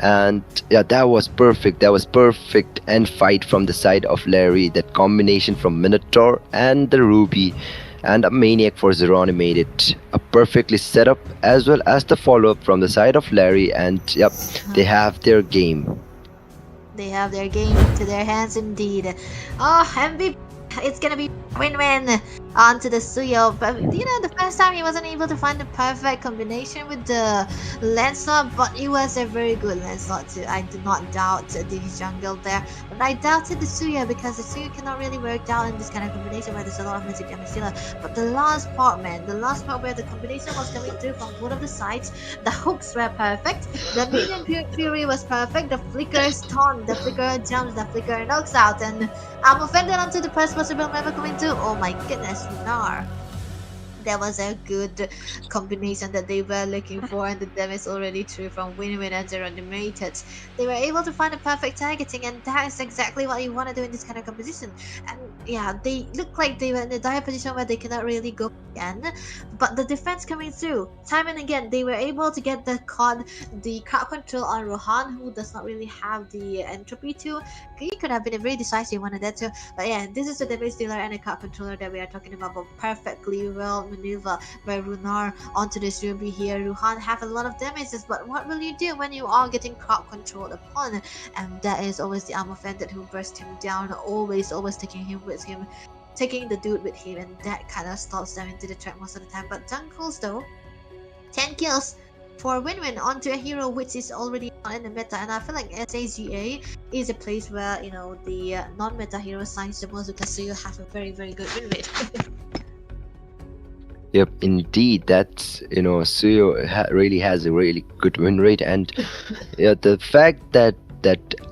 And yeah, that was perfect. That was perfect end fight from the side of Larry. That combination from Minotaur and the Ruby and a Maniac for Zeroni made it a perfectly set up, as well as the follow-up from the side of Larry. And yep, they have their game. They have their game into their hands indeed. Oh, MVP. It's gonna be win-win onto the Suyo. But you know, the first time he wasn't able to find the perfect combination with the Lancelot, but it was a very good Lancelot too. I do not doubt the jungle there. But I doubted the Suya because the Suya cannot really work out in this kind of combination where there's a lot of magic damage dealer. But the last part, man, the last part where the combination was coming through from both of the sides, the hooks were perfect, the medium fury was perfect, the flicker stun, the flicker jumps, the flicker knocks out, and I'm offended onto the first possible member coming through. Oh my goodness, Lunar. That was a good combination that they were looking for, and the damage already through from Win-Win and Zero animated. They were able to find the perfect targeting, and that is exactly what you want to do in this kind of composition. And yeah, they look like they were in a dire position where they cannot really go again, but the defense coming through time and again, they were able to get the crowd control on Rohan, who does not really have the entropy to. He could have been a very decisive one of that too. But yeah, this is the damage dealer and a card controller that we are talking about, but perfectly well maneuver by Runar onto this Ruby here. Ruhan have a lot of damages, but what will you do when you are getting crowd controlled upon? And that is always the armor offended who burst him down, always taking him with him, taking the dude with him, and that kind of stops them into the track most of the time. But Dunkles though, 10 kills for Win-Win onto a hero which is already not in the meta, and I feel like SAGA is a place where, you know, the non-meta hero shines the most because you have a very good win rate. Yep, indeed. That's, you know, Suyo really has a really good win rate, and yeah, the fact that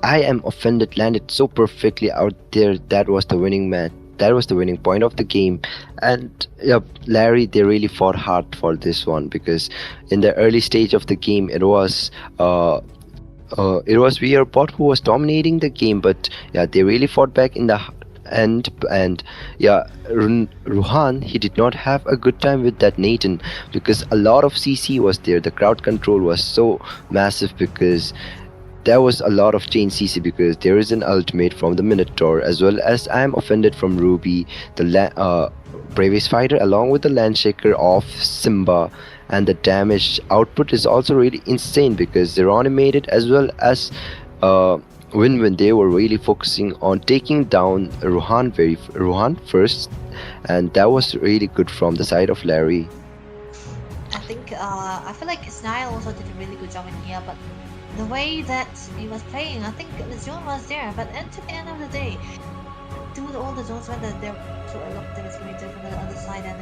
I am offended landed so perfectly out there, that was the winning match. That was the winning point of the game. And yep, Larry, they really fought hard for this one, because in the early stage of the game it was VR Bot who was dominating the game, but yeah, they really fought back in the end. And yeah, Ruhan, he did not have a good time with that Nathan, because a lot of CC was there. The crowd control was so massive because there was a lot of chain CC, because there is an ultimate from the Minotaur, as well as I am offended from Ruby, the Bravest Fighter, along with the Landshaker of Simba, and the damage output is also really insane because they're animated, as well as Win-Win. They were really focusing on taking down Ruhan first, and that was really good from the side of Larry. I think I feel like Snile also did a really good job in here, but the way that he was playing, I think the zone was there, but at the end of the day, do all the zones when they're so a lot of damage coming through from the other side, and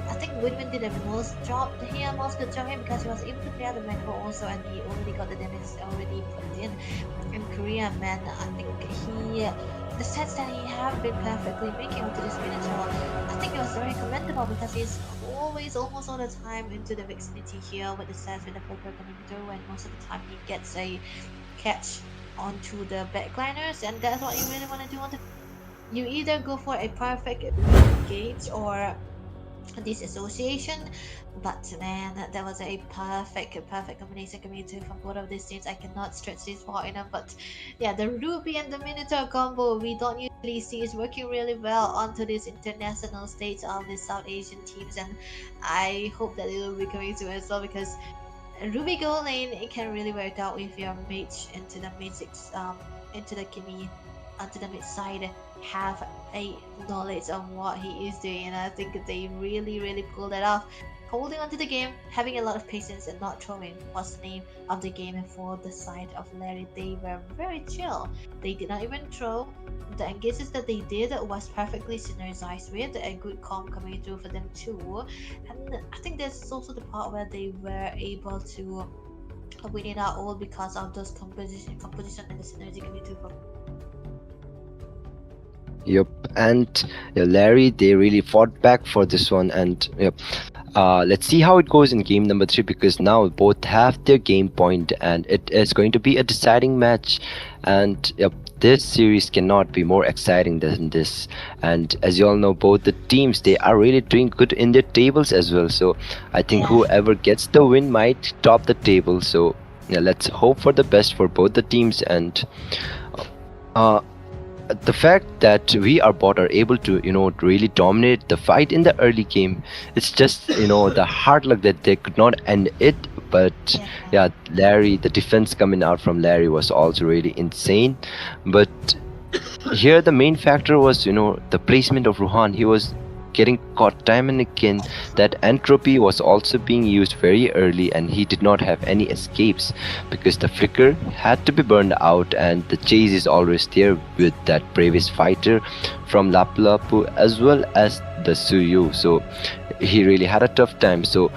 I think Win-Win did a most good job here because he was able to clear the macro also, and he already got the damage already put in. In Korea, man, I think the sets that he have been perfectly making into this miniature, I think it was very commendable, because he's always, almost all the time, into the vicinity here with the sets with the poker coming through, and most of the time he gets a catch onto the backliners, and that's what you really want to do on the. You either go for a perfect engage or disassociation, but man, that was a perfect combination coming through from both of these teams. I cannot stretch this far enough, but yeah, the Ruby and the Minotaur combo we don't usually see is working really well onto this international stage of the South Asian teams, and I hope that it will be coming through as well, because Ruby go lane, it can really work out if your mage into the into the Kimi onto the mid side have a knowledge of what he is doing, and I think they really pulled that off. Holding onto the game, having a lot of patience, and not throwing was the name of the game for the side of Larry. They were very chill. They did not even throw. The engages that they did was perfectly synergized with a good comp coming through for them too. And I think that's also the part where they were able to win it out all because of those composition and the synergy coming through from. Yep, and yeah, Larry, they really fought back for this one, and yep. Let's see how it goes in game number 3, because now both have their game point, and it is going to be a deciding match. And yep, this series cannot be more exciting than this. And as you all know, both the teams, they are really doing good in their tables as well. So I think whoever gets the win might top the table. So yeah, let's hope for the best for both the teams. And uh, the fact that we our bot are able to really dominate the fight in the early game, it's just the hard luck that they could not end it. But yeah, Larry, the defense coming out from Larry was also really insane. But here the main factor was the placement of Ruhan. He was getting caught time and again. That entropy was also being used very early, and he did not have any escapes because the flicker had to be burned out, and the chase is always there with that bravest fighter from Lapu Lapu as well as the Suyu. So he really had a tough time. So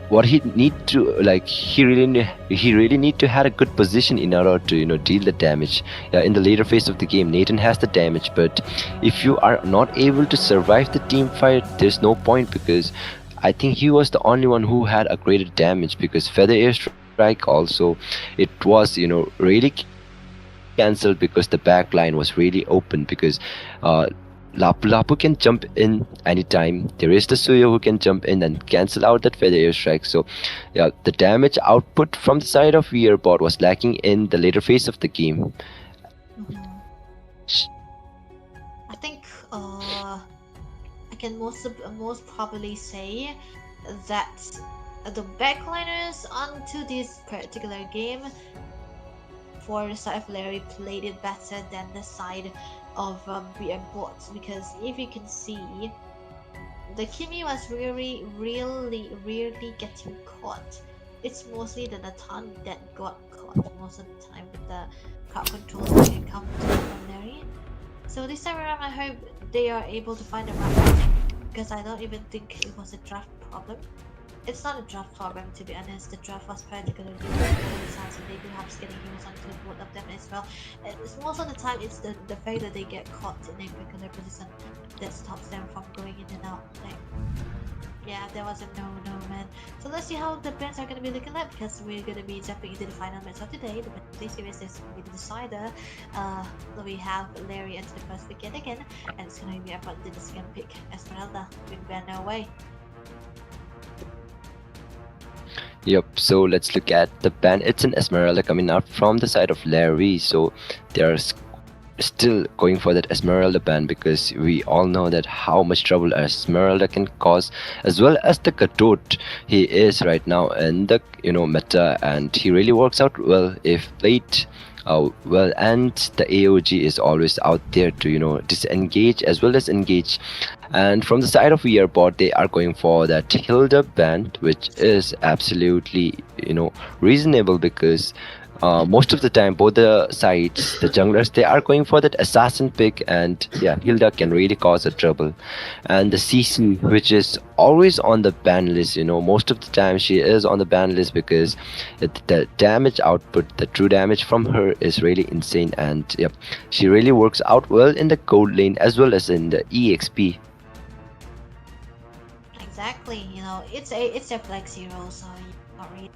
what he need to he really need to have a good position in order to deal the damage. In the later phase of the game, Nathan has the damage, but if you are not able to survive the team fight, there's no point, because I think he was the only one who had a greater damage, because feather airstrike also, it was really cancelled because the back line was really open, because Lapu Lapu can jump in anytime. There is the Suyo who can jump in and cancel out that feather airstrike. So yeah, the damage output from the side of VR bot was lacking in the later phase of the game. I think I can most probably say that the backliners onto this particular game for the side of Larry played it better than the side of BM bots, because if you can see, the Kimi was really getting caught. It's mostly the Natan that got caught most of the time with the crowd control that can come from Larry. So this time around, I hope they are able to find a right, because I don't even think it was a draft problem. It's not a draft problem, to be honest. The draft was particularly good, and they do have scaling heroes onto both of them as well. It's most of the time it's the fact that they get caught in a particular position that stops them from going in and out. Yeah, there was a no, man. So let's see how the bans are going to be looking like, because we're going to be jumping into the final match of today. The play series is going to be the decider. We have Larry into the first pick yet again, and it's going to be about the second pick, Esmeralda, with ban no way. Yep, so let's look at the ban. It's an Esmeralda coming out from the side of Larry. So they're still going for that Esmeralda ban, because we all know that how much trouble Esmeralda can cause, as well as the Kadot. He is right now in the meta, and he really works out well if played well, and the AOG is always out there to disengage as well as engage. And from the side of VR bot, they are going for that Hilda ban, which is absolutely reasonable, because most of the time both the sides, the junglers, they are going for that assassin pick, and yeah, Hilda can really cause a trouble. And the CC, which is always on the ban list, most of the time she is on the ban list, because the damage output, the true damage from her is really insane. And yep, she really works out well in the gold lane as well as in the EXP. Exactly, it's a flex hero, so you not really.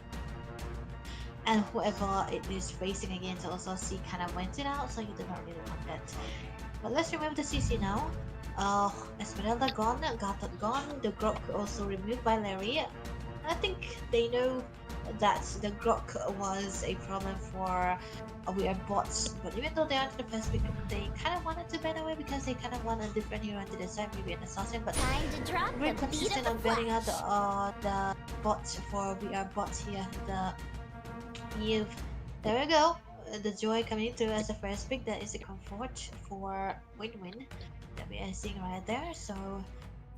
And whoever it is racing against also see kind of went it out, so you do not really want that. But let's remove the CC now. Esmeralda gone, Gatot gone, the Grok also removed by Larry. I think they know that the Grok was a problem for VR bots, but even though they aren't the best pick, they kind of wanted to ban away, because they kind of want a different hero into the side, maybe an assassin. But we're consistent on banning out the bots for VR bots here. There we go. The Joy coming through as the first pick. That is a comfort for win-win that we are seeing right there. So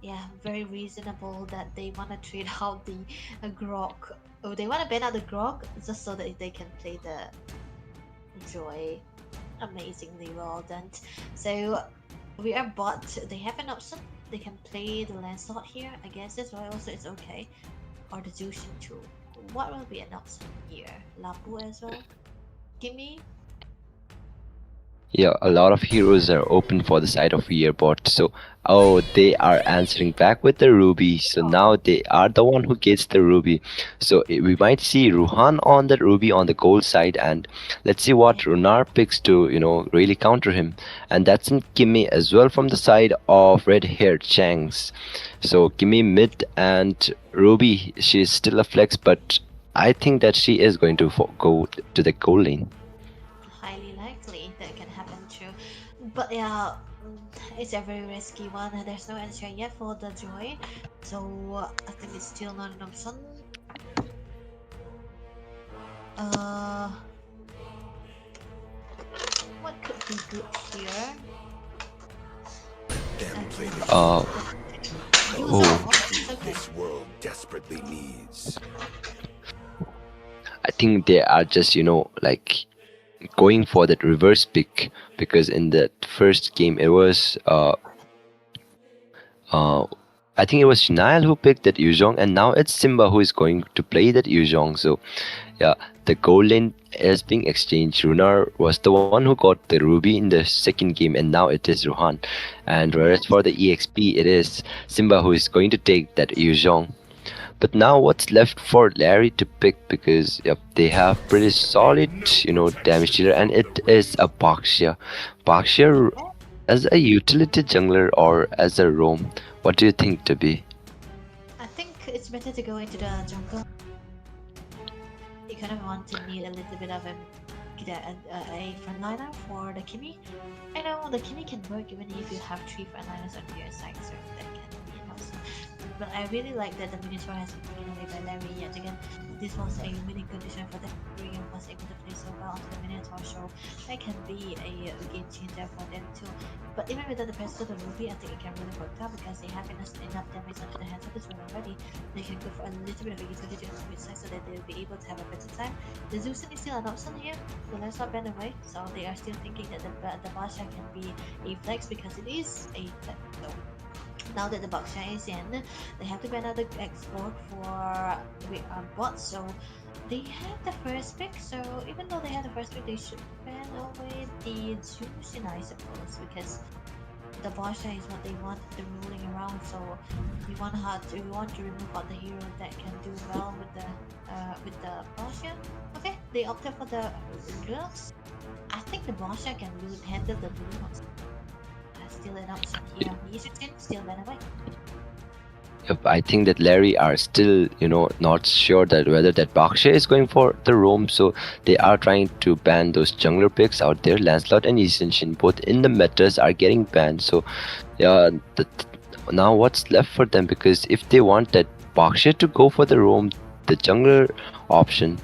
yeah, very reasonable that they want to trade out the Grok. Oh, they want to ban out the Grok just so that they can play the Joy. Amazingly well done. So we are bot. They have an option. They can play the Lancelot here. I guess that's why also it's okay. Or the Jushin too. What will be an option here? Lapu as well? Gimme? Yeah, a lot of heroes are open for the side of VR bot. So they are answering back with the Ruby. So now they are the one who gets the Ruby. So we might see Ruhan on the Ruby on the gold side, and let's see what Runar picks to really counter him. And that's in Kimmy as well from the side of red-haired Changs. So Kimmy mid and Ruby, she is still a flex, but I think that she is going to go to the goal lane. Highly likely that can happen too. But yeah, it's a very risky one. There's no answer yet for the Joy, so I think it's still not an option. What could be good here? Them play the Uh, Use oh. our options, okay. this world desperately needs. I think they are just, like going for that reverse pick, because in the first game it was I think it was Niall who picked that Yuzhong, and now it's Simba who is going to play that Yuzhong. So yeah, the goal lane is being exchanged. Runar was the one who got the Ruby in the second game, and now it is Ruhan. And whereas for the EXP, it is Simba who is going to take that Yuzhong. But now what's left for Larry to pick, because yep, they have pretty solid, damage dealer, and it is a Baxia. Baxia as a utility jungler or as a roam. What do you think to be? I think it's better to go into the jungle. You kind of want to need a little bit of a frontliner for the Kimi. I know the Kimi can work even if you have 3 frontliners on your side, so that can be an option. But I really like that the Minotaur has been taken away by Larry yet again. This was a winning condition for them. Rio was able to play so well onto the Minotaur, so that can be a game changer for them too. But even without the presence of the Ruby, I think it can really work out because they have enough damage onto the hands of this one already. They can go for a little bit of a utility on the mid side so that they'll be able to have a better time. The Zeus is still an option here, so let's not ban away. So they are still thinking that the Basha can be a flex because it is a flex. So now that the Baksha is in, they have to ban out the export for bots. So they have the first pick. So even though they have the first pick, they should ban away the Jushin, I suppose, because the Basha is what they want, the ruling around. So we want to remove out the hero that can do well with the Basha. Okay, they opted for the girls. I think the Basha can handle the blue ones. Still an option here. Yushin still ban away. Yep, I think that Larry are still, not sure that whether that Baksha is going for the roam, so they are trying to ban those jungler picks out there. Lancelot and Yushin, both in the metas, are getting banned. So yeah, now what's left for them? Because if they want that Baksha to go for the roam, the jungler option,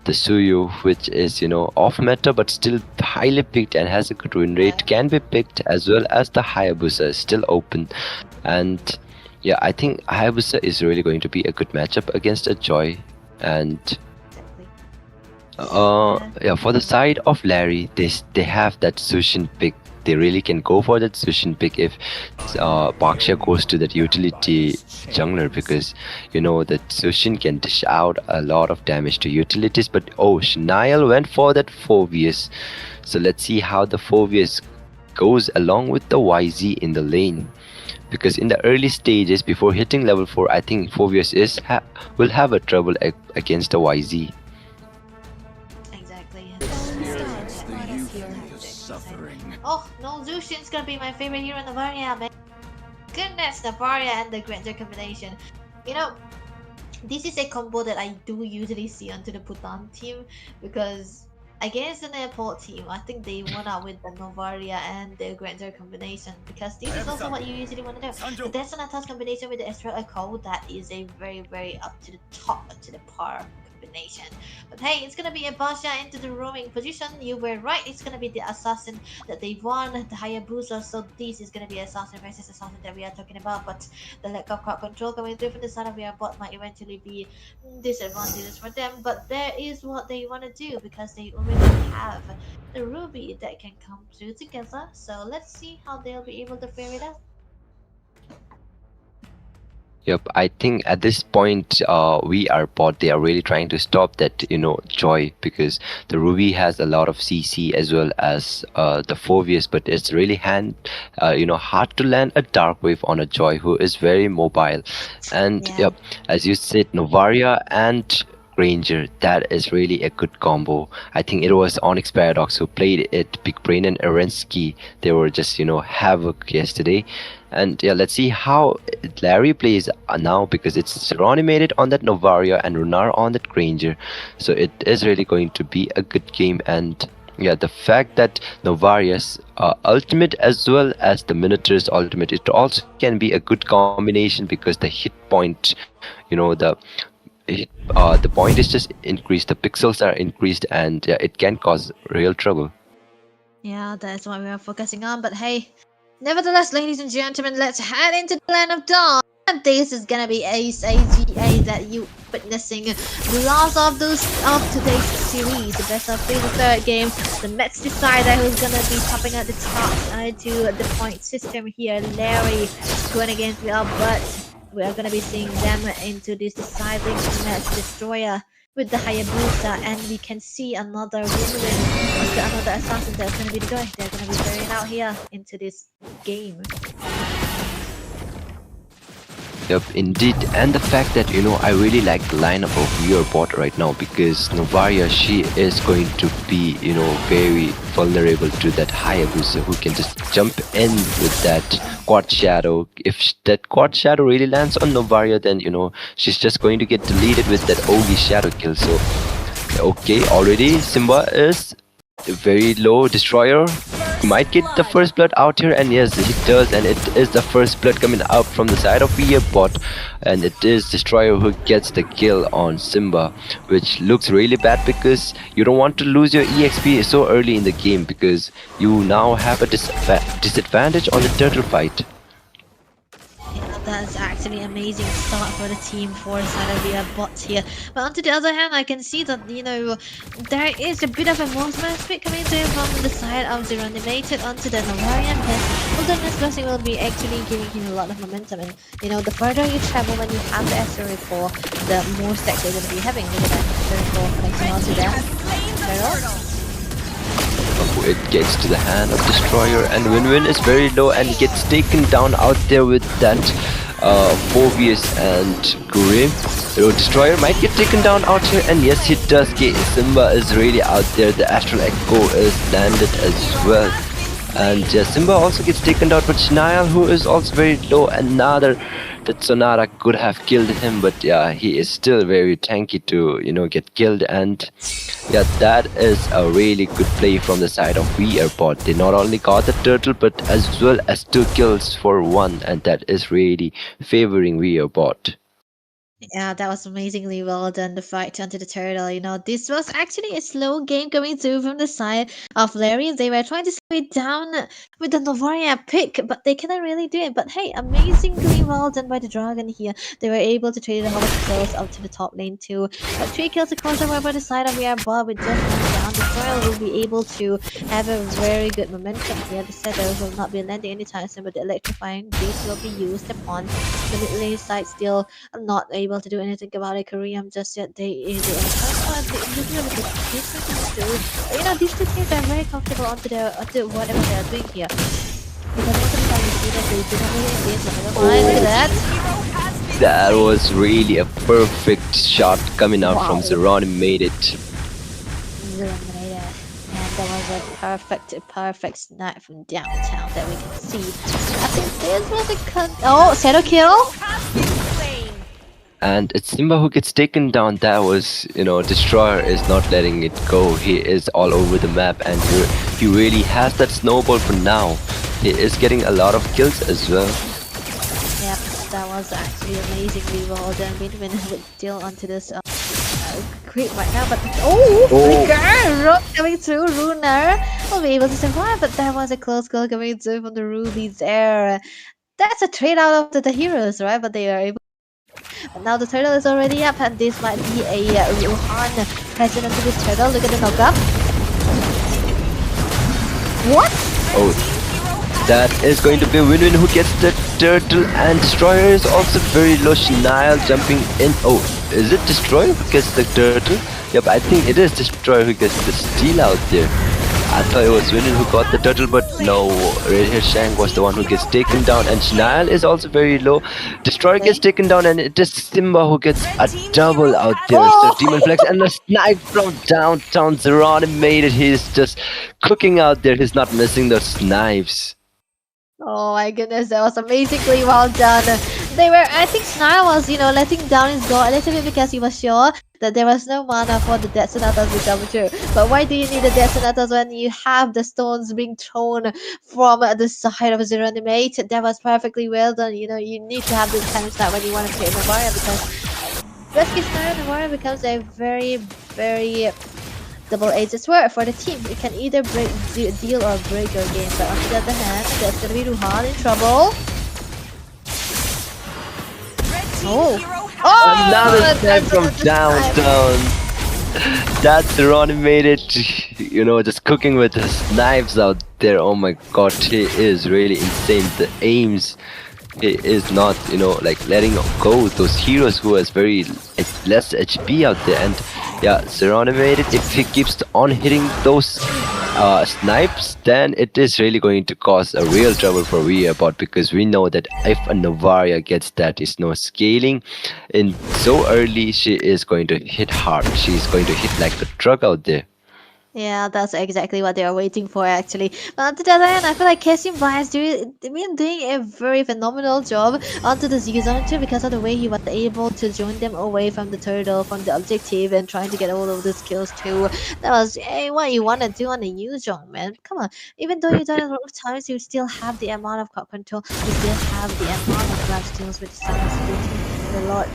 the Suyu, which is off meta but still highly picked and has a good win rate, can be picked, as well as the Hayabusa is still open. And yeah, I think Hayabusa is really going to be a good matchup against a Joy. And yeah, for the side of Larry, they have that Sushin pick. They really can go for that Sushin pick if Baksha goes to that utility jungler, because that Sushin can dish out a lot of damage to utilities. But oh, Niall went for that Phobius. So let's see how the Phobius goes along with the YZ in the lane. Because in the early stages, before hitting level 4, I think Phobius will have a trouble against the YZ. Exactly. Suffering. Oh no, Zushin's gonna be my favorite hero in the Varia, man. Goodness, the Varia and the Granger combination. This is a combo that I do usually see onto the Bhutan team, because against an airport team, I think they won out with the Novaria and the Granger combination, because this is also what you usually want to do. The Desonatas combination with the Astral Echo, that is a very, very up to the top, up to the par combination. But hey, it's gonna be a Basha into the roaming position. You were right, it's gonna be the assassin that they won, the Hayabusa. So this is gonna be assassin versus assassin that we are talking about. But the lack of crowd control coming through from the side of our bot might eventually be disadvantages for them. But there is what they want to do, because they already have the Ruby that can come through together. So let's see how they'll be able to fare it out. Yep, I think at this point, we are bot. They are really trying to stop that, Joy, because the Ruby has a lot of CC as well as the Phobius, but it's really hard to land a Dark Wave on a Joy who is very mobile. And Yeah. yep, as you said, Novaria and Granger. That is really a good combo. I think it was Onyx Paradox who played it. Big Brain and Arensky, they were just, havoc yesterday. And yeah, let's see how Larry plays now, because it's animated on that Novaria and Runar on that Granger. So it is really going to be a good game. And yeah, the fact that Novaria's ultimate as well as the Minotaur's ultimate, it also can be a good combination, because the hit point, the point is just increased, the pixels are increased, and yeah, it can cause real trouble. Yeah, that's what we are focusing on. But hey, nevertheless, ladies and gentlemen, let's head into the land of dawn. And this is gonna be Ace AGA that you witnessing the last of today's series, the best of 3, the third game, the match decider who's gonna be topping at the top to the point system here. Larry going against Real, but we are gonna be seeing them into this deciding match destroyer with the Hayabusa, and we can see another win-win, another assassin that's gonna be the joy. They're gonna be carrying out here into this game. Yep, indeed. And the fact that, I really like the lineup of your bot right now, because Novaria, she is going to be, very vulnerable to that Hayabusa, who can just jump in with that Quad Shadow. If that Quad Shadow really lands on Novaria, then, she's just going to get deleted with that Ogi Shadow kill. So, okay, already Simba is a very low destroyer. Might get the first blood out here, and yes, he does, and it is the first blood coming out from the side of the bot, and it is Destroyer who gets the kill on Simba, which looks really bad, because you don't want to lose your EXP so early in the game, because you now have a disadvantage on the turtle fight. Yeah, that's actually amazing start for the team for Sanaria bots here. But on the other hand, I can see that, there is a bit of a movement speed coming through from the side of the animated onto the Novarian. Wilderness Blessing will be actually giving him a lot of momentum, and the further you travel when you have the SRE4, the more stacks you're going to be having. Look at that, SRE4 connecting onto that. It gets to the hand of Destroyer, and Win-Win is very low and gets taken down out there with that Phobius and Grim. Destroyer might get taken down out here, and yes, he does get. Simba is really out there. The Astral Echo is landed as well, and yeah, Simba also gets taken down, but Shnail, who is also very low, another that Sonata could have killed him, but yeah, he is still very tanky to get killed. And yeah, that is a really good play from the side of VRBot. They not only got the turtle, but as well as 2 kills for 1, and that is really favoring VRBot. Yeah, that was amazingly well done, the fight onto the turtle. This was actually a slow game coming through from the side of Larry. They were trying to slow it down with the Novaria pick, but they cannot really do it. But hey, amazingly well done by the Dragon here. They were able to trade a lot of kills up to the top lane too. But 3 kills across the board by the side of VRBot with just 1 down. The turtle will be able to have a very good momentum here. The setters will not be landing anytime soon, but the electrifying beast will be used upon the mid lane side. Still not able to do anything about it. Korean just yet they are these two teams are very comfortable onto whatever they are doing here. Because most of the time you see that they do not really engage on the line. Look at that. That was really a perfect shot coming out from Zeroni. Made it. And there was a perfect snipe from downtown that we can see. I think this was a Shadow kill. And it's Simba who gets taken down. That was, Destroyer is not letting it go. He is all over the map, and he really has that snowball for now. He is getting a lot of kills as well. Yep, that was actually amazingly well done. Win-Win would deal onto this creep right now, but Flicker coming through. Runar will be able to survive, but that was a close call coming through from the Ruby there. That's a trade out of the heroes, right? But they are able. But now the turtle is already up, and this might be a Rohan present onto this turtle. Look at the knockup. What? Oh, that is going to be Win-Win who gets the turtle, and Destroyer is also very low. Shnail jumping in. Oh, is it Destroyer who gets the turtle? Yep, I think it is Destroyer who gets the steal out there. I thought it was Winan who got the turtle, but no, Red Hair Shang was the one who gets taken down, and Snile is also very low. Destroyer gets taken down, and it is Simba who gets a double out there. So Demon Flex and a snipe from downtown. Zeroni made it. He's just cooking out there. He's not missing those snipes. Oh my goodness, that was amazingly well done. I think Snarl was, letting down his goal a little bit because he was sure that there was no mana for the Death Sonatas to come true. But why do you need the Death Sonatas when you have the stones being thrown from the side of Zeronimate? That was perfectly well done. You need to have this kind of start when you want to create Navaria, because Rescue Snarl Navaria becomes a very, very double-edged sword for the team. It can either deal or break your game. But on the other hand, that's gonna be Ruhan in trouble. Another snipe from downtown. That's Ronnie made it. Just cooking with his knives out there. Oh my god, he is really insane. The aims. He is not, like letting go those heroes who has very less HP out there. And yeah, Serrano made it. If he keeps on hitting those snipes, then it is really going to cause a real trouble for Bot, because we know that if a Navaria gets that is no scaling in so early, she is going to hit hard. She's going to hit like a truck out there. Yeah, that's exactly what they are waiting for, actually. But on the other hand, I feel like Kesimba has been doing a very phenomenal job onto the Z Zone too, because of the way he was able to join them away from the turtle, from the objective, and trying to get all of those kills too. That was what you want to do on the U Zone, man. Come on. Even though you've done it a lot of times, you still have the amount of crowd control, you still have the amount of grab skills with the silence.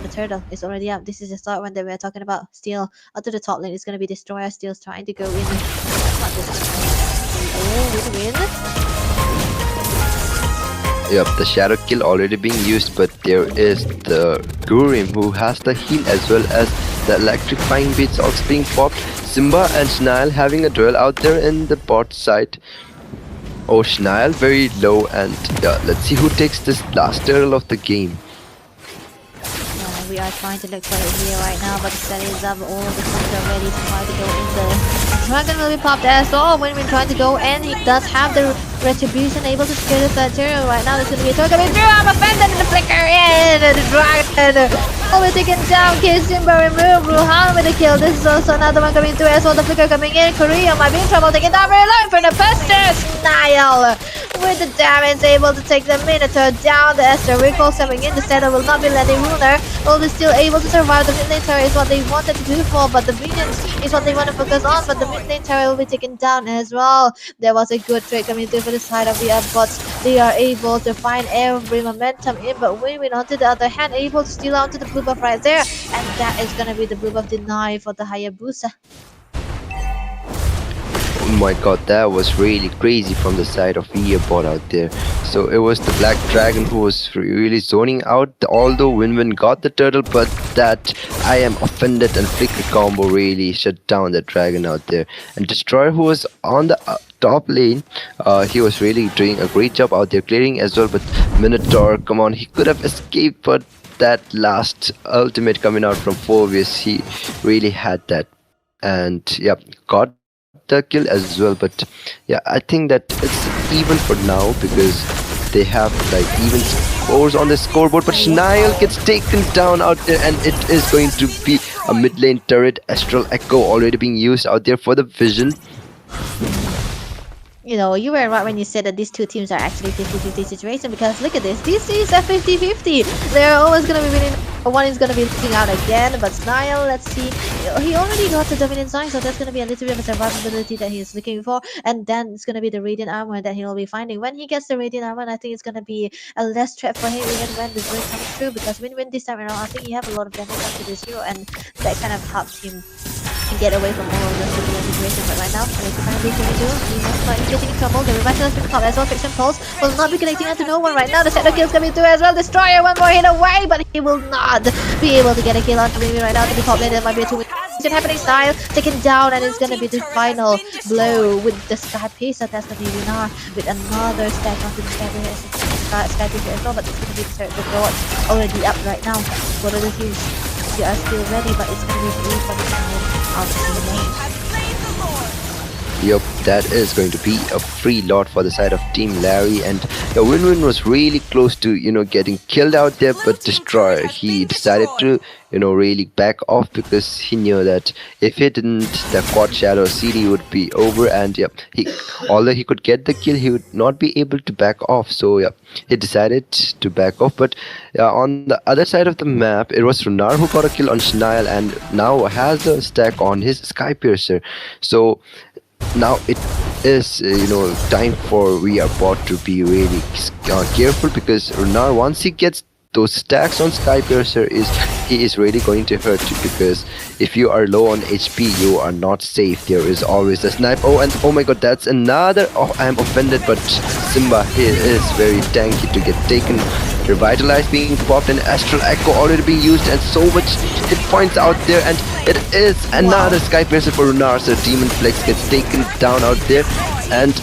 The turtle is already up. This is the start one that we're talking about. Still, onto the top lane is going to be Destroyer. Still trying to go in. Win. Yep, the shadow kill already being used, but there is the Gurim who has the heal as well as the electrifying beats also being popped. Simba and Snile having a duel out there in the bot side. Oh, Snile very low, and yeah, let's see who takes this last turtle of the game. We are trying to look for it here right now, but the studies of all the things are ready to try to go in there. Dragon will be popped as well when we're trying to go, and he does have the retribution able to scare the third turtle. Right now there's going to be a turtle coming through. I'm offended in the flicker, and the dragon will be taken down. Simba remove Ruhan with the kill. This is also another one coming through as well. The flicker coming in. Korea might be in trouble, taking down very low for the Pesters. Nile with the damage able to take the Minotaur down. The Esther recall coming in. The Shadow will not be letting Runer. Will be still able to survive. The mid lane tower is what they wanted to do for, but the minions is what they want to focus on. But the mid lane tower will be taken down as well. There was a good trade coming through for the side of the bots. They are able to find every momentum in, but Win on to the other hand able to steal onto the blue buff right there, and that is gonna be the blue buff deny for the Hayabusa. Oh my god, that was really crazy from the side of Bot out there. So it was the Black Dragon who was really zoning out, although Win got the turtle, but that I am offended and flicker combo really shut down the dragon out there. And Destroyer, who was on the top lane, he was really doing a great job out there clearing as well, but Minotaur, come on, he could have escaped, but that last ultimate coming out from Phobius, he really had that. And yeah, got the kill as well. But yeah, I think that it's even for now because they have like even scores on the scoreboard. But Snile gets taken down out there, and it is going to be a mid lane turret. Astral Echo already being used out there for the vision. You know, you were right when you said that these two teams are actually 50-50 situation, because look at this. This is a 50-50. They're always going to be winning. One is going to be losing out again, but Snile, let's see. He already got the dominant sign, so that's going to be a little bit of a survivability that he's looking for. And then it's going to be the Radiant Armor that he'll be finding. When he gets the Radiant Armor, I think it's going to be a less threat for him even when this break comes through, because when this time around, I think he have a lot of damage onto this hero, and that kind of helps him get away from all of the situations. But right now, he's going to do. He most likely getting in trouble. The Revital has been caught as well. Fiction Pulse will not be connecting onto no one right now. The Shadow Kill's coming through as well. Destroyer, one more hit away, but he will not be able to get a kill onto Mimi right now. To be top lane, there might be a 2-win happening. Style taken down, and it's going to be the final blow with the Sky Piece. So that's going to be Lunar with another stack onto the Sky Piece as well. But it's going to be the board already up right now. What are the Hughes? They are still ready, but it's going to be blue for the side of the lane. Yup, that is going to be a free lot for the side of Team Larry, and the Win-Win was really close to, getting killed out there, but Destroyer, he decided to, really back off because he knew that if he didn't, the Quad Shadow CD would be over, and although he could get the kill, he would not be able to back off, so he decided to back off, but on the other side of the map, it was Runar who got a kill on Schnile and now has a stack on his Sky Piercer, so now it is time for we are bought to be really careful because Runar, once he gets those stacks on Sky Piercer, he is really going to hurt you because if you are low on HP, you are not safe. There is always a snipe. Oh, and oh my god, that's another. Oh, I am offended, but Simba, he is very tanky to get taken. Revitalize being popped and Astral Echo already being used, and so much hit points out there, and it is another Sky Piercer for Runar. So Demon Flex gets taken down out there, and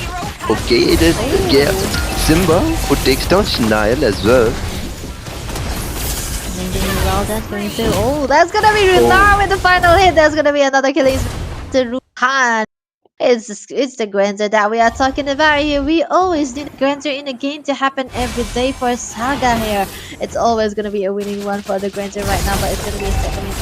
okay, it is Simba who takes down Schnile as well. Well, that's going to. Oh, that's gonna be Runar with the final hit. There's gonna be another kill. To Ruhan. It's the Granger that we are talking about here. We always need a Granger in the game to happen every day for Saga here. It's always gonna be a winning one for the Granger right now, but it's gonna be a second win.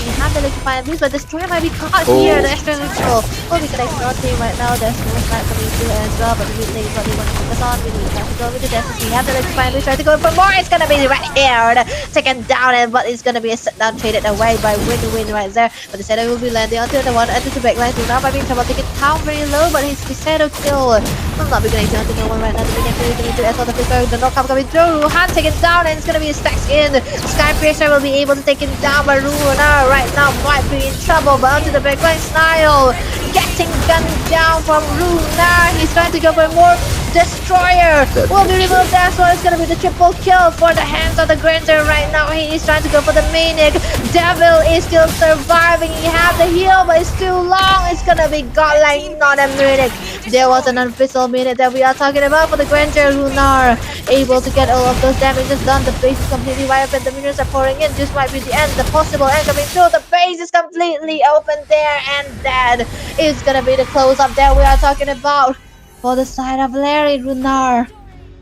We have the electrifying beast, but Destroyer might be caught here. The extra neutral. Oh, we can ignore team right now. There's no snipe coming through as well, but the mid lane is what they want to focus on. We need to go with the distance. We have the electrifying beast trying to go for more. It's gonna be right here. Taken down, and but it's gonna be a set down traded away by Win right there. But the Shadow will be landing onto the one into the backline. So now might be in trouble. Taking down very low, but his Shadow kill. I'm not be connecting onto no one right now. The beginning coming through as well. The flipper, the knockup coming through. Ruhan taken down, and it's gonna be a stacks in. Sky Piercer will be able to take him down, but Runar right now might be in trouble. But onto the backline, Snile getting gunned down from Runar. He's trying to go for more. Destroyer will be removed as well. It's gonna be the triple kill for the hands of the Granger right now. He is trying to go for the Manic. Devil is still surviving. He have the heal, but it's too long. It's gonna be godlike, not a Manic. There was an unofficial minute that we are talking about for the Granger. Runar able to get all of those damages done. The base is completely wide open. The minions are pouring in. This might be the end. The possible end coming through. The base is completely open there, and that is gonna be the close up that we are talking about. For the side of Larry, Runar,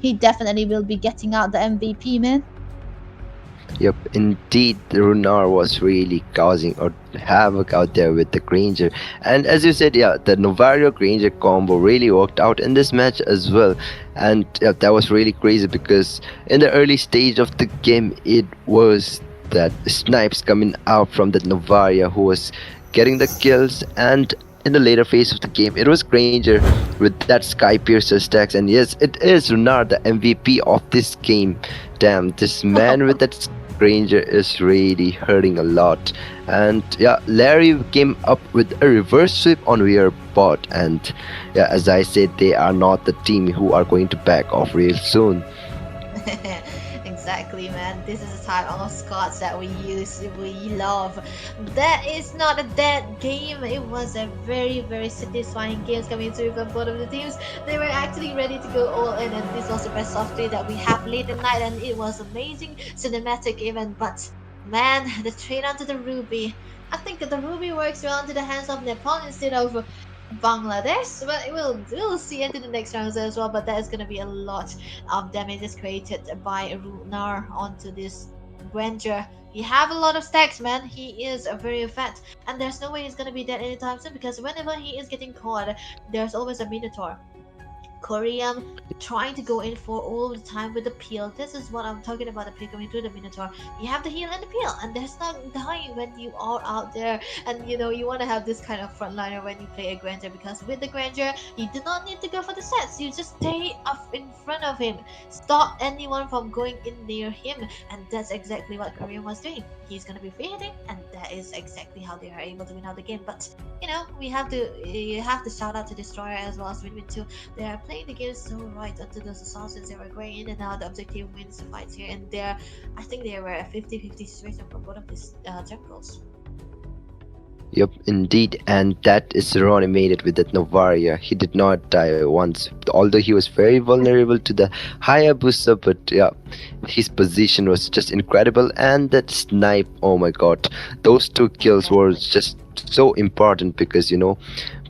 he definitely will be getting out the MVP, man. Yep, indeed, Runar was really causing havoc out there with the Granger. And as you said, the Novario Granger combo really worked out in this match as well. And that was really crazy because in the early stage of the game, it was that snipes coming out from the Novaria who was getting the kills, and in the later phase of the game, it was Granger with that Sky Piercer stacks, and yes, it is Runar, the MVP of this game. Damn, this man with that Granger is really hurting a lot. And Larry came up with a reverse sweep on rear bot, and as I said, they are not the team who are going to back off real soon. Exactly, man. This is the type of Scots that we love. That is not a dead game. It was a very, very satisfying game coming through from both of the teams. They were actually ready to go all in, and this was the best software that we have late at night, and it was amazing cinematic event. But man, the trade onto the Ruby. I think the Ruby works well into the hands of Nepal instead of Bangladesh, but we'll see into the next rounds as well. But that is going to be a lot of damages created by Runar onto this Granger. He have a lot of stacks, man. He is very fat, and there's no way he's going to be dead anytime soon because whenever he is getting caught, there's always a Minotaur. Korean trying to go in for all the time with the peel. This is what I'm talking about, the peel coming through the Minotaur. You have the heal and the peel, and there's not dying when you are out there. And you want to have this kind of frontliner when you play a Granger, because with the Granger, you do not need to go for the sets. You just stay up in front of him. Stop anyone from going in near him, and that's exactly what Korean was doing. He's gonna be free hitting, and that is exactly how they are able to win out the game. But you have to shout out to Destroyer as well as Win too. They are playing the game so right onto those assassins. They were going in and out. The objective wins the fights here and there. I think they were a 50-50 situation for both of these jungles. Yep, indeed, and that is Ronnie made it with that Novaria. He did not die once, although he was very vulnerable to the Hayabusa. But yeah, his position was just incredible, and that snipe. Oh my God, those two kills were just so important because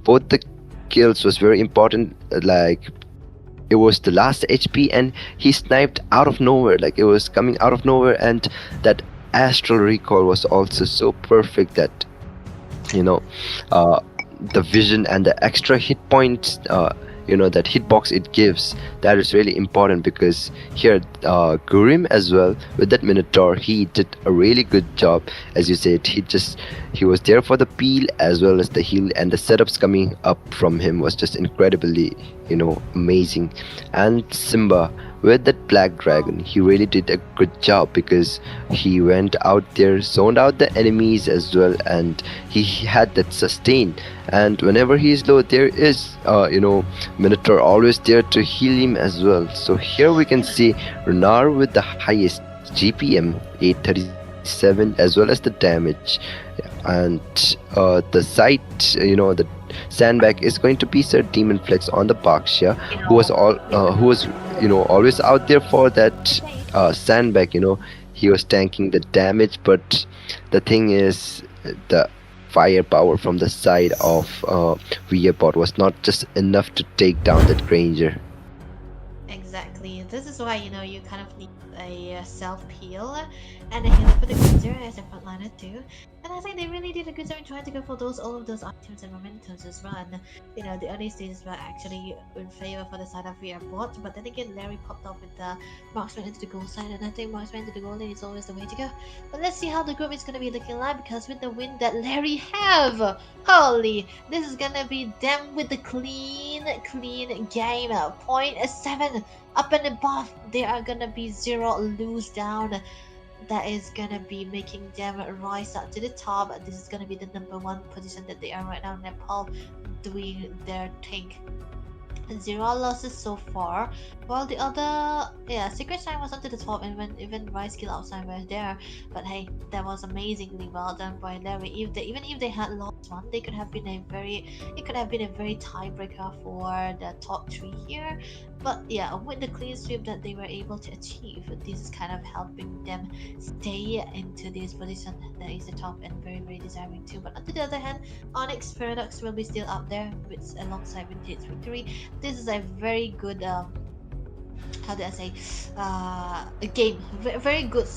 both the kills was very important. Like it was the last HP, and he sniped out of nowhere. Like it was coming out of nowhere, and that astral recall was also so perfect that you know uh, the vision and the extra hit points, that hitbox it gives, that is really important because here Gurim as well with that Minotaur, he did a really good job. As you said, he was there for the peel as well as the heal, and the setups coming up from him was just incredibly amazing. And Simba with that Black Dragon, he really did a good job because he went out there, zoned out the enemies as well, and he had that sustain. And whenever he is low, there is Minotaur always there to heal him as well. So here we can see Renar with the highest GPM 837 as well as the damage. And the site, the sandbag is going to be Sir Demon Flex on the Baksha, who was always out there for that sandbag. He was tanking the damage, but the thing is, the firepower from the side of Viabot was not just enough to take down that Granger. Exactly. This is why you kind of need a self heal and a healer for the Granger as a frontliner too. And I think they really did a good job in trying to go for all of those items and momentums as well. And the early stages were actually in favor for the side of Viabot, but then again Larry popped up with the marksman into the goal side, and I think marksman into the goal lane is always the way to go. But let's see how the group is gonna be looking like, because with the win that Larry have, holy, this is gonna be them with the clean game. 0.7 up and above. They are gonna be 0 lose down. That is gonna be making them rise up to the top. This is gonna be the #1 position that they are right now. Nepal doing their thing. 0 losses so far, while the other Secret Sign was onto the top, and when even Rise Kill Outside were there. But hey, that was amazingly well done by Larry. Even if they had lost one, it could have been a very tiebreaker for the top 3 here. But yeah, with the clean sweep that they were able to achieve, this is kind of helping them stay into this position that is the top, and very, very deserving too. But on the other hand, Onyx Paradox will be still up there alongside Vintage Victory. This is a very good how do I say, a game, very good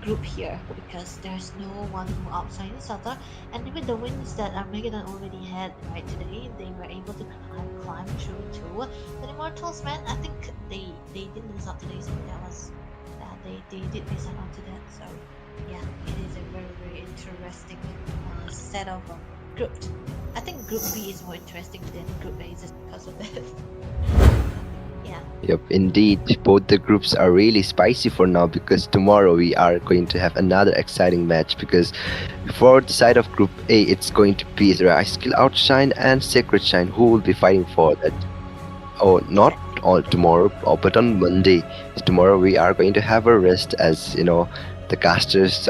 group here, because there's no one who outside Sutter, and with the wins that Armageddon already had right today, they were able to climb through to the Immortals. Man, I think they did lose out today, so that was they did miss out on to that. So yeah, it is a very, very interesting set of group. I think Group B is more interesting than Group A just because of that. Yeah. Yep, indeed. Both the groups are really spicy for now, because tomorrow we are going to have another exciting match. Because for the side of Group A, it's going to be Rise Kill Outshine and Sacred Shine who will be fighting for that. Oh, not all tomorrow, but on Monday. Tomorrow we are going to have a rest, as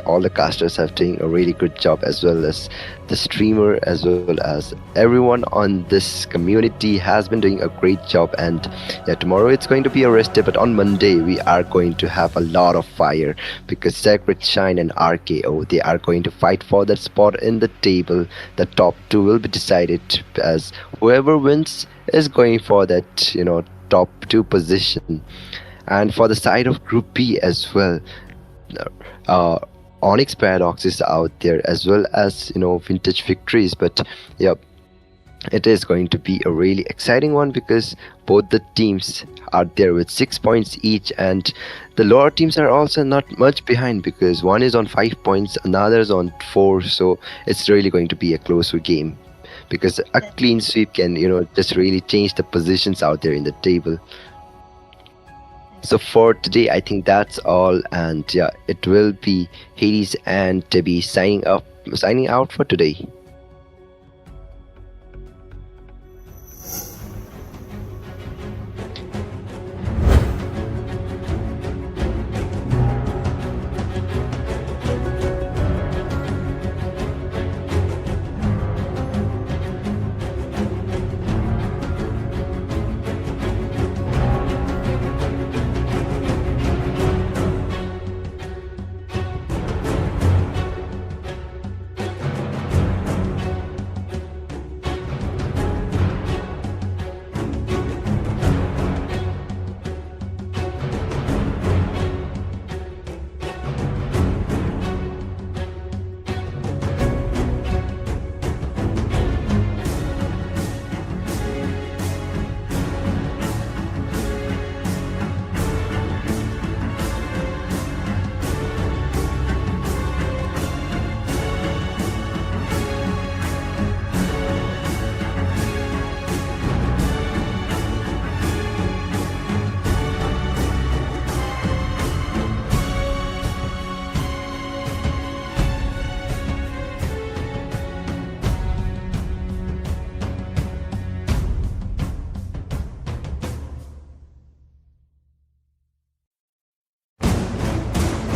all the casters have doing a really good job, as well as the streamer, as well as everyone on this community has been doing a great job. And yeah, tomorrow it's going to be a rest day, but on Monday we are going to have a lot of fire, because Sacred Shine and RKO, they are going to fight for that spot in the table. The top 2 will be decided, as whoever wins is going for that top 2 position. And for the side of Group B as well, Onyx Paradox is out there, as well as Vintage Victories. But yep, it is going to be a really exciting one, because both the teams are there with 6 points each, and the lower teams are also not much behind, because one is on 5 points, another is on 4. So it's really going to be a closer game, because a clean sweep can just really change the positions out there in the table. So for today, I think that's all, and yeah, it will be Hades and Debbie signing out for today.